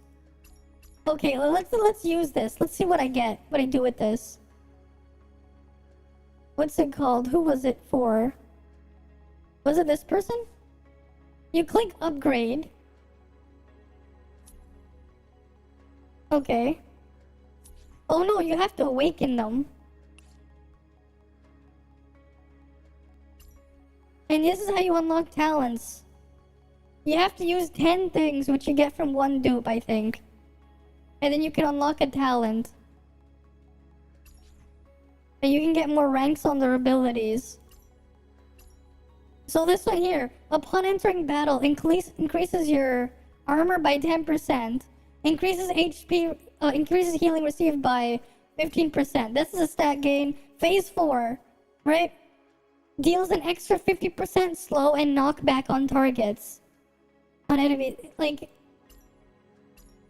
Okay, let's use this. Let's see what I get. What I do with this. What's it called? Who was it for? Was it this person? You click upgrade. Okay. Oh no, you have to awaken them. And this is how you unlock talents. You have to use 10 things, which you get from one dupe, I think. And then you can unlock a talent. And you can get more ranks on their abilities. So this one here, upon entering battle, increases your armor by 10%, increases HP, increases healing received by 15%. This is a stat gain. Phase 4, right? Deals an extra 50% slow and knockback on targets. On enemies, like,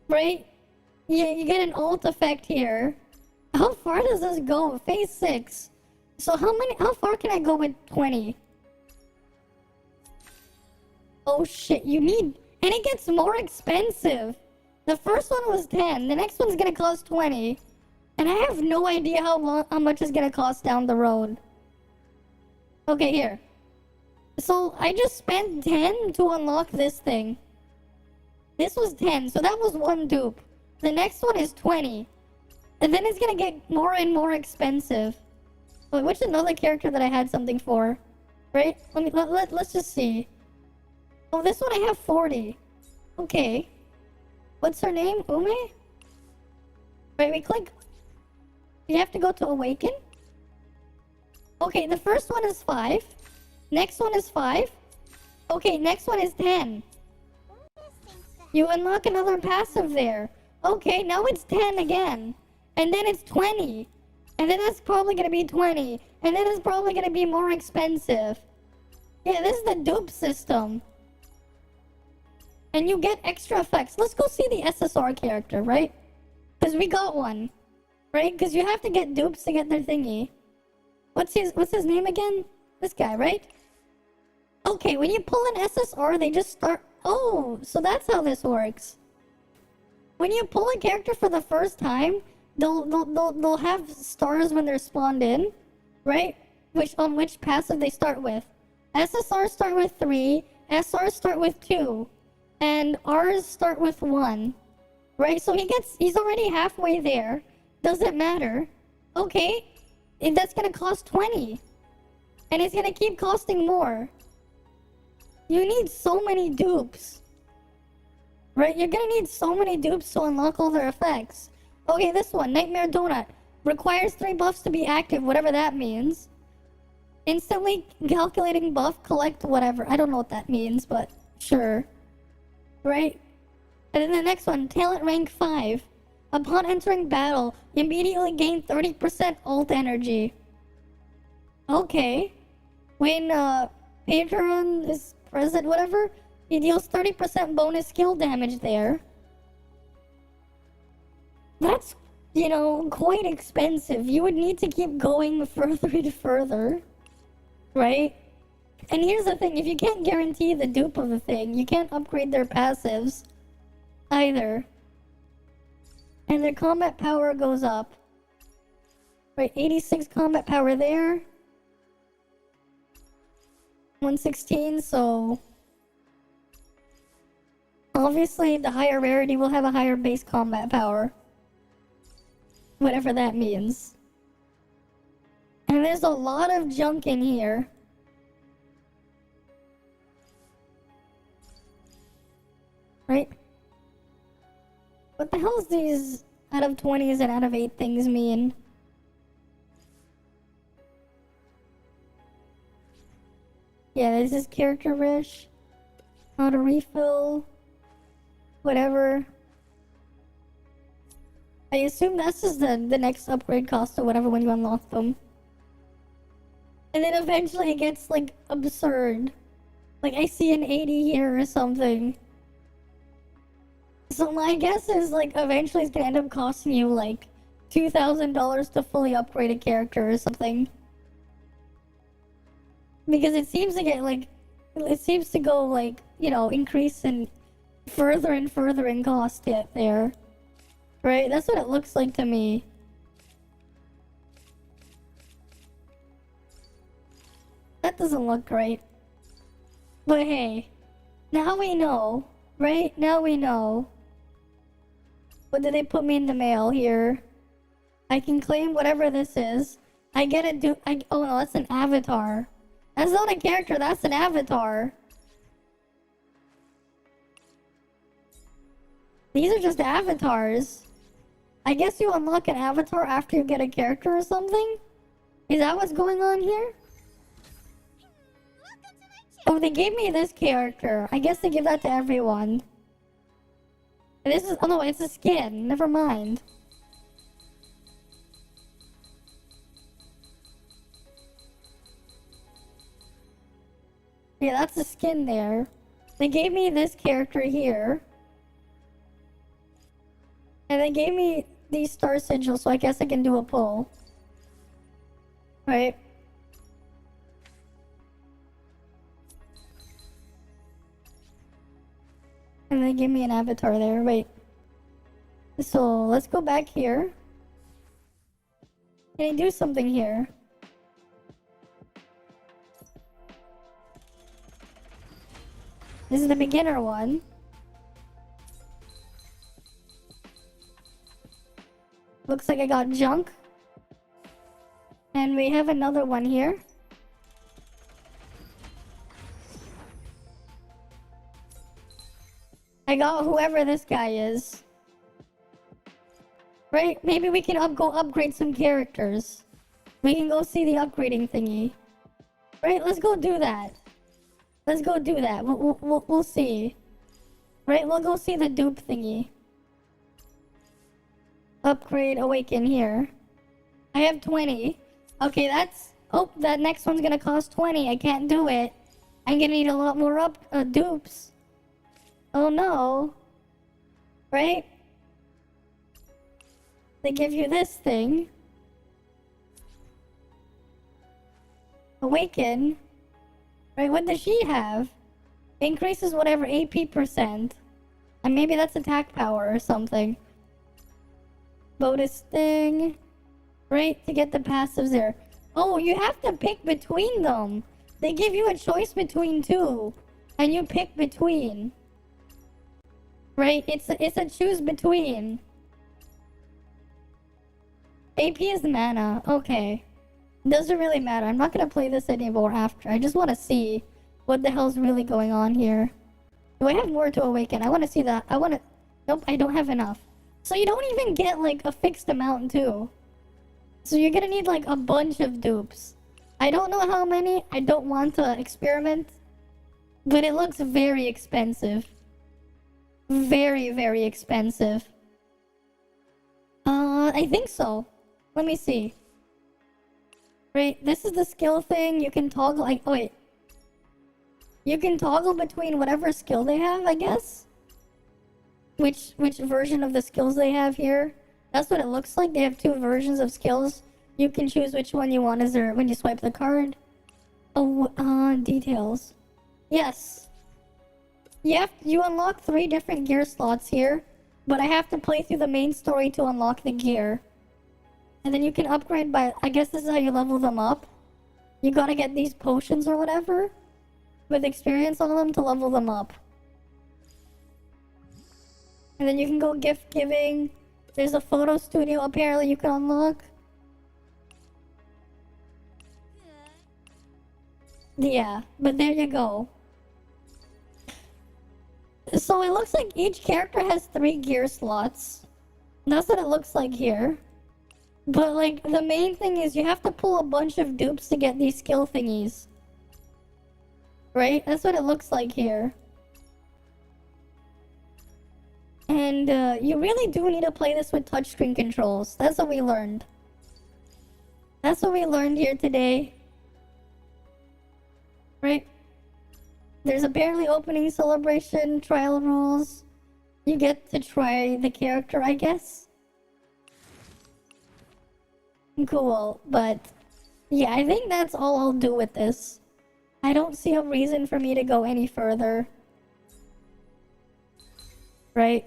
right? You get an ult effect here. How far does this go? Phase 6. So how far can I go with 20? Oh shit, you need... And it gets more expensive. The first one was 10. The next one's gonna cost 20. And I have no idea how much it's gonna cost down the road. Okay, here. So I just spent 10 to unlock this thing. This was 10, so that was one dupe. The next one is 20. And then it's gonna get more and more expensive. Wait, which another character that I had something for? Right? Let's just see. Oh, this one I have 40. Okay. What's her name? Ume? Right, we click. You have to go to Awaken. Okay, the first one is 5. Next one is 5. Okay, next one is 10. You unlock another passive there. Okay, now it's 10 again. And then it's 20. And then that's probably gonna be 20. And then it's probably gonna be more expensive. Yeah, this is the dupe system. And you get extra effects. Let's go see the SSR character, right? Because we got one. Right? Because you have to get dupes to get their thingy. What's his name again? This guy, right? Okay, when you pull an SSR, they just start... Oh, so that's how this works. When you pull a character for the first time, they'll have stars when they're spawned in, right? On which passive they start with. SSRs start with 3, SRs start with 2, and Rs start with 1. Right? So he's already halfway there. Doesn't matter. Okay. And that's gonna cost 20. And it's gonna keep costing more. You need so many dupes. Right? You're gonna need so many dupes to unlock all their effects. Okay, this one, Nightmare Donut. Requires 3 buffs to be active, whatever that means. Instantly calculating buff, collect whatever. I don't know what that means, but sure. Right? And then the next one, Talent Rank 5. Upon entering battle, immediately gain 30% ult energy. Okay. When Patron is present, whatever, he deals 30% bonus skill damage there. That's, quite expensive. You would need to keep going further and further. Right? And here's the thing, if you can't guarantee the dupe of the thing, you can't upgrade their passives either. And their combat power goes up. Right, 86 combat power there. 116, so... Obviously, the higher rarity will have a higher base combat power. Whatever that means. And there's a lot of junk in here. Right? What the hell does these out of 20s and out of 8 things mean? Yeah, this is character rich. Auto refill. Whatever. I assume that's just the next upgrade cost or whatever when you unlock them. And then eventually it gets, like, absurd. Like, I see an 80 here or something. So my guess is, like, eventually it's gonna end up costing you, like, $2,000 to fully upgrade a character or something. Because it seems to get, like, it seems to go, like, increase and further in cost yet there. Right? That's what it looks like to me. That doesn't look great. But hey, now we know, right? Now we know. What did they put me in the mail here? I can claim whatever this is. I get it. Oh no, that's an avatar. That's not a character. That's an avatar. These are just avatars. I guess you unlock an avatar after you get a character or something? Is that what's going on here? Oh, they gave me this character. I guess they give that to everyone. This is... Oh no, it's a skin. Never mind. Yeah, that's a skin there. They gave me this character here. And they gave me these star sigils, so I guess I can do a pull. Right? And they give me an avatar there. Wait. So, let's go back here. Can I do something here? This is the beginner one. Looks like I got junk. And we have another one here. I got whoever this guy is. Right? Maybe we can go upgrade some characters. We can go see the upgrading thingy. Right? Let's go do that. Let's go do that. We'll see. Right? We'll go see the dupe thingy. Upgrade awaken here. I have 20. Okay, that's... Oh, that next one's gonna cost 20. I can't do it. I'm gonna need a lot more dupes. Oh no. Right? They give you this thing. Awaken. Right, what does she have? Increases whatever AP%. And maybe that's attack power or something. Bonus thing. Right, to get the passives there. Oh, you have to pick between them. They give you a choice between two. And you pick between. Right, it's a choose between. AP is the mana. Okay. Doesn't really matter. I'm not gonna play this anymore after. I just want to see what the hell's really going on here. Do I have more to awaken? I want to see that. I want to... Nope, I don't have enough. So you don't even get like a fixed amount too. So you're gonna need like a bunch of dupes. I don't know how many. I don't want to experiment. But it looks very expensive. Very, very expensive. I think so. Let me see. Right, this is the skill thing. You can toggle, like, oh wait. You can toggle between whatever skill they have, I guess. Which version of the skills they have here. That's what it looks like. They have two versions of skills. You can choose which one you want as there when you swipe the card. Oh, details. Yes. You unlock 3 different gear slots here. But I have to play through the main story to unlock the gear. And then you can upgrade by... I guess this is how you level them up. You gotta get these potions or whatever. With experience on them to level them up. And then you can go gift giving. There's a photo studio apparently you can unlock. Yeah, but there you go. So it looks like each character has 3 gear slots. That's what it looks like here. But like, the main thing is you have to pull a bunch of dupes to get these skill thingies. Right? That's what it looks like here. And you really do need to play this with touchscreen controls. That's what we learned. That's what we learned here today. Right? There's apparently opening celebration, trial rules. You get to try the character, I guess. Cool, but yeah, I think that's all I'll do with this. I don't see a reason for me to go any further. Right?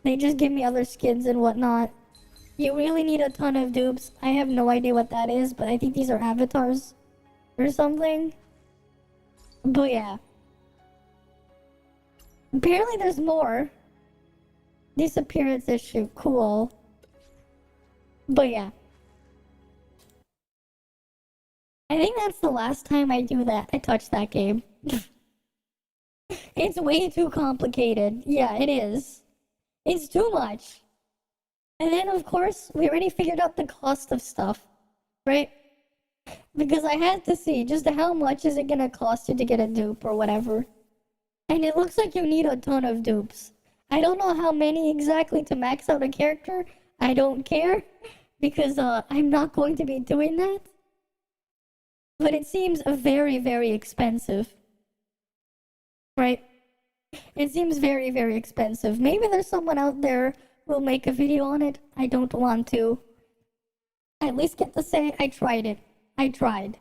They just give me other skins and whatnot. You really need a ton of dupes. I have no idea what that is, but I think these are avatars or something. But yeah. Apparently there's more. Disappearance issue. Cool. But yeah. I think that's the last time I do that. I touch that game. It's way too complicated. Yeah, it is. It's too much. And then, of course, we already figured out the cost of stuff, right? Because I had to see just how much is it gonna cost you to get a dupe or whatever. And it looks like you need a ton of dupes. I don't know how many exactly to max out a character. I don't care, because I'm not going to be doing that. But it seems very, very expensive. Right? It seems very, very expensive. Maybe there's someone out there who'll make a video on it. I don't want to. I at least get to say I tried it. I tried.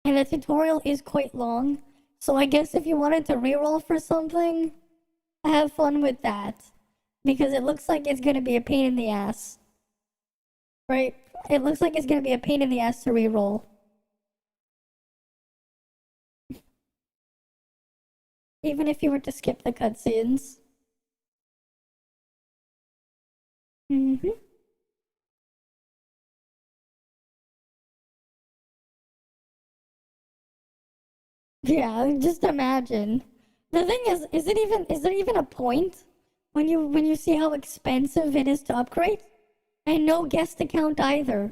And the tutorial is quite long. So I guess if you wanted to reroll for something, have fun with that. Because it looks like it's gonna be a pain in the ass. Right? It looks like it's gonna be a pain in the ass to reroll. Even if you were to skip the cutscenes. Mm-hmm. Yeah, just imagine. The thing is there even a point when you see how expensive it is to upgrade? And no guest account either.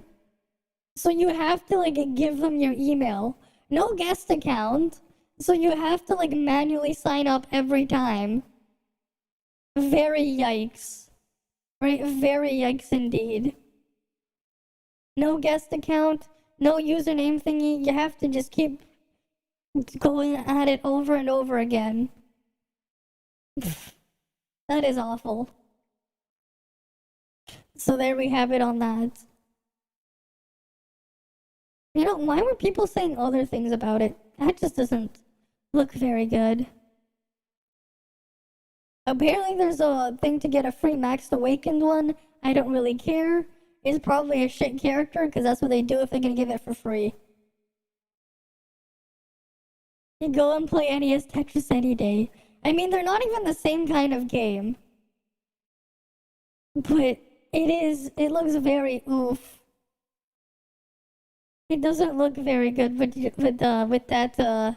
So you have to like give them your email. No guest account. So you have to like manually sign up every time. Very yikes. Right? Very yikes indeed. No guest account, no username thingy. You have to just keep going at it over and over again. That is awful. So there we have it on that. You know, why were people saying other things about it? That just doesn't look very good. Apparently there's a thing to get a free Max Awakened one. I don't really care. It's probably a shit character, because that's what they do if they're gonna give it for free. You go and play NES Tetris any day. I mean, they're not even the same kind of game. But it looks very oof. It doesn't look very good with that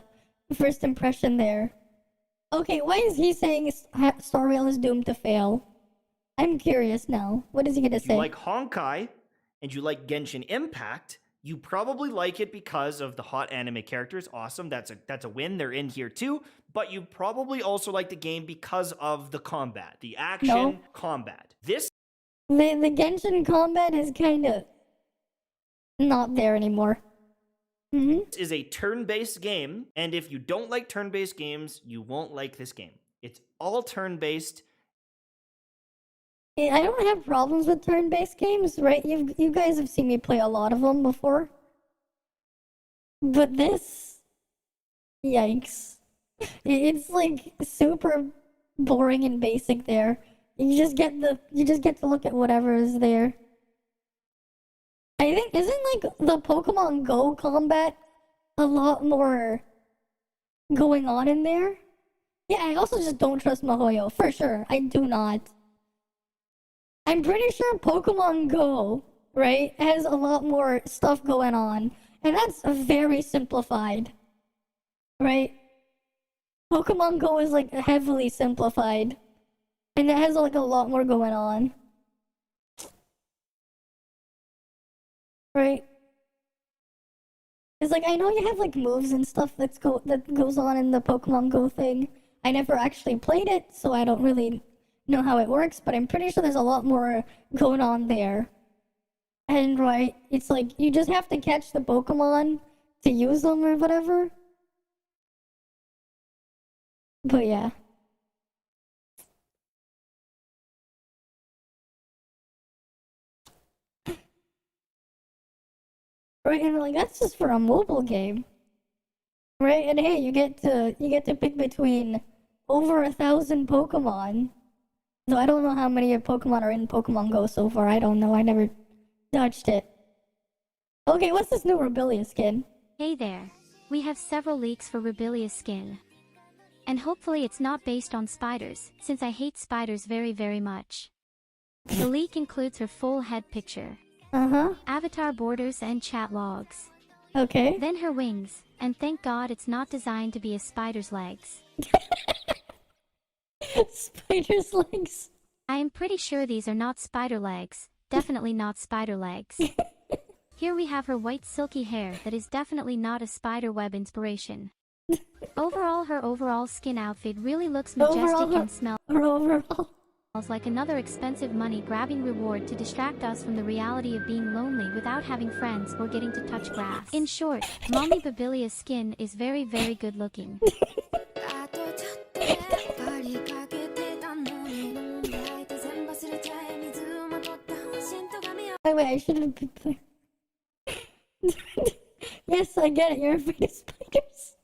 first impression there. Okay, why is he saying Star Rail is doomed to fail? I'm curious now. What is he gonna say?
You like Honkai, and you like Genshin Impact, you probably like it because of the hot anime characters. Awesome, that's a win. They're in here too. But you probably also like the game because of the combat, the action combat. The
Genshin combat is kind of not there anymore.
This is a turn-based game, and if you don't like turn-based games, you won't like this game. It's all turn-based.
I don't have problems with turn-based games, right? You guys have seen me play a lot of them before. But this, yikes. It's like super boring and basic there. You just get to look at whatever is there. I think isn't like the Pokemon Go combat a lot more going on in there? Yeah, I also just don't trust Mihoyo, for sure. I do not. I'm pretty sure Pokemon Go, right, has a lot more stuff going on. And that's very simplified. Right? Pokemon Go is like heavily simplified. And it has like a lot more going on. Right? It's like, I know you have like moves and stuff that goes on in the Pokemon Go thing. I never actually played it, so I don't really know how it works, but I'm pretty sure there's a lot more going on there. And right, it's like, you just have to catch the Pokemon to use them or whatever. But yeah. Right, and like, that's just for a mobile game. Right, and hey, you get to pick between over 1,000 Pokemon. Though I don't know how many Pokemon are in Pokemon Go so far. I don't know. I never touched it. Okay, what's this new Rebellious skin?
Hey there. We have several leaks for Rebellious skin. And hopefully it's not based on spiders, since I hate spiders very, very much. The leak includes her full head picture. Avatar borders and chat logs.
Okay.
Then her wings, and thank God it's not designed to be a spider's legs.
Spider's legs.
I am pretty sure these are not spider legs. Definitely not spider legs. Here we have her white silky hair that is definitely not a spider web inspiration. Overall, her overall skin outfit really looks majestic and smells like another expensive money-grabbing reward to distract us from the reality of being lonely without having friends or getting to touch grass. In short, Mommy Babilia's skin is very, very good looking.
By the way, I shouldn't be playing. Yes, I get it. You're afraid of spiders.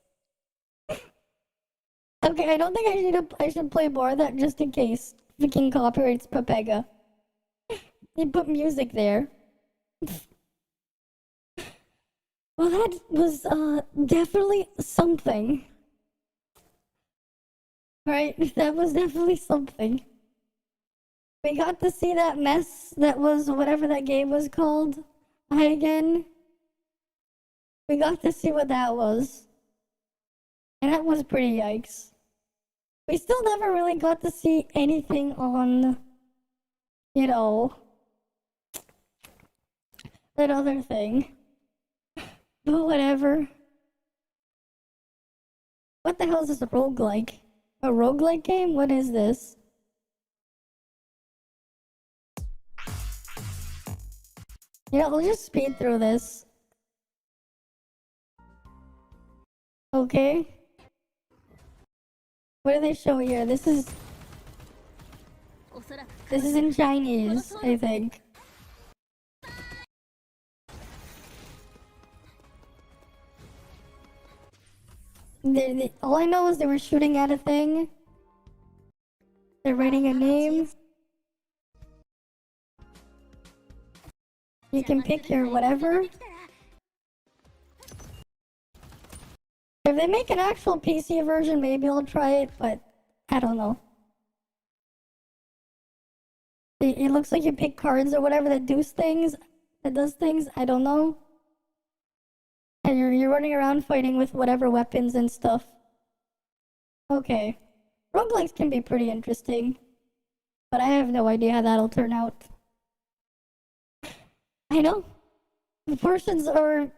Okay, I don't think I should play more of that just in case. Freaking copyrights Pepega. They put music there. Well, that was definitely something. Right? That was definitely something. We got to see that mess that was whatever that game was called. Again. We got to see what that was. And that was pretty yikes. We still never really got to see anything on, you know, that other thing. But whatever. What the hell is this roguelike? A roguelike game? What is this? Yeah, we'll just speed through this. Okay. What do they show here? This is in Chinese, I think. All I know is they were shooting at a thing. They're writing a name. You can pick your whatever. If they make an actual PC version, maybe I'll try it, but I don't know. It looks like you pick cards or whatever that does things. I don't know. And you're running around fighting with whatever weapons and stuff. Okay. Roguelikes can be pretty interesting. But I have no idea how that'll turn out. I know. The portions are...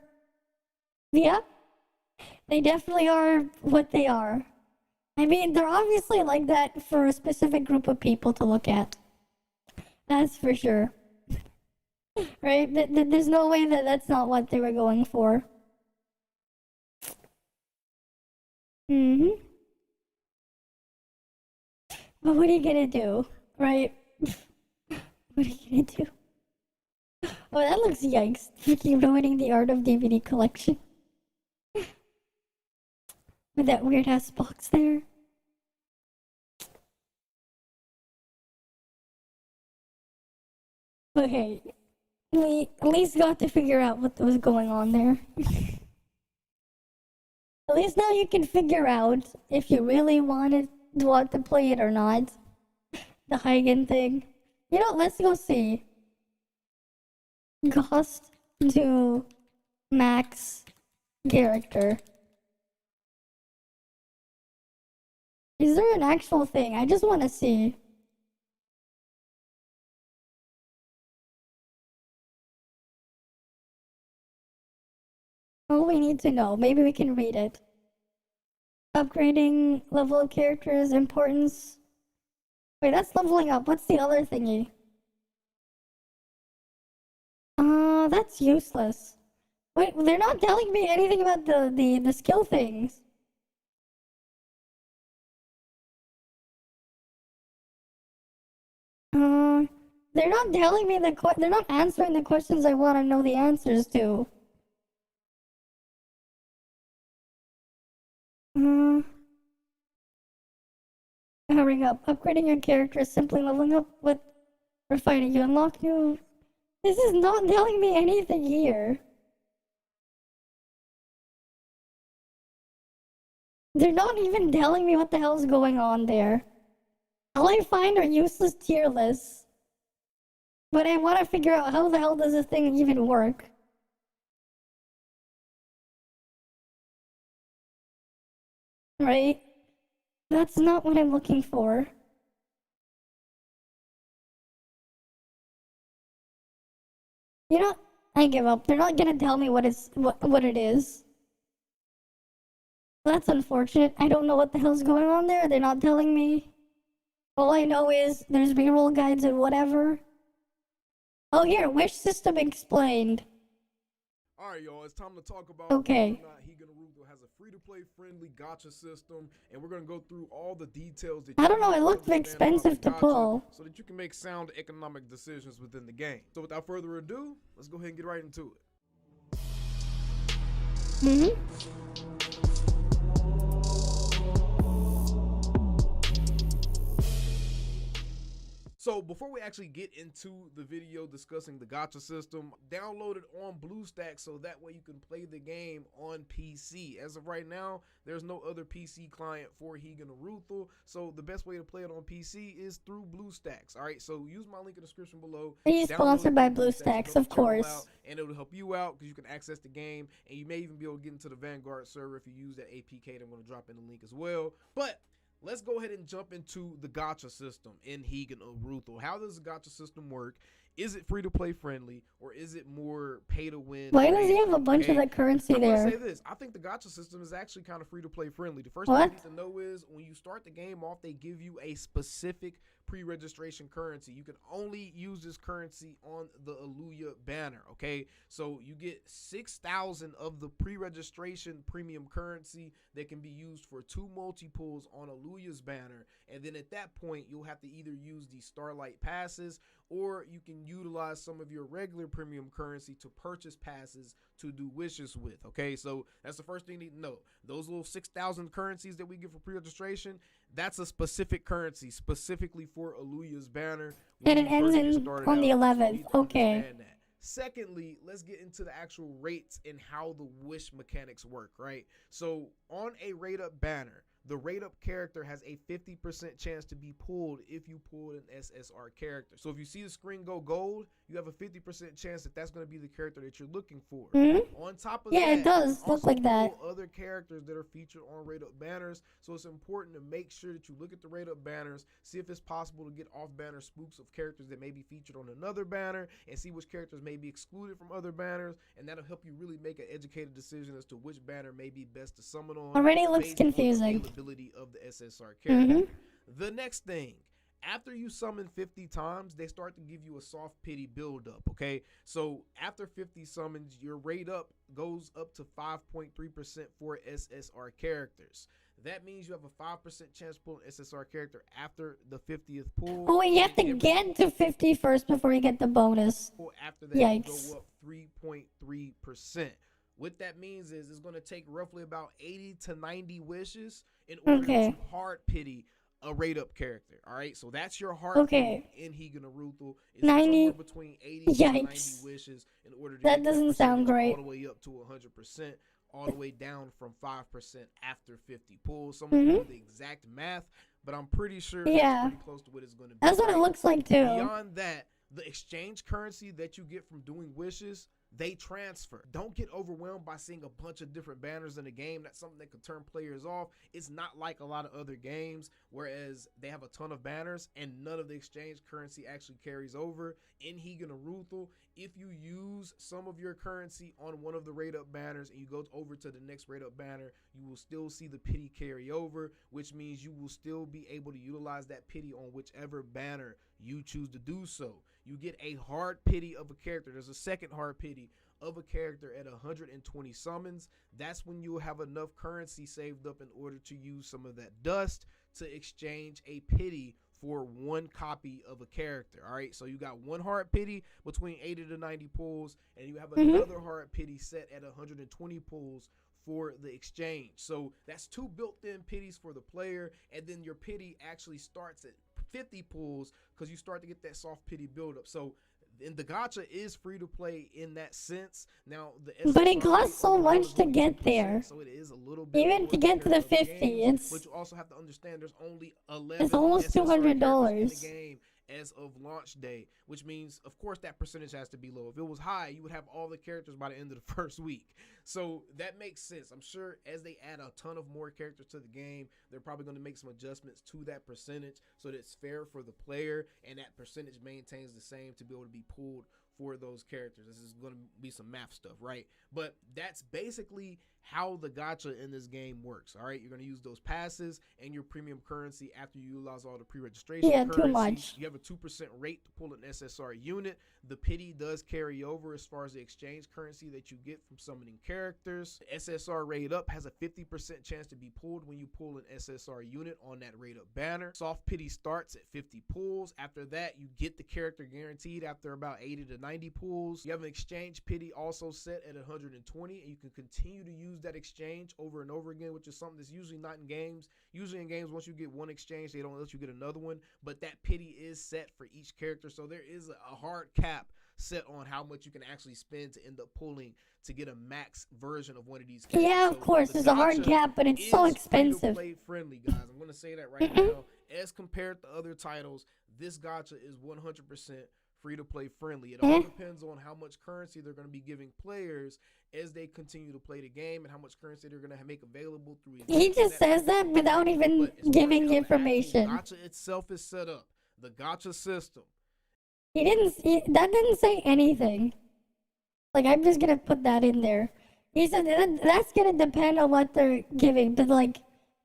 Yeah. They definitely are what they are. I mean, they're obviously like that for a specific group of people to look at. That's for sure. Right? There's no way that that's not what they were going for. But what are you gonna do? Right? What are you gonna do? Oh, that looks yikes. Freaking ruining the art of DVD collection. With that weird ass box there. Okay. We at least got to figure out what was going on there. At least now you can figure out if you really want to play it or not. The Hagen thing. You know, let's go see. Cost to max character. Is there an actual thing? I just want to see. All we need to know. Maybe we can read it. Upgrading level of characters, importance. Wait, that's leveling up. What's the other thingy? That's useless. Wait, they're not telling me anything about the skill things. They're not telling me they're not answering the questions I want to know the answers to. Hurrying up. Upgrading your character is simply leveling up with refining. You unlock new... This is not telling me anything here. They're not even telling me what the hell's going on there. All I find are useless tier lists. But I want to figure out how the hell does this thing even work. Right? That's not what I'm looking for. You know, I give up. They're not gonna tell me what it is. That's unfortunate. I don't know what the hell's going on there. They're not telling me. All I know is there's B-roll guides and whatever. Oh, here, wish system explained.
All right, y'all, it's time to talk about
Okay.
whether or not Higa Naruto has a free-to-play friendly gacha system, and we're going to go through all the details that
I
you
don't know,
need
it
to
looked
understand about
expensive
the
to
gacha
pull.
so that you can make sound economic decisions within the game. So without further ado, let's go ahead and get right into it. So before we actually get into the video discussing the gacha system, download it on BlueStacks so that way you can play the game on PC. As of right now, there's no other PC client for Higa Naruto, so the best way to play it on PC is through BlueStacks. All right, so use my link in the description below.
He's
Download
sponsored
it
by
through
BlueStacks,
help
of
the channel
course.
out, and it'll help you out because you can access the game, and you may even be able to get into the Vanguard server if you use that APK that I'm going to drop in the link as well. But let's go ahead and jump into the gacha system in Higa Naruto. How does the gacha system work? Is it free to play friendly, or is it more pay to win?
Why does he have a bunch of that currency
I'm gonna
there?
say this. I think the gacha system is actually kind of free to play friendly. The first
What?
thing you need to know is when you start the game off, they give you a specific pre-registration currency. You can only use this currency on the Aluya banner, okay? So you get 6,000 of the pre-registration premium currency that can be used for 2 multi-pulls on Aluya's banner, and then at that point you'll have to either use the Starlight passes, or you can utilize some of your regular premium currency to purchase passes to do wishes with, okay? So that's the first thing you need to know. Those little 6,000 currencies that we get for pre-registration, that's a specific currency specifically for Aluya's banner.
And it ends on the 11th. Okay.
Secondly, let's get into the actual rates and how the wish mechanics work, right? So on a rate up banner, the rate up character has a 50% chance to be pulled if you pull an SSR character. So if you see the screen go gold, you have a 50% chance that that's going to be the character that you're looking for. On top of that,
it does look like that.
Other characters that are featured on rate up banners, so it's important to make sure that you look at the rate up banners, see if it's possible to get off banner spooks of characters that may be featured on another banner, and see which characters may be excluded from other banners, and that'll help you really make an educated decision as to which banner may be best to summon on.
Already looks
based on the
confusing.
availability of the SSR character. The next thing, after you summon 50 times, they start to give you a soft pity build up, okay? So after 50 summons, your rate up goes up to 5.3% for SSR characters. That means you have a 5% chance to pull an SSR character after the 50th pull.
Oh, wait, you have to get to 50 first before you get the bonus.
After that,
Yikes.
you go up 3.3%. What that means is it's going to take roughly about 80 to 90 wishes in order to hard pity a rate up character. All right, so that's your hard pity in Higa Naruto. It's
90
between 80 to 90 wishes in order to
that
get
doesn't sound great.
all the way up to 100%, all the way down from 5% after 50 pulls. Someone can do the exact math, but I'm pretty sure that's pretty close to what it's going to be.
That's what it looks like too.
Beyond that, the exchange currency that you get from doing wishes, they transfer. Don't get overwhelmed by seeing a bunch of different banners in the game. That's something that could turn players off. It's not like a lot of other games, whereas they have a ton of banners and none of the exchange currency actually carries over. In Higa Naruto, if you use some of your currency on one of the rate up banners and you go over to the next rate up banner, you will still see the pity carry over, which means you will still be able to utilize that pity on whichever banner you choose to do so. You get a hard pity of a character. There's a second hard pity of a character at 120 summons. That's when you'll have enough currency saved up in order to use some of that dust to exchange a pity for one copy of a character. All right, so you got one hard pity between 80 to 90 pulls, and you have another hard pity set at 120 pulls for the exchange. So that's 2 built-in pities for the player, and then your pity actually starts at 50 pulls because you start to get that soft pity buildup. So and the gacha is free to play in that sense. Now
but it costs so much to get there.
So it is a little bit
even to get to the 50.
But you also have to understand there's only 11
it's almost $200
in the game as of launch day, which means of course that percentage has to be low. If it was high, you would have all the characters by the end of the first week. So that makes sense. I'm sure as they add a ton of more characters to the game, they're probably going to make some adjustments to that percentage so that it's fair for the player and that percentage maintains the same to be able to be pulled for those characters. This is going to be some math stuff, right? But that's basically how the gacha in this game works. All right, you're going to use those passes and your premium currency after you utilize all the pre-registration currency.
Too much.
You have a 2% rate to pull an SSR unit. The pity does carry over as far as the exchange currency that you get from summoning characters. The SSR rate up has a 50% chance to be pulled when you pull an SSR unit on that rate up banner. Soft pity starts at 50 pulls. After that, you get the character guaranteed after about 80 to 90 pulls. You have an exchange pity also set at 120, and you can continue to use that exchange over and over again, which is something that's usually not in games. Usually in games, once you get one exchange, they don't let you get another one, but that pity is set for each character, so there is a hard cap set on how much you can actually spend to end up pulling to get a max version of one of these characters.
Yeah, of course, there's a hard cap, but it's so expensive.
Free to play friendly, guys. I'm going to say that right now. As compared to other titles, this gacha is 100% free to play friendly. It all depends on how much currency they're going to be giving players as they continue to play the game and how much currency they're going to make available through.
He just says that without even giving information.
The gacha itself is set up. The gacha system.
That didn't say anything. Like, I'm just gonna put that in there. He said that's gonna depend on what they're giving, but like,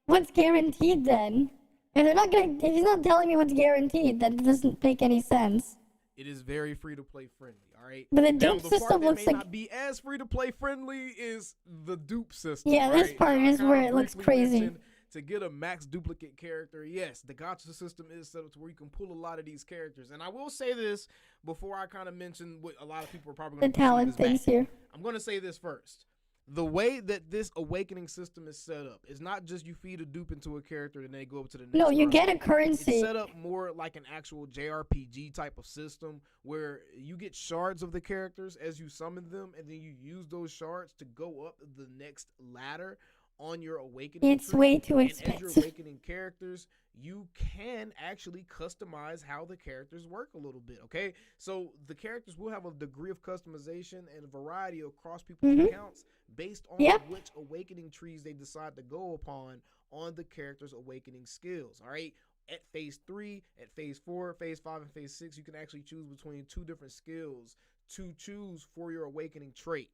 what's guaranteed then? If he's not telling me what's guaranteed, that doesn't make any sense.
It is very free to play friendly, all right?
But the
now,
dupe system looks
may
like
not be as free to play friendly is the dupe system.
Yeah, this
right?
part
Now,
is
I
where
kinda
it looks
briefly
crazy.
mentioned to get a max duplicate character, yes, the gacha system is set up to where you can pull a lot of these characters. And I will say this before I kind of mention what a lot of people are probably going
The
to
talent things here.
I'm going to say this first. The way that this awakening system is set up is not just you feed a dupe into a character and they go up to the next
No, you
round.
get a currency.
It's set up more like an actual JRPG type of system where you get shards of the characters as you summon them, and then you use those shards to go up the next ladder on your awakening.
It's way too
And
expensive.
as you're awakening characters, you can actually customize how the characters work a little bit, okay? So the characters will have a degree of customization and a variety across people's accounts based on which awakening trees they decide to go upon on the character's awakening skills, all right? At phase 3, at phase 4, phase 5, and phase 6, you can actually choose between 2 different skills to choose for your awakening trait.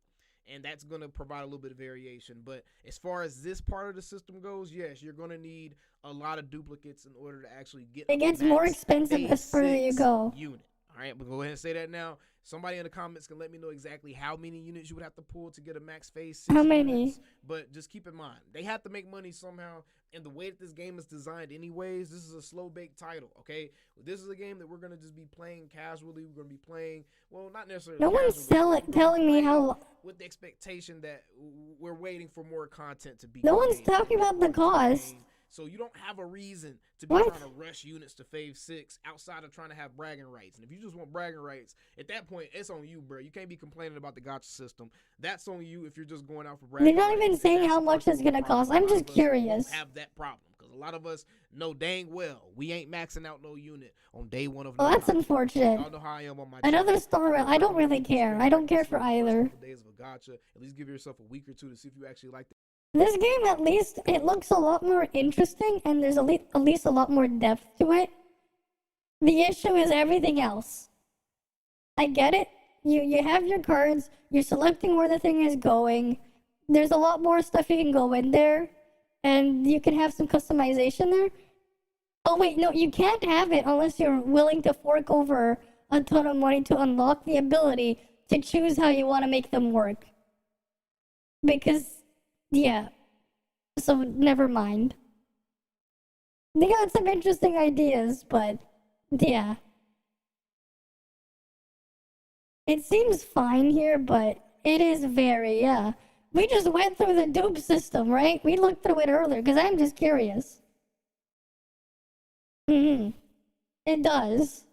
And that's going to provide a little bit of variation. But as far as this part of the system goes, yes, you're going to need a lot of duplicates in order to actually get
It gets more expensive as further you go.
Unit. All right, but go ahead and say that now. Somebody in the comments can let me know exactly how many units you would have to pull to get a max phase 6
How many?
units. But just keep in mind, they have to make money somehow. And the way that this game is designed anyways, this is a slow-baked title, okay? This is a game that we're going to just be playing casually. We're going to be playing, well, not necessarily
No one's
casually,
telling me how.
with the expectation that we're waiting for more content to be
No one's
created.
talking about the cost.
So you don't have a reason to be
What?
trying to rush units to phase 6 outside of trying to have bragging rights. And if you just want bragging rights, at that point, it's on you, bro. You can't be complaining about the gacha system. That's on you if you're just going out for bragging
They're not
rights.
even saying how much it's gonna cost. I'm just curious.
Have that problem because a lot of us know dang well we ain't maxing out no unit on day 1 of.
Well, that's unfortunate.
Y'all know how I am on my
Another
channel.
Star Rail. I don't really care. I don't care for either.
Days of a gacha. At least give yourself a week or 2 to see if you actually like.
This game, at least, it looks a lot more interesting, and there's at least a lot more depth to it. The issue is everything else. I get it. You have your cards. You're selecting where the thing is going. There's a lot more stuff you can go in there, and you can have some customization there. Oh wait, no, you can't have it unless you're willing to fork over a ton of money to unlock the ability to choose how you want to make them work. Because, yeah. So, never mind. They got some interesting ideas, but, yeah. It seems fine here, but it is very, yeah. We just went through the dupe system, right? We looked through it earlier, because I'm just curious. It does.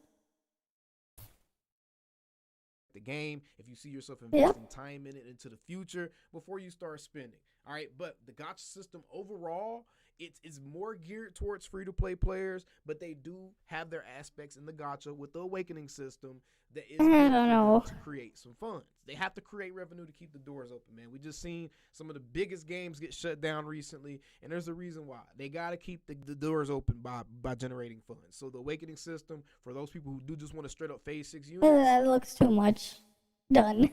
The game, if you see yourself investing time in it into the future before you start spending. All right, but the gacha system overall it's more geared towards free-to-play players, but they do have their aspects in the gacha with the awakening system that is
I
good
don't
for them
know.
to create some funds. They have to create revenue to keep the doors open, man. We just seen some of the biggest games get shut down recently, and there's a reason why. They got to keep the doors open by generating funds. So the awakening system, for those people who do just want to straight up phase 6 units,
That looks too much. Done.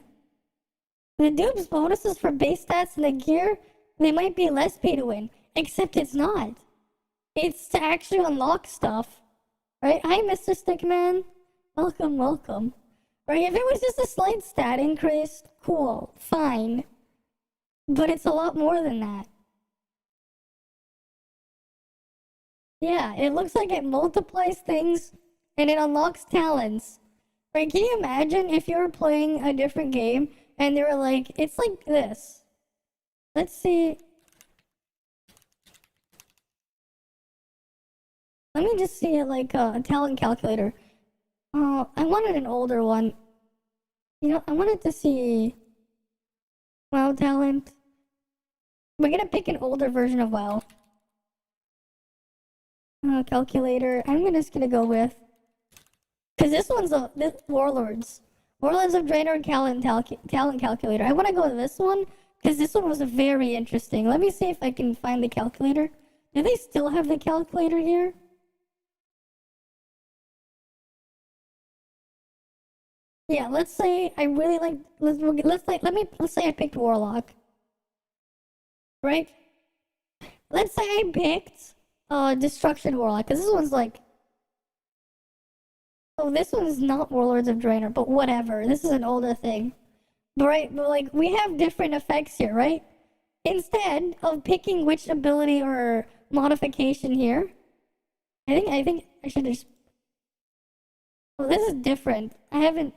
The dupes bonuses for base stats and the gear, they might be less pay to win, except it's not. It's to actually unlock stuff. Right? Hi, Mr. Stickman. Welcome, welcome. Right? If it was just a slight stat increase, cool, fine. But it's a lot more than that. Yeah, it looks like it multiplies things and it unlocks talents. Right? Can you imagine if you were playing a different game and they were like, it's like this. Let's see. Let me just see it like a talent calculator. Oh, I wanted an older one. You know, I wanted to see WoW talent. We're gonna pick an older version of WoW. Calculator. I'm just gonna go with, cause this one's this Warlords. Warlords of Draenor talent calculator. I want to go to this one because this one was very interesting. Let me see if I can find the calculator. Do they still have the calculator here? Yeah, let's say I really like. Let's say I picked Warlock. Right? Let's say I picked Destruction Warlock, because this one's like. Oh, this one's not Warlords of Draenor, but whatever. This is an older thing. But like, we have different effects here, right? Instead of picking which ability or modification here, I think I should just. Oh, this is different. I haven't,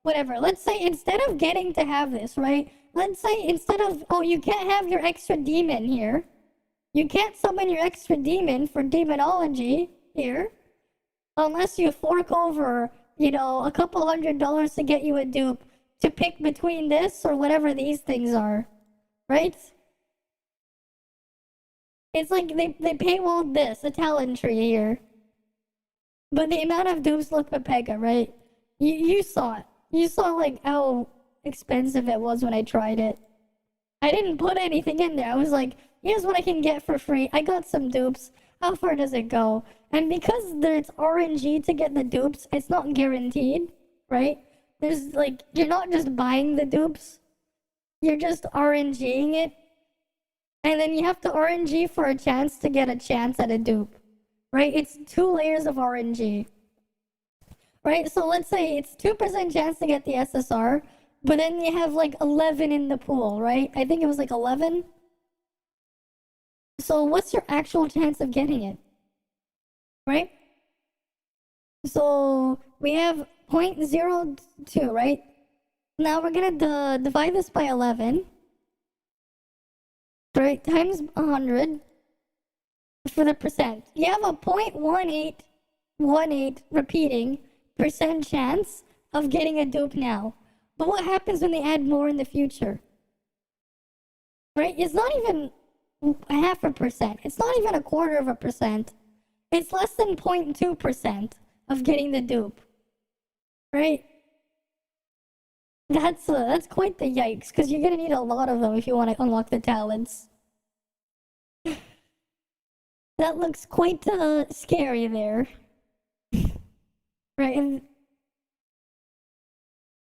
whatever. Let's say instead of getting to have this, right? Let's say instead of, you can't have your extra demon here. You can't summon your extra demon for demonology here. Unless you fork over, a couple $100 to get you a dupe to pick between this or whatever these things are. Right? It's like they paywalled this, a talent tree here. But the amount of dupes look Pepega, right? You saw it. You saw like how expensive it was when I tried it. I didn't put anything in there. I was like, here's what I can get for free. I got some dupes. How far does it go? And because there's RNG to get the dupes, it's not guaranteed, right? There's like, you're not just buying the dupes. You're just RNGing it. And then you have to RNG for a chance to get a chance at a dupe, right? It's 2 layers of RNG, right? So let's say it's 2% chance to get the SSR, but then you have like 11 in the pool, right? I think it was like 11. So what's your actual chance of getting it, right? So we have 0.02, right? Now we're gonna divide this by 11. Right, times 100 for the percent. You have a 0.1818 repeating percent chance of getting a dupe now. But what happens when they add more in the future? Right, it's not even 0.5%. It's not even 0.25%. It's less than 0.2% of getting the dupe. Right? That's quite the yikes, because you're gonna need a lot of them if you want to unlock the talents. That looks quite scary there. Right, and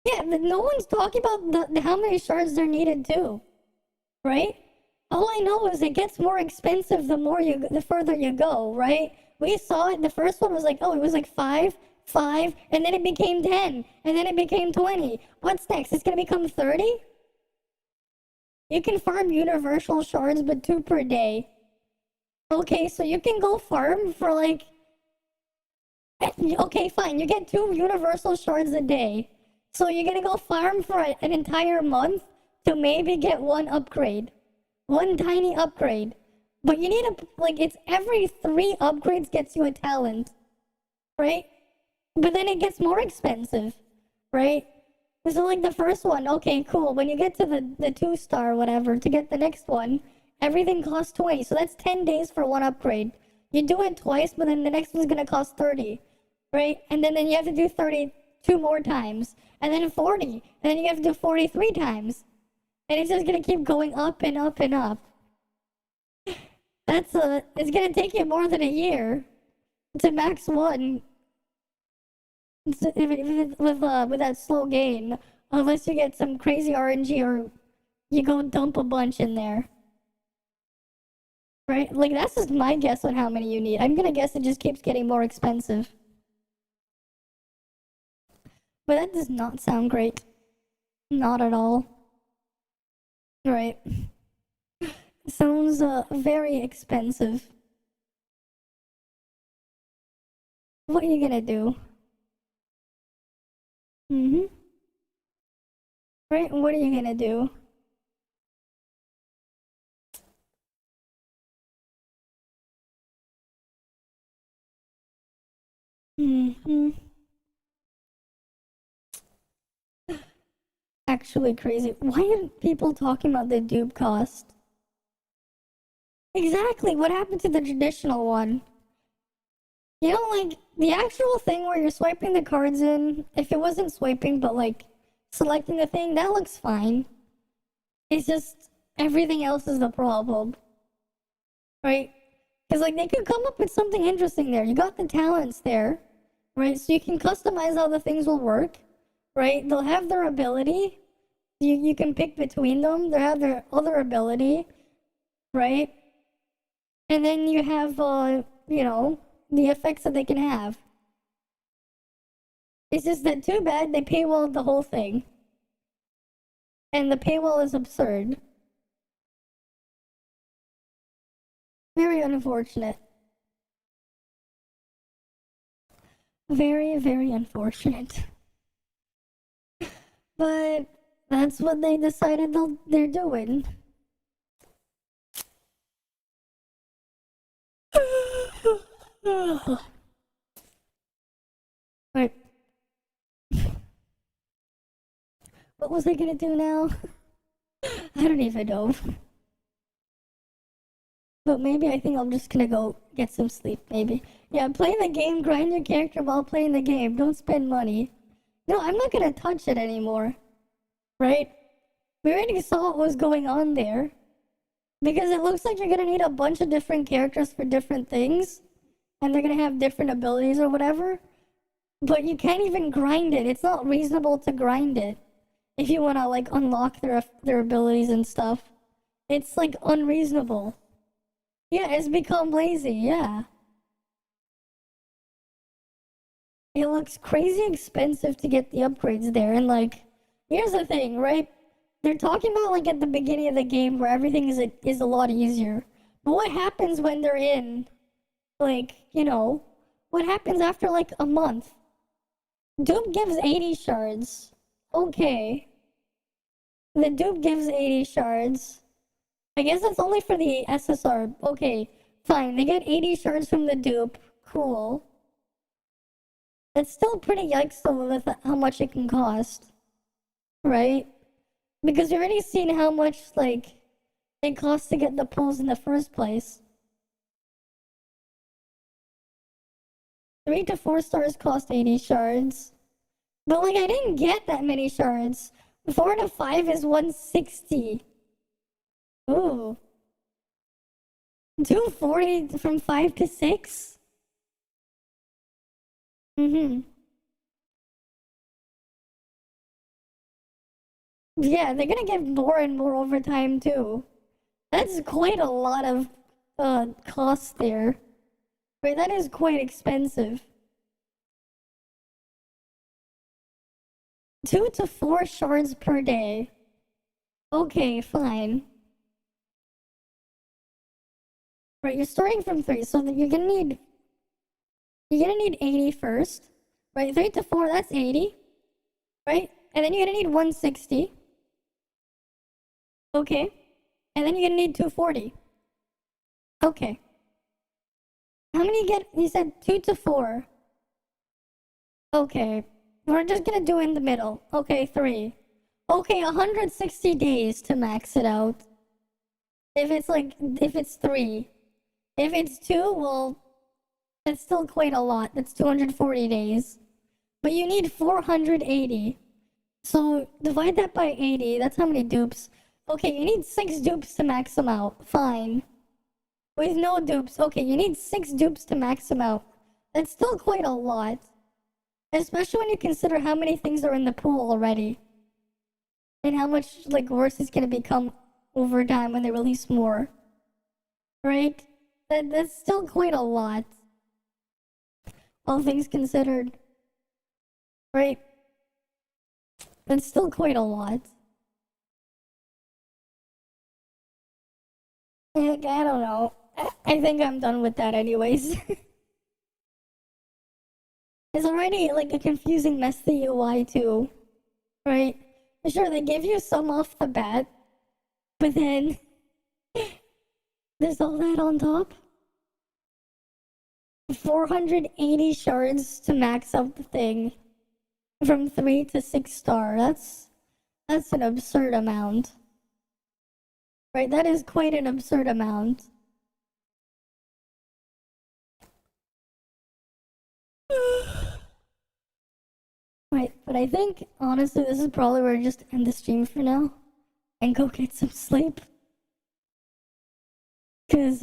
yeah, no one's talking about how many shards they're needed too. Right? All I know is it gets more expensive the further you go, right? We saw it, the first one was like, it was like 5, and then it became 10, and then it became 20. What's next? It's gonna become 30? You can farm universal shards, but 2 per day. Okay, so you can go farm for like... Okay, fine, you get 2 universal shards a day. So you're gonna go farm for an entire month to maybe get 1 upgrade. 1 tiny upgrade. But you need it's every 3 upgrades gets you a talent. Right? But then it gets more expensive, right? So like the first one, okay, cool. When you get to the 2-star, whatever, to get the next one, everything costs 20. So that's 10 days for one upgrade. You do it twice, but then the next one's gonna cost 30, right? And then you have to do 32 more times, and then 40, and then you have to do 43 times. And it's just gonna keep going up and up and up. It's gonna take you more than a year to max one. With that slow gain, unless you get some crazy RNG or you go dump a bunch in there. Right? Like, that's just my guess on how many you need. I'm gonna guess it just keeps getting more expensive. But that does not sound great. Not at all. Right. Sounds very expensive. What are you gonna do? Right, what are you gonna do? Actually crazy. Why aren't people talking about the dupe cost? Exactly, what happened to the traditional one? You know, like, the actual thing where you're swiping the cards in, if it wasn't swiping, but, like, selecting the thing, that looks fine. It's just, everything else is the problem. Right? Because, like, they could come up with something interesting there. You got the talents there, right? So you can customize how the things will work, right? They'll have their ability. You can pick between them. They have their other ability, right? And then you have, you know, the effects that they can have. It's just that too bad they paywalled the whole thing. And the paywall is absurd. Very unfortunate. Very, very unfortunate. But that's what they decided they're doing. Right. What was I gonna do now? I don't even know. But maybe I think I'm just gonna go get some sleep, maybe. Yeah, play the game, grind your character while playing the game. Don't spend money. No, I'm not gonna touch it anymore. Right? We already saw what was going on there. Because it looks like you're gonna need a bunch of different characters for different things. And they're gonna have different abilities or whatever. But you can't even grind it. It's not reasonable to grind it. If you wanna, like, unlock their abilities and stuff. It's, like, unreasonable. Yeah, it's become lazy, yeah. It looks crazy expensive to get the upgrades there, and, like, here's the thing, right? They're talking about, like, at the beginning of the game where everything is a lot easier. But what happens when they're in, like, you know, what happens after, like, a month? Dupe gives 80 shards. Okay. The dupe gives 80 shards. I guess that's only for the SSR. Okay, fine. They get 80 shards from the dupe. Cool. It's still pretty yikes though with how much it can cost. Right? Because we've already seen how much, like, it costs to get the pulls in the first place. 3 to 4 stars cost 80 shards. But, like, I didn't get that many shards. 4 to 5 is 160. Ooh. 240 from 5 to 6? Yeah, they're gonna get more and more over time too. That's quite a lot of costs there. Right, that is quite expensive. 2 to 4 shards per day. Okay, fine. Right, you're starting from 3, so that you're gonna need 80 first. Right, 3 to 4, that's 80. Right? And then you're gonna need 160. Okay. And then you're gonna need 240. Okay. How many you get? You said 2 to 4. Okay. We're just gonna do in the middle. Okay, 3. Okay, 160 days to max it out. If it's 3. If it's 2, well, that's still quite a lot. That's 240 days. But you need 480. So divide that by 80. That's how many dupes. Okay, you need 6 dupes to max them out. Fine. With no dupes. Okay, you need 6 dupes to max them out. That's still quite a lot. Especially when you consider how many things are in the pool already. And how much, like, worse it's gonna become over time when they release more. Right? That's still quite a lot. All things considered. Right? That's still quite a lot. I don't know. I think I'm done with that anyways. It's already like a confusing mess, the UI too. Right? Sure, they give you some off the bat, but then there's all that on top. 480 shards to max out the thing. From 3 to 6 star. That's an absurd amount. Right, that is quite an absurd amount. Right, but I think, honestly, this is probably where I just end the stream for now. And go get some sleep. Cause,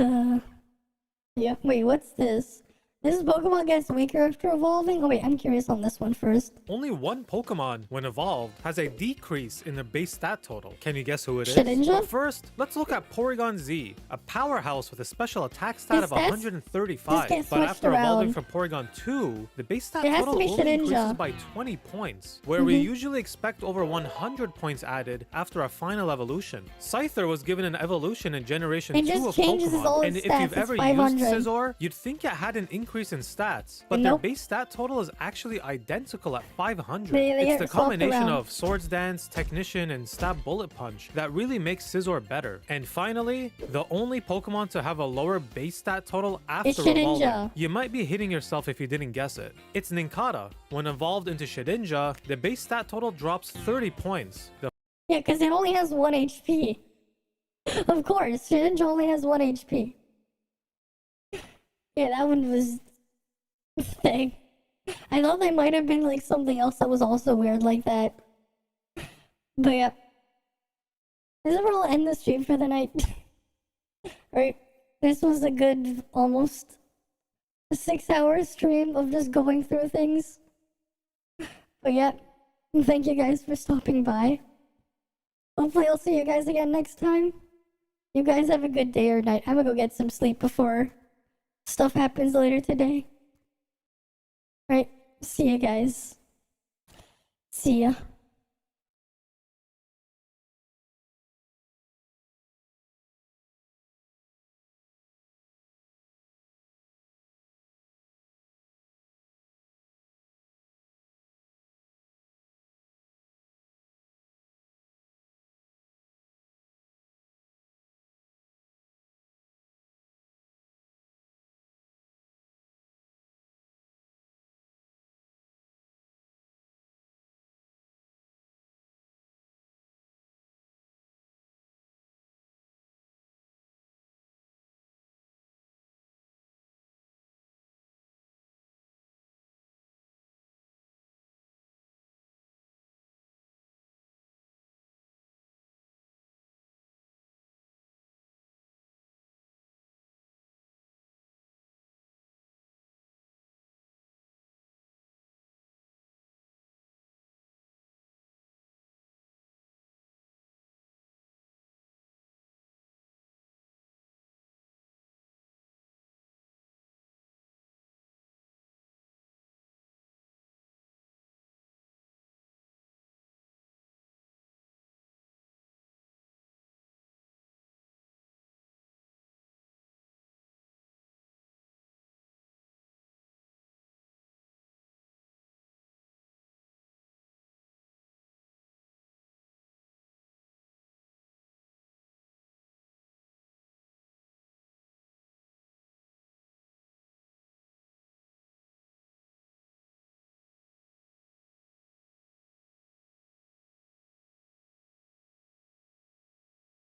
yeah, wait, what's this? This Pokemon gets weaker after evolving? Oh wait, I'm curious on this one first.
Only one Pokemon, when evolved, has a decrease in their base stat total. Can you guess who it is?
Shedinja?
But first, let's look at Porygon Z, a powerhouse with a special attack stat of 135. But after evolving from Porygon 2, the base stat total only increases by 20 points, where we usually expect over 100 points added after a final evolution. Scyther was given an evolution in Generation 2 of Pokemon, and if you've ever used Scizor, you'd think it had an increase in stats, but their base stat total is actually identical at 500. It's the combination of Swords Dance, Technician, and Stab Bullet Punch that really makes Scizor better. And finally, the only Pokemon to have a lower base stat total after evolving. You might be hitting yourself if you didn't guess it. It's Nincada. When evolved into Shedinja, the base stat total drops 30 points.
Yeah, because it only has 1 HP. Of course, Shedinja only has 1 HP. Yeah, that one was thing. I thought there might have been like something else that was also weird like that. But yeah. This is where I'll end the stream for the night. Right? This was a good almost 6-hour stream of just going through things. But yeah, thank you guys for stopping by. Hopefully I'll see you guys again next time. You guys have a good day or night. I'm gonna go get some sleep before stuff happens later today. Alright, see you guys. See ya.